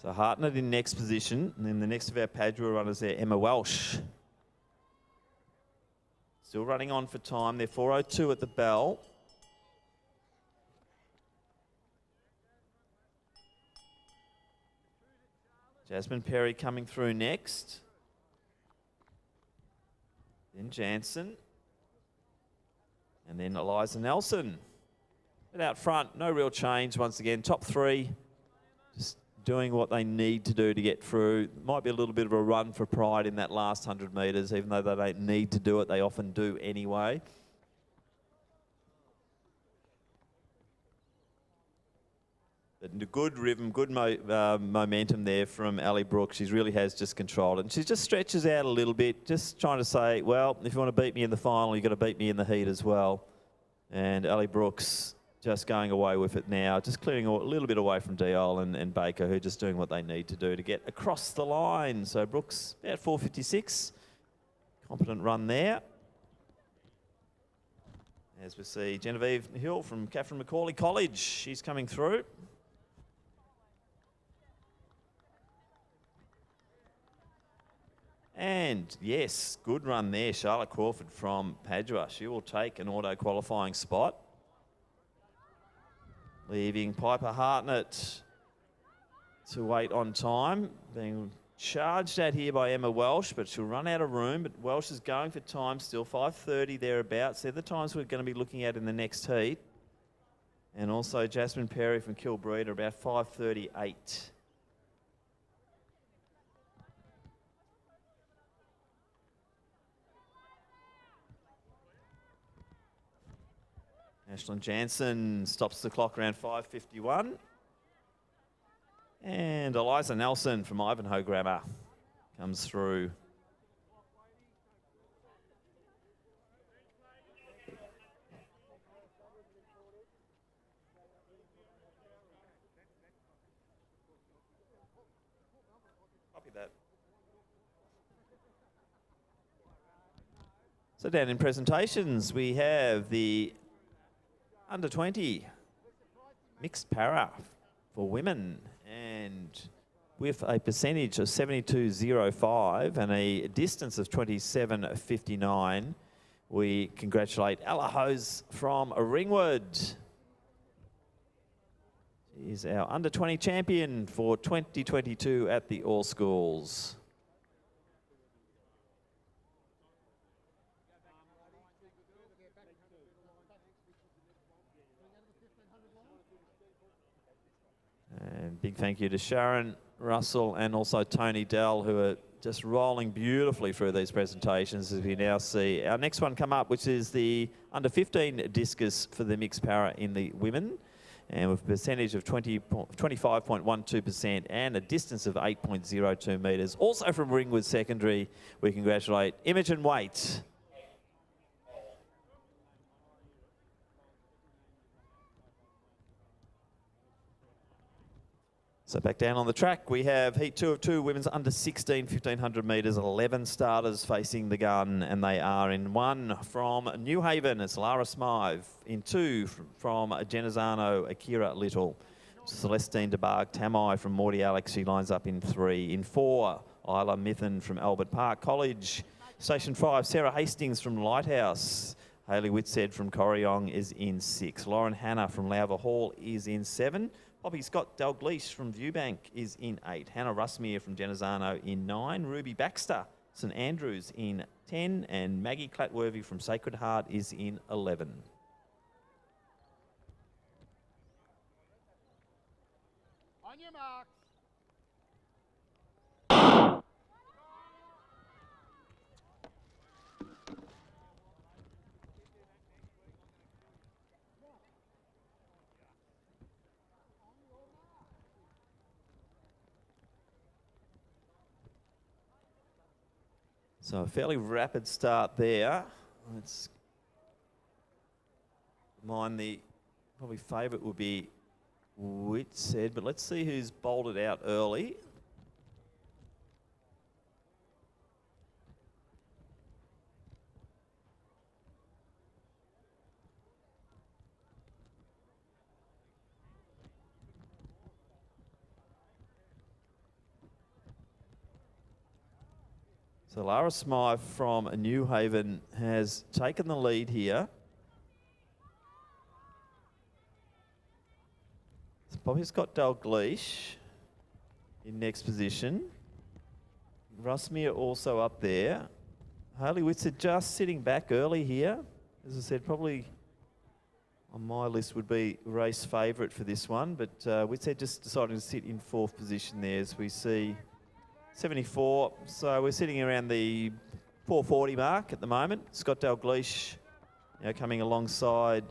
So Hartnett in next position. And then the next of our Padua runners there, Emma Welsh. Still running on for time. They're 4:02 at the bell. Jasmine Perry coming through next. Then Jansen. And then Eliza Nelson. But out front, no real change once again. Top 3, just doing what they need to do to get through. Might be a little bit of a run for pride in that last 100 metres, even though they don't need to do it, they often do anyway. But good rhythm, good momentum there from Ali Brooks. She really has just controlled it. And she just stretches out a little bit, just trying to say, well, if you want to beat me in the final, you've got to beat me in the heat as well. And Ali Brooks just going away with it now, just clearing a little bit away from Diol and Baker, who are just doing what they need to do to get across the line. So Brooks about 4:56. Competent run there. As we see Genevieve Hill from Catherine Macaulay College. She's coming through. And yes, good run there. Charlotte Crawford from Padua. She will take an auto qualifying spot. Leaving Piper Hartnett to wait on time. Being charged at here by Emma Welsh, but she'll run out of room. But Welsh is going for time still. 5:30 thereabouts. They're the times we're going to be looking at in the next heat. And also Jasmine Perry from Kilbreda, about 5:38. Ashlyn Jansen stops the clock around 5:51. And Eliza Nelson from Ivanhoe Grammar comes through. Copy that. So down in presentations, we have the under 20 mixed para for women, and with a percentage of 72.05 and a distance of 27.59, we congratulate Ella Hose from Ringwood. She is our under 20 champion for 2022 at the All Schools. And big thank you to Sharon Russell and also Tony Dell, who are just rolling beautifully through these presentations, as we now see our next one come up, which is the under 15 discus for the mixed para in the women, and with a percentage of 25.12% and a distance of 8.02 metres. Also from Ringwood Secondary, we congratulate Imogen Waite. So back down on the track, we have heat 2 of 2, women's under 16, 1500 metres, 11 starters facing the gun, and they are in 1 from New Haven, it's Lara Smythe. In 2 from Genazzano, Akira Little. Celestine DeBarg Tamai from Morty Alex, she lines up in 3. In 4, Isla Mithen from Albert Park College. Station 5, Sarah Hastings from Lighthouse. Hayley Whitsed from Corryong is in 6. Lauren Hanna from Lowver Hall is in 7. Poppy Scott Dalgleish from Viewbank is in 8. Hannah Russmere from Genazzano in 9. Ruby Baxter, St Andrews in 10. And Maggie Clatworthy from Sacred Heart is in 11. On your marks. So a fairly rapid start there. Let's mind the probably favourite would be Whitsed, but let's see who's bolted out early. So Lara Smythe from New Haven has taken the lead here. Bobby Scott Dalgleish in next position. Russmere also up there. Hayley Whitsed just sitting back early here. As I said, probably on my list would be race favourite for this one, but Whitsed just deciding to sit in 4th position there as we see 74, so we're sitting around the 440 mark at the moment. Scott Dalgleish coming alongside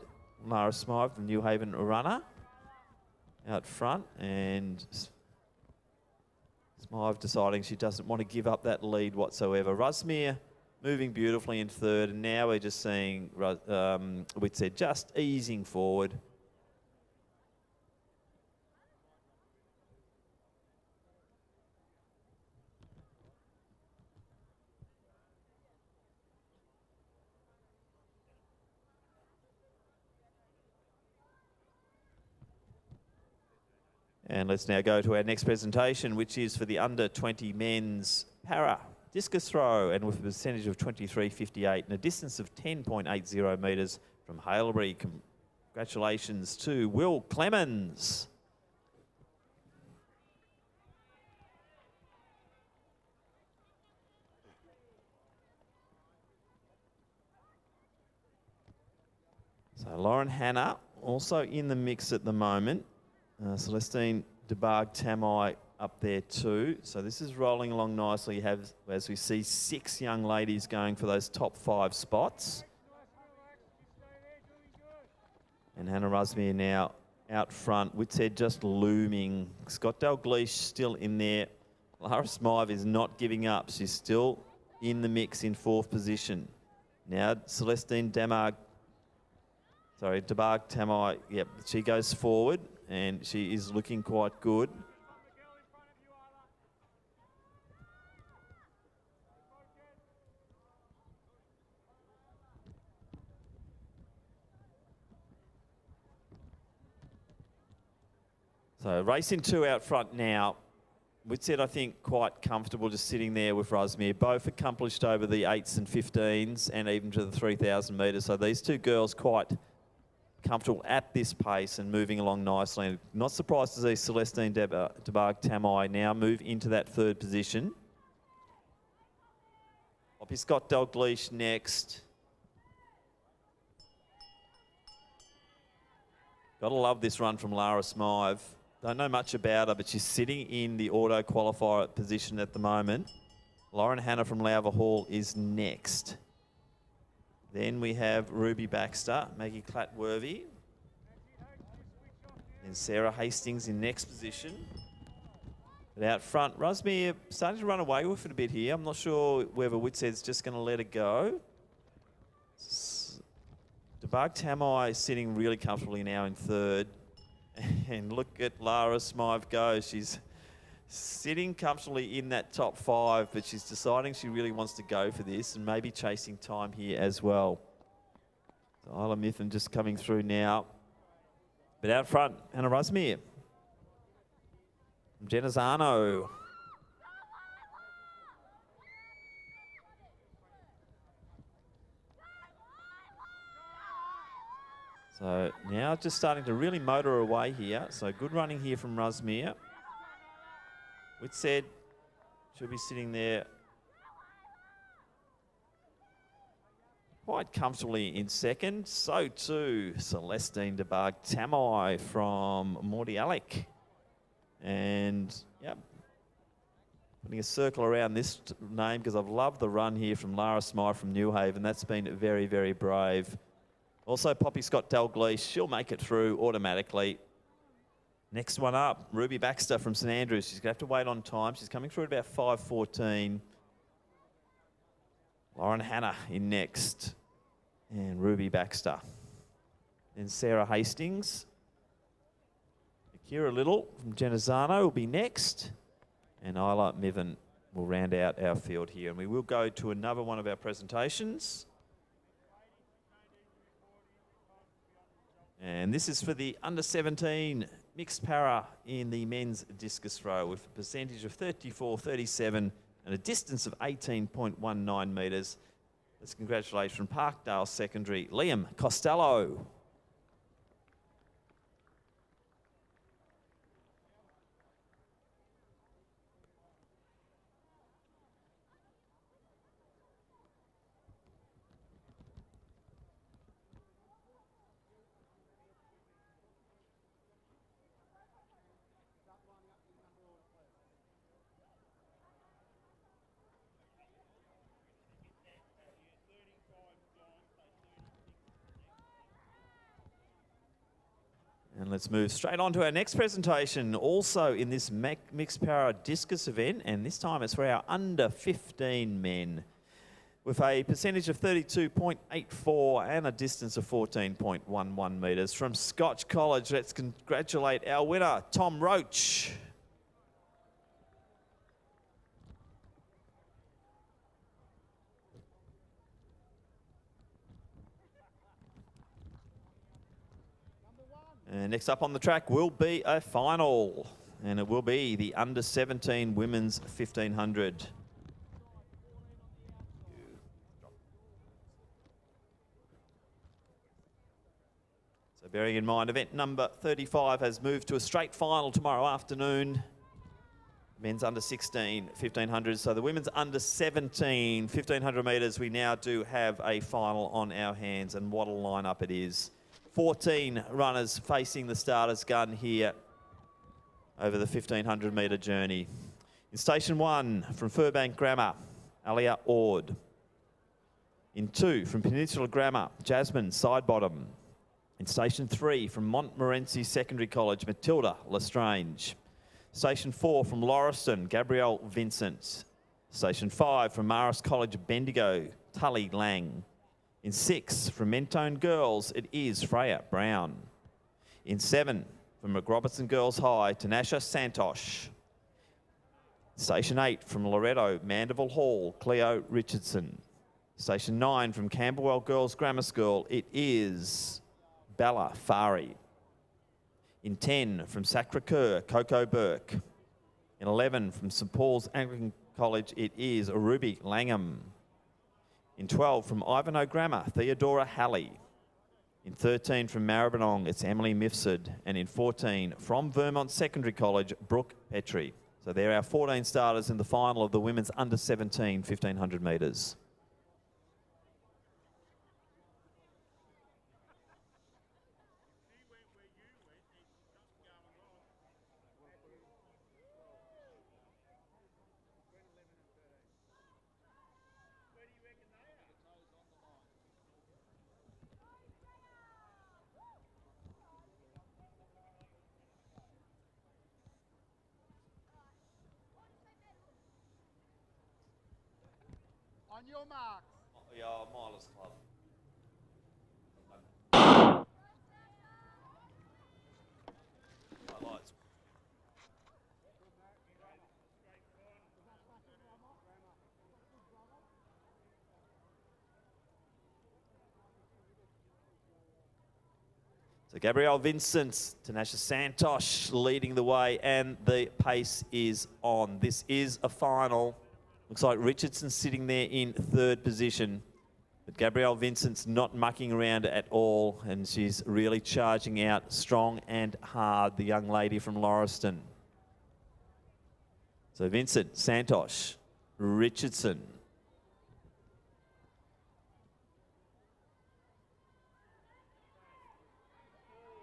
Lara Smythe, the New Haven runner, out front, and Smythe deciding she doesn't want to give up that lead whatsoever. Russmere moving beautifully in 3rd, and now we're just seeing Whitsed just easing forward. And let's now go to our next presentation, which is for the under 20 men's para discus throw, and with a percentage of 23.58 and a distance of 10.80 metres from Haileybury. Congratulations to Will Clemens. So Lauren Hanna also in the mix at the moment. Celestine DeBarg Tamai up there too. So this is rolling along nicely. You have, as we see, 6 young ladies going for those top 5 spots. And Hannah Rusmere now out front. Whitsed just looming. Scott Dalgleish still in there. Lara Smythe is not giving up. She's still in the mix in 4th position. Now Celestine DeBarg Tamai, yep, she goes forward. And she is looking quite good. So racing 2 out front now. Whitshead, I think, quite comfortable just sitting there with Rusmere. Both accomplished over the 8s and 15s and even to the 3,000 metres. So these two girls quite comfortable at this pace and moving along nicely. And not surprised to see Celestine DeBarg Tamai now move into that 3rd position. Poppy Scott Dalgleish next. Gotta love this run from Lara Smythe. Don't know much about her, but she's sitting in the auto qualifier position at the moment. Lauren Hanna from Lowver Hall is next. Then we have Ruby Baxter, Maggie Clatworthy, and Sarah Hastings in next position. But out front, Rusmere starting to run away with it a bit here. I'm not sure whether Whitshead's just going to let it go. DeBarg Tamai sitting really comfortably now in 3rd. And look at Lara Smythe go. She's sitting comfortably in that top 5, but she's deciding she really wants to go for this and maybe chasing time here as well. So Isla Mithen just coming through now. But out front, Hannah Rusmere. Genazzano. So now just starting to really motor away here. So good running here from Rusmere. Whitshead should be sitting there quite comfortably in 2nd. So too Celestine DeBarg Tamai from Morty Alec. And yep, putting a circle around this name because I've loved the run here from Lara Smythe from Newhaven. That's been very, very brave. Also, Poppy Scott Dalgleish, she'll make it through automatically. Next one up, Ruby Baxter from St Andrews. She's going to have to wait on time. She's coming through at about 5:14. Lauren Hanna in next. And Ruby Baxter. Then Sarah Hastings. Akira Little from Genazzano will be next. And Isla Mithen will round out our field here. And we will go to another one of our presentations. And this is for the under-17 mixed para in the men's discus throw with a percentage of 34.37 and a distance of 18.19 metres. Let's congratulate from Parkdale Secondary, Liam Costello. And let's move straight on to our next presentation, also in this mixed para discus event, and this time it's for our under 15 men with a percentage of 32.84 and a distance of 14.11 metres. From Scotch College, let's congratulate our winner, Tom Roach. And next up on the track will be a final, and it will be the under-17 women's 1500. So bearing in mind, event number 35 has moved to a straight final tomorrow afternoon. Men's under-16 1500. So the women's under-17 1500 metres, we now do have a final on our hands, and what a lineup it is. 14 runners facing the starter's gun here over the 1500 metre journey. In station 1 from Furbank Grammar, Alia Ord. In 2 from Peninsula Grammar, Jasmine Sidebottom. In station 3 from Montmorency Secondary College, Matilda Lestrange. Station 4 from Lauriston, Gabrielle Vincent. Station 5 from Marist College, Bendigo, Tully Lang. In 6, from Mentone Girls, it is Freya Brown. In 7, from McRobertson Girls High, Tanasha Santosh. Station 8, from Loretto Mandeville Hall, Cleo Richardson. Station 9, from Camberwell Girls Grammar School, it is Bella Fari. In 10 from Sacre-Cœur, Coco Burke. In 11 from St Paul's Anglican College, it is Ruby Langham. In 12 from Ivanhoe Grammar, Theodora Halley. In 13 from Maribyrnong, it's Emily Mifsud. And in 14 from Vermont Secondary College, Brooke Petrie. So they're our 14 starters in the final of the women's under 17 1500 metres. On your marks. Yeah, Milers Club. Highlights. So Gabrielle Vincent, Tanasha Santosh leading the way, and the pace is on. This is a final. Looks like Richardson sitting there in third position. But Gabrielle Vincent's not mucking around at all, and she's really charging out strong and hard, the young lady from Lauriston. So Vincent, Santosh, Richardson.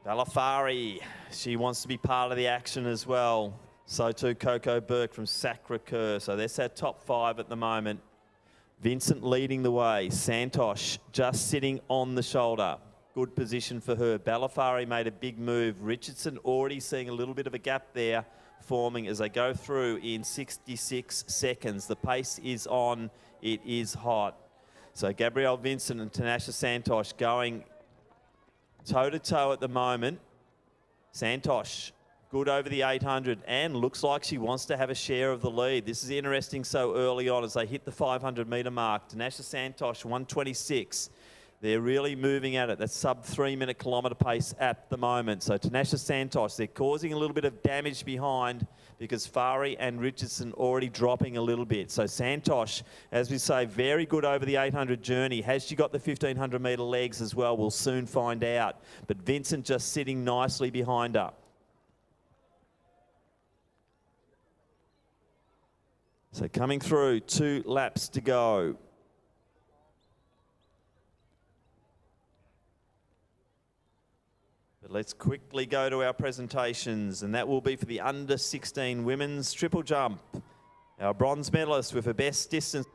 Valafari, she wants to be part of the action as well. So too Coco Burke from Sacre-Cœur. So that's our top 5 at the moment. Vincent leading the way. Santosh just sitting on the shoulder. Good position for her. Balafari made a big move. Richardson already seeing a little bit of a gap there forming as they go through in 66 seconds. The pace is on. It is hot. So Gabrielle Vincent and Tanasha Santosh going toe-to-toe at the moment. Santosh good over the 800 and looks like she wants to have a share of the lead. This is interesting so early on as they hit the 500 metre mark. Tanasha Santosh, 126. They're really moving at it. That's sub 3 minute kilometre pace at the moment. So Tanasha Santosh, they're causing a little bit of damage behind because Fari and Richardson already dropping a little bit. So Santosh, as we say, very good over the 800 journey. Has she got the 1500 metre legs as well? We'll soon find out. But Vincent just sitting nicely behind her. So coming through, 2 laps to go. But let's quickly go to our presentations, and that will be for the under 16 women's triple jump. Our bronze medalist with her best distance.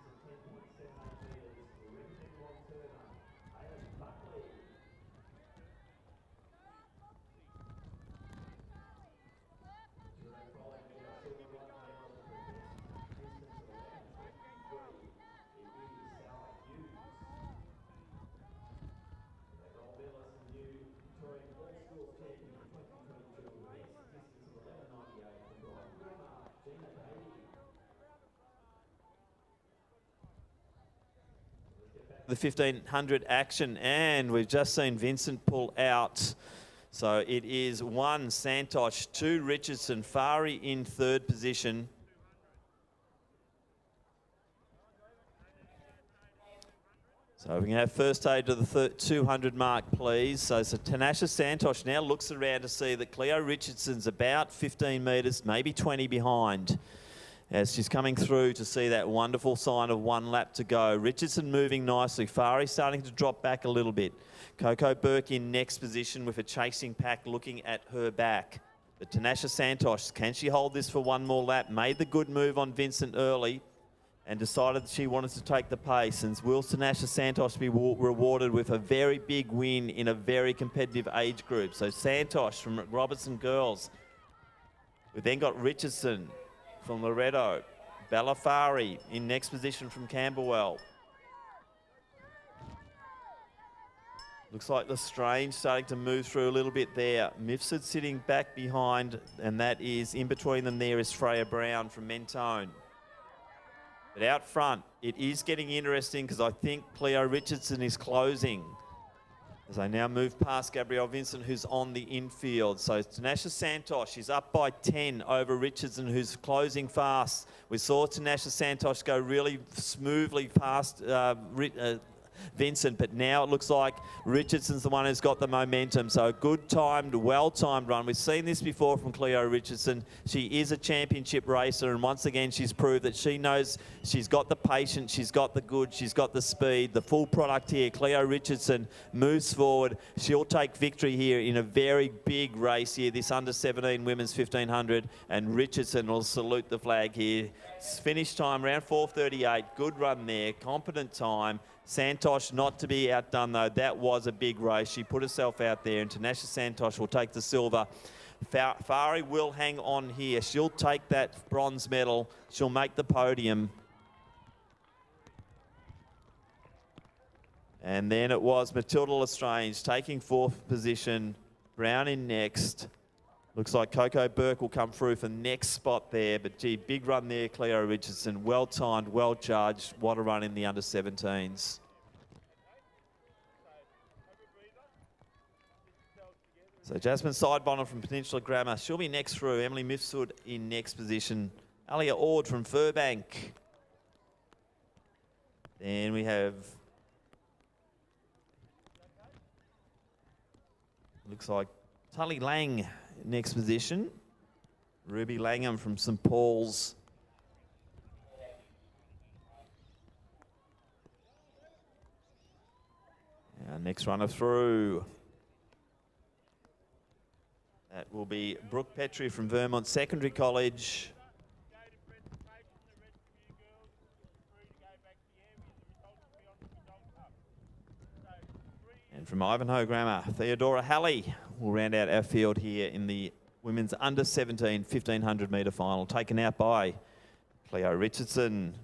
The 1500 action, and we've just seen Vincent pull out. So it is 1 Santosh, 2 Richardson, Fari in third position. So we can have first aid to the 200 mark, please. So Tanasha Santosh now looks around to see that Cleo Richardson's about 15 metres, maybe 20 behind, as she's coming through to see that wonderful sign of 1 lap to go. Richardson moving nicely. Fari starting to drop back a little bit. Coco Burke in next position with a chasing pack looking at her back. But Tanasha Santosh, can she hold this for 1 more lap? Made the good move on Vincent early and decided she wanted to take the pace. And will Tanasha Santosh be rewarded with a very big win in a very competitive age group? So Santosh from Robertson Girls. We've then got Richardson from Loretto. Balafari in next position from Camberwell. Looks like Lestrange starting to move through a little bit there. Mifsud sitting back behind, and that is in between them there is Freya Brown from Mentone. But out front, it is getting interesting because I think Cleo Richardson is closing. As they now move past Gabrielle Vincent, who's on the infield. So Tanasha Santosh, she's up by 10 over Richardson, who's closing fast. We saw Tanasha Santosh go really smoothly past Vincent, but now it looks like Richardson's the one who's got the momentum. So a good timed, well-timed run. We've seen this before from Cleo Richardson. She is a championship racer, and once again, she's proved that she knows she's got the patience, she's got the good, she's got the speed, the full product here. Cleo Richardson moves forward. She'll take victory here in a very big race here, this under-17 women's 1500, and Richardson will salute the flag here. Finish time around 4:38. Good run there, competent time. Santosh not to be outdone though. That was a big race. She put herself out there, and Tanasha Santosh will take the silver. Fari will hang on here. She'll take that bronze medal. She'll make the podium. And then it was Matilda Lestrange taking 4th position. Brown in next. Looks like Coco Burke will come through for next spot there. But gee, big run there, Cleo Richardson. Well timed, well charged. What a run in the under-17s. So Jasmine Sidebonner from Peninsula Grammar. She'll be next through. Emily Mifsud in next position. Alia Ord from Furbank. Then we have... looks like Tully Lang next position. Ruby Langham from St Paul's. Our next runner through. That will be Brooke Petrie from Vermont Secondary College. And from Ivanhoe Grammar, Theodora Halley will round out our field here in the women's under-17 1500 metre final, taken out by Cleo Richardson.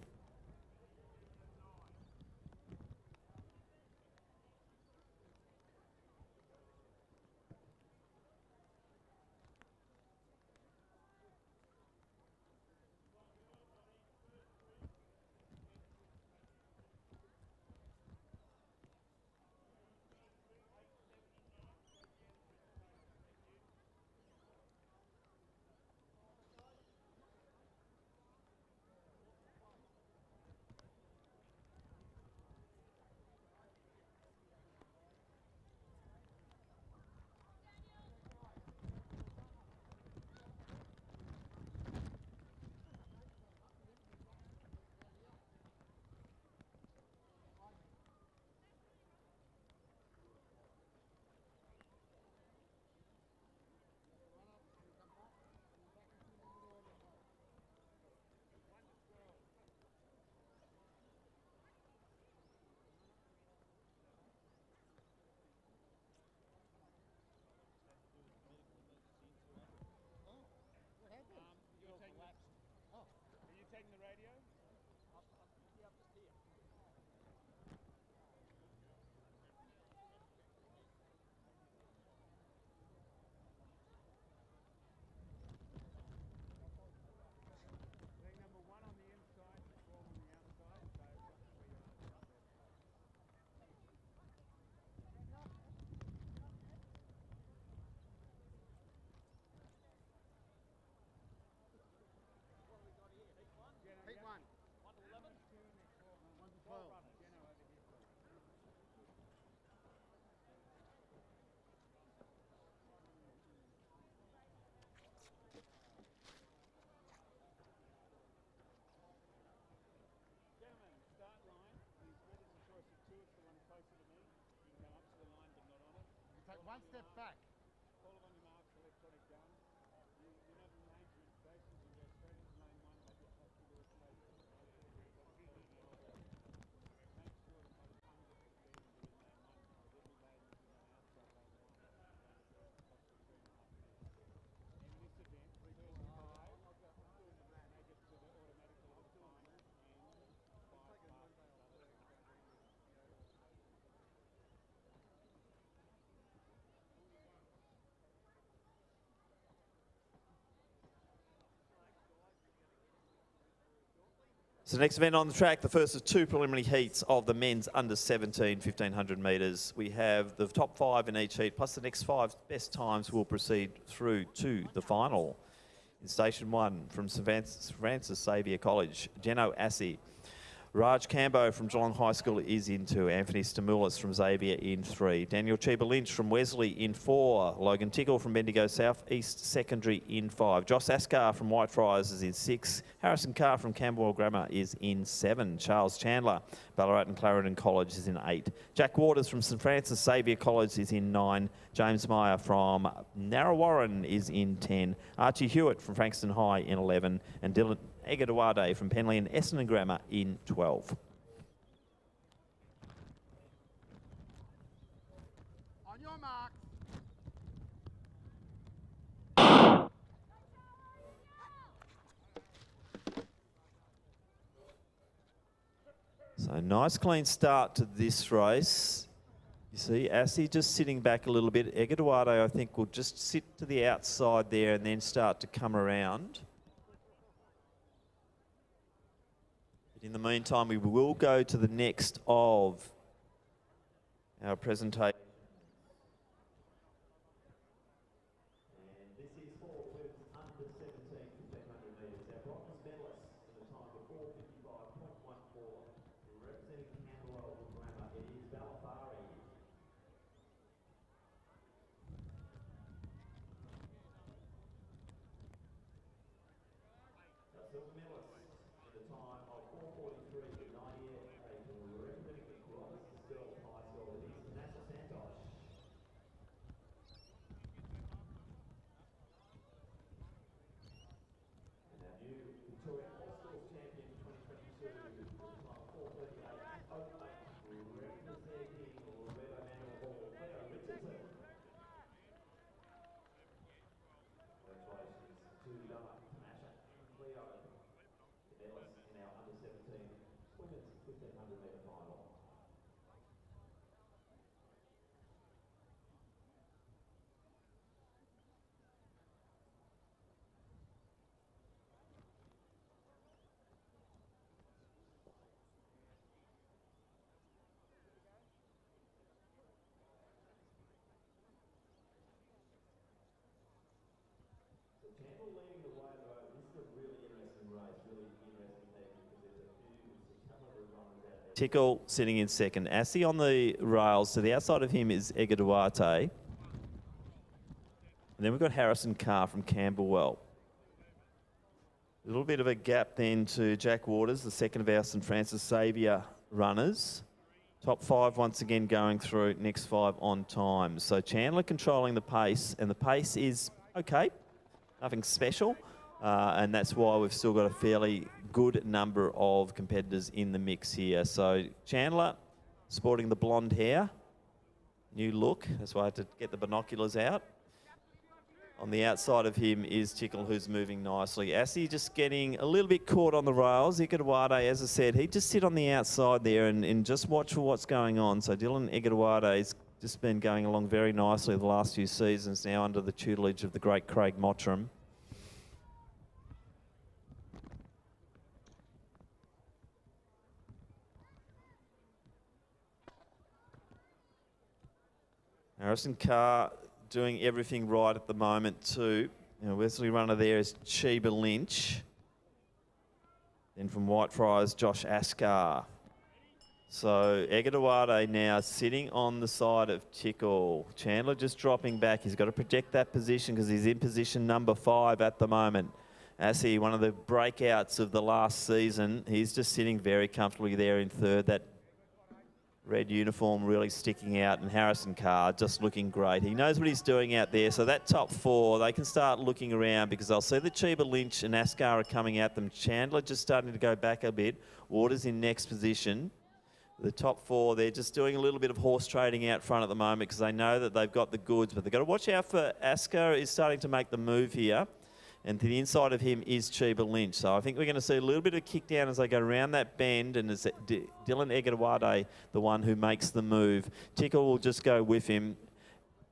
One step back. Call on your marks, electronic gun. You know the names of stations, you go straight into lane 1 and they get off to the station. Make sure that by the time you get to the speed and you're in lane 1, that every lane is in and outside lane 1. Costs you 3.5 minutes. In this event, first 5, make it to the automatically to the final, and 5 passes other time. So the next event on the track, the first of two preliminary heats of the men's under 17 1500 metres. We have the top 5 in each heat, plus the next 5 best times will proceed through to the final. In Station 1 from St Francis Xavier College, Geno Assi. Raj Cambo from Geelong High School is in 2. Anthony Stamoulis from Xavier in 3. Daniel Cheeber Lynch from Wesley in 4. Logan Tickle from Bendigo South East Secondary in 5. Josh Askar from Whitefriars is in 6. Harrison Carr from Camberwell Grammar is in 7. Charles Chandler, Ballarat and Clarendon College is in 8. Jack Waters from St Francis Xavier College is in 9. James Meyer from Narrawarren is in 10. Archie Hewitt from Frankston High in 11. And Dylan Egadawade from Penley and Essendon Grammar in 12. On your mark. So nice clean start to this race. You see Assi just sitting back a little bit. Egadawade, I think, will just sit to the outside there and then start to come around. In the meantime, we will go to the next of our presentation. And this is for women's under 17 1500 metres. Our bronze medalist in the time of 4:55.14. Representing Camberwell Grammar, it is Balafari. Our silver medalist in the time of 4:43 98. Representing Roberts Girls High School, it is Nasa Santosh. And our new Victorian All Schools Champion 2022 with the time of 4:38.08. Representing Roberto Manuel Hall, Cleo Richardson. Congratulations to Tamasha and Cleo. The medalists in our under 17 women's 1500 metre final. So Campbell leading the way at the moment. This is a really interesting race, really interesting heat because there's a couple of runners out there. Tickle sitting in second. Assi on the rails. To the outside of him is Egadawate. And then we've got Harrison Carr from Camberwell. A little bit of a gap then to Jack Waters, the second of our St Francis Xavier runners. Top 5 once again going through, next 5 on time. So Chandler controlling the pace, and the pace is okay, nothing special. And that's why we've still got a fairly good number of competitors in the mix here. So Chandler sporting the blonde hair, new look. That's why I had to get the binoculars out. On the outside of him is Tickle, who's moving nicely. Assi just getting a little bit caught on the rails. Egadawade, as I said, he just sit on the outside there and just watch for what's going on. So Dylan Egadawade's just been going along very nicely the last few seasons, now under the tutelage of the great Craig Mottram. Harrison Carr doing everything right at the moment too. Wesley runner there is Cheeber Lynch. Then from Whitefriars, Josh Askar. So Egadawade now sitting on the side of Tickle. Chandler just dropping back. He's got to protect that position because he's in position number 5 at the moment. Assi, one of the breakouts of the last season, he's just sitting very comfortably there in third. That red uniform really sticking out, and Harrison Carr just looking great. He knows what he's doing out there. So that top 4, they can start looking around because they'll see the Cheeber Lynch and Askar are coming at them. Chandler just starting to go back a bit. Waters in next position. The top 4, they're just doing a little bit of horse trading out front at the moment because they know that they've got the goods, but they've got to watch out for Askar is starting to make the move here. And to the inside of him is Cheeber Lynch. So I think we're going to see a little bit of kick down as they go around that bend, and it's Dylan Egadawade, the one who makes the move. Tickle will just go with him.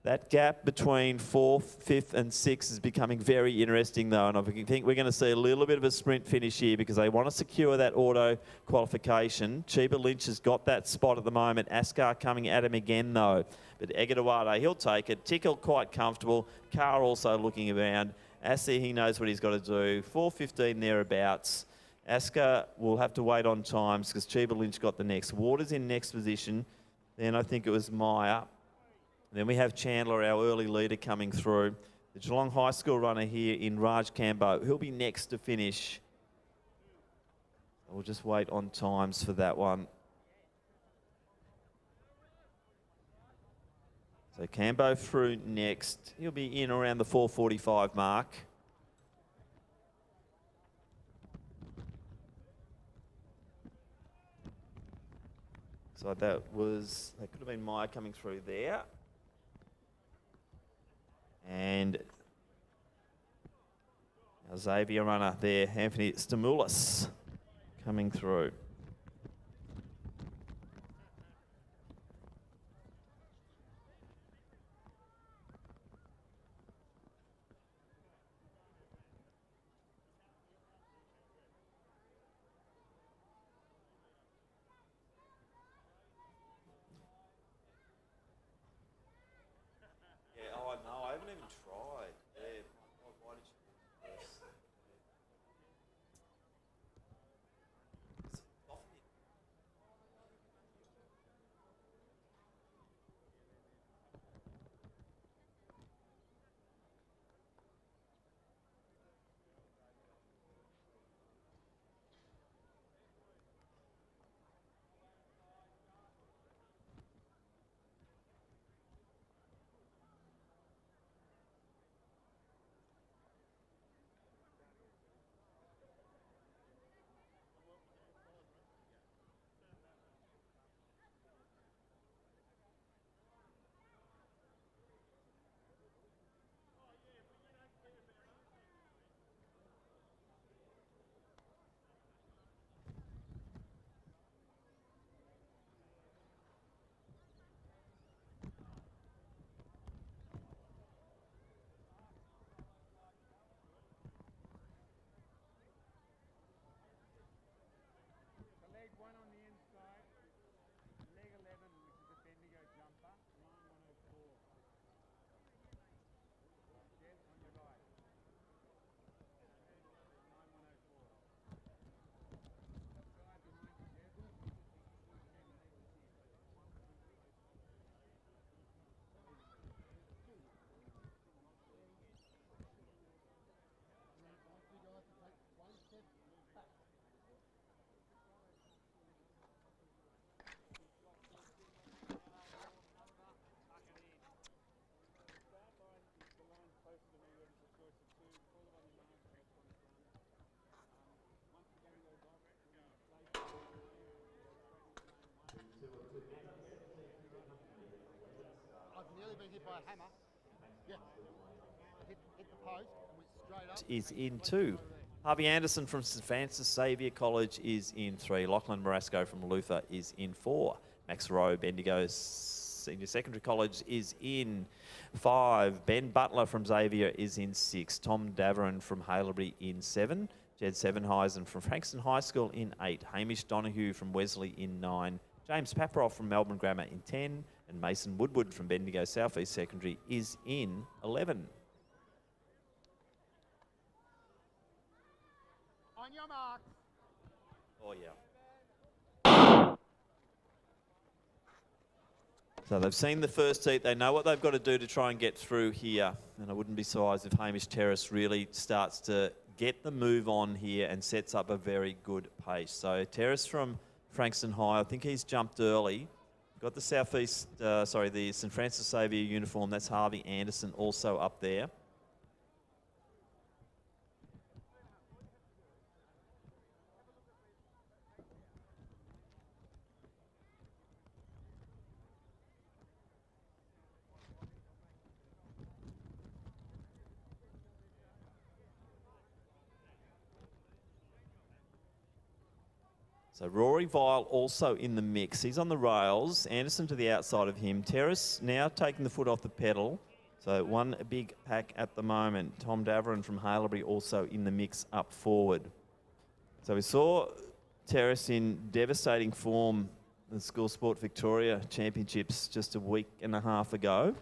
That gap between 4th, 5th and 6th is becoming very interesting though, and I think we're going to see a little bit of a sprint finish here because they want to secure that auto qualification. Chiba Lynch has got that spot at the moment. Askar coming at him again though, but Egadawade, he'll take it. Tickle quite comfortable. Carr also looking around. Assi, he knows what he's got to do. 4:15 thereabouts. Askar will have to wait on times because Chiba Lynch got the next. Waters in next position. Then I think it was Meyer. Then we have Chandler, our early leader, coming through. The Geelong High School runner here in Raj Cambo. He'll be next to finish. We'll just wait on times for that one. So Cambo through next. He'll be in around the 4:45 mark. So that could have been Meyer coming through there. And our Xavier runner there, Anthony Stimulus, coming through. No, I haven't even tried. Yeah. Why did you do this? Leg 1 on the inside, leg 11, which is a Bendigo jumper, 9104. Jed, on your right. 9104. That guy behind you, Jed. I've nearly been hit by a hammer. Yeah. Hit the post and went straight up. Is in 2. Harvey Anderson from St Francis Xavier College is in 3. Lachlan Marasco from Luther is in 4. Max Rowe, Bendigo Senior Secondary College, is in 5. Ben Butler from Xavier is in 6. Tom Daverin from Haileybury in 7. Jed Sevenheisen from Frankston High School in 8. Hamish Donoghue from Wesley in 9. James Paproff from Melbourne Grammar in 10. And Mason Woodward from Bendigo South East Secondary is in 11. On your mark. Oh, yeah. So they've seen the first heat. They know what they've got to do to try and get through here. And I wouldn't be surprised if Hamish Terrace really starts to get the move on here and sets up a very good pace. So Terrace from Frankston High, I think he's jumped early. Got the the St Francis Xavier uniform. That's Harvey Anderson also up there. So Rory Vile also in the mix. He's on the rails. Anderson to the outside of him. Terrace now taking the foot off the pedal. So one big pack at the moment. Tom Daverin from Haileybury also in the mix up forward. So we saw Terrace in devastating form in the School Sport Victoria Championships just a week and a half ago.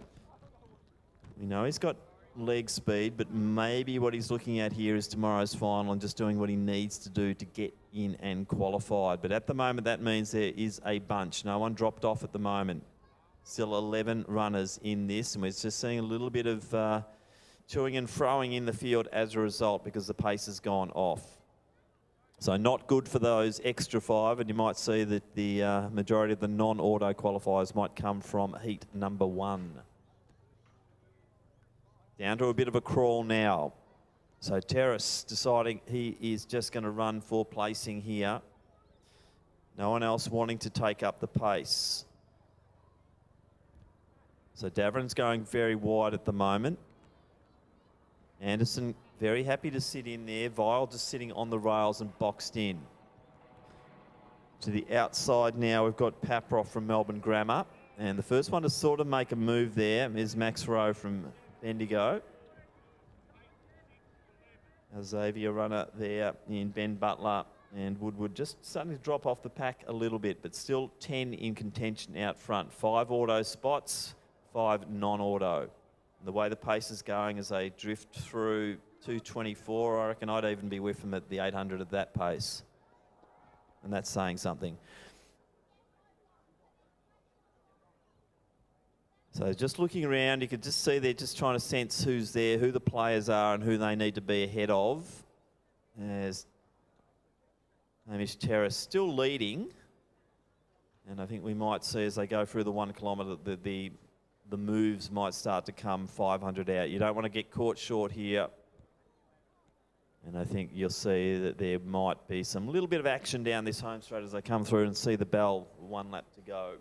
We know he's got leg speed, but maybe what he's looking at here is tomorrow's final and just doing what he needs to do to get in and qualified. But at the moment, that means there is a bunch. No one dropped off at the moment. Still 11 runners in this, and we're just seeing a little bit of toing and froing in the field as a result because the pace has gone off. So not good for those extra 5, and you might see that the majority of the non-auto qualifiers might come from heat number 1. Down to a bit of a crawl now. So Terrace deciding he is just going to run for placing here. No one else wanting to take up the pace. So Daverin's going very wide at the moment. Anderson very happy to sit in there. Vile just sitting on the rails and boxed in. To the outside now, we've got Paproff from Melbourne Grammar. And the first one to sort of make a move there is Max Rowe from Bendigo. A Xavier runner there in Ben Butler and Woodward just starting to drop off the pack a little bit, but still 10 in contention out front. 5 auto spots, 5 non-auto. The way the pace is going as they drift through 224, I reckon I'd even be with them at the 800 at that pace. And that's saying something. So just looking around, you could just see they're just trying to sense who's there, who the players are and who they need to be ahead of. As Hamish Terrace still leading. And I think we might see as they go through the 1 kilometre that the moves might start to come 500 out. You don't want to get caught short here. And I think you'll see that there might be some little bit of action down this home straight as they come through and see the bell, 1 lap to go.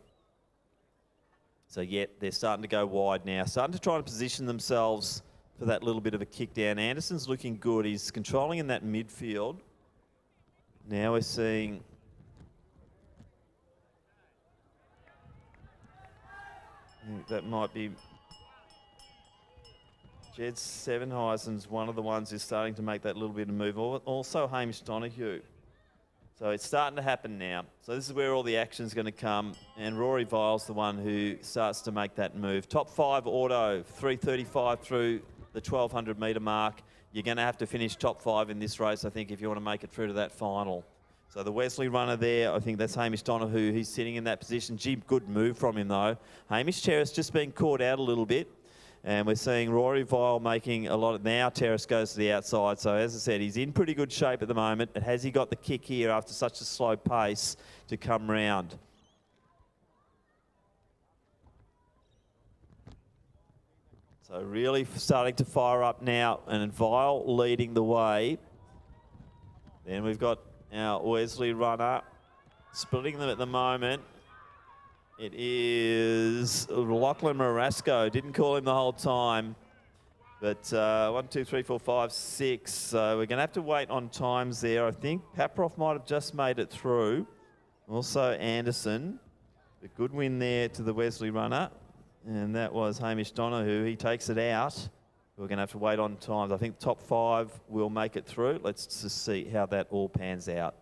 So yet they're starting to go wide now, starting to try and position themselves for that little bit of a kick down. Anderson's looking good. He's controlling in that midfield. Now we're seeing that might be Jed Sevenhuysen's one of the ones who's starting to make that little bit of move. Also Hamish Donahue. So it's starting to happen now. So this is where all the action's going to come. And Rory Vile's the one who starts to make that move. Top 5 auto, 3:35 through the 1200 metre mark. You're going to have to finish top 5 in this race, I think, if you want to make it through to that final. So the Wesley runner there, I think that's Hamish Donahue. He's sitting in that position. Gee, good move from him, though. Hamish Terrace just been caught out a little bit. And we're seeing Rory Vile making a lot of... Now Terrace goes to the outside. So as I said, he's in pretty good shape at the moment. But has he got the kick here after such a slow pace to come round? So really starting to fire up now. And Vile leading the way. Then we've got our Wesley runner splitting them at the moment. It is Lachlan Marasco. Didn't call him the whole time. But 1, 2, 3, 4, 5, 6. So we're going to have to wait on times there. I think Paproff might have just made it through. Also Anderson. A good win there to the Wesley runner. And that was Hamish Donahue. He takes it out. We're going to have to wait on times. I think top 5 will make it through. Let's just see how that all pans out.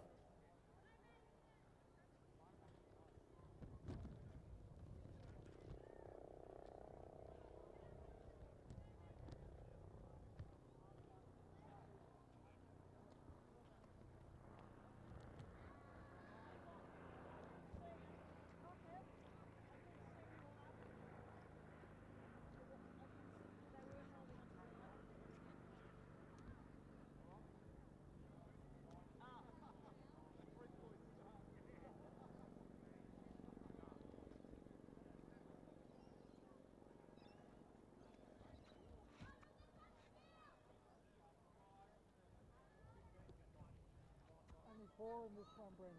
Only 4 in this one, Brendan.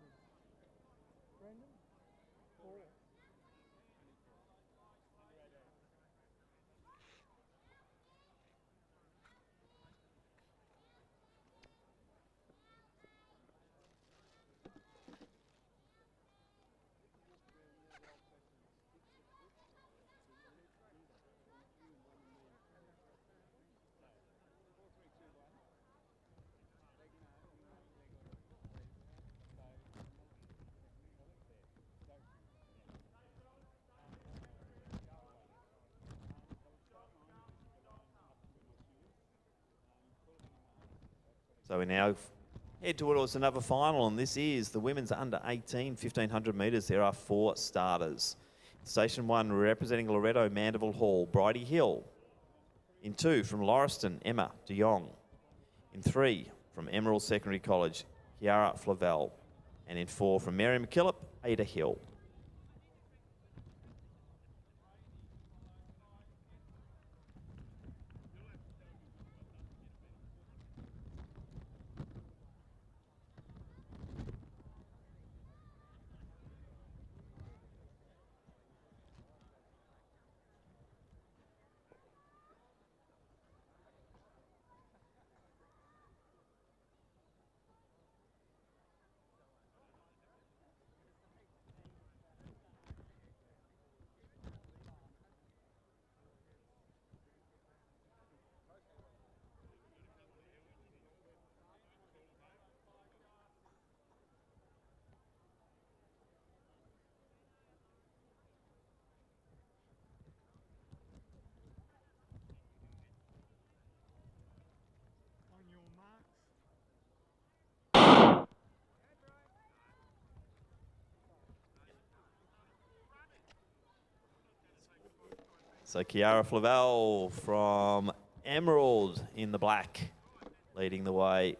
Brendan? 4. So we now head towards another final, and this is the women's under 18, 1,500 metres. There are 4 starters. Station 1, representing Loretto, Mandeville Hall, Bridie Hill. In 2, from Lauriston, Emma de Jong. In 3, from Emerald Secondary College, Kiara Flavel. And in 4, from Mary McKillop, Ada Hill. So Kiara Flavel from Emerald in the black, leading the way.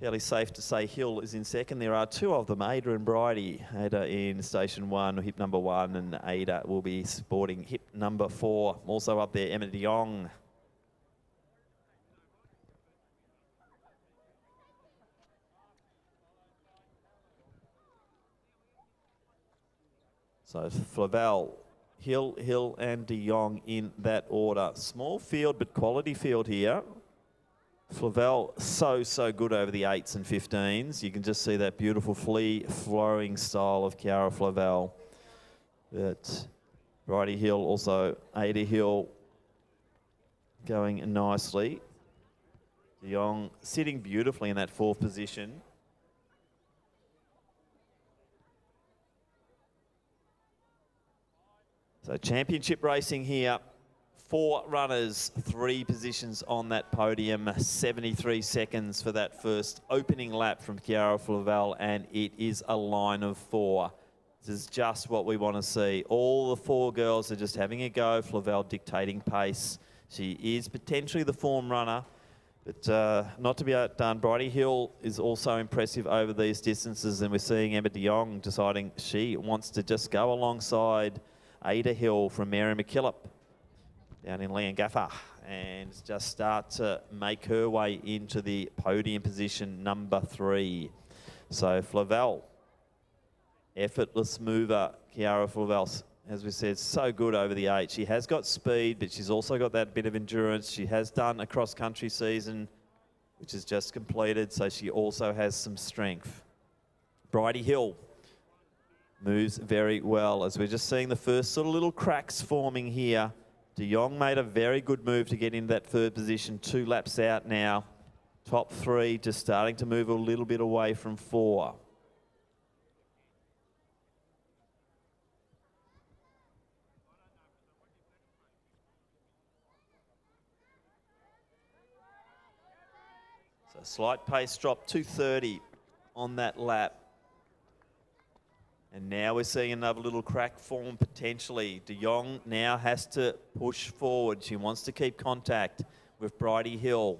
Fairly safe to say Hill is in second. There are 2 of them, Ada and Bridie. Ada in station 1, hip number 1, and Ada will be sporting hip number 4. Also up there, Emma de Jong. So Flavel, Hill and de Jong in that order. Small field, but quality field here. Flavel, so good over the 8s and 15s. You can just see that beautiful flowing style of Kiara Flavel. But Bridie Hill, also Ada Hill, going nicely. De Jong sitting beautifully in that 4th position. So championship racing here. 4 runners, 3 positions on that podium. 73 seconds for that first opening lap from Kiara Flavel, and it is a line of 4. This is just what we want to see. All the 4 girls are just having a go. Flavel dictating pace. She is potentially the form runner, but not to be outdone. Bridie Hill is also impressive over these distances, and we're seeing Emma de Jong deciding she wants to just go alongside Ada Hill from Mary McKillop down in Leongatha and just start to make her way into the podium position number 3. So Flavel, effortless mover. Kiara Flavel, as we said, so good over the 8. She has got speed, but she's also got that bit of endurance. She has done a cross-country season, which is just completed, so she also has some strength. Bridie Hill moves very well, as we're just seeing the first sort of little cracks forming here. De Jong made a very good move to get into that 3rd position, 2 laps out now. Top 3 just starting to move a little bit away from 4. So slight pace drop, 2:30 on that lap. And now we're seeing another little crack form potentially. De Jong now has to push forward. She wants to keep contact with Bridie Hill.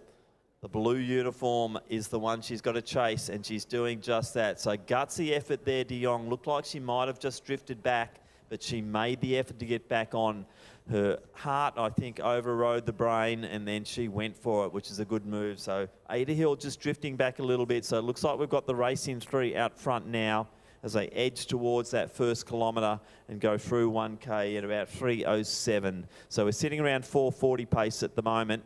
The blue uniform is the one she's got to chase, and she's doing just that. So gutsy effort there, De Jong. Looked like she might have just drifted back, but she made the effort to get back on. Her heart, I think, overrode the brain, and then she went for it, which is a good move. So Ada Hill just drifting back a little bit. So it looks like we've got the race in 3 out front now, as they edge towards that first kilometre and go through 1K at about 3:07. So we're sitting around 4:40 pace at the moment.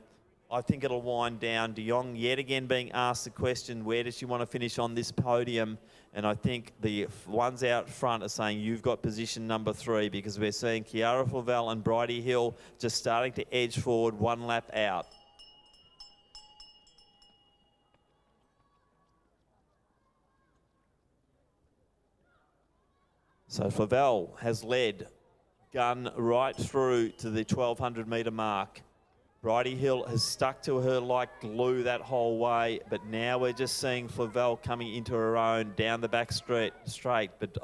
I think it'll wind down. De Jong yet again being asked the question, where does she want to finish on this podium? And I think the ones out front are saying you've got position number 3, because we're seeing Kiara Flavel and Bridie Hill just starting to edge forward 1 lap out. So Flavel has led, gun right through to the 1,200 metre mark. Bridie Hill has stuck to her like glue that whole way, but now we're just seeing Flavel coming into her own down the back straight. But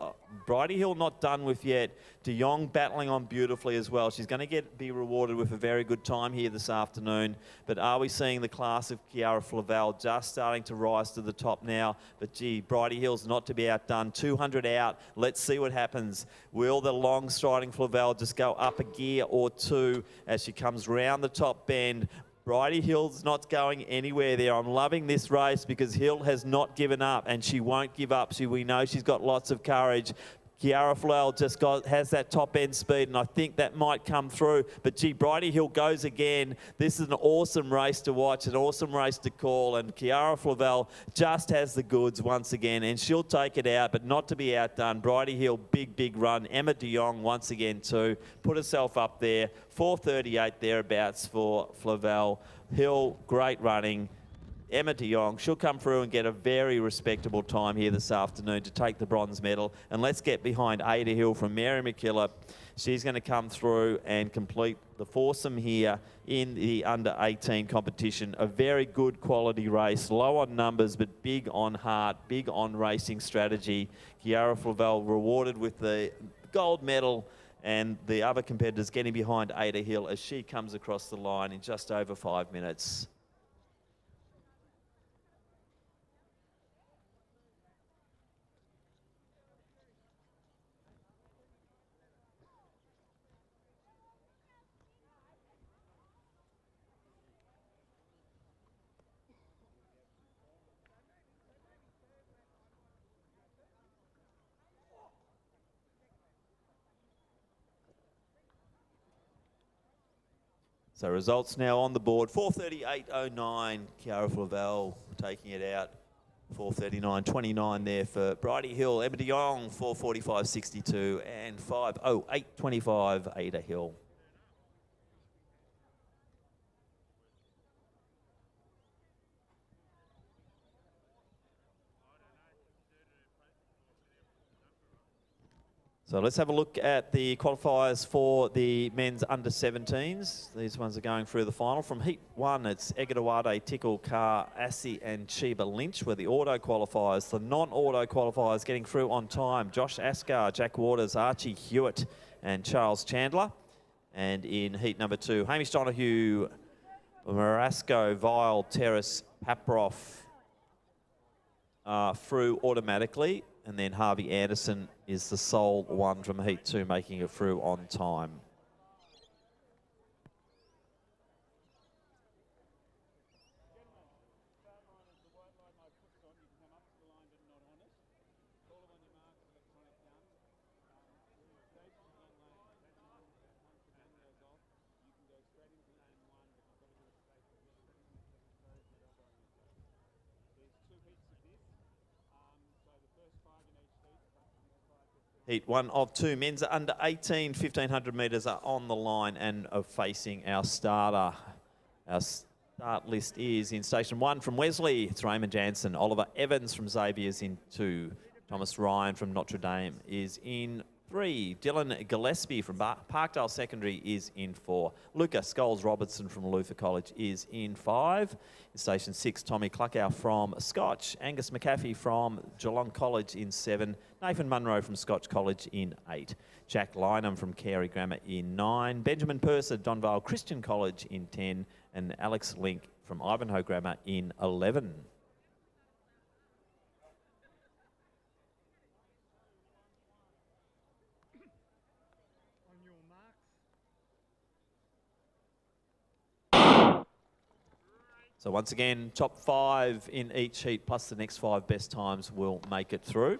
Bridie Hill not done with yet. De Jong battling on beautifully as well. She's going to be rewarded with a very good time here this afternoon. But are we seeing the class of Kiara Flavel just starting to rise to the top now? But gee, Bridie Hill's not to be outdone. 200 out. Let's see what happens. Will the long striding Flavel just go up a gear or two as she comes round the top bend? Bridie Hill's not going anywhere there. I'm loving this race because Hill has not given up, and she won't give up. We know she's got lots of courage. Kiara Flavel just has that top end speed, and I think that might come through. But gee, Bridie Hill goes again. This is an awesome race to watch, an awesome race to call, and Kiara Flavel just has the goods once again, and she'll take it out, but not to be outdone. Bridie Hill, big run. Emma de Jong once again too, put herself up there. 4:38 thereabouts for Flavel. Hill, great running. Emma de Jong, she'll come through and get a very respectable time here this afternoon to take the bronze medal. And let's get behind Ada Hill from Mary McKillop. She's going to come through and complete the foursome here in the under-18 competition. A very good quality race, low on numbers, but big on heart, big on racing strategy. Kiara Flavel rewarded with the gold medal, and the other competitors getting behind Ada Hill as she comes across the line in just over 5 minutes. So results now on the board. 4:38.09, Kiara Flavel taking it out. 4:39.29 there for Bridie Hill. Emma de Jong, 4:45.62 and 5:08.25, Ada Hill. So let's have a look at the qualifiers for the men's under-17s. These ones are going through the final. From Heat 1, it's Egadawade, Tickle, Carr, Assey and Chiba Lynch were the auto qualifiers. The non-auto qualifiers getting through on time. Josh Askar, Jack Waters, Archie Hewitt and Charles Chandler. And in Heat number 2, Hamish Donahue, Marasco, Vile, Terrace, Paproff through automatically. And then Harvey Anderson is the sole one from Heat 2 making it through on time. Heat 1 of 2. Men's under 18, 1,500 metres are on the line and are facing our starter. Our start list is in Station 1 from Wesley. It's Raymond Jansen. Oliver Evans from Xavier's in 2. Thomas Ryan from Notre Dame is in 3. Dylan Gillespie from Parkdale Secondary is in 4. Luca Scholes-Robertson from Luther College is in 5. In Station 6, Tommy Cluckow from Scotch. Angus McAfee from Geelong College in 7. Nathan Munro from Scotch College in 8. Jack Lynham from Carey Grammar in 9. Benjamin Purser, Donvale Christian College in 10. And Alex Link from Ivanhoe Grammar in 11. So once again, top 5 in each heat, plus the next 5 best times will make it through.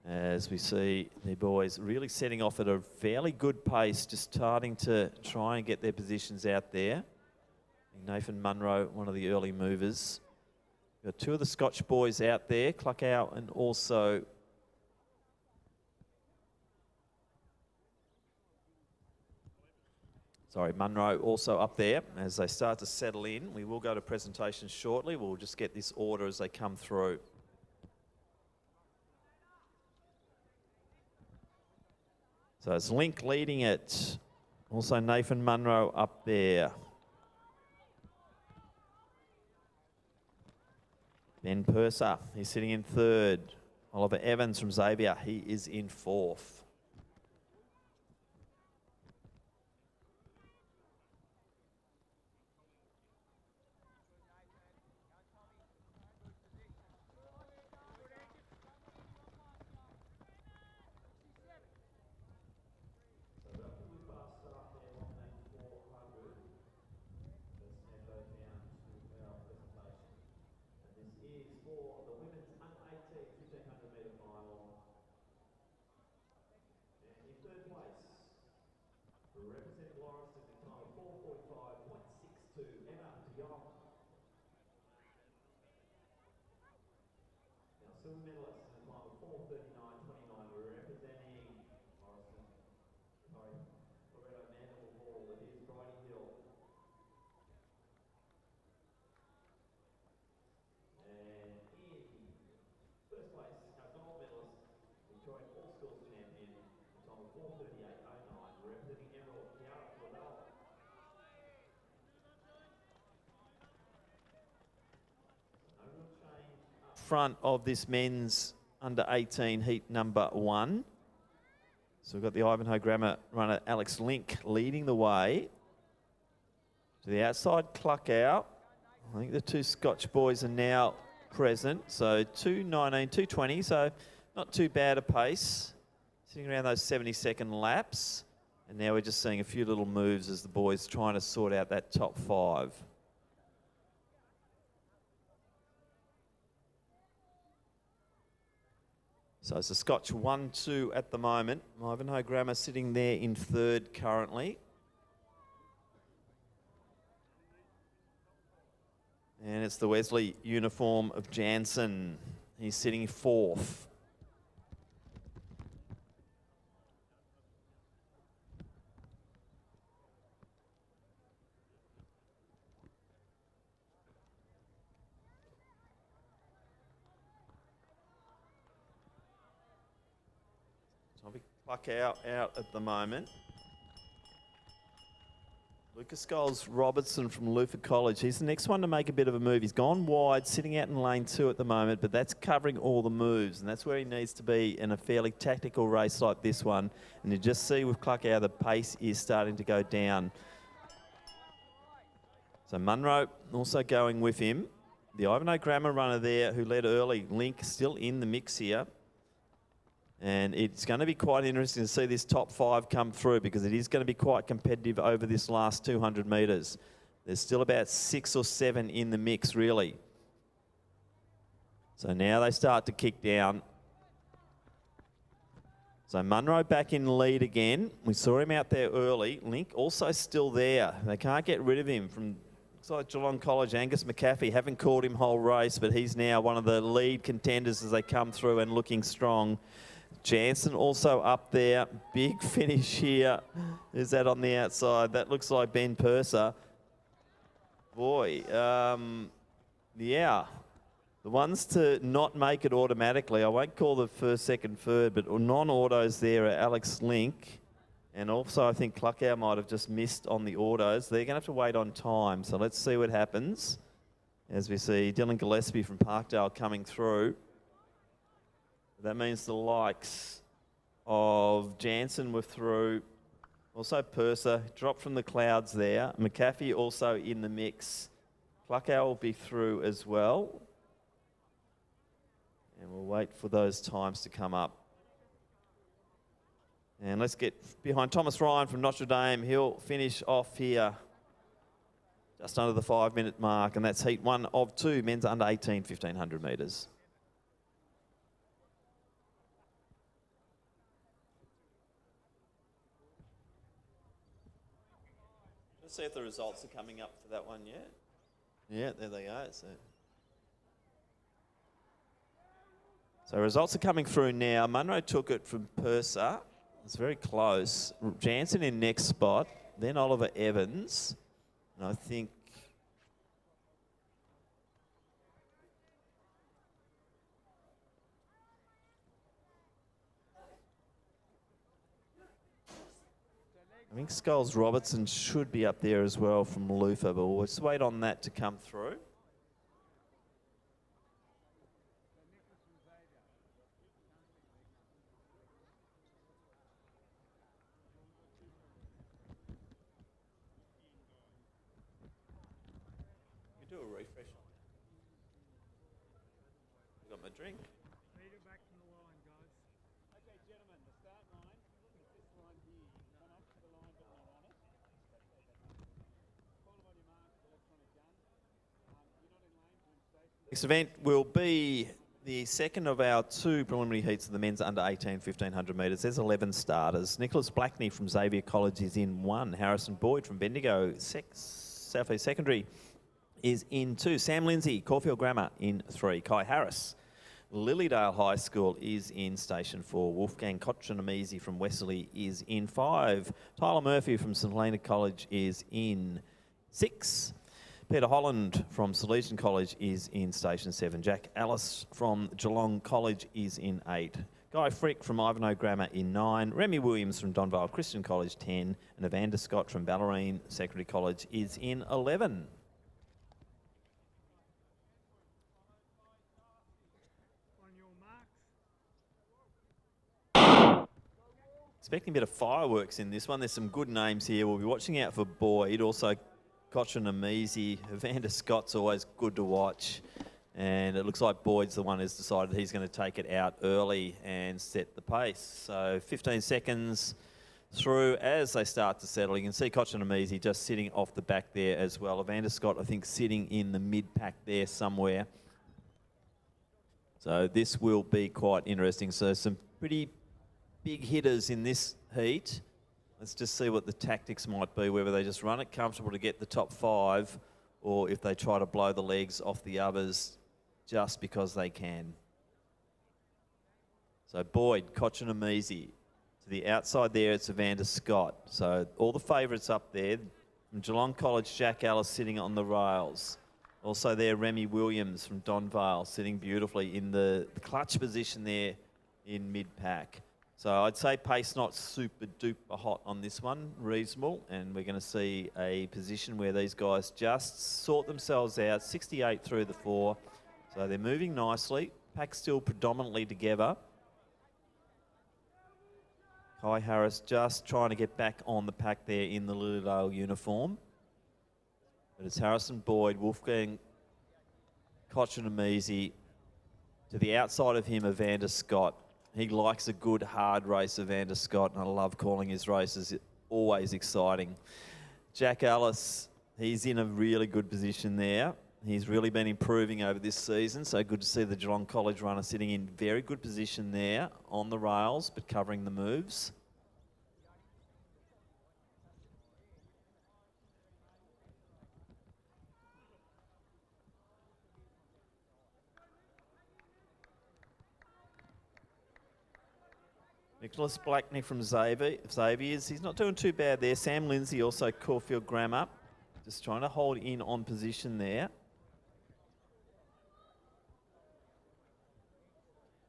As we see the boys really setting off at a fairly good pace, just starting to try and get their positions out there. Nathan Munro, one of the early movers. Got 2 of the Scotch boys out there, Cluckow and also Munro also up there. As they start to settle in, we will go to presentations shortly. We'll just get this order as they come through. So it's Link leading it. Also Nathan Munro up there. Ben Purser, he's sitting in third. Oliver Evans from Xavier, he is in fourth. Silver medalist in the time of 4:39.29. We're representing Loretto Mandeville Hall. It is Bridie Hill. And in first place, our gold medalist, Victorian All Schools champion, in the time of 4:38.09. We're representing Emerald, Kiara Flavel. No real change up Front of this men's under 18 heat number 1. So we've got the Ivanhoe Grammar runner Alex Link leading the way. To the outside, Cluck out. I think the two Scotch boys are now present. So 2:19, 2:20, so not too bad a pace. Sitting around those 70-second laps. And now we're just seeing a few little moves as the boys trying to sort out that top 5. So it's a Scotch 1-2 at the moment. Ivanhoe Grammar sitting there in third currently. And it's the Wesley uniform of Jansen. He's sitting fourth. Pluck out at the moment. Lucas Scholes Robertson from Luther College. He's the next one to make a bit of a move. He's gone wide, sitting out in lane 2 at the moment, but that's covering all the moves, and that's where he needs to be in a fairly tactical race like this one. And you just see with Cluckow, the pace is starting to go down. So Munro also going with him. The Ivanhoe Grammar runner there who led early, Link, still in the mix here. And it's going to be quite interesting to see this top 5 come through because it is going to be quite competitive over this last 200 metres. There's still about 6 or 7 in the mix, really. So now they start to kick down. So Munro back in lead again. We saw him out there early. Link also still there. They can't get rid of him from... Looks like Geelong College, Angus McAfee, haven't called him whole race, but he's now one of the lead contenders as they come through and looking strong. Jansen also up there. Big finish here. Is that on the outside? That looks like Ben Purser. Boy, yeah. The ones to not make it automatically, I won't call the first, second, third, but non-autos there are Alex Link. And also I think Cluckow might have just missed on the autos. They're going to have to wait on time. So let's see what happens. As we see Dylan Gillespie from Parkdale coming through. That means the likes of Jansen were through. Also Purser dropped from the clouds there. McAfee also in the mix. Cluckow will be through as well. And we'll wait for those times to come up. And let's get behind Thomas Ryan from Notre Dame. He'll finish off here just under the 5-minute mark. And that's heat 1 of 2, men's under 18, 1,500 metres. Let's see if the results are coming up for that one yet. Yeah, there they go. So results are coming through now. Munro took it from Purser. It's very close. Jansen in next spot. Then Oliver Evans. And I think... Scholes Robertson should be up there as well from Luther, but we'll just wait on that to come through. do a refresh on that. I got my drink. Lead it back from the line, guys. Okay, gentlemen, the start line is this line here. Come up to the line, but not on it. Call them on your mark, electronic gun. You're not in lane, you're in station. Next event will be the second of our two preliminary heats of the men's under 18 1500 metres. There's 11 starters. Nicholas Blackney from Xavier College is in 1. Harrison Boyd from Bendigo South East Secondary is in 2. Sam Lindsay, Caulfield Grammar in 3. Kai Harris, Lilydale High School is in station 4. Wolfgang Kotchanamisi from Wesley is in 5. Tyler Murphy from St Helena College is in 6. Peter Holland from Salesian College is in station 7. Jack Ellis from Geelong College is in 8. Guy Frick from Ivanhoe Grammar in 9. Remy Williams from Donvale Christian College 10. And Evander Scott from Ballerine Secondary College is in 11. On your marks. Expecting a bit of fireworks in this one. There's some good names here. We'll be watching out for Boyd. Also, Kotchanamisi. Evander Scott's always good to watch. And it looks like Boyd's the one who's decided he's going to take it out early and set the pace. So 15 seconds through as they start to settle. You can see Kotchanamisi just sitting off the back there as well. Evander Scott, I think, sitting in the mid-pack there somewhere. So this will be quite interesting. So some pretty big hitters in this heat. Let's just see what the tactics might be, whether they just run it comfortable to get the top 5 or if they try to blow the legs off the others just because they can. So Boyd, Kotchanamisi. To the outside there, it's Evander Scott. So all the favourites up there. From Geelong College, Jack Ellis sitting on the rails. Also there, Remy Williams from Donvale sitting beautifully in the clutch position there in mid-pack. So I'd say pace not super duper hot on this one, reasonable, and we're going to see a position where these guys just sort themselves out, 68 through the 4. So they're moving nicely, pack still predominantly together. Kai Harris just trying to get back on the pack there in the Lilydale uniform. But it's Harrison Boyd, Wolfgang Kotchanamisi. To the outside of him, Evander Scott. He likes a good, hard race, Evander Scott, and I love calling his races. It's always exciting. Jack Ellis, he's in a really good position there. He's really been improving over this season, so good to see the Geelong College runner sitting in very good position there on the rails, but covering the moves. Nicholas Blackney from Xavier's. He's not doing too bad there. Sam Lindsay, also Caulfield Grammar. Just trying to hold in on position there.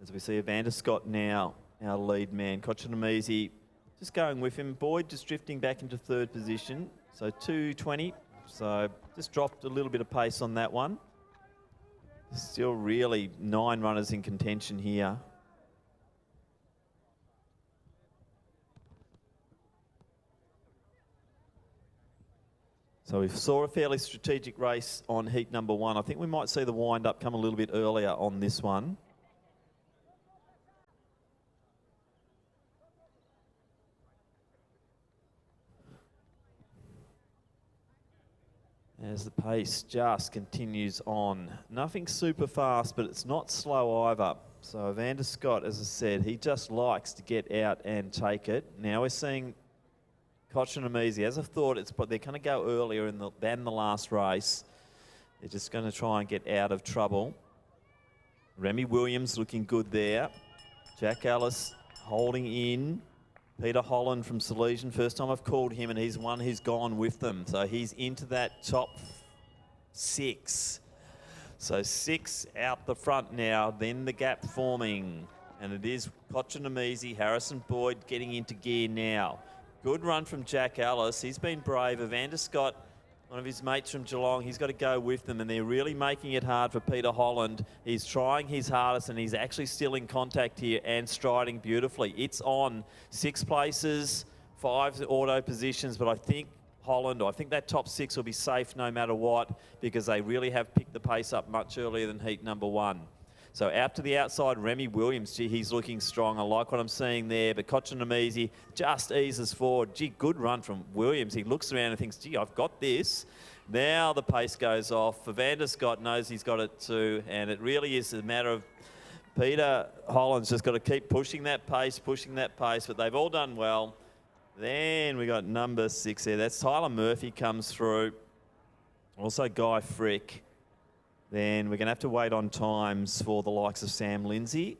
As we see Evander Scott now, our lead man. Kotchanamisi just going with him. Boyd just drifting back into 3rd position. So 2:20. So just dropped a little bit of pace on that one. Still really 9 runners in contention here. So we saw a fairly strategic race on heat number 1. I think we might see the wind-up come a little bit earlier on this one. As the pace just continues on. Nothing super fast, but it's not slow either. So Evander Scott, as I said, he just likes to get out and take it. Now we're seeing Kotchanamisi, as I thought, they're going to go earlier than the last race. They're just going to try and get out of trouble. Remy Williams looking good there. Jack Ellis holding in. Peter Holland from Salesian, first time I've called him, and he's one who's gone with them. So he's into that top 6. So 6 out the front now, then the gap forming. And it is Kotchanamisi, Harrison Boyd getting into gear now. Good run from Jack Ellis. He's been brave. Evander Scott, one of his mates from Geelong, he's got to go with them, and they're really making it hard for Peter Holland. He's trying his hardest, and he's actually still in contact here and striding beautifully. It's on 6 places, 5 auto positions, but I think Holland. I think that top 6 will be safe no matter what because they really have picked the pace up much earlier than heat number 1. So out to the outside, Remy Williams. Gee, he's looking strong. I like what I'm seeing there. But Kochanamizi just eases forward. Gee, good run from Williams. He looks around and thinks, gee, I've got this. Now the pace goes off. Van der Scott knows he's got it too. And it really is a matter of Peter Holland's just got to keep pushing that pace. But they've all done well. Then we got number 6 there. That's Tyler Murphy comes through. Also Guy Frick. Then we're going to have to wait on times for the likes of Sam Lindsay.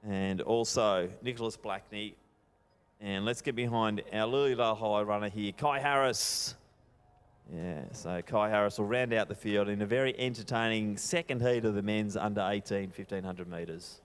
And also Nicholas Blackney. And let's get behind our Lilydale High runner here, Kai Harris. Yeah, so Kai Harris will round out the field in a very entertaining second heat of the men's under 18, 1500 metres.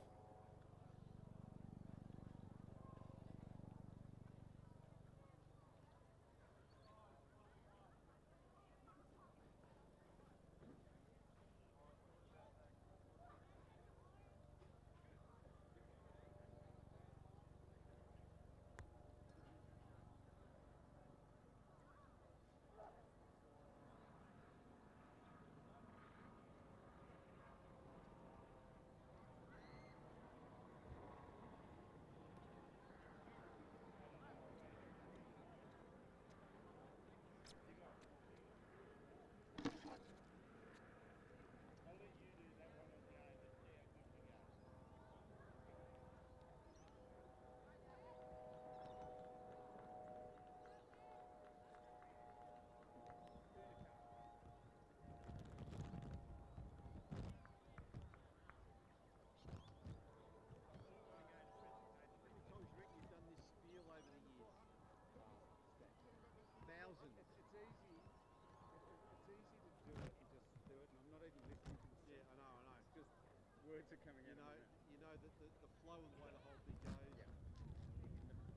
Words are coming out. You know that the flow and the way the whole thing goes. Yeah.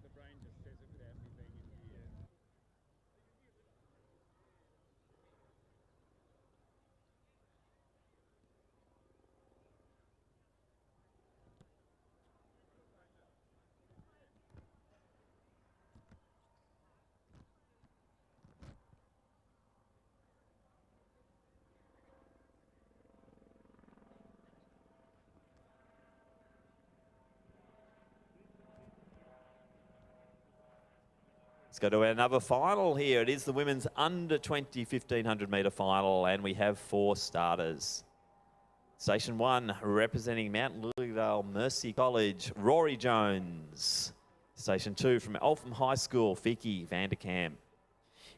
The brain just says it without me being in here. Let's go to another final here. It is the women's under 20 1500 metre final, and we have 4 starters. Station 1 representing Mount Lilydale Mercy College, Rory Jones. Station 2 from Eltham High School, Vicky Vanderkamp.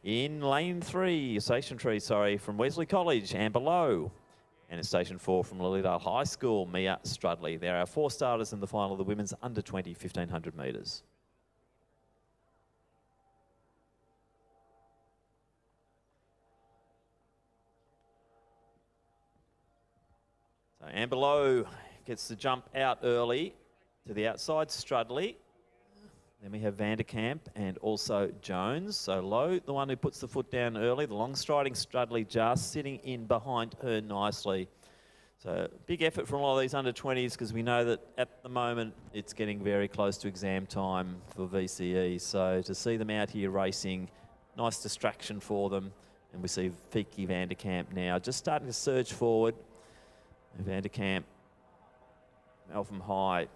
In lane 3, Station 3, sorry, from Wesley College, Amber Lowe. And in Station 4 from Lilydale High School, Mia Strudley. There are 4 starters in the final of the women's under 20 1500 metres. So Amber Lowe gets the jump out early to the outside, Strudley. Then we have Vanderkamp and also Jones. So Lowe, the one who puts the foot down early, the long striding Strudley just sitting in behind her nicely. So big effort from a lot of these under 20s because we know that at the moment it's getting very close to exam time for VCE. So to see them out here racing, nice distraction for them. And we see Vicky Vanderkamp now just starting to surge forward. Vanderkamp, Eltham High,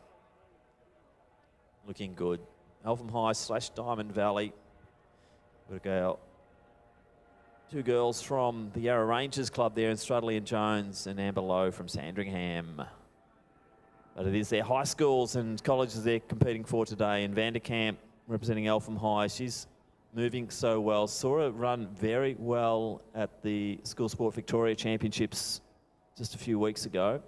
looking good. Eltham High / Diamond Valley. We've got 2 girls from the Yarra Rangers Club there in Strudley and Jones, and Amber Lowe from Sandringham. But it is their high schools and colleges they're competing for today. And Vanderkamp representing Eltham High. She's moving so well. Saw her run very well at the School Sport Victoria Championships just a few weeks ago.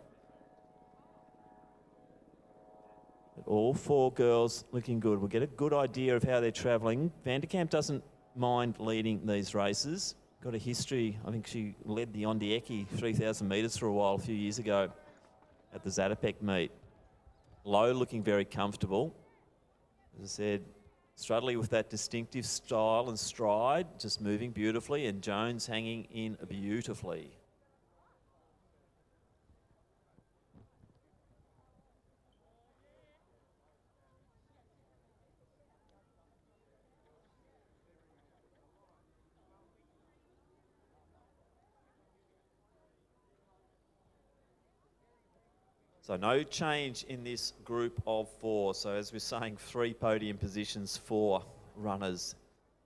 But all 4 girls looking good. We'll get a good idea of how they're travelling. Vanderkamp doesn't mind leading these races. Got a history. I think she led the Ondieki 3,000 metres for a while a few years ago at the Zatopek meet. Lowe looking very comfortable. As I said, Strudley with that distinctive style and stride, just moving beautifully, and Jones hanging in beautifully. So no change in this group of 4. So as we're saying, 3 podium positions for runners.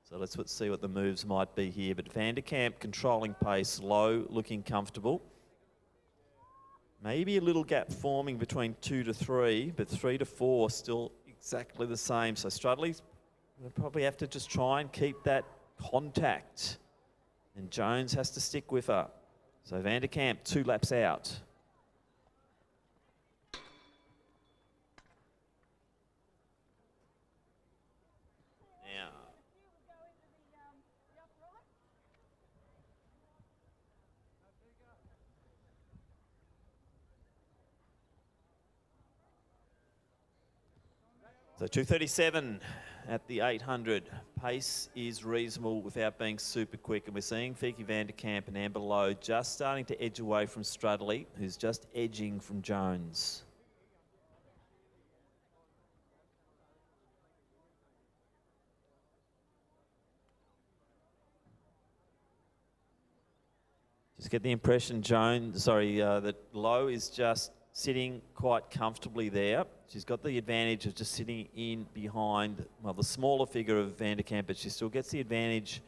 So let's see what the moves might be here. But Van der Kamp controlling pace, Low looking comfortable. Maybe a little gap forming between 2 to 3, but 3 to 4 still exactly the same. So Strudley will probably have to just try and keep that contact. And Jones has to stick with her. So Van der Kamp 2 laps out. Now. So 2:37 at the 800. Pace is reasonable without being super quick. And we're seeing Fiki Van der Kamp and Amber Lowe just starting to edge away from Strudley, who's just edging from Jones. Just get the impression that Lowe is just sitting quite comfortably there. She's got the advantage of just sitting in behind, well, the smaller figure of Van der Kamp, but she still gets the advantage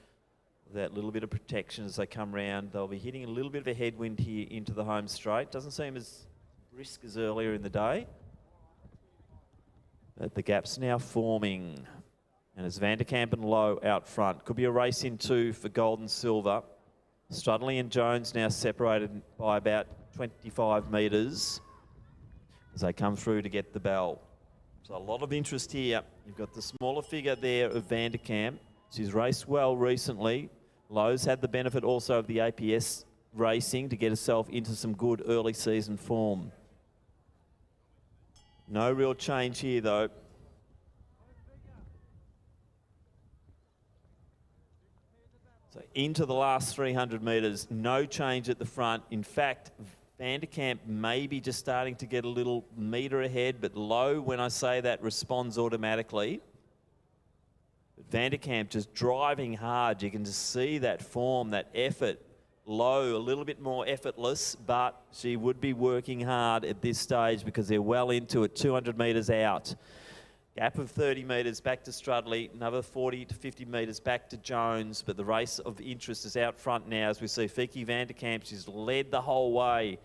of that little bit of protection as they come round. They'll be hitting a little bit of a headwind here into the home straight. Doesn't seem as brisk as earlier in the day. But the gap's now forming. And it's Van der Kamp and Lowe out front. Could be a race in 2 for gold and silver. Strudley and Jones now separated by about 25 metres as they come through to get the bell. So a lot of interest here. You've got the smaller figure there of Van der Kamp. She's raced well recently. Lowe's had the benefit also of the APS racing to get herself into some good early season form. No real change here though. So into the last 300 metres, no change at the front. In fact, Van der Kamp may be just starting to get a little metre ahead, but Lowe, when I say that, responds automatically. But Van der Kamp just driving hard. You can just see that form, that effort. Lowe, a little bit more effortless, but she would be working hard at this stage because they're well into it, 200 metres out. Gap of 30 metres back to Strudley, another 40 to 50 metres back to Jones, but the race of interest is out front now as we see Fiki Van der Kamp. She's led the whole way.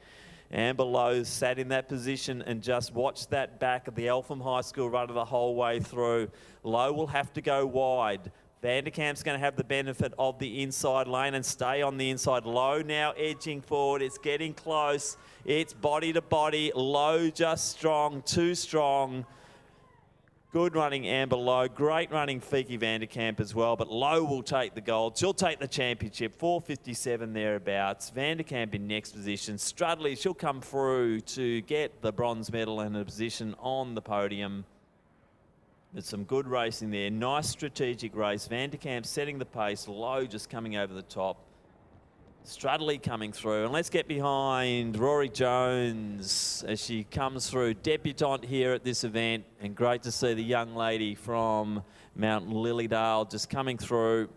Amber Lowe sat in that position and just watched that back of the Eltham High School runner the whole way through. Lowe will have to go wide. Van der Kamp's going to have the benefit of the inside lane and stay on the inside. Lowe now edging forward. It's getting close. It's body to body. Lowe just strong, too strong. Good running Amber Lowe, great running Fiki Van der Kamp as well, but Lowe will take the gold. She'll take the championship, 4:57 thereabouts. Van der Kamp in next position. Strudley, she'll come through to get the bronze medal and a position on the podium. There's some good racing there. Nice strategic race. Van der Kamp setting the pace. Lowe just coming over the top. Strudley coming through. And let's get behind Rory Jones as she comes through. Debutante here at this event. And great to see the young lady from Mount Lilydale just coming through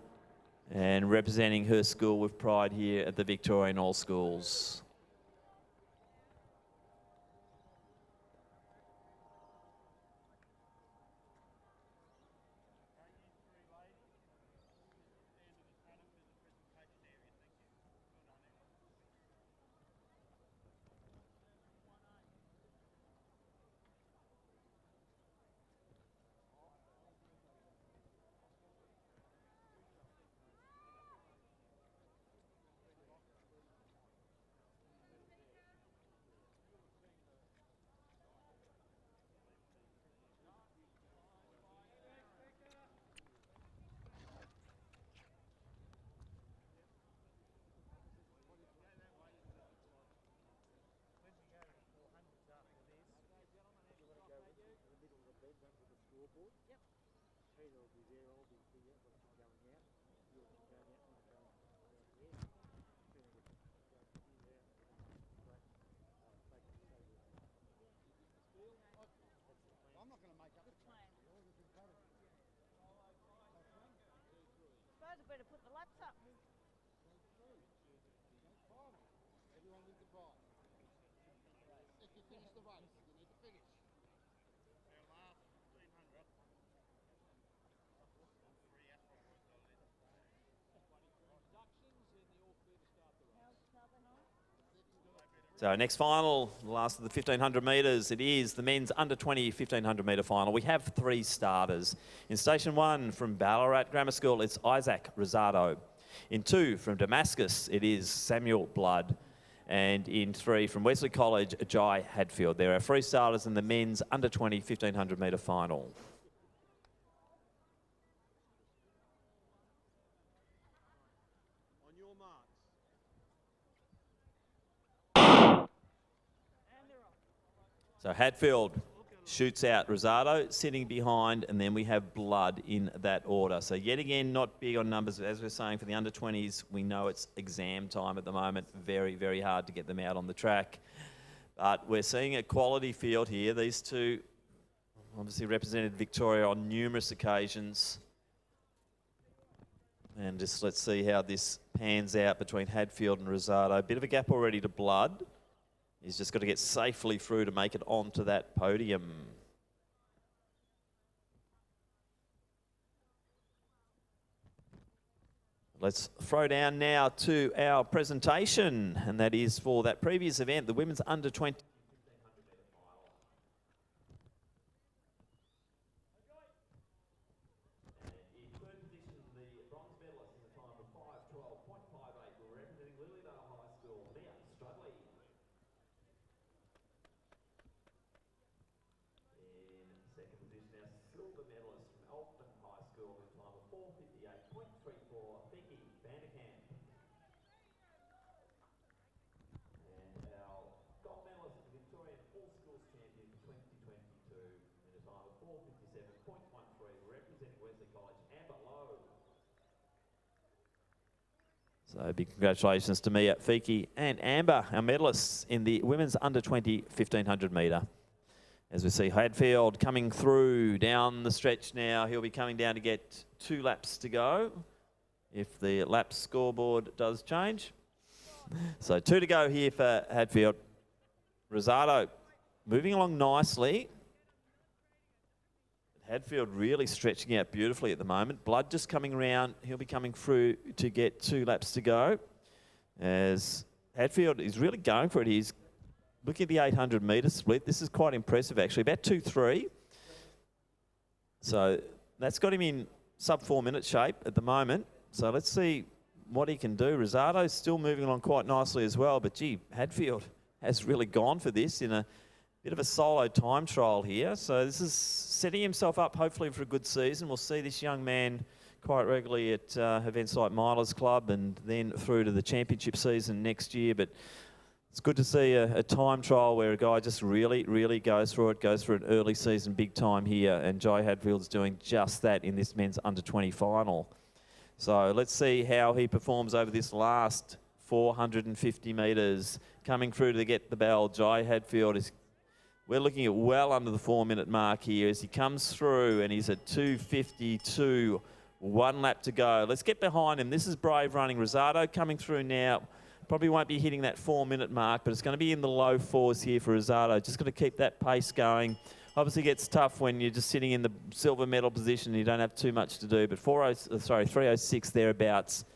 and representing her school with pride here at the Victorian All Schools. Better put the laps up. Everyone wins the prize. If you finish the race. So next final, the last of the 1500 metres, it is the men's under 20 1500 metre final. We have 3 starters. In station 1 from Ballarat Grammar School, it's Isaac Rosado. In 2 from Damascus, it is Samuel Blood. And in 3 from Wesley College, Jai Hadfield. There are 3 starters in the men's under 20 1500 metre final. So Hadfield shoots out Rosado, sitting behind, and then we have Blood in that order. So yet again, not big on numbers. As we're saying, for the under-20s, we know it's exam time at the moment. Very, very hard to get them out on the track. But we're seeing a quality field here. These two obviously represented Victoria on numerous occasions. And just let's see how this pans out between Hadfield and Rosado. A bit of a gap already to Blood. He's just got to get safely through to make it onto that podium. Let's throw down now to our presentation, and that is for that previous event, the women's under 20. So big congratulations to Mia, Fiki and Amber, our medalists in the women's under 20 1500 metre. As we see Hadfield coming through down the stretch now. He'll be coming down to get 2 laps to go if the lap scoreboard does change. So 2 to go here for Hadfield. Rosado moving along nicely. Hadfield really stretching out beautifully at the moment. Blood just coming around. He'll be coming through to get 2 laps to go. As Hadfield is really going for it. He's looking at the 800 metre split. This is quite impressive, actually. About 2-3. So that's got him in sub 4 minute shape at the moment. So let's see what he can do. Rosado's still moving along quite nicely as well. But gee, Hadfield has really gone for this in a bit of a solo time trial here. So this is setting himself up hopefully for a good season. We'll see this young man quite regularly at events like Milers Club and then through to the championship season next year. But it's good to see a time trial where a guy just really, really goes through it, goes for an early season big time here. And Jai Hadfield's doing just that in this men's under 20 final. So let's see how he performs over this last 450 metres. Coming through to get the bell, Jai Hadfield is... We're looking at well under the 4 minute mark here as he comes through, and he's at 2:52, 1 lap to go. Let's get behind him. This is brave running. Rosado coming through now. Probably won't be hitting that 4 minute mark, but it's going to be in the low 4s here for Rosado. Just got to keep that pace going. Obviously gets tough when you're just sitting in the silver medal position and you don't have too much to do, but 3:06 thereabouts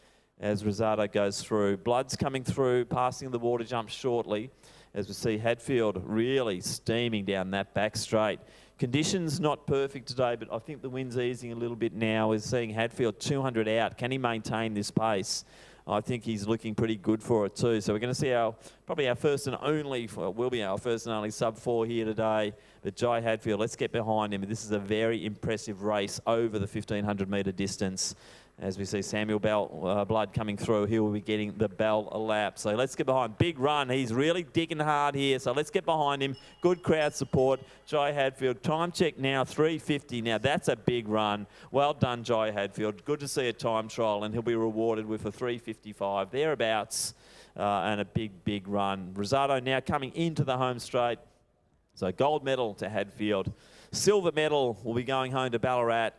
as Rosado goes through. Blood's coming through, passing the water jump shortly. As we see Hadfield really steaming down that back straight. Conditions not perfect today, but I think the wind's easing a little bit now. We're seeing Hadfield 200 out. Can he maintain this pace? I think he's looking pretty good for it too. So we're going to see probably our first and only, well, will be our first and only sub 4 here today. But Jai Hadfield, let's get behind him. This is a very impressive race over the 1500 metre distance. As we see Samuel Blood coming through, he will be getting the bell a lap. So let's get behind. Big run. He's really digging hard here. So let's get behind him. Good crowd support. Jai Hadfield. Time check now, 3:50. Now that's a big run. Well done, Jai Hadfield. Good to see a time trial, and he'll be rewarded with a 3:55 thereabouts and a big, big run. Rosado now coming into the home straight. So gold medal to Hadfield. Silver medal will be going home to Ballarat,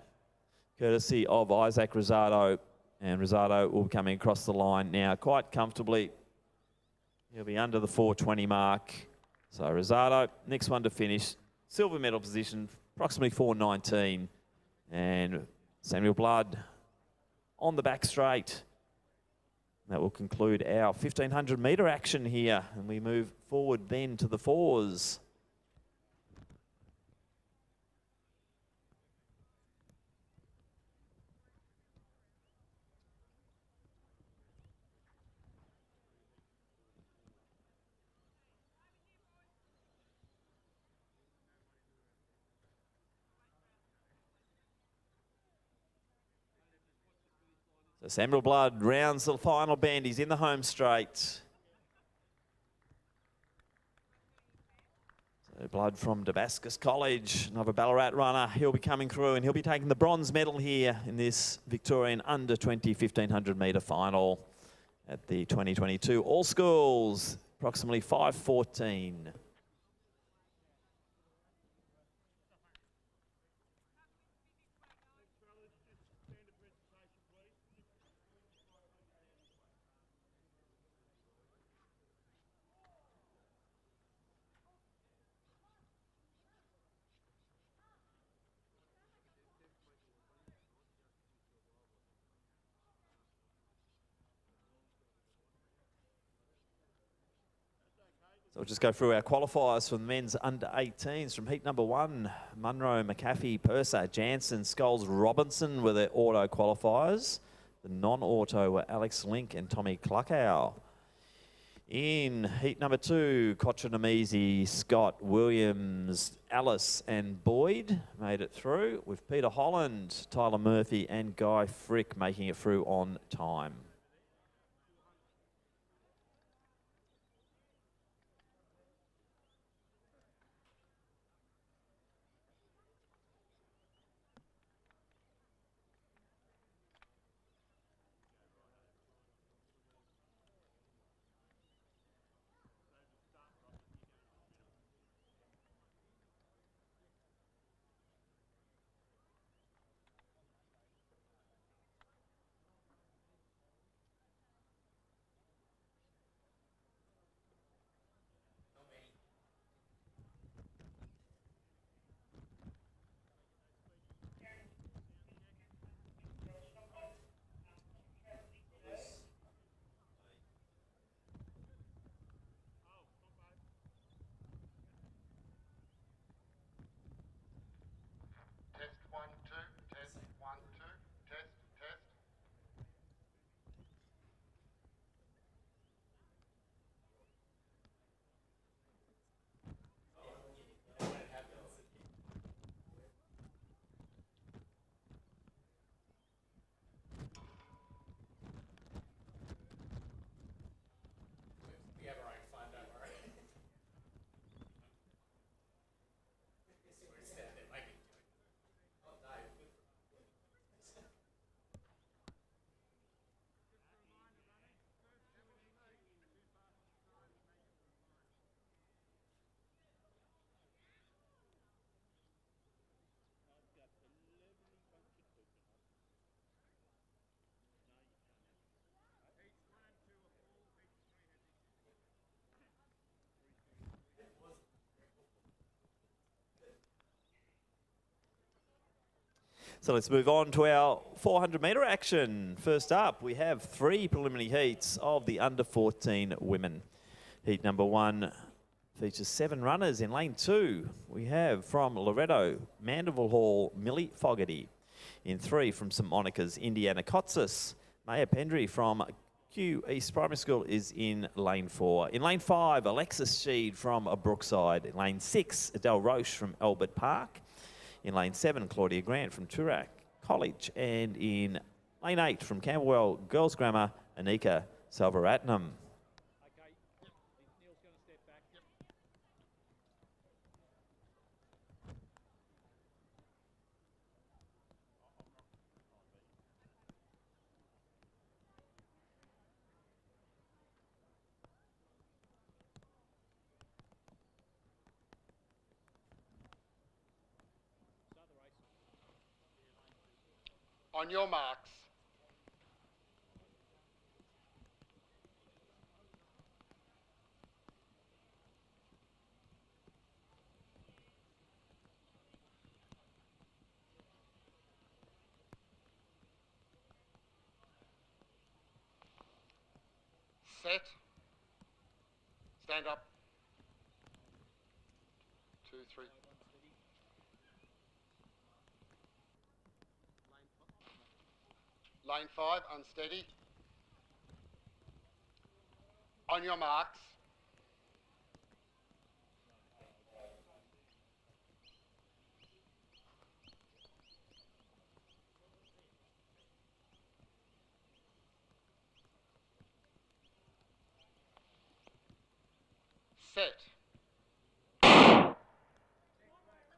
courtesy of Isaac Rosado. And Rosado will be coming across the line now quite comfortably. He'll be under the 4:20 mark. So Rosado, next one to finish. Silver medal position, approximately 4:19. And Samuel Blood on the back straight. That will conclude our 1500 metre action here, and we move forward then to the fours. So Samuel Blood rounds the final bend. He's in the home straight. So Blood from Damascus College, another Ballarat runner. He'll be coming through and he'll be taking the bronze medal here in this Victorian under 20 1500 metre final at the 2022 All Schools, approximately 5:14. So we'll just go through our qualifiers for the men's under 18s from heat number 1. Munro, McAfee, Purser, Jansen, Scholes, Robinson were their auto qualifiers. The non-auto were Alex Link and Tommy Cluckow. In heat number 2, Cotranamisi, Scott, Williams, Alice and Boyd made it through, with Peter Holland, Tyler Murphy and Guy Frick making it through on time. So let's move on to our 400 metre action. First up, we have 3 preliminary heats of the under 14 women. Heat number 1 features 7 runners. In lane 2, we have from Loretto, Mandeville Hall, Millie Fogarty. In 3, from St Monica's, Indiana Kotsis. Maya Pendry from Kew East Primary School is in lane 4. In lane 5, Alexis Sheed from Brookside. In lane 6, Adele Roche from Albert Park. In lane 7, Claudia Grant from Toorak College. And in lane 8, from Camberwell Girls Grammar, Anika Salvaratnam. On your marks. set. Stand up. 2, 3. Lane 5, unsteady. On your marks. Set.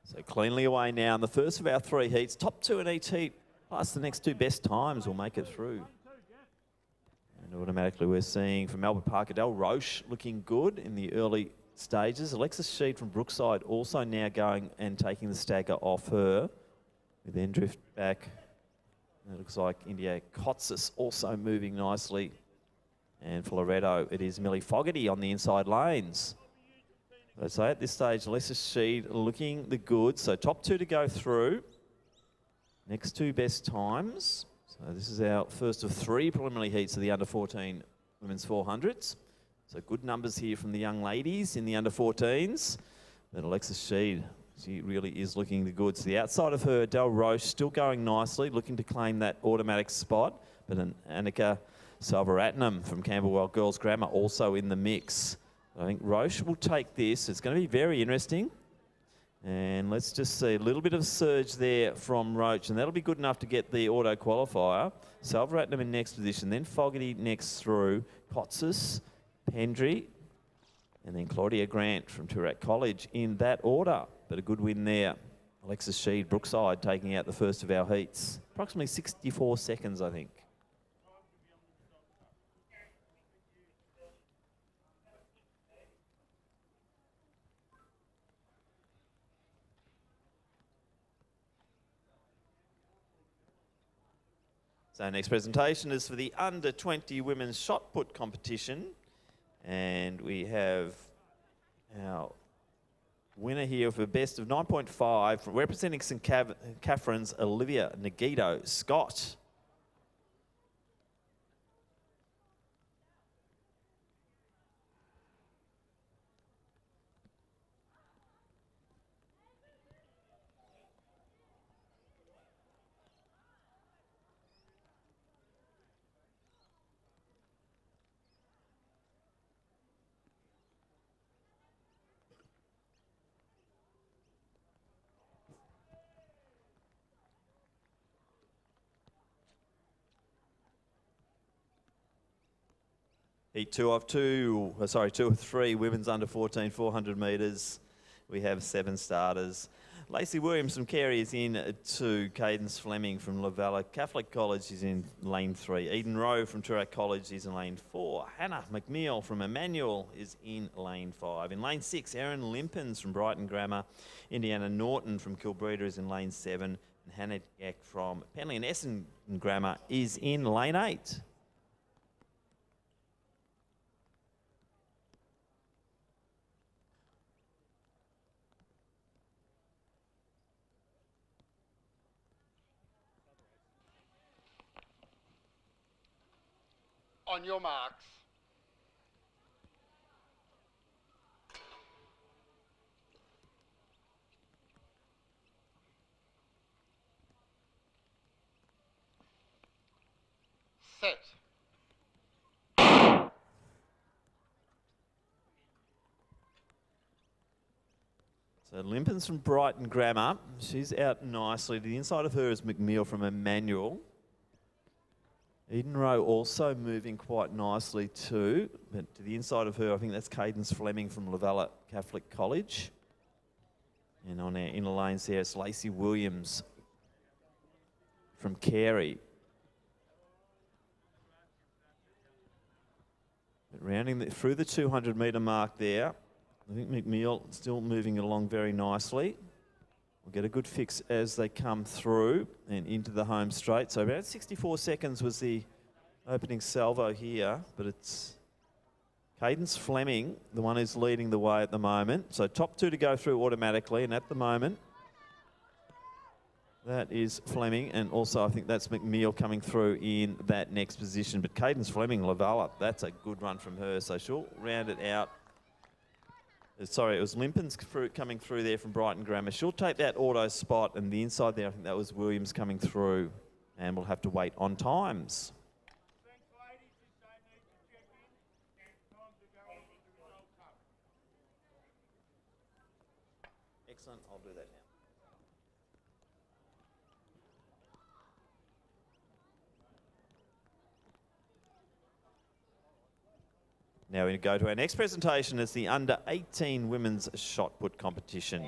So cleanly away now in the first of our 3 heats. Top 2 in each heat, plus the next 2 best times will make it through. And automatically we're seeing from Albert Park, Adele Roche looking good in the early stages. Alexis Sheed from Brookside also now going and taking the stagger off her. We then drift back. It looks like India Kotsis also moving nicely. And for Loretto, it is Millie Fogarty on the inside lanes. So at this stage, Alexis Sheed looking the goods. So top 2 to go through. Next 2 best times. So this is our first of 3 preliminary heats of the under-14 women's 400s. So good numbers here from the young ladies in the under-14s. But Alexis Sheed, she really is looking the goods. The outside of her, Del Roche, still going nicely, looking to claim that automatic spot. But an Annika Salvaratnam from Camberwell Girls Grammar also in the mix. I think Roche will take this. It's going to be very interesting. And let's just see a little bit of surge there from Roche, and that'll be good enough to get the auto qualifier. Salvaratnam in next position, then Fogarty next through, Kotsis, Pendry, and then Claudia Grant from Toorak College in that order. But a good win there. Alexis Sheed, Brookside, taking out the first of our heats. Approximately 64 seconds, I think. So next presentation is for the under-20 women's shot put competition. And we have our winner here for best of 9.5 from representing St Catherine's, Olivia Nagito Scott. Heat 2 of 3 women's under 14 400 metres. We have 7 starters. Lacey Williams from Carey is in 2. Cadence Fleming from Lavella Catholic College is in lane 3. Eden Rowe from Toorak College is in lane 4. Hannah McNeil from Emmanuel is in lane 5. In lane 6, Erin Limpens from Brighton Grammar. Indiana Norton from Kilbreda is in lane 7. And Hannah Eck from Penley and Essendon Grammar is in lane 8. On your marks. Set. So Limpens from Brighton Grammar. She's out nicely. To the inside of her is McNeil from Emmanuel. Eden Rowe also moving quite nicely too, but to the inside of her, I think that's Cadence Fleming from Lavella Catholic College. And on our inner lanes there, it's Lacey Williams from Carey. But rounding through the 200 metre mark there, I think McNeil still moving along very nicely. We'll get a good fix as they come through and into the home straight. So about 64 seconds was the opening salvo here, but it's Cadence Fleming, the one who's leading the way at the moment. So top 2 to go through automatically, and at the moment, That is Fleming, and also I think that's McNeil coming through in that next position. But Cadence Fleming, Lavala, that's a good run from her, so she'll round it out. Sorry, it was Limpin's coming through there from Brighton Grammar. She'll take that auto spot, and the inside there, I think that was Williams coming through, and we'll have to wait on times. Excellent, I'll do that now. Now we go to our next presentation. It's the under-18 women's shot put competition.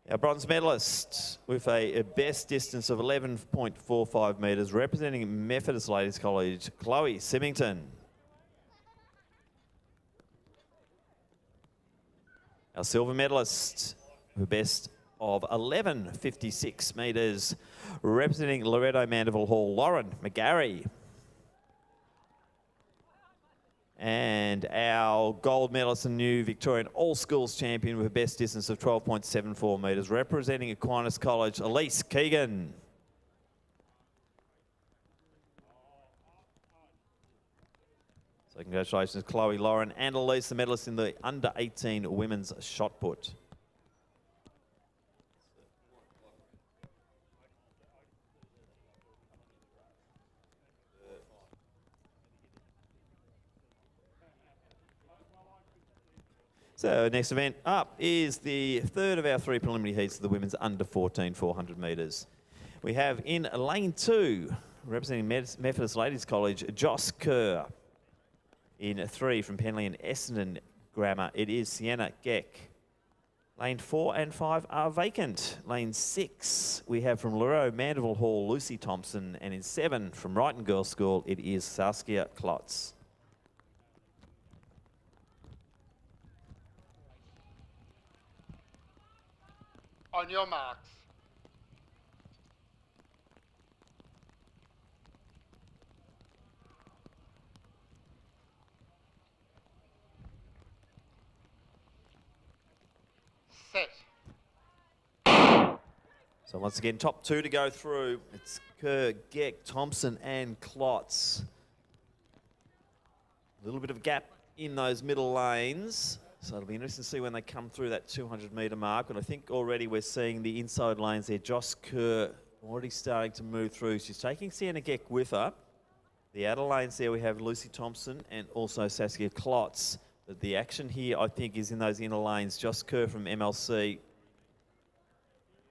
Our bronze medalist with a best distance of 11.45 metres, representing Methodist Ladies College, Chloe Symington. Our silver medalist with a best of 11.56 metres, representing Loretto Mandeville Hall, Lauren McGarry. And our gold medalist and new Victorian all-schools champion with a best distance of 12.74 metres, representing Aquinas College, Elise Keegan. So congratulations, Chloe, Lauren and Elise, the medalists in the under-18 women's shot put. So next event up is the third of our three preliminary heats of the women's under 14 400 metres. We have in lane 2, representing Methodist Ladies College, Joss Kerr. In 3 from Penley and Essendon Grammar, it is Sienna Geck. Lane 4 and 5 are vacant. Lane 6, we have from Luro Mandeville Hall, Lucy Thompson. And in 7 from Brighton Girls School, it is Saskia Klotz. On your marks. Set. So once again, top 2 to go through. It's Kerr, Geck, Thompson and Klotz. A little bit of a gap in those middle lanes. So it'll be interesting to see when they come through that 200 metre mark. But I think already we're seeing the inside lanes there. Joss Kerr already starting to move through. She's taking Sienna Geck with her. The outer lanes there we have Lucy Thompson and also Saskia Klotz. But the action here, I think, is in those inner lanes. Joss Kerr from MLC.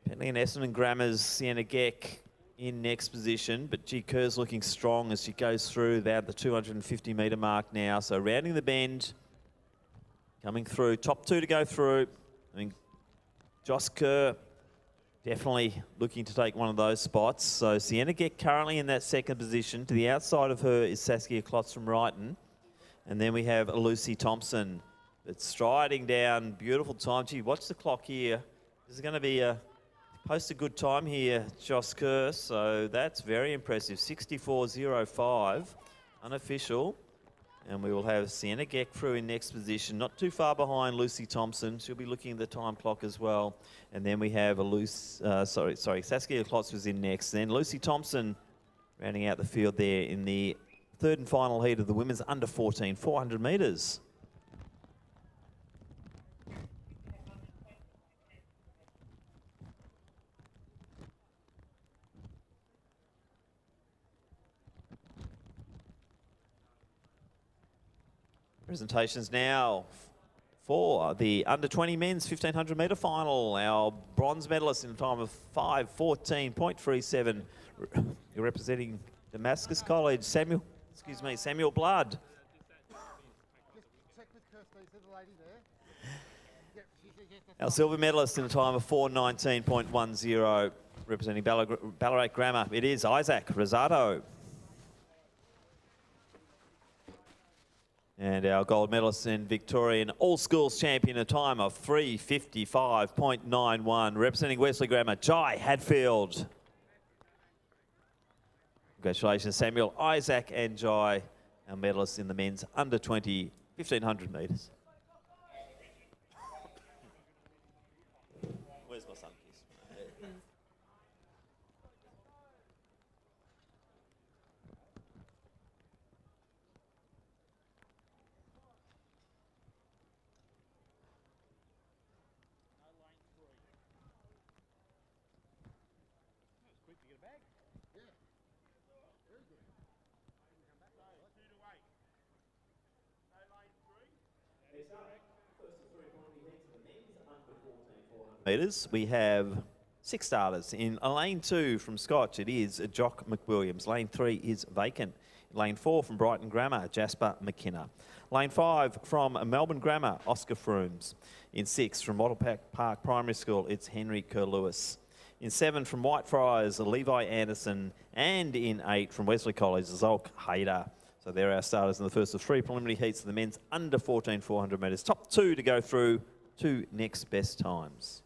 Penley and Essendon Grammar's Sienna Geck in next position. But G. Kerr's looking strong as she goes through about the 250 metre mark now. So rounding the bend. Coming through, top 2 to go through. I mean, Joss Kerr definitely looking to take one of those spots. So Sienna Geck currently in that second position. To the outside of her is Saskia Klotz from Brighton. And then we have Lucy Thompson. It's striding down, beautiful time. Gee, watch the clock here. This is going to be a post a good time here, Joss Kerr. So that's very impressive. 64.05, unofficial. And we will have Sienna Geck through in next position, not too far behind Lucy Thompson. She'll be looking at the time clock as well. And then we have Saskia Klotz was in next. Then Lucy Thompson rounding out the field there in the third and final heat of the women's under 14 400 metres. Presentations now for the under 20 men's 1500 metre final. Our bronze medalist in a time of 5:14.37, representing Damascus College, Samuel Blood. Our silver medalist in a time of 4:19.10, representing Ballarat Grammar, it is Isaac Rosato. And our gold medalist and Victorian all-schools champion, a time of 3:55.91, representing Wesley Grammar, Jai Hadfield. Congratulations, Samuel, Isaac and Jai, our medalists in the men's under 20 1500 metres. Where's my sun kiss? Metres. We have 6 starters. In lane 2 from Scotch, it is Jock McWilliams. Lane 3 is vacant. Lane 4 from Brighton Grammar, Jasper McKenna. Lane 5 from Melbourne Grammar, Oscar Frooms. In 6 from Wattle Park Primary School, it's Henry Kerr-Lewis. In 7 from Whitefriars, Levi Anderson. And in 8 from Wesley College, Zolk Hayder. So they're our starters in the first of 3 preliminary heats of the men's under 14,400 metres. Top 2 to go through to next best times.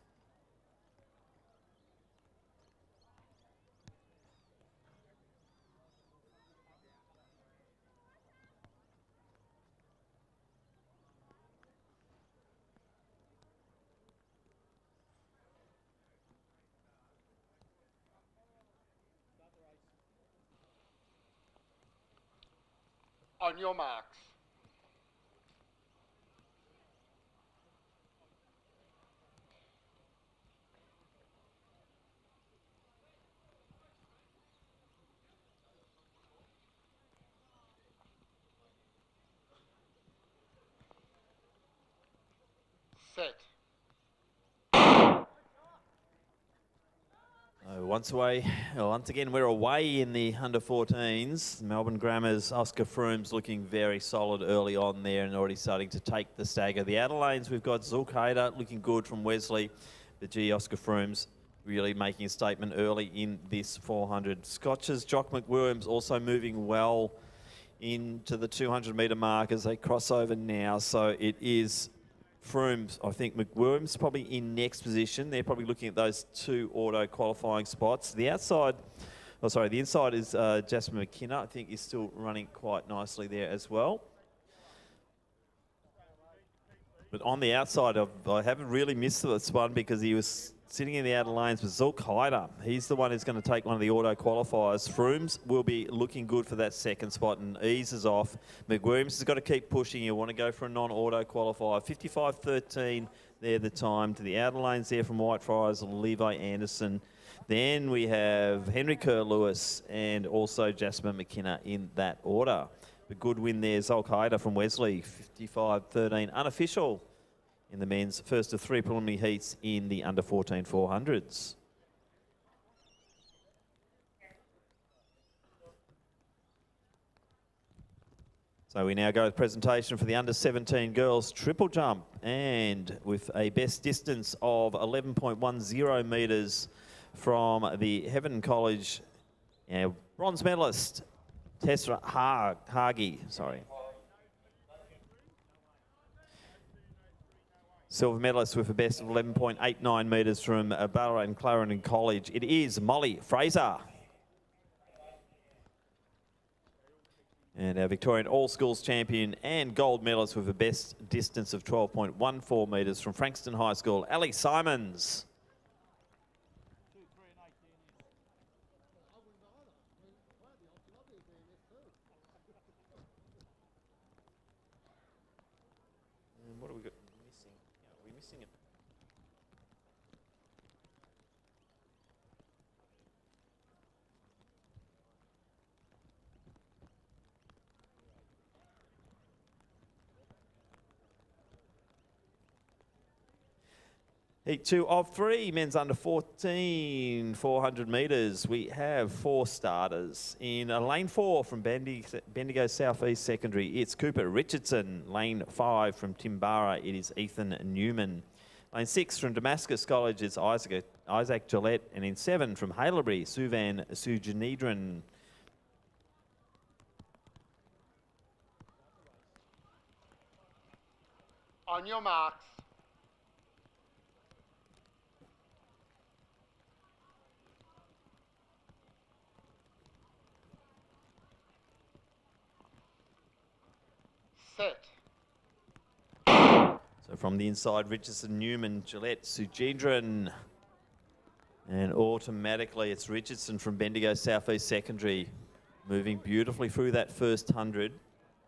On your marks. Set. Once again, we're away in the under 14s. Melbourne Grammar's Oscar Frooms looking very solid early on there and already starting to take the stagger. The outer lanes, we've got Zulk Hayder looking good from Wesley. The G Oscar Frooms really making a statement early in this 400. Scotch's Jock McWilliams also moving well into the 200 metre mark as they cross over now. So it is Frooms, I think McWilliams probably in next position. They're probably looking at those 2 auto qualifying spots. The outside, the inside is Jasper McKenna. I think is still running quite nicely there as well. But on the outside, I haven't really missed this one because he was sitting in the outer lanes with Zulk Hayder. He's the one who's going to take one of the auto qualifiers. Frooms will be looking good for that second spot and eases off. McWilliams has got to keep pushing. You want to go for a non-auto qualifier. 55.13 there the time. To the outer lanes there from Whitefriars, Levi Anderson. Then we have Henry Kerr-Lewis and also Jasper McKenna in that order. A good win there, Zulk Hayder from Wesley. 55.13 unofficial in the men's first of 3 preliminary heats in the under 14 400s. So we now go with presentation for the under 17 girls triple jump, and with a best distance of 11.10 metres from the Heaven College bronze medalist Tessa Hagi, Silver medalist with a best of 11.89 metres from Ballarat and Clarendon College. It is Molly Fraser. And our Victorian All-Schools champion and gold medalist with a best distance of 12.14 metres from Frankston High School, Ali Simons. And what have we got missing? Are we missing it? Heat 2 of 3, men's under 14, 400 metres. We have 4 starters. In lane 4 from Bendigo South East Secondary, it's Cooper Richardson. Lane 5 from Timbara, it is Ethan Newman. Lane 6 from Damascus College, it's Isaac Gillette. And in 7 from Haileybury, Suvan Sujanidran. On your marks. Set. So from the inside, Richardson, Newman, Gillette, Sujendran. And automatically it's Richardson from Bendigo South East Secondary moving beautifully through that first 100.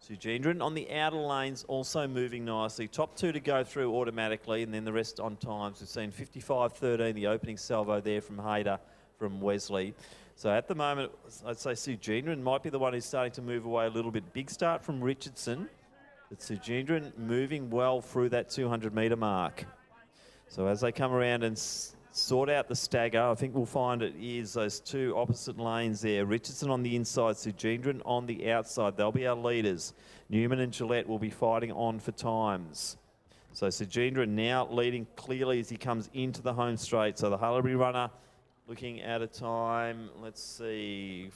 Sujendran on the outer lanes also moving nicely. Top 2 to go through automatically, and then the rest on times. We've seen 55.13, the opening salvo there from Hayder from Wesley. So at the moment, I'd say Sujendran might be the one who's starting to move away a little bit. Big start from Richardson. But Sujendran moving well through that 200-metre mark. So as they come around and sort out the stagger, I think we'll find it is those two opposite lanes there. Richardson on the inside, Sujendran on the outside. They'll be our leaders. Newman and Gillette will be fighting on for times. So Sujendran now leading clearly as he comes into the home straight. So the Haileybury runner looking at a time, let's see,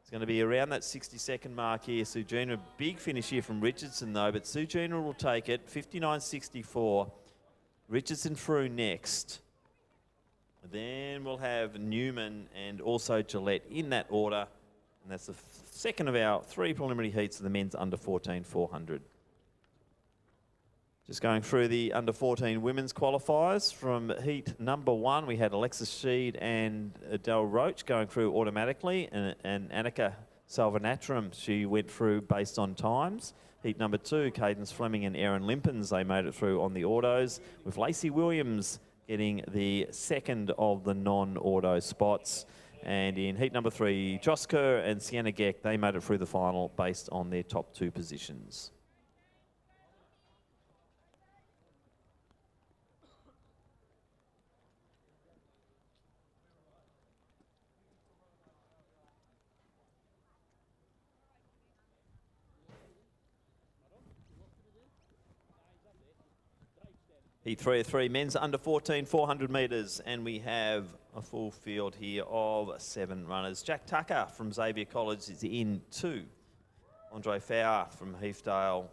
it's going to be around that 60-second mark here. Sujendran, big finish here from Richardson though, but Sujendran will take it, 59.64. Richardson through next. Then we'll have Newman and also Gillette in that order. And that's the second of our 3 preliminary heats of the men's under 14 400. Just going through the under 14 women's qualifiers. From heat number 1, we had Alexis Sheed and Adele Roach going through automatically, and Annika Salvanatram, she went through based on times. Heat number 2, Cadence Fleming and Erin Limpens, they made it through on the autos, with Lacey Williams getting the second of the non-auto spots. And in heat number 3, Joss Kerr and Sienna Geck, they made it through the final based on their top 2 positions. Heat 3 of 3, men's under 14 400 metres, and we have a full field here of 7 runners. Jack Tucker from Xavier College is in 2. Andre Fowler from Heathdale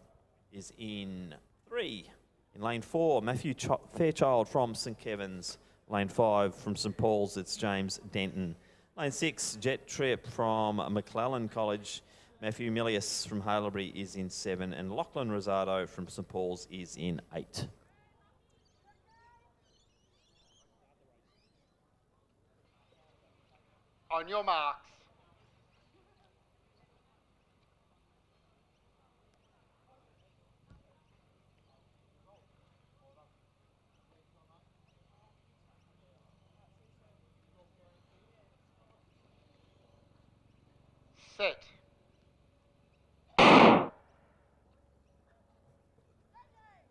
is in 3. In lane 4, Matthew Fairchild from St Kevin's. Lane 5 from St Paul's, it's James Denton. Lane 6, Jet Tripp from McClellan College. Matthew Milius from Haileybury is in 7, and Lachlan Rosado from St Paul's is in 8. On your marks. Set.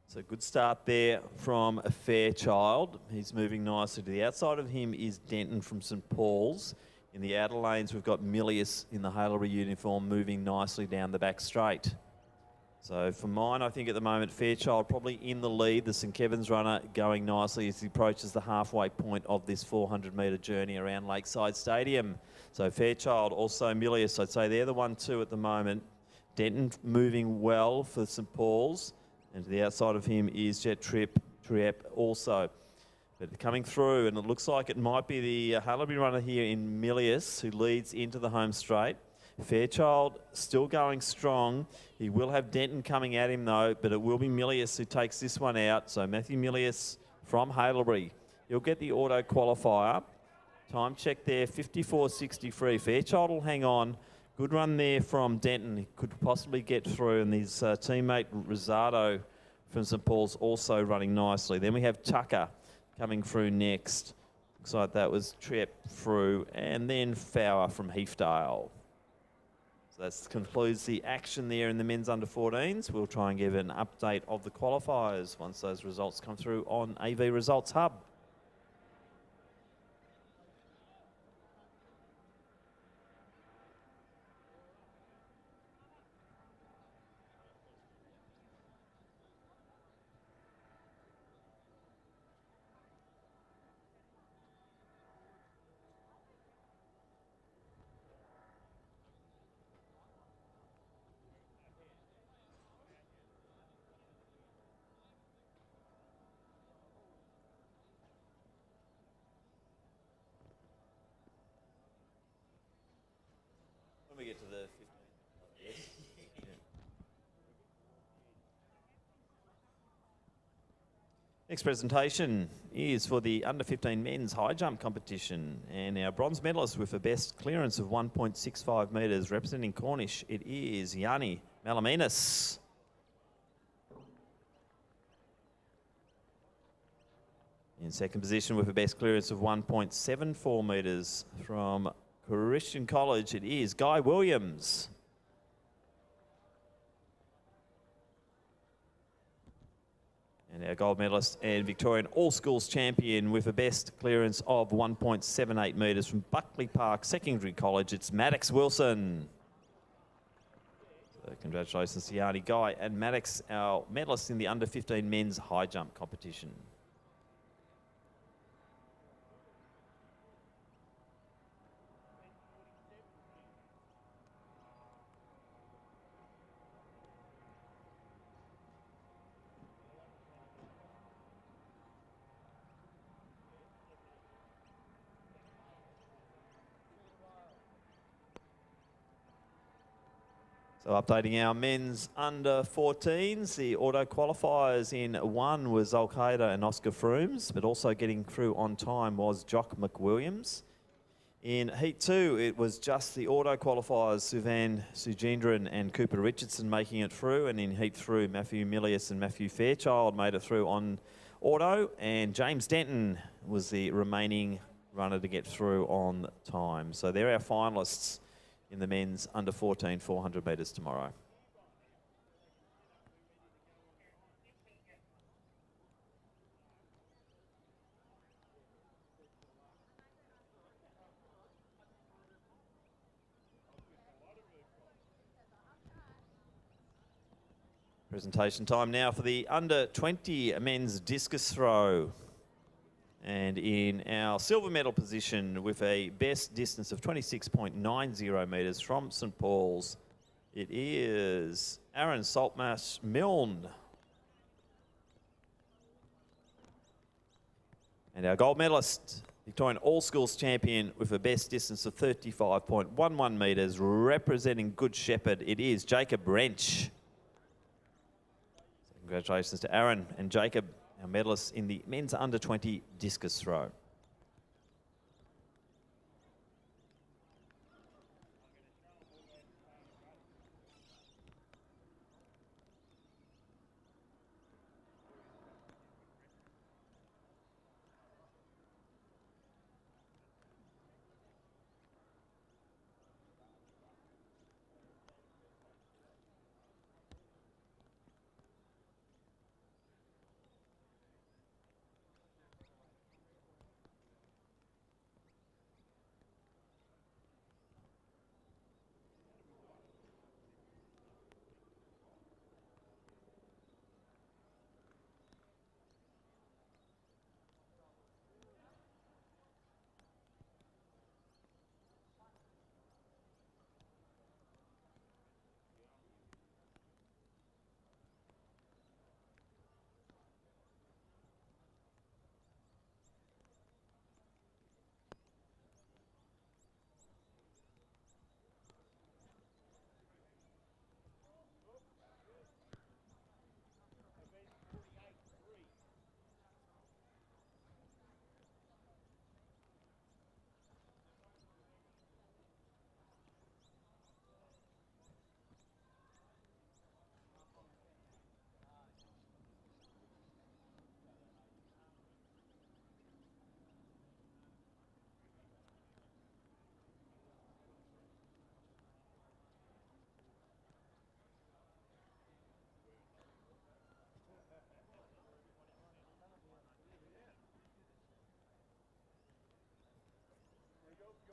So good start there from Fairchild. He's moving nicely. To the outside of him is Denton from St Paul's. In the outer lanes, we've got Milius in the Haileybury uniform moving nicely down the back straight. So for mine, I think at the moment, Fairchild probably in the lead. The St Kevin's runner going nicely as he approaches the halfway point of this 400-metre journey around Lakeside Stadium. So Fairchild, also Milius, I'd say they're the 1-2 at the moment. Denton moving well for St Paul's. And to the outside of him is Jet Tripp also. But coming through, and it looks like it might be the Haileybury runner here in Milius who leads into the home straight. Fairchild still going strong. He will have Denton coming at him though, but it will be Milius who takes this one out. So Matthew Milius from Haileybury. He'll get the auto qualifier. Time check there, 54.63. Fairchild will hang on. Good run there from Denton. He could possibly get through, and his teammate Rosado from St Paul's also running nicely. Then we have Tucker coming through next. Looks like that was Tripp through, and then Fowler from Heathdale. So that concludes the action there in the men's under 14s. We'll try and give an update of the qualifiers once those results come through on AV Results Hub. When we get to the 15. Yes. Yeah. Next presentation is for the under 15 men's high jump competition, and our bronze medalist with the best clearance of 1.65 metres representing Cornish, it is Yanni Malaminas. In second position with the best clearance of 1.74 metres from Christian College, it is Guy Williams. And our gold medalist and Victorian all-schools champion with a best clearance of 1.78 metres from Buckley Park Secondary College, it's Maddox Wilson. So congratulations to Yarny Guy and Maddox, our medalist in the under-15 men's high jump competition. So updating our men's under 14s, the auto qualifiers in 1 was Al-Qaeda and Oscar Frooms, but also getting through on time was Jock McWilliams. In Heat 2, it was just the auto qualifiers, Suvan Sujendran and Cooper Richardson making it through, and in Heat 3, Matthew Milius and Matthew Fairchild made it through on auto, and James Denton was the remaining runner to get through on time. So they're our finalists in the men's under 14 400 metres tomorrow. Presentation time now for the under 20 men's discus throw. And in our silver medal position with a best distance of 26.90 metres from St Paul's, it is Aaron Saltmarsh Milne. And our gold medalist, Victorian all-schools champion with a best distance of 35.11 metres, representing Good Shepherd, it is Jacob Wrench. So congratulations to Aaron and Jacob, our medalists in the men's under 20 discus throw.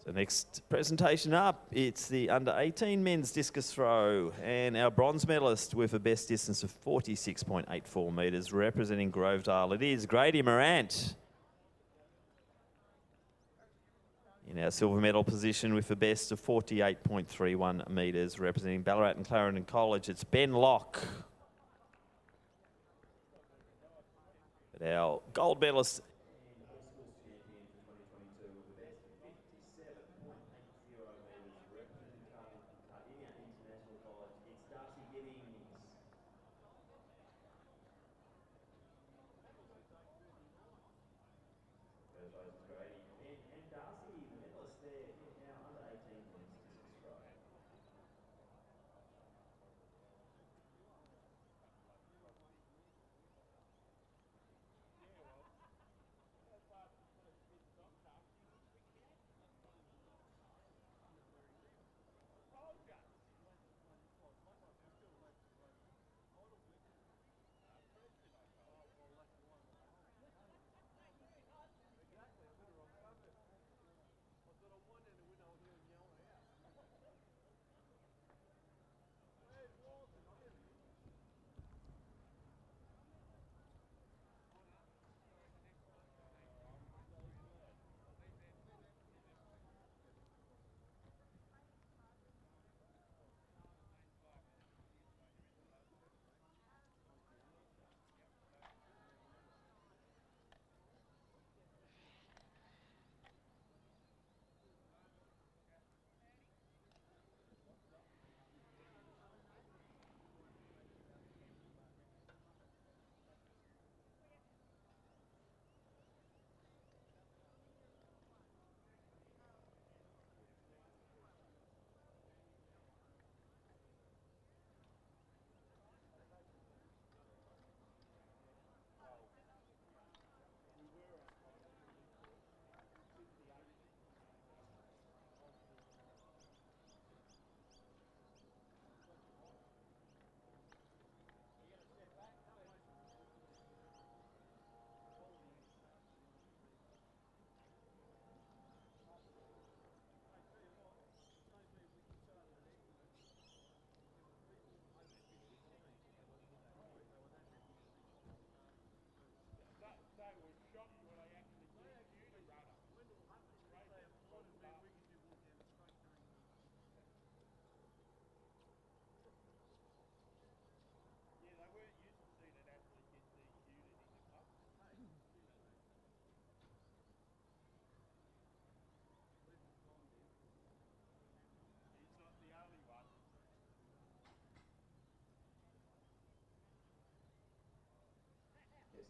So next presentation up, it's the under 18 men's discus throw, and our bronze medalist with a best distance of 46.84 metres, representing Grovedale, it is Grady Morant. In our silver medal position with a best of 48.31 metres, representing Ballarat and Clarendon College, it's Ben Locke. But our gold medalist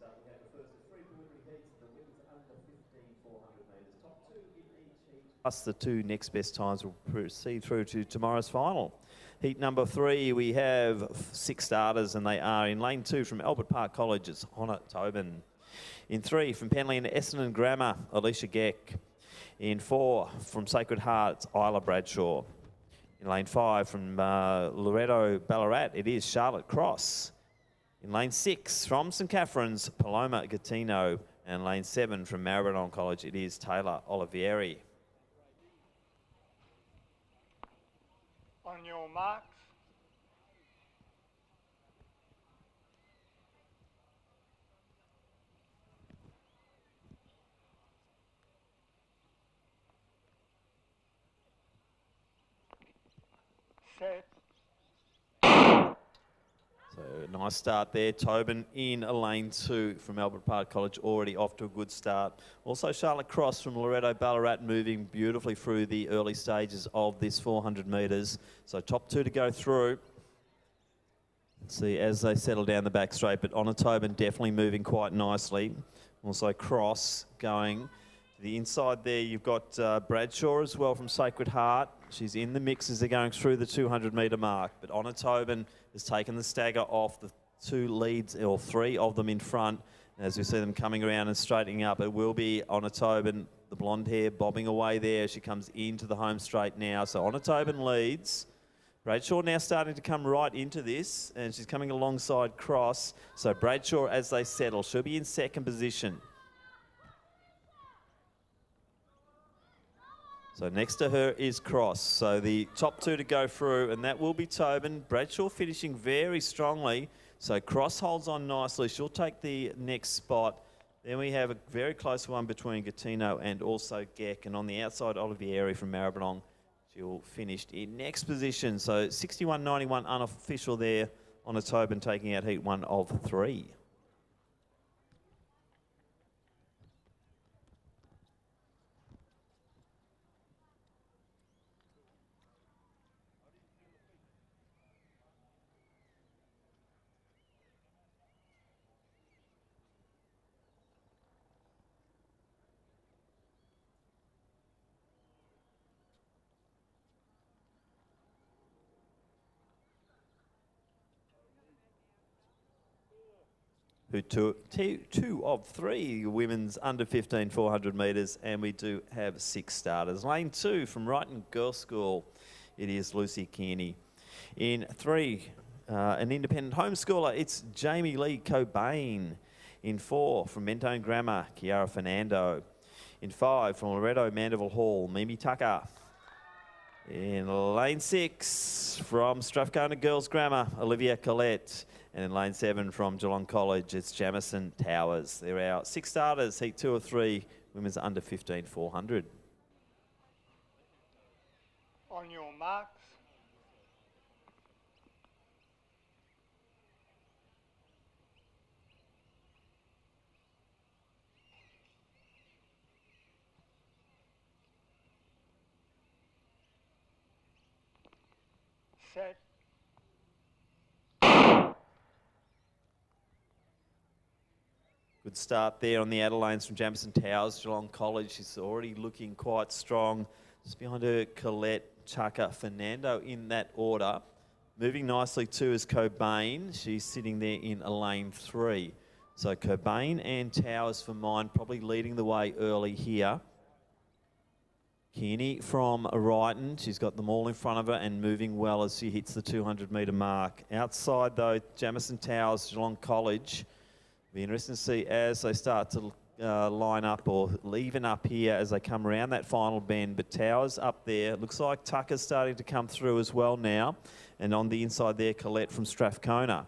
up, we have the first of 3 preliminary heats, the women's under 15,400 metres. Top 2 in each heat. Plus the 2 next best times will proceed through to tomorrow's final. Heat number 3, we have 6 starters, and they are in lane 2 from Albert Park College, it's Hannah Tobin. In 3 from Penley and Essendon Grammar, Alicia Geck. In 4 from Sacred Heart, it's Isla Bradshaw. In lane 5 from Loretto Ballarat, it is Charlotte Cross. In lane 6 from St Catherine's, Paloma Gattino. And lane 7 from Maribyrnong College, it is Taylor Olivieri. On your marks. Set. So a nice start there. Tobin in lane 2 from Albert Park College, already off to a good start. Also Charlotte Cross from Loretto Ballarat moving beautifully through the early stages of this 400 metres. So top 2 to go through. Let's see as they settle down the back straight, but Honor Tobin definitely moving quite nicely. Also Cross going to the inside there. You've got Bradshaw as well from Sacred Heart. She's in the mix as they're going through the 200 metre mark, but Honor Tobin has taken the stagger off the 2 leads, or 3 of them in front. As we see them coming around and straightening up, it will be Honor Tobin, the blonde hair bobbing away there. She comes into the home straight now. So Honor Tobin leads. Bradshaw now starting to come right into this, and she's coming alongside Cross. So Bradshaw, as they settle, she'll be in second position. So next to her is Cross. So the top 2 to go through, and that will be Tobin. Bradshaw finishing very strongly. So Cross holds on nicely. She'll take the next spot. Then we have a very close one between Gattino and also Geck. And on the outside, Olivieri from Maribyrnong. She'll finished in next position. So 61.91 unofficial there on a Tobin taking out heat 1 of 3. Who took 2 of 3 women's under 15 400 metres, and we do have 6 starters. Lane 2 from Brighton Girls School, it is Lucy Kearney. In 3, an independent homeschooler, it's Jamie Lee Cobain. In 4, from Mentone Grammar, Kiara Fernando. In 5, from Loretto Mandeville Hall, Mimi Tucker. In lane 6, from Strathcona Girls Grammar, Olivia Collette. And in lane 7 from Geelong College, it's Jamison Towers. They're our 6 starters, heat 2 of 3, women's under 15 400. On your marks. Set. Good start there on the outer lanes from Jamison Towers. Geelong College, she's already looking quite strong. Just behind her, Colette, Tucker, Fernando in that order. Moving nicely too is Cobain. She's sitting there in lane 3. So Cobain and Towers for mine, probably leading the way early here. Kearney from Wrighton, she's got them all in front of her and moving well as she hits the 200 metre mark. Outside though, Jamison Towers, Geelong College. Be interesting to see as they start to line up or even up here as they come around that final bend. But Towers up there. Looks like Tucker's starting to come through as well now. And on the inside there, Colette from Strathcona.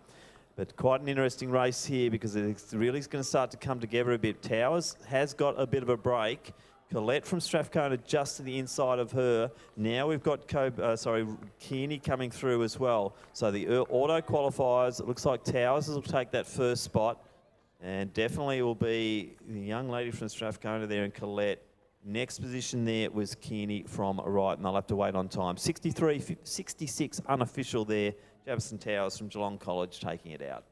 But quite an interesting race here because it's really going to start to come together a bit. Towers has got a bit of a break. Colette from Strathcona just to the inside of her. Now we've got Kearney coming through as well. So the auto qualifiers, it looks like Towers will take that first spot. And definitely will be the young lady from Strathcona there and Colette. Next position there was Kearney from Wright, and they'll have to wait on time. 66 unofficial there. Jamison Towers from Geelong College taking it out.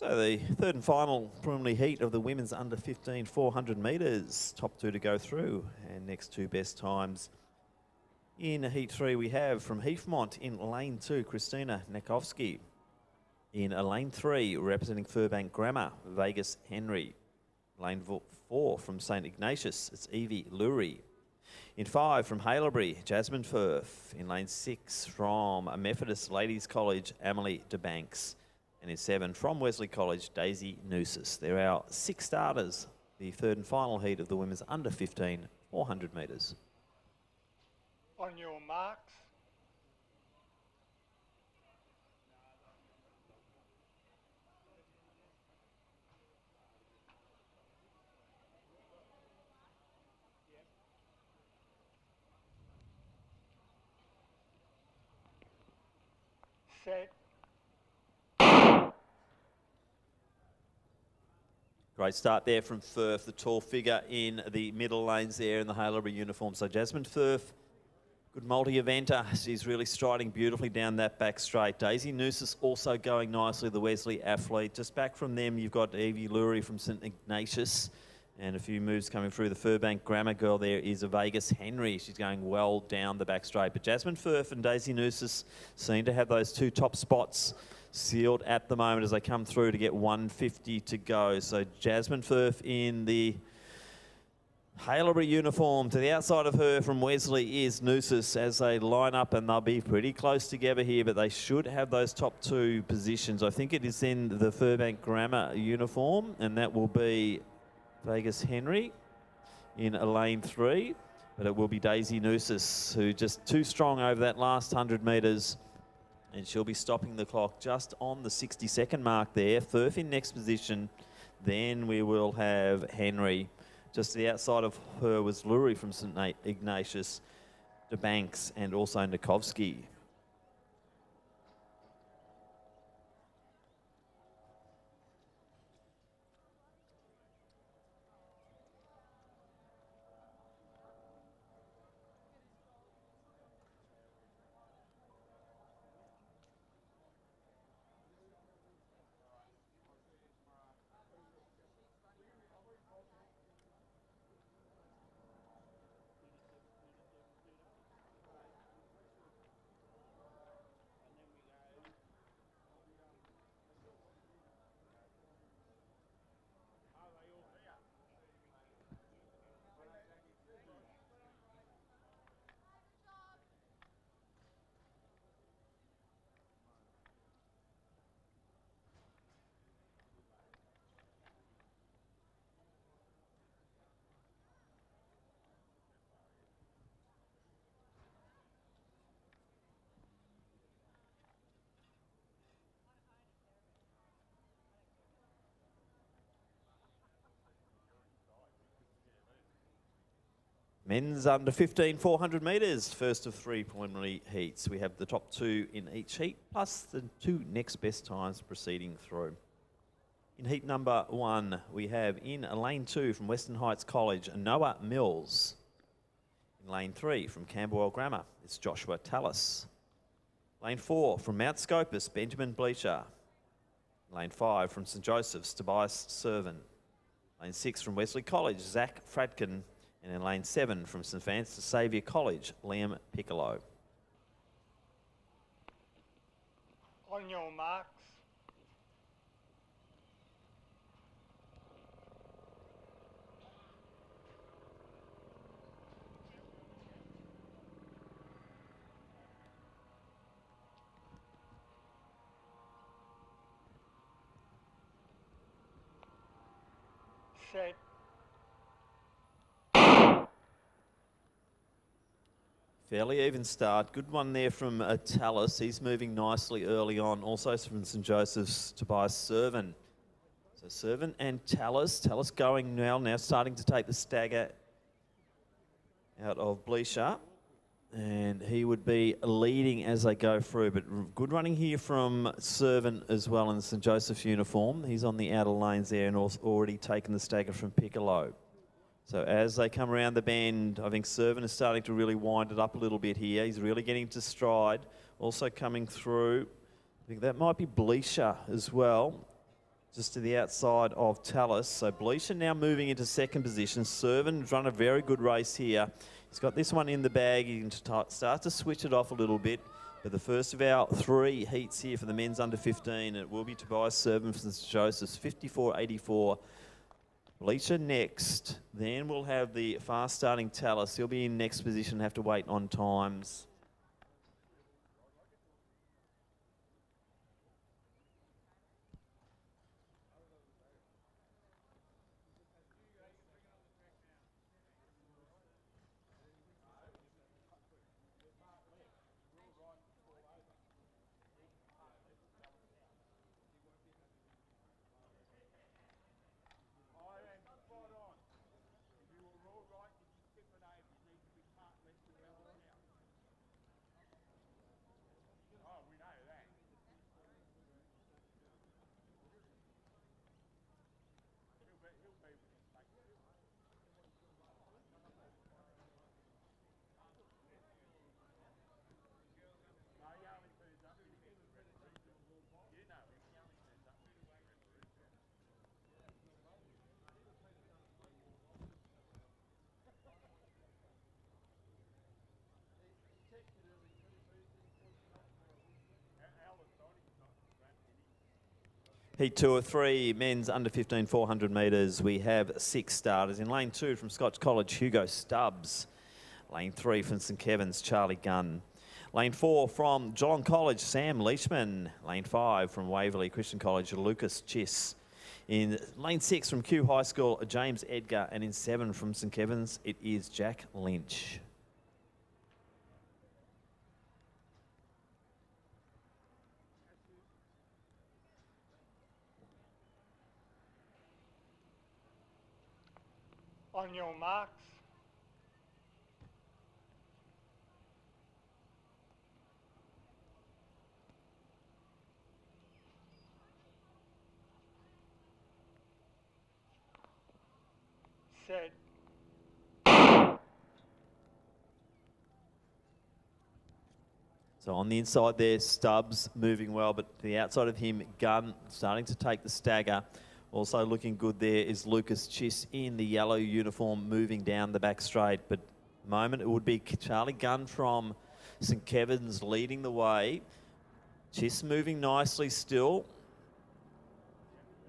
So the third and final preliminary heat of the women's under 15 400 metres. Top two to go through, and next two best times. In heat three, we have from Heathmont in lane 2, Christina Nakovsky. In lane 3, representing Furbank Grammar, Vegas Henry. Lane 4 from St Ignatius, it's Evie Lurie. In 5 from Haileybury, Jasmine Firth. In lane 6 from Methodist Ladies College, Emily DeBanks. And in 7 from Wesley College, Daisy Noosis. They're our 6 starters, the third and final heat of the women's under 15 400 metres. On your marks. Set. Great start there from Firth, the tall figure in the middle lanes there in the Haileybury uniform. So Jasmine Firth, good multi-eventer. She's really striding beautifully down that back straight. Daisy Noosis also going nicely, the Wesley athlete. Just back from them, you've got Evie Lurie from St Ignatius. And a few moves coming through. The Furbank Grammar girl there is a Vegas Henry. She's going well down the back straight. But Jasmine Firth and Daisy Noosis seem to have those two top spots sealed at the moment as they come through to get 150 to go. So Jasmine Firth in the Haileybury uniform. To the outside of her from Wesley is Noosis as they line up, and they'll be pretty close together here, but they should have those top two positions. I think it is in the Furbank Grammar uniform, and that will be Vegas Henry in lane 3, but it will be Daisy Noosis, who just too strong over that last 100 metres, and she'll be stopping the clock just on the 60-second mark there. Firth in next position, then we will have Henry. Just to the outside of her was Lurie from St Ignatius, DeBanks, and also Nakovsky. Men's under 15 400 metres, first of 3 preliminary heats. We have the top two in each heat, plus the 2 next best times proceeding through. In heat number 1, we have in lane 2 from Western Heights College, Noah Mills. In lane 3 from Camberwell Grammar, it's Joshua Tallis. Lane 4 from Mount Scopus, Benjamin Bleacher. Lane 5 from St Joseph's, Tobias Servan. Lane 6 from Wesley College, Zach Fradkin. And in lane 7 from St Francis Xavier College, Liam Piccolo. On your marks. Set. Fairly even start. Good one there from Tallis. He's moving nicely early on. Also from St Joseph's, Tobias Servan. So Servan and Tallis. Tallis going now starting to take the stagger out of Bleacher. And he would be leading as they go through. But good running here from Servan as well in the St Joseph's uniform. He's on the outer lanes there and also already taken the stagger from Piccolo. So as they come around the bend, I think Servan is starting to really wind it up a little bit here. He's really getting to stride. Also coming through, I think that might be Bleacher as well. just to the outside of Tallis. So Bleacher now moving into second position. Servan's run a very good race here. He's got this one in the bag. He can start to switch it off a little bit. But the first of our 3 heats here for the men's under 15, it will be Tobias Servan from St Joseph's, 54.84. Bleacher next. Then we'll have the fast starting Tallis. He'll be in next position, have to wait on times. Heat 2 of 3, men's under 15, 400 metres. We have 6 starters. In lane 2 from Scotch College, Hugo Stubbs. Lane 3 from St Kevin's, Charlie Gunn. Lane 4 from Geelong College, Sam Leishman. Lane 5 from Waverley Christian College, Lucas Chiss. In lane 6 from Kew High School, James Edgar. And in 7 from St Kevin's, it is Jack Lynch. On your marks. Set. So on the inside there, Stubbs moving well, but to the outside of him, Gunn starting to take the stagger. Also looking good there is Lucas Chiss in the yellow uniform moving down the back straight. But at the moment it would be Charlie Gunn from St Kevin's leading the way. Chiss moving nicely still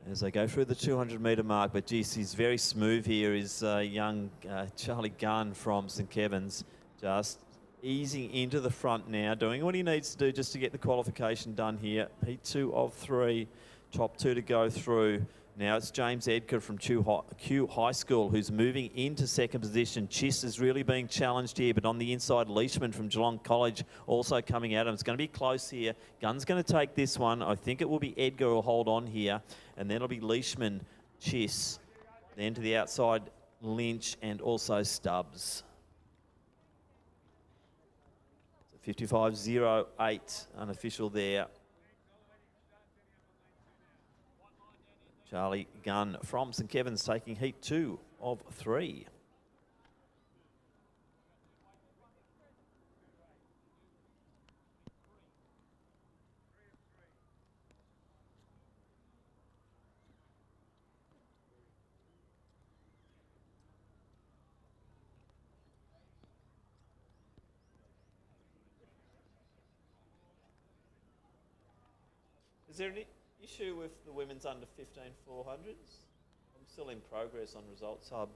as they go through the 200 metre mark. But geez, he's very smooth here is young Charlie Gunn from St Kevin's. Just easing into the front now, doing what he needs to do just to get the qualification done here. Heat 2 of 3, top 2 to go through. Now it's James Edgar from Kew High School who's moving into second position. Chiss is really being challenged here, but on the inside, Leishman from Geelong College also coming at him. It's going to be close here. Gunn's going to take this one. I think it will be Edgar who will hold on here, and then it'll be Leishman, Chiss, then to the outside, Lynch, and also Stubbs. 55.08 unofficial there. Charlie Gunn from St Kevin's taking heat 2 of 3. Is there any issue with the women's under 15 400s? I'm still in progress on Results Hub.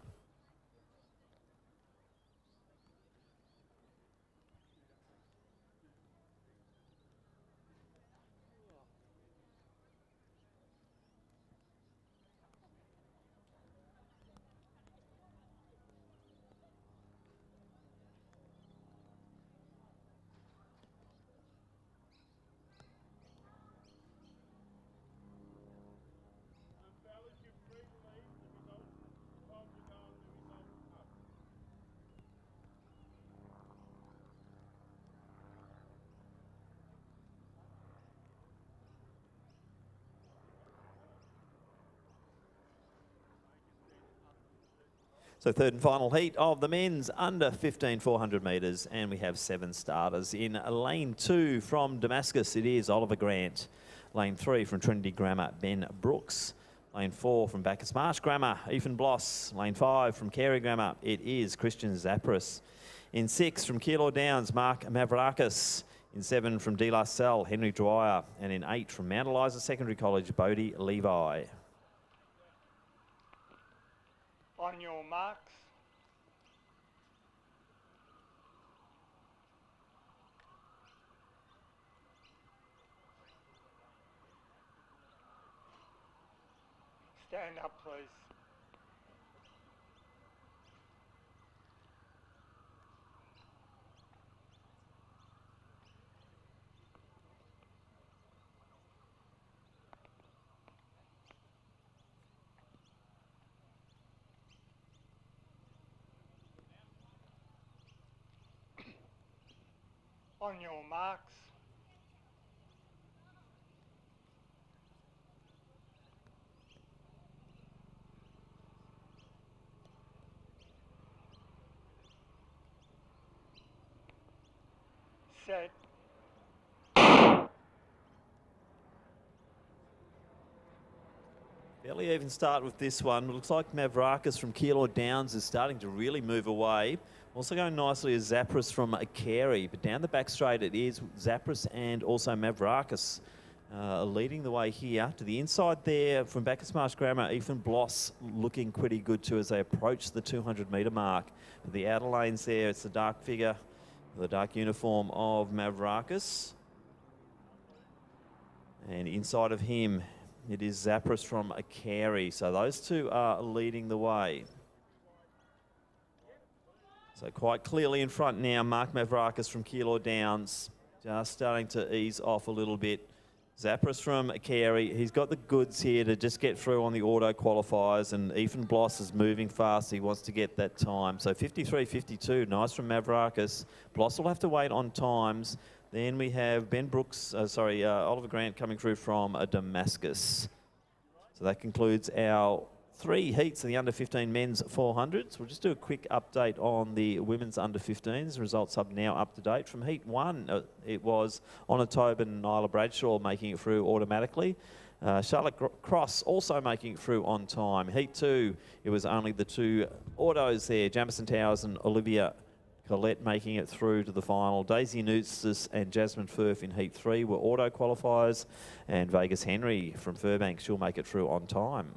So third and final heat of the men's under 15 400 metres, and we have 7 starters. In lane 2 from Damascus, it is Oliver Grant. Lane 3 from Trinity Grammar, Ben Brooks. Lane 4 from Bacchus Marsh Grammar, Ethan Bloss. Lane 5 from Carey Grammar, it is Christian Zapris. In 6 from Keilor Downs, Mark Mavrakis. In 7 from De La Salle, Henry Dwyer. And in 8 from Mount Eliza Secondary College, Bodie Levi. On your marks. Stand up, please. On your marks. Set. Fairly even start with this one. It looks like Mavrakis from Keilor Downs is starting to really move away. Also going nicely is Zapris from Carey, but down the back straight it is Zapris and also Mavrakis leading the way here. To the inside there from Bacchus Marsh Grammar, Ethan Bloss looking pretty good too as they approach the 200-metre mark. But the outer lanes there, it's the dark figure, the dark uniform of Mavrakis. And inside of him, it is Zapris from Carey. So those two are leading the way. So quite clearly in front now, Mark Mavrakis from Keilor Downs, just starting to ease off a little bit. Zapris from Carey, he's got the goods here to just get through on the auto qualifiers, and Ethan Bloss is moving fast. He wants to get that time. So 53.52, nice from Mavrakis. Bloss will have to wait on times. Then we have Ben Brooks, Oliver Grant coming through from Damascus. So that concludes our 3 heats of the under-15 men's 400s. We'll just do a quick update on the women's under-15s. Results are now up to date. From Heat 1, it was Honor Tobin and Nyla Bradshaw making it through automatically. Charlotte Cross also making it through on time. Heat 2, it was only the 2 autos there, Jamison Towers and Olivia Collette making it through to the final. Daisy Newtsis and Jasmine Firth in Heat 3 were auto qualifiers, and Vegas Henry from Furbank, she'll make it through on time.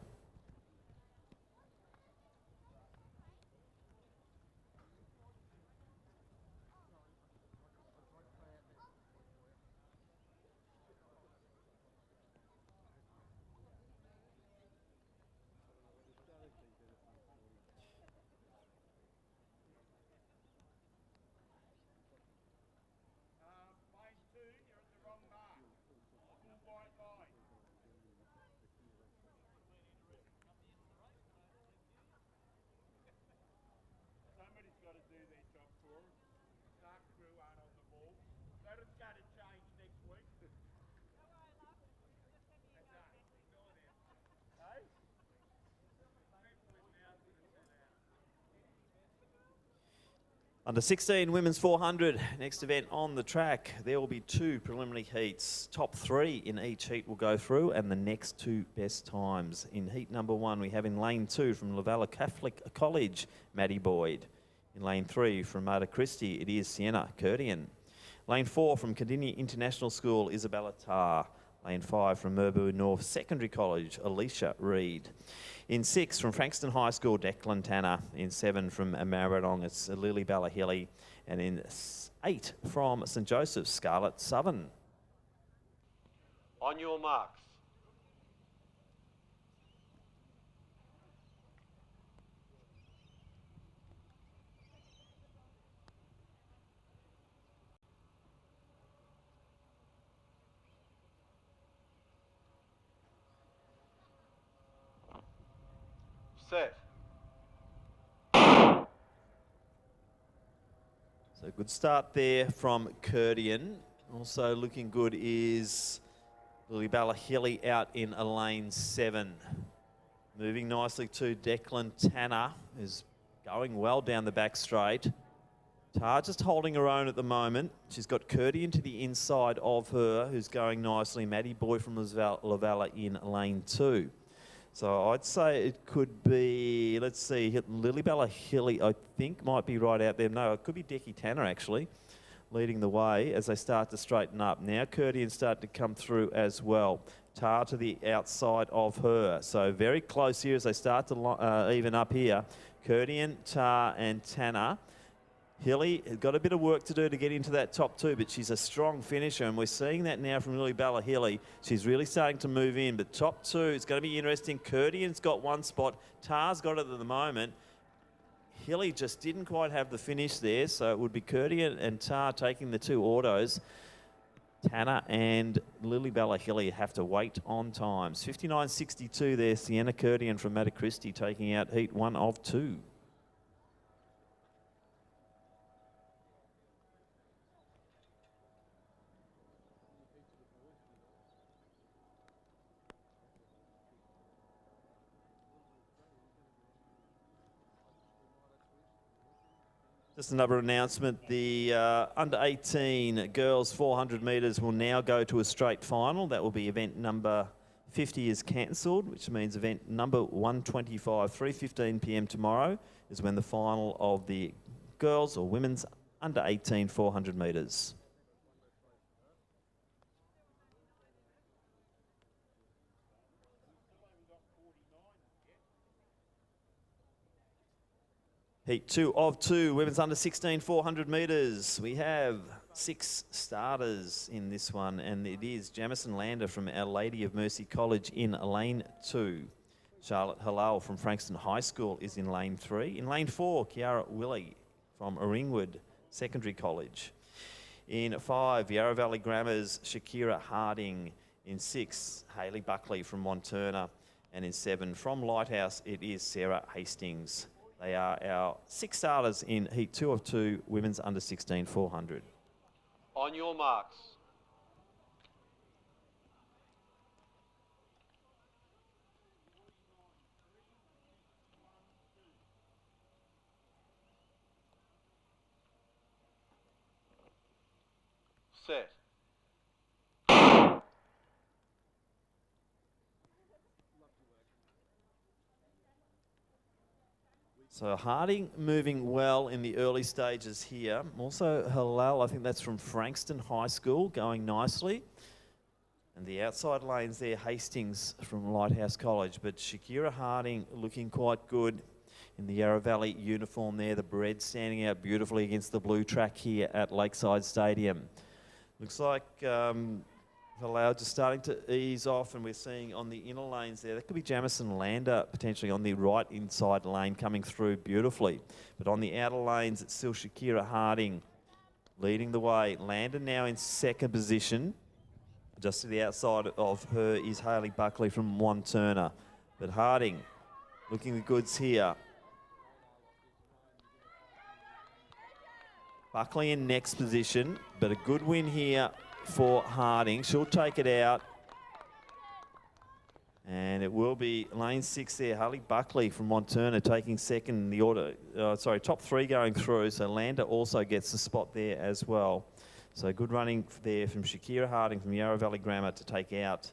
Somebody's got to do their job for us. Dark crew aren't on the ball. That is going to change next week. Under 16 women's 400, next event on the track. There will be 2 preliminary heats. Top 3 in each heat will go through, and the next 2 best times. In heat number 1, we have in lane 2 from Lavalla Catholic College, Maddie Boyd. In lane 3 from Mater Christi, it is Sienna Curtian. Lane 4 from Cardinia International School, Isabella Tarr. Lane 5 from Merbu North Secondary College, Alicia Reid. In 6 from Frankston High School, Declan Tanner. In 7 from Maribyrnong, it's Lily Ballahilly. And in 8 from St Joseph's, Scarlett Southern. On your marks. Set. So good start there from Curtian. Also looking good is Lily Ballahilly out in a lane 7. Moving nicely to Declan Tanner, who's going well down the back straight. Tar just holding her own at the moment. She's got Curtian to the inside of her, who's going nicely. Maddie Boy from Lavalla in lane 2. So I'd say it could be, let's see, Lilybella Hilly, I think, might be right out there. No, it could be Decky Tanner, actually, leading the way as they start to straighten up. Now Curtian start to come through as well. Tar to the outside of her. So very close here as they start to even up here. Curtian, Tar and Tanner. Hilly has got a bit of work to do to get into that top 2, but she's a strong finisher, and we're seeing that now from Lilybella Hilly. She's really starting to move in, but top 2, it's going to be interesting. Curtian's got one spot. Tar's got it at the moment. Hilly just didn't quite have the finish there, so it would be Curtian and Tar taking the 2 autos. Tanner and Lilybella Hilly have to wait on times. 59.62 there, Sienna Curtian from Matacristy taking out heat 1 of 2. Just another announcement, the under 18 girls 400 metres will now go to a straight final. That will be event number 50 is cancelled, which means event number 125, 3:15 p.m. tomorrow is when the final of the girls or women's under 18 400 metres. Heat 2 of 2, women's under 16 400 metres. We have 6 starters in this one, and it is Jamison Lander from Our Lady of Mercy College in lane 2. Charlotte Halal from Frankston High School is in lane 3. In lane 4, Kiara Willie from Ringwood Secondary College. In 5, Yarra Valley Grammar's Shakira Harding. In 6, Hayley Buckley from Monturna. And in 7, from Lighthouse, it is Sarah Hastings. They are our 6 starters in heat 2 of 2, women's under 16 400. On your marks. Set. So Harding moving well in the early stages here. Also Halal, I think that's from Frankston High School, going nicely. And the outside lanes there, Hastings from Lighthouse College. But Shakira Harding looking quite good in the Yarra Valley uniform there. The red standing out beautifully against the blue track here at Lakeside Stadium. Looks like Halal just starting to ease off, and we're seeing on the inner lanes there, that could be Jamison Lander potentially on the right inside lane coming through beautifully. But on the outer lanes, it's still Shakira Harding leading the way. Lander now in second position. Just to the outside of her is Hayley Buckley from Monturna. But Harding looking the goods here. Buckley in next position, but a good win here for Harding. She'll take it out. And it will be lane 6 there. Hayley Buckley from Monturna taking second in the order. Top 3 going through. So Lander also gets the spot there as well. So good running there from Shakira Harding from Yarra Valley Grammar to take out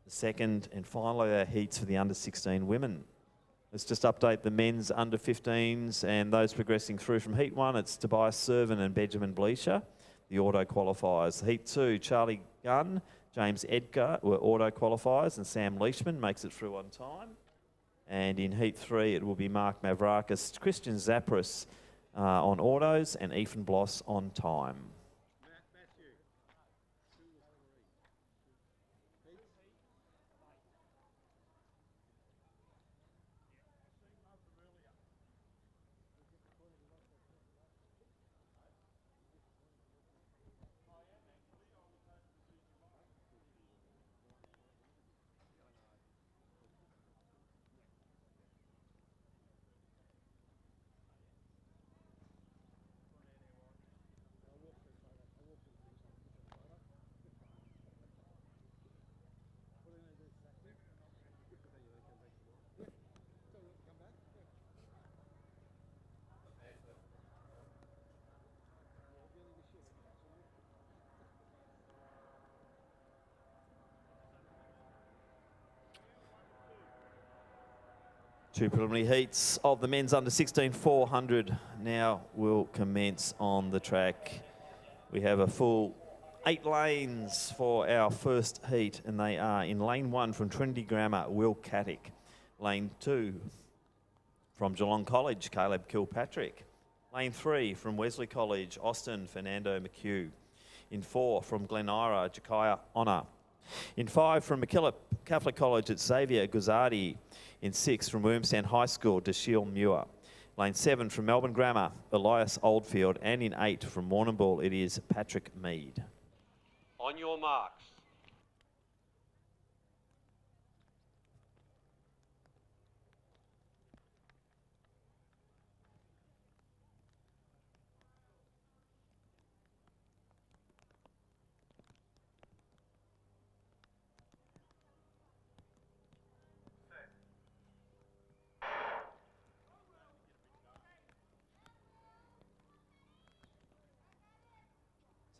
the second and final of our heats for the under 16 women. Let's just update the men's under 15s and those progressing through from heat 1. It's Tobias Servin and Benjamin Bleacher, the auto qualifiers. Heat 2, Charlie Gunn, James Edgar were auto qualifiers, and Sam Leishman makes it through on time. And in heat 3, it will be Mark Mavrakis, Christian Zapris on autos, and Ethan Bloss on time. Two preliminary heats of the men's under 16 400 now will commence on the track. We have a full 8 lanes for our first heat, and they are in lane 1 from Trinity Grammar, Will Caddick. Lane 2 from Geelong College, Caleb Kilpatrick. Lane 3 from Wesley College, Austin Fernando McHugh. In 4 from Glen Ira, Jakaya Honor. In 5 from McKillop Catholic College, it's Xavier Guzardi. In 6 from Wormstown High School, Dashiel Muir. Lane 7 from Melbourne Grammar, Elias Oldfield. And in 8 from Warrnambool, it is Patrick Mead. On your marks.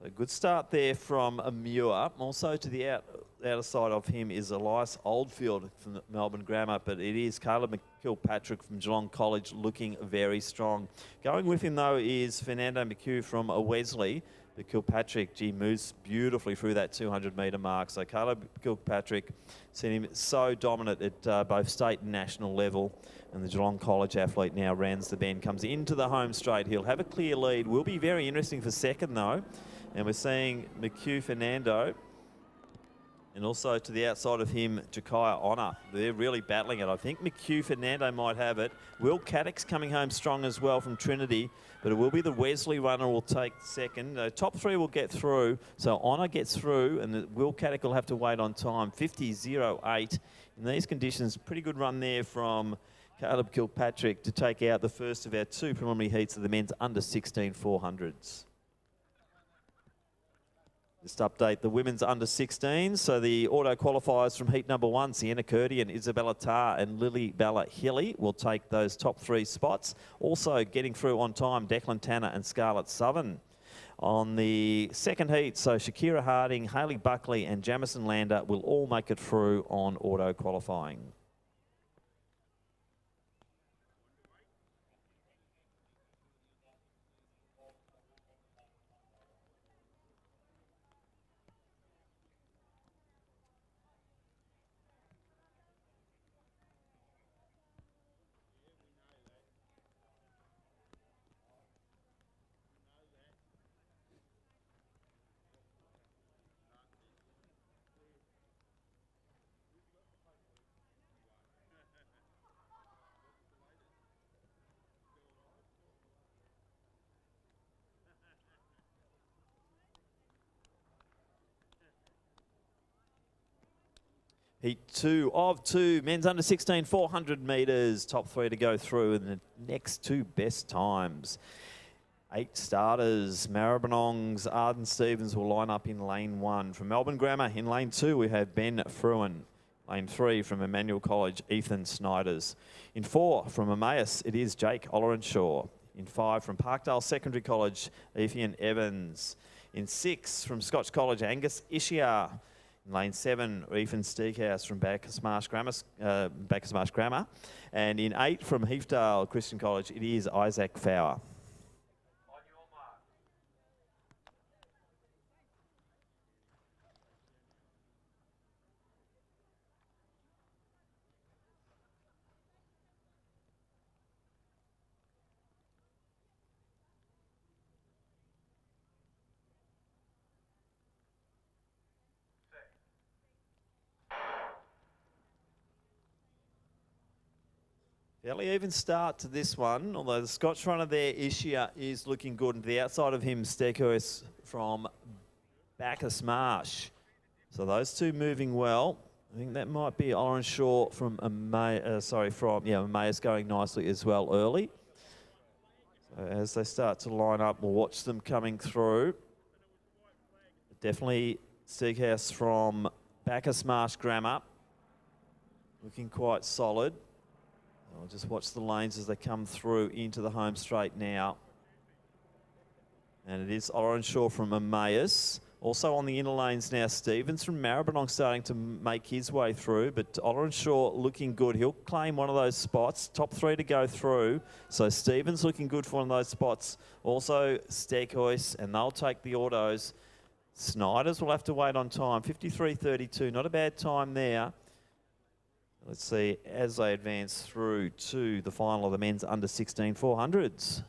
So good start there from Muir. Also to the outer side of him is Elias Oldfield from Melbourne Grammar, but it is Caleb Kilpatrick from Geelong College looking very strong. Going with him though is Fernando McHugh from Wesley. But Kilpatrick, gee, moves beautifully through that 200-metre mark. So Caleb Kilpatrick, seen him so dominant at both state and national level. And the Geelong College athlete now rounds the bend, comes into the home straight. He'll have a clear lead. Will be very interesting for second though. And we're seeing McHugh Fernando, and also to the outside of him, Jakaya Honor. They're really battling it. I think McHugh Fernando might have it. Will Caddick's coming home strong as well from Trinity, but it will be the Wesley runner will take second. Top 3 will get through, so Honor gets through, and Will Caddick will have to wait on time. 50.08 in these conditions. Pretty good run there from Caleb Kilpatrick to take out the first of our 2 preliminary heats of the men's under 16 400s. Just update the women's under 16. So the auto qualifiers from heat number 1, Sienna Curdian, Isabella Tarr and Lily Bella Hilly will take those top 3 spots. Also getting through on time, Declan Tanner and Scarlett Southern. On the second heat, so Shakira Harding, Hayley Buckley and Jamison Lander will all make it through on auto qualifying. Heat 2 of 2, men's under 16, 400 metres, top 3 to go through, and the next 2 best times. 8 starters, Maribyrnong's Arden Stevens will line up in lane 1. From Melbourne Grammar, in lane 2, we have Ben Fruin. Lane 3 from Emmanuel College, Ethan Snyders. In 4 from Emmaus, it is Jake Ollerenshaw. In 5 from Parkdale Secondary College, Ethan Evans. In 6 from Scotch College, Angus Ishiar. In lane 7, Ethan Steakhouse from Bacchus Marsh Grammar. And in 8 from Heathdale Christian College, it is Isaac Fowler. Fairly even start to this one, although the Scotch runner there, Ishia, is looking good. And to the outside of him, Steakhouse from Bacchus Marsh. So those 2 moving well. I think that might be Ollerenshaw from Emmaus going nicely as well early. So as they start to line up, we'll watch them coming through. Definitely Steakhouse from Bacchus Marsh Grammar, looking quite solid. I'll just watch the lanes as they come through into the home straight now. And it is Ollerenshaw from Emmaus. Also on the inner lanes now, Stevens from Maribyrnong starting to make his way through, but Ollenshaw looking good. He'll claim one of those spots. Top 3 to go through. So Stevens looking good for one of those spots. Also Steghuis, and they'll take the autos. Snyders will have to wait on time. 53.32, not a bad time there. Let's see as they advance through to the final of the men's under 16 400s.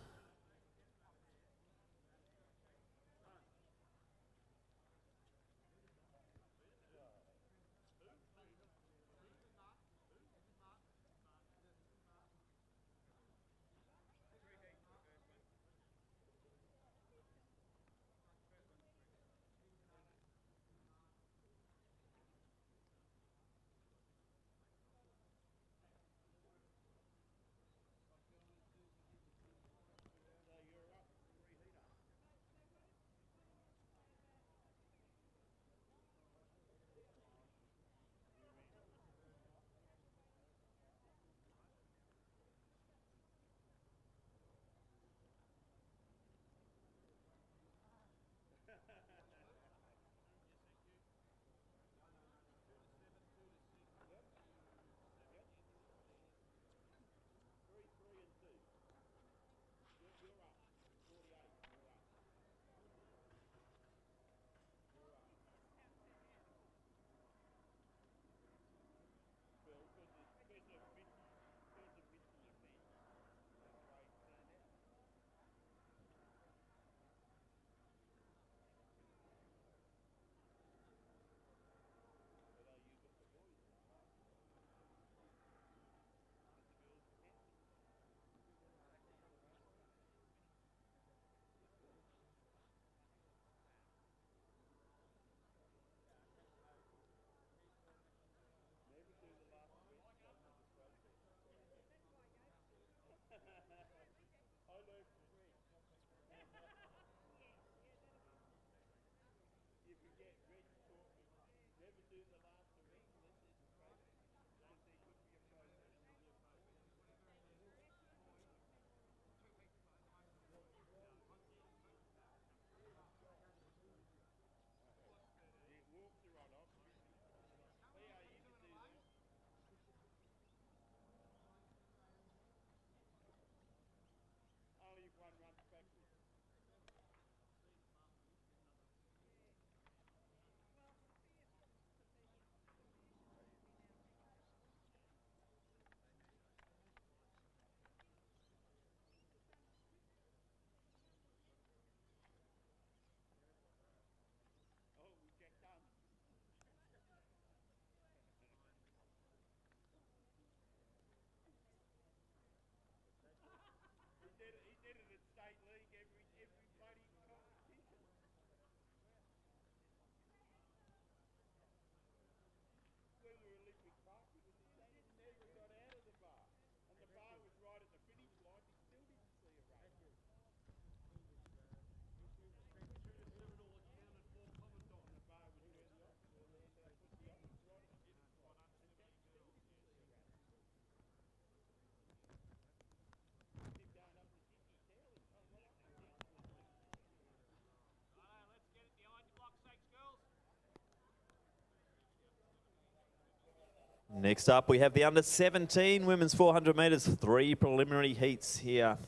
Next up, we have the under 17 women's 400 metres, 3 preliminary heats here.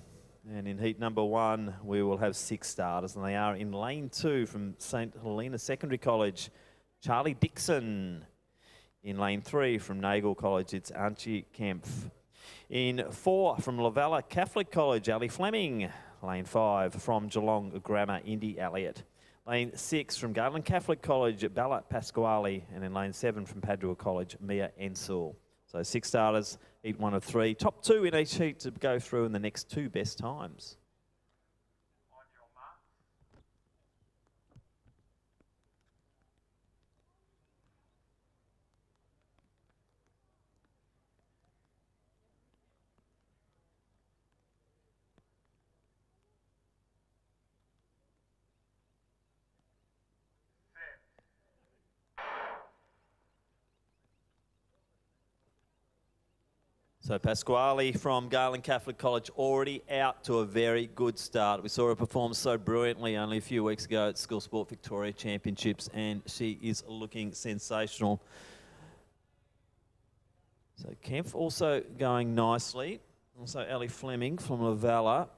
And in heat number 1, we will have 6 starters, and they are in lane 2 from St. Helena Secondary College, Charlie Dixon. In lane 3 from Nagle College, it's Antje Kempf. In 4 from Lavalla Catholic College, Ali Fleming. Lane 5 from Geelong Grammar, Indy Elliott. Lane 6 from Garland Catholic College, Bella Pasquale. And in lane 7 from Padua College, Mia Ensel. So 6 starters, heat 1 of 3. Top 2 in each heat to go through in the next 2 best times. So So Pasquale from Garland Catholic College already out to a very good start. We saw her perform so brilliantly only a few weeks ago at School Sport Victoria Championships, and she is looking sensational. So Kempf also going nicely. Also Ali Fleming from Lavalla.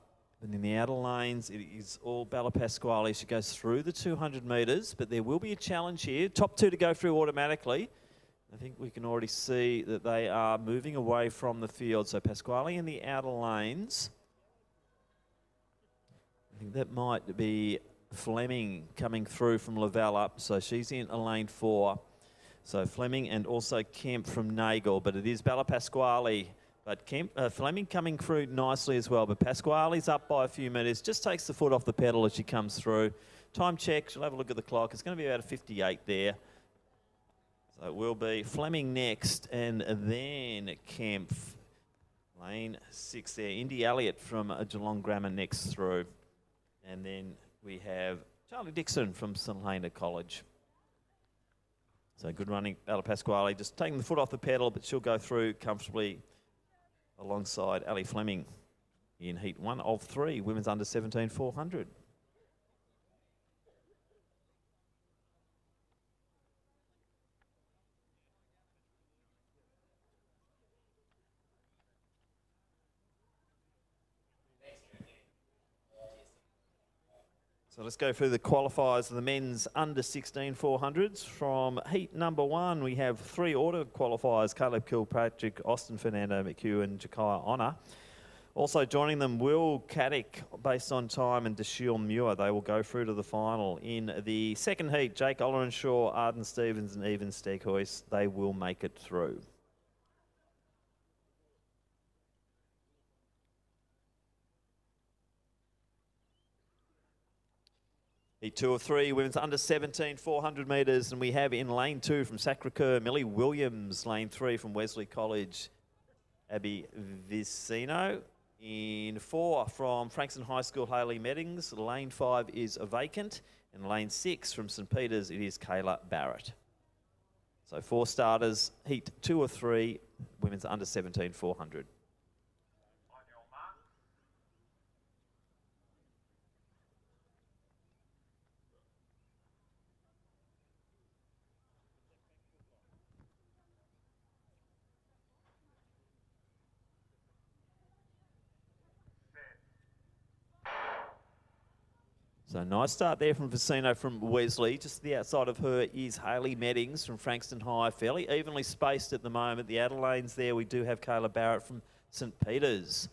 And in the outer lanes, it is all Bella Pasquale. She goes through the 200 metres, but there will be a challenge here. Top two to go through automatically. I think we can already see that they are moving away from the field. So Pasquale in the outer lanes. I think that might be Fleming coming through from Lavalla. So she's in a lane 4. So Fleming and also Kemp from Nagel. But it is Bella Pasquale. But Fleming coming through nicely as well. But Pasquale's up by a few metres. Just takes the foot off the pedal as she comes through. Time check. She'll have a look at the clock. It's going to be about a 58 there. So it will be Fleming next, and then Kempf. Lane 6 there. Indy Elliott from Geelong Grammar next through. And then we have Charlie Dixon from St Helena College. So good running, Bella Pasquale. Just taking the foot off the pedal, but she'll go through comfortably alongside Ali Fleming in heat 1 of 3, women's under 17 400. So let's go through the qualifiers of the men's under 16 400s. From heat number 1, we have 3 auto qualifiers: Caleb Kilpatrick, Austin Fernando McHugh, and Jakaya Honor. Also joining them, Will Caddick, based on time, and Dashiel Muir. They will go through to the final. In the second heat, Jake Ollerenshaw, Arden Stevens, and Even Steghuis, they will make it through. Heat 2 of 3, women's under 17 400 metres, and we have in lane 2 from Sacré-Cœur, Millie Williams. Lane 3 from Wesley College, Abby Vicino. In 4 from Frankston High School, Hayley Meddings. Lane 5 is vacant, and lane 6 from St Peters, it is Kayla Barrett. So 4 starters, heat 2 of 3, women's under 17 400. So nice start there from Vicino from Wesley. Just to the outside of her is Hayley Meddings from Frankston High. Fairly evenly spaced at the moment. The outer lanes there, we do have Kayla Barrett from St Peters.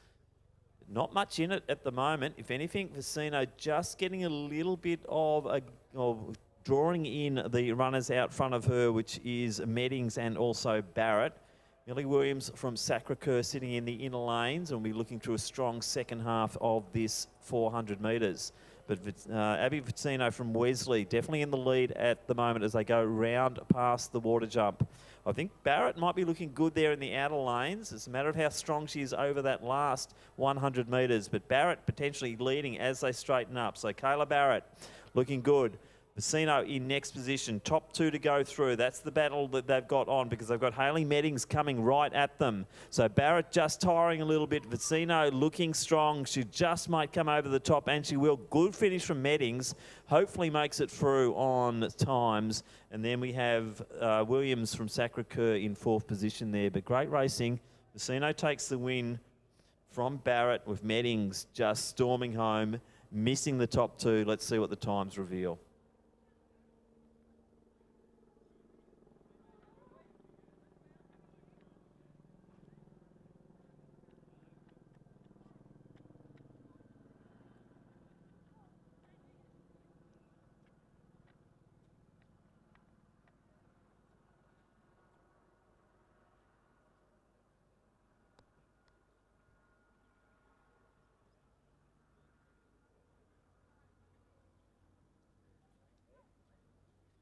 Not much in it at the moment. If anything, Vicino just getting a little bit of drawing in the runners out front of her, which is Meddings and also Barrett. Millie Williams from Sacré-Cœur sitting in the inner lanes, and we'll be looking through a strong second half of this 400 metres. But Abby Vicino from Wesley definitely in the lead at the moment as they go round past the water jump. I think Barrett might be looking good there in the outer lanes. It's a matter of how strong she is over that last 100 metres. But Barrett potentially leading as they straighten up. So Kayla Barrett looking good. Vicino in next position, top 2 to go through. That's the battle that they've got on because they've got Hayley Meddings coming right at them. So Barrett just tiring a little bit. Vicino looking strong. She just might come over the top, and she will. Good finish from Meddings. Hopefully makes it through on times. And then we have Williams from Sacré-Cœur in 4th position there. But great racing. Vicino takes the win from Barrett with Meddings just storming home, missing the top 2. Let's see what the times reveal.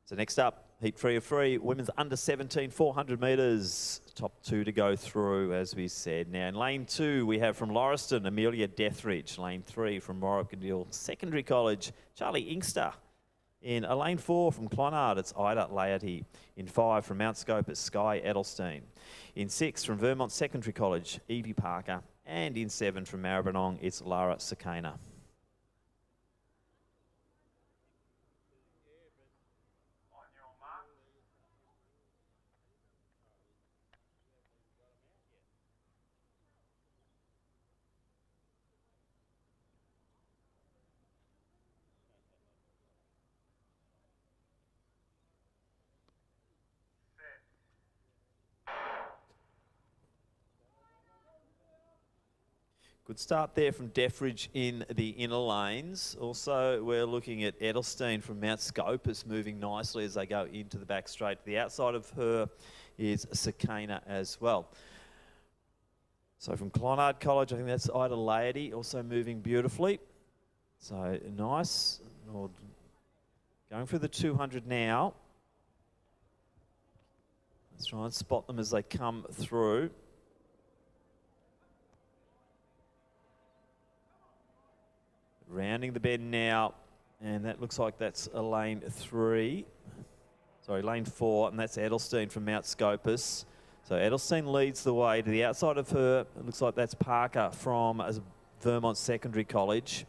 So next up, heat 3 of 3, women's under 17 400 metres. Top 2 to go through, as we said. Now in lane 2, we have from Lauriston, Amelia Deathridge. Lane 3 from Morrocandile Secondary College, Charlie Inkster. In lane 4 from Clonard, it's Ida Laity. In 5 from Mount Scope, it's Sky Edelstein. In 6 from Vermont Secondary College, Evie Parker. And in 7 from Maribyrnong, it's Lara Sakana. Good start there from Deffridge in the inner lanes. Also, we're looking at Edelstein from Mount Scopus moving nicely as they go into the back straight. The outside of her is Sakana as well. So from Clonard College, I think that's Ida Laity, also moving beautifully. So nice. Going for the 200 now. Let's try and spot them as they come through. Rounding the bend now, and that looks like that's a lane 4, and that's Edelstein from Mount Scopus. So Edelstein leads the way. To the outside of her, it looks like that's Parker from Vermont Secondary College.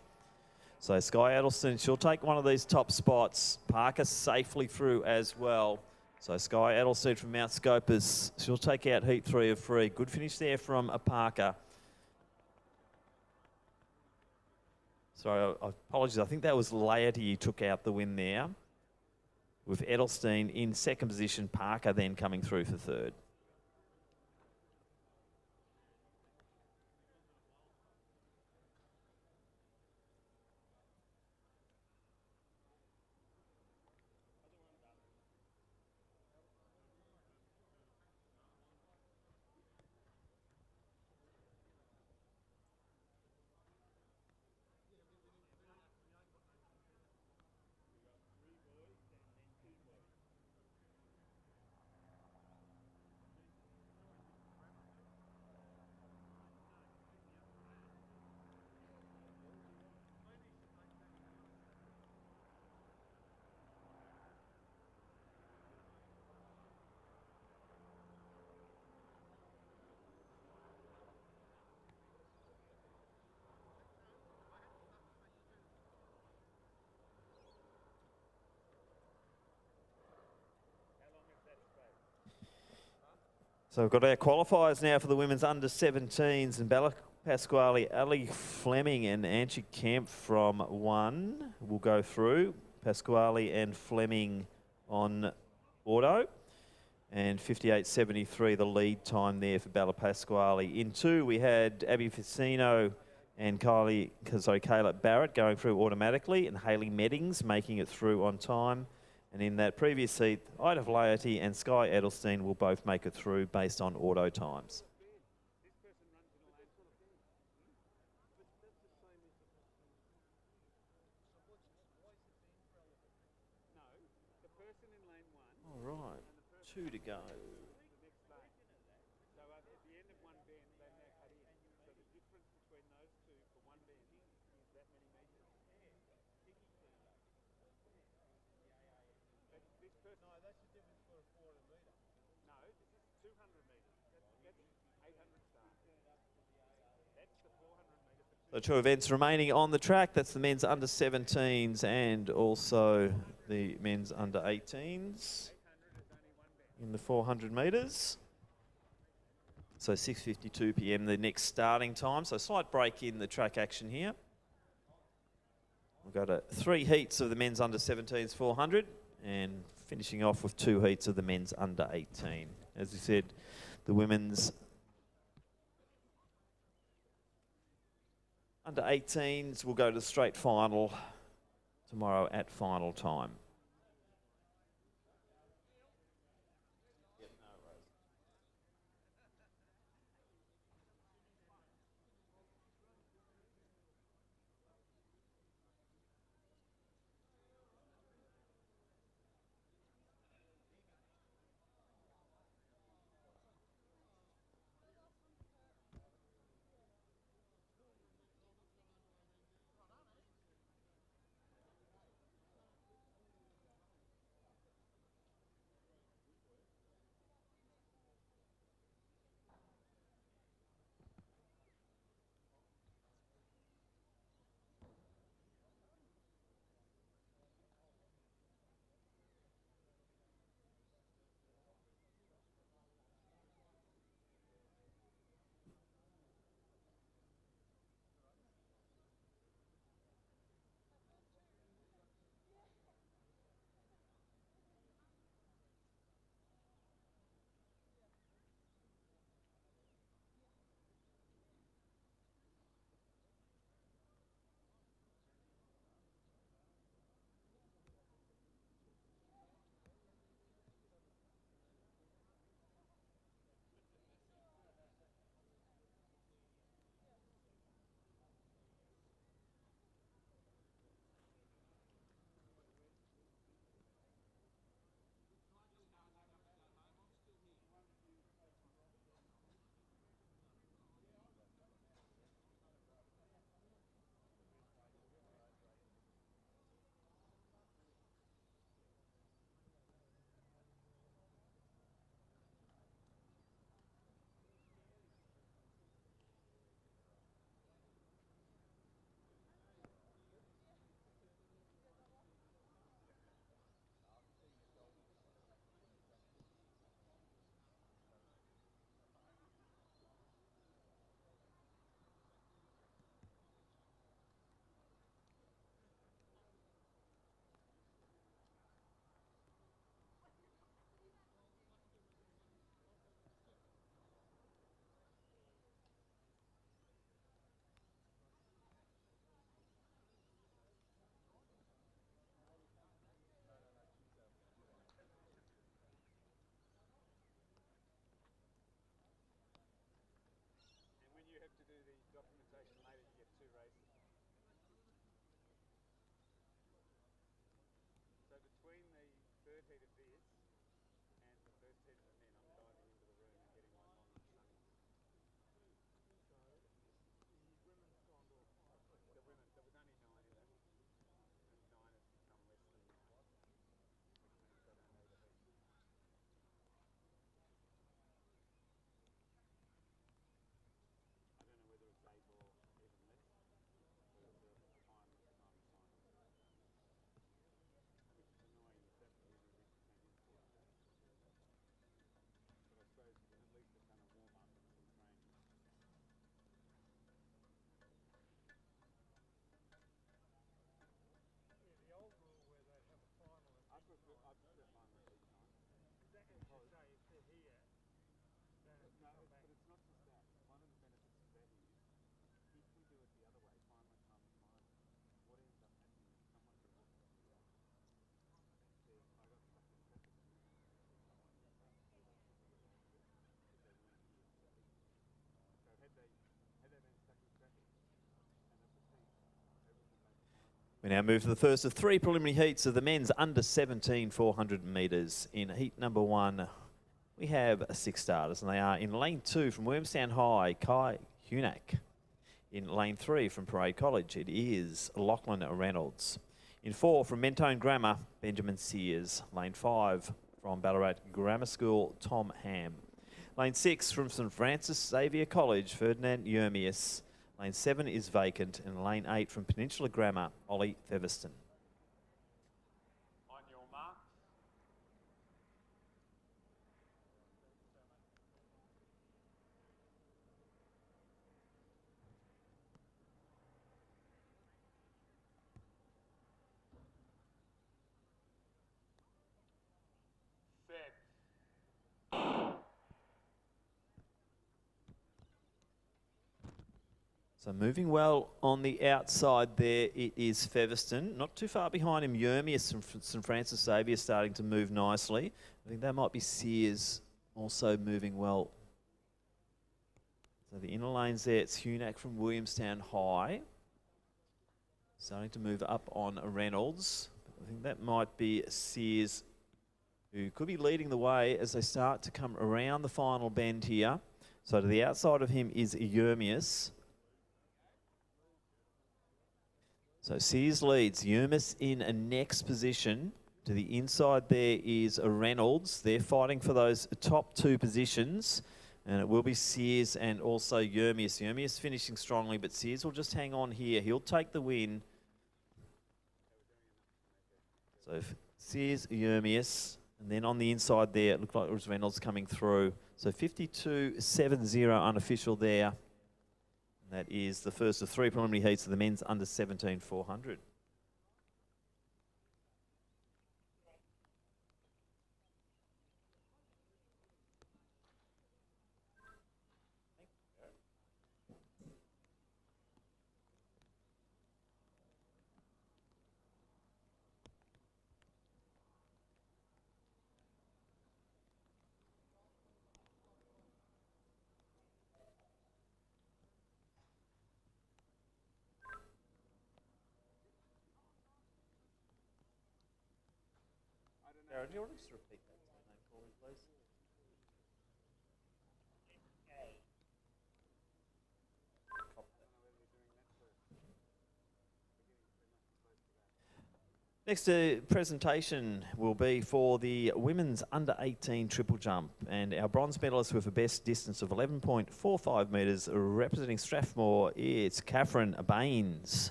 So Sky Edelstein, she'll take one of these top spots. Parker safely through as well. So Sky Edelstein from Mount Scopus, she'll take out heat 3 of 3. Good finish there from Parker. Sorry, I apologize. I think that was Laity who took out the win there, with Edelstein in second position, Parker then coming through for third. So we've got our qualifiers now for the women's under-17s, and Bella Pasquale, Ali Fleming and Angie Kemp from 1 will go through. Pasquale and Fleming on auto. And 58.73 the lead time there for Bella Pasquale. In 2 we had Abby Ficino and Kayla Barrett going through automatically, and Hayley Meddings making it through on time. And in that previous seat, Ida Laity and Sky Edelstein will both make it through based on auto times. All right, 2 to go. The 2 events remaining on the track. That's the men's under-17s and also the men's under-18s in the 400 metres. So 6:52 p.m. the next starting time. So slight break in the track action here. We've got 3 heats of the men's under-17s 400 and finishing off with 2 heats of the men's under-18. As we said, the women's under-18s will go to the straight final tomorrow at final time. heat of this and the first heat of the men, I'm diving into the room and getting my long and sunny. The women, there was only 9 in it, and 9 has become less than 9, which means they don't need a heat. I don't know whether it's 8 or even less, but it's a time sign. Which is annoying if that really risk came in for it. But I suppose you can at least have done a warm up and some training. Yeah, the old rule where they have a final at I prefer final at heat time. is that as you say, if they're here, then it's No, come back. but it's not just that. One of the benefits of that is, if we do it the other way, final at time is minus, what ends up happening is someone who walks up here says, I got stuck in traffic and then someone who's up here that should be around it because they weren't here for the heat. So had they been stuck in traffic and it was heat, they wouldn't have made the final. We now move to the first of 3 preliminary heats of the men's under 17 400 metres. In heat number 1, we have 6 starters, and they are in lane 2 from Williamstown High, Kai Hunak. In lane 3 from Parade College, it is Lachlan Reynolds. In 4 from Mentone Grammar, Benjamin Sears. Lane 5 from Ballarat Grammar School, Tom Ham. Lane 6 from St Francis Xavier College, Ferdinand Yermius. Lane 7 is vacant, and lane 8 from Peninsula Grammar, Ollie Featherston. On your marks. Set. So moving well on the outside there, it is Featherston. Not too far behind him, Yermius from St Francis Xavier starting to move nicely. I think that might be Sears also moving well. So the inner lanes there, it's Hunak from Williamstown High. Starting to move up on Reynolds. I think that might be Sears, who could be leading the way as they start to come around the final bend here. So to the outside of him is Yermius. So Sears leads, Yermis in a next position. To the inside there is a Reynolds. They're fighting for those top 2 positions. And it will be Sears and also Yermius. Yermius finishing strongly, but Sears will just hang on here. He'll take the win. So Sears, Yermius. And then on the inside there, it looked like it was Reynolds coming through. So 52.70 unofficial there. That is the first of 3 preliminary heats of the men's under 17 400. Darren, do you want to just repeat that name for me, please? Next presentation will be for the women's under 18 triple jump, and our bronze medalist with a best distance of 11.45 metres representing Strathmore, it's Catherine Baines.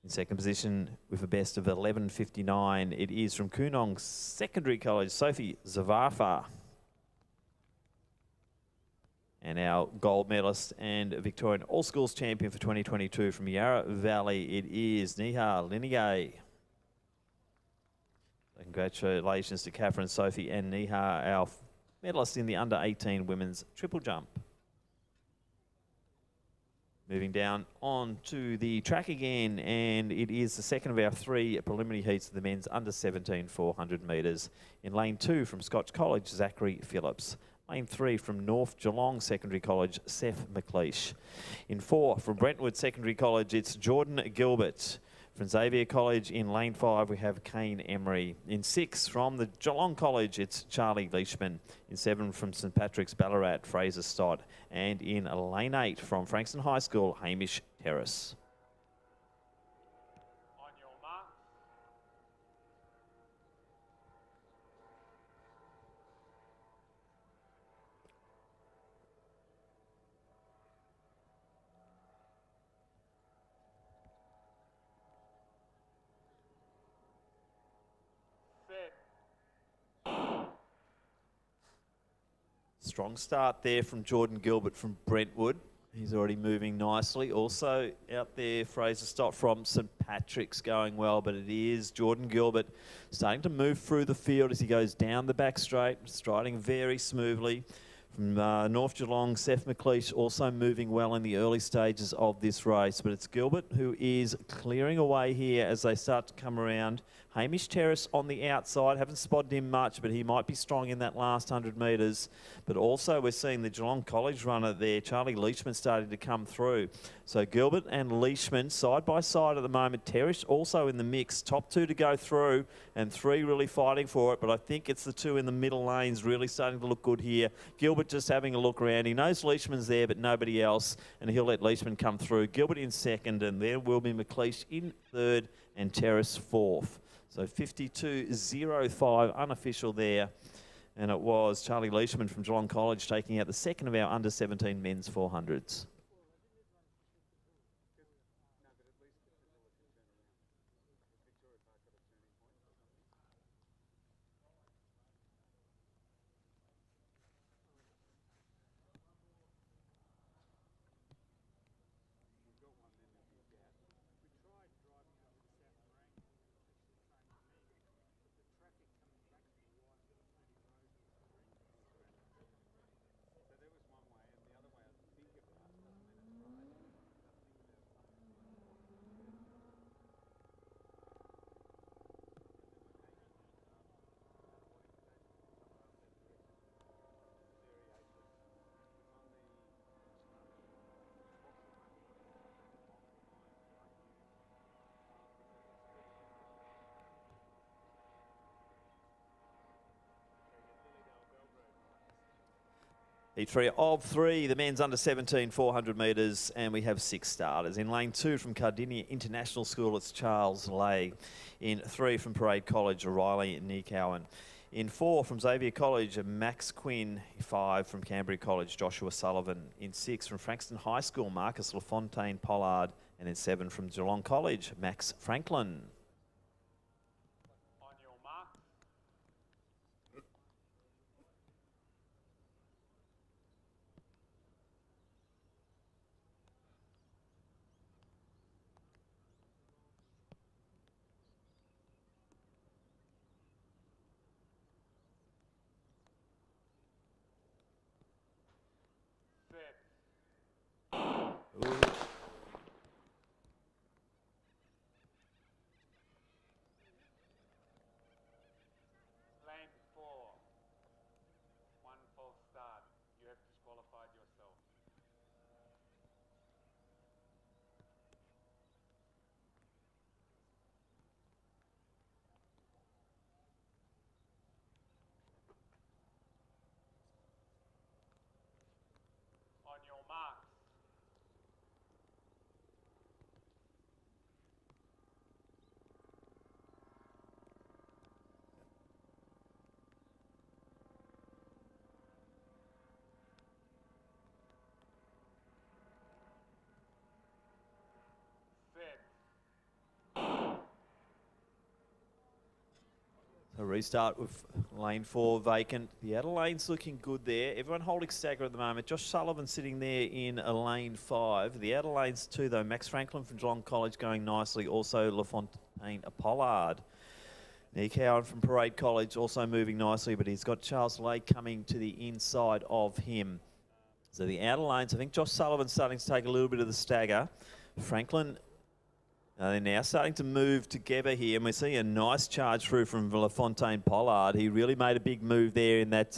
In second position with a best of 11.59, it is from Koonong Secondary College, Sophie Zavarfa. And our gold medalist and Victorian All Schools champion for 2022 from Yarra Valley, it is Neha Linigay. So congratulations to Catherine, Sophie and Neha, our medalist in the under 18 women's triple jump. Moving down on to the track again, and it is the second of our 3 preliminary heats of the men's under 17 400 metres. In lane 2 from Scotch College, Zachary Phillips. Lane 3 from North Geelong Secondary College, Seth McLeish. In 4 from Brentwood Secondary College, it's Jordan Gilbert. From Xavier College in lane 5, we have Kane Emery. In 6, from the Geelong College, it's Charlie Leishman. In 7, from St Patrick's Ballarat, Fraser Stott. And in lane 8, from Frankston High School, Hamish Terrace. On your mark. Strong start there from Jordan Gilbert from Brentwood. He's already moving nicely. Also out there, Fraser Stott from St Patrick's going well, but it is Jordan Gilbert starting to move through the field as he goes down the back straight, striding very smoothly. From North Geelong, Seth McLeish also moving well in the early stages of this race, but it's Gilbert who is clearing away here as they start to come around. Hamish Terrace on the outside, haven't spotted him much, but he might be strong in that last 100 metres. But also we're seeing the Geelong College runner there, Charlie Leishman, starting to come through. So Gilbert and Leishman side by side at the moment. Terrace also in the mix, top 2 to go through and 3 really fighting for it. But I think it's the 2 in the middle lanes really starting to look good here. Gilbert just having a look around. He knows Leishman's there, but nobody else. And he'll let Leishman come through. Gilbert in 2nd, and there will be McLeish in 3rd and Terrace 4th. So 52.05 unofficial there. And it was Charlie Leishman from Geelong College taking out the 2nd of our under-17 men's 400s. Heat 3 of 3, the men's under 17, 400 metres, and we have 6 starters. In lane 2 from Cardinia International School, it's Charles Lay. In 3 from Parade College, O'Reilly Neecowan. In 4 from Xavier College, Max Quinn. 5 from Canterbury College, Joshua Sullivan. In 6 from Frankston High School, Marcus LaFontaine Pollard. And in 7 from Geelong College, Max Franklin. On your mark. Lane 4. 1 false start. You have disqualified yourself. On your marks. A restart with lane 4 vacant. The outer lane's looking good there. Everyone holding stagger at the moment. Josh Sullivan sitting there in a lane 5. The outer lanes too, though. Max Franklin from Geelong College going nicely. Also LaFontaine Pollard. Neecowan from Parade College also moving nicely, but he's got Charles Lake coming to the inside of him. So the outer lanes, I think Josh Sullivan's starting to take a little bit of the stagger. Franklin, they're now starting to move together here, and we're seeing a nice charge through from LaFontaine Pollard. He really made a big move there in that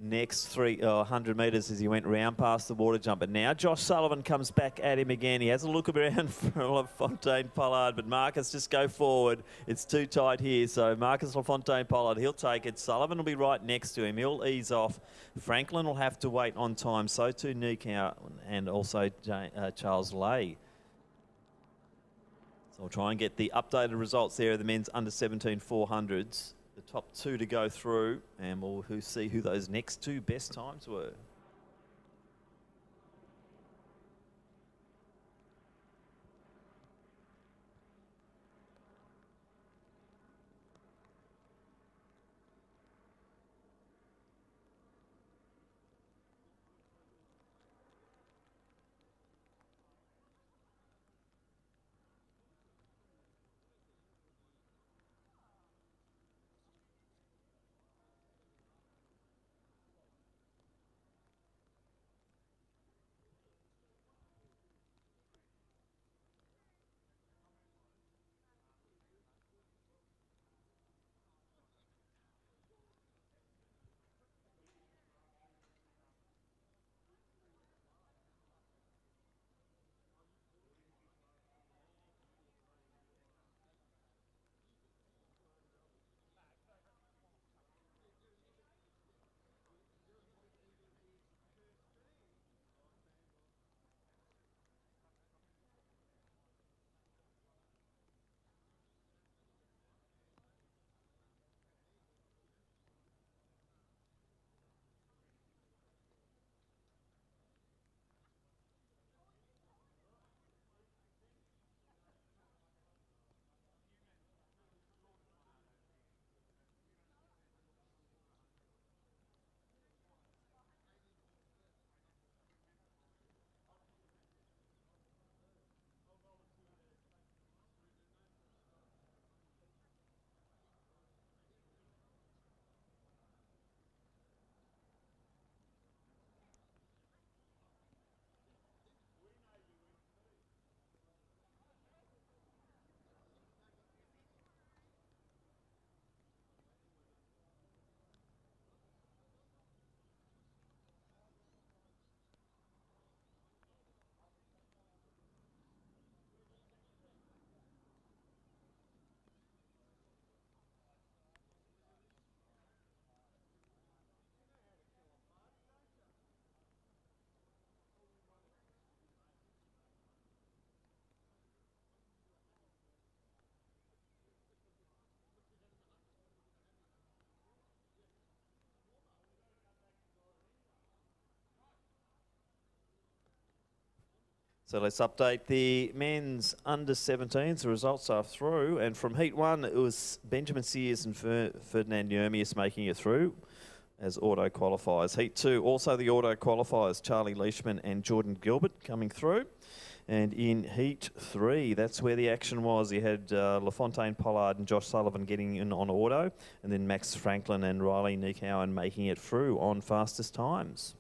next 100 metres as he went round past the water jump. But now Josh Sullivan comes back at him again. He has a look around for LaFontaine Pollard, but Marcus, just go forward. It's too tight here. So Marcus LaFontaine Pollard, he'll take it. Sullivan will be right next to him. He'll ease off. Franklin will have to wait on time. So too Nikau and also Charles Lay. So we'll try and get the updated results there of the men's under 17 400s. The top two to go through, and we'll see who those next two best times were. So let's update the men's under 17s. The results are through. And from Heat 1, it was Benjamin Sears and Ferdinand Yermius making it through as auto qualifiers. Heat 2, also the auto qualifiers, Charlie Leishman and Jordan Gilbert coming through. And in Heat 3, that's where the action was. You had LaFontaine Pollard and Josh Sullivan getting in on auto, and then Max Franklin and Riley Nikau making it through on fastest times.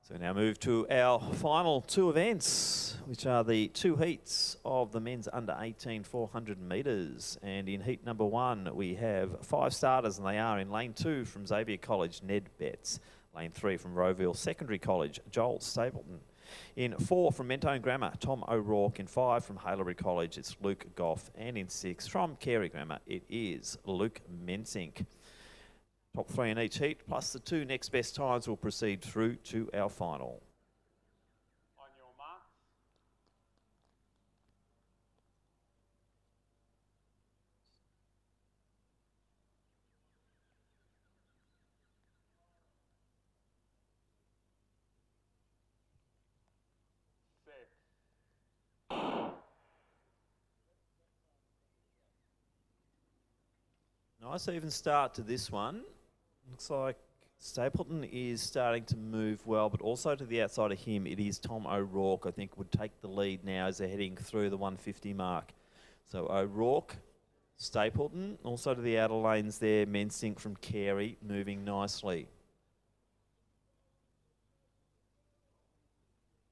So we now move to our final two events, which are the two heats of the men's under 18 400 metres. And in heat number one, we have 5 starters, and they are in lane 2 from Xavier College, Ned Betts. Lane 3 from Rowville Secondary College, Joel Stapleton. In 4 from Mentone Grammar, Tom O'Rourke. In 5 from Haileybury College, it's Luke Goff. And in 6 from Carey Grammar, it is Luke Mensink. Top 3 in each heat, plus the 2 next best times will proceed through to our final. On your marks. Nice even start to this one. Looks like Stapleton is starting to move well, but also to the outside of him, it is Tom O'Rourke, I think, would take the lead now as they're heading through the 150 mark. So O'Rourke, Stapleton, also to the outer lanes there, Mensink from Carey, moving nicely.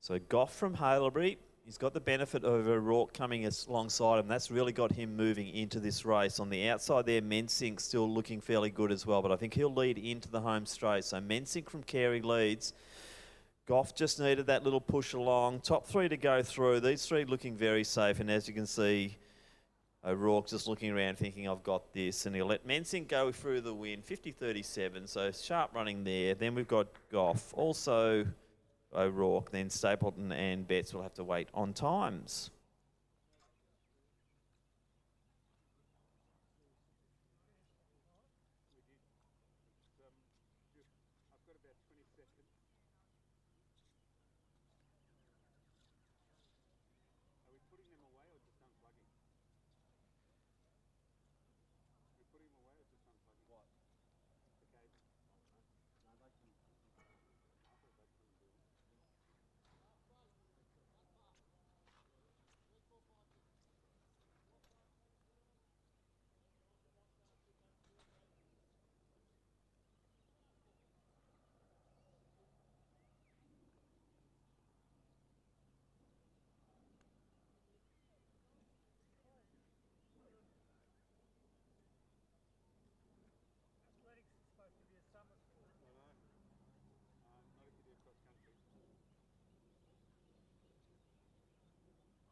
So Goff from Haileybury, he's got the benefit of O'Rourke coming alongside him. That's really got him moving into this race. On the outside there, Mensink still looking fairly good as well, but I think he'll lead into the home straight. So Mensink from Carey leads. Goff just needed that little push along. Top 3 to go through. These 3 looking very safe, and as you can see, O'Rourke just looking around thinking, I've got this, and he'll let Mensink go through the win, 50-37, so sharp running there. Then we've got Goff, also O'Rourke, then Stapleton and Betts will have to wait on times. I've got about 20 seconds. Are we putting them away or just unplugging? Are we putting them away or just unplugging? What? The cable. No, they can. I thought they couldn't do it. Not if you do cross country.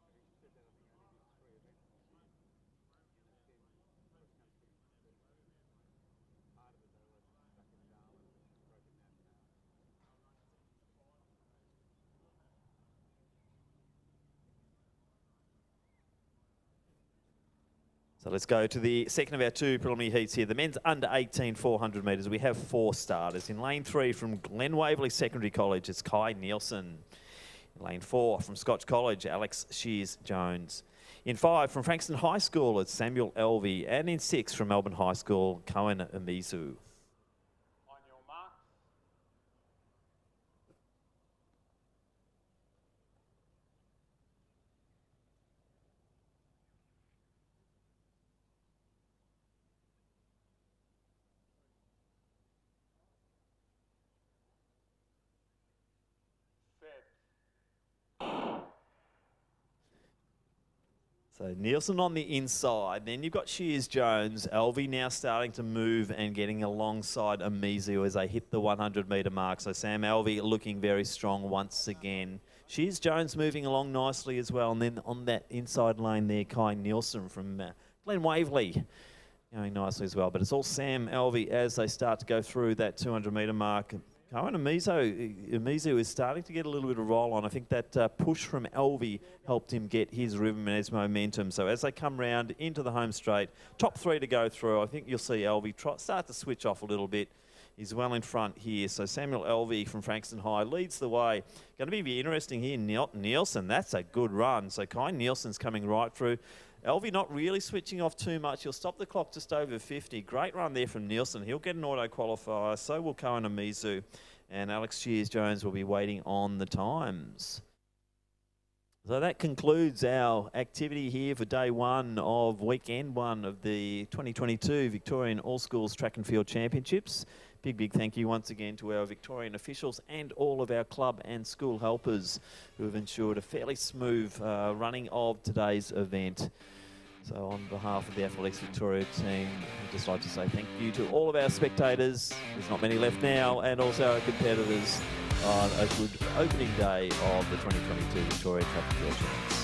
Having said that, I think I only did 3 events this year. And it's been cross country. Part of it though was stuck in Darwin, broken that now. So let's go to the second of our 2 preliminary heats here. The men's under 18 400 metres. We have 4 starters. In lane 3 from Glen Waverley Secondary College, it's Kai Nielsen. In lane 4 from Scotch College, Alex Shears-Jones. In 5 from Frankston High School, it's Samuel Elvey. And in 6 from Melbourne High School, Cohen Amizu. On your marks. So Nielsen on the inside. Then you've got Shears-Jones. Elvey now starting to move and getting alongside Amizu as they hit the 100-metre mark. So Sam Elvey looking very strong once again. Shears-Jones moving along nicely as well. And then on that inside lane there, Kai Nielsen from Glen Waverley going nicely as well. But it's all Sam Elvey as they start to go through that 200-metre mark. Cohen Amizu is starting to get a little bit of roll on. I think that push from Elvey helped him get his rhythm and his momentum. So as they come round into the home straight, top 3 to go through, I think you'll see Elvey start to switch off a little bit. He's well in front here. So Samuel Elvey from Frankston High leads the way. Going to be interesting here. Nielsen, that's a good run. So Kai Nielsen's coming right through. Elvey not really switching off too much. He'll stop the clock just over 50. Great run there from Nielsen. He'll get an auto qualifier. So will Cohen Amizu. And Alex Shears-Jones will be waiting on the times. So that concludes our activity here for day 1 of weekend 1 of the 2022 Victorian All Schools Track and Field Championships. Big thank you once again to our Victorian officials and all of our club and school helpers who have ensured a fairly smooth running of today's event. So on behalf of the Athletics Victoria team, I'd just like to say thank you to all of our spectators, there's not many left now, and also our competitors on a good opening day of the 2022 Victoria Track and Field Champs.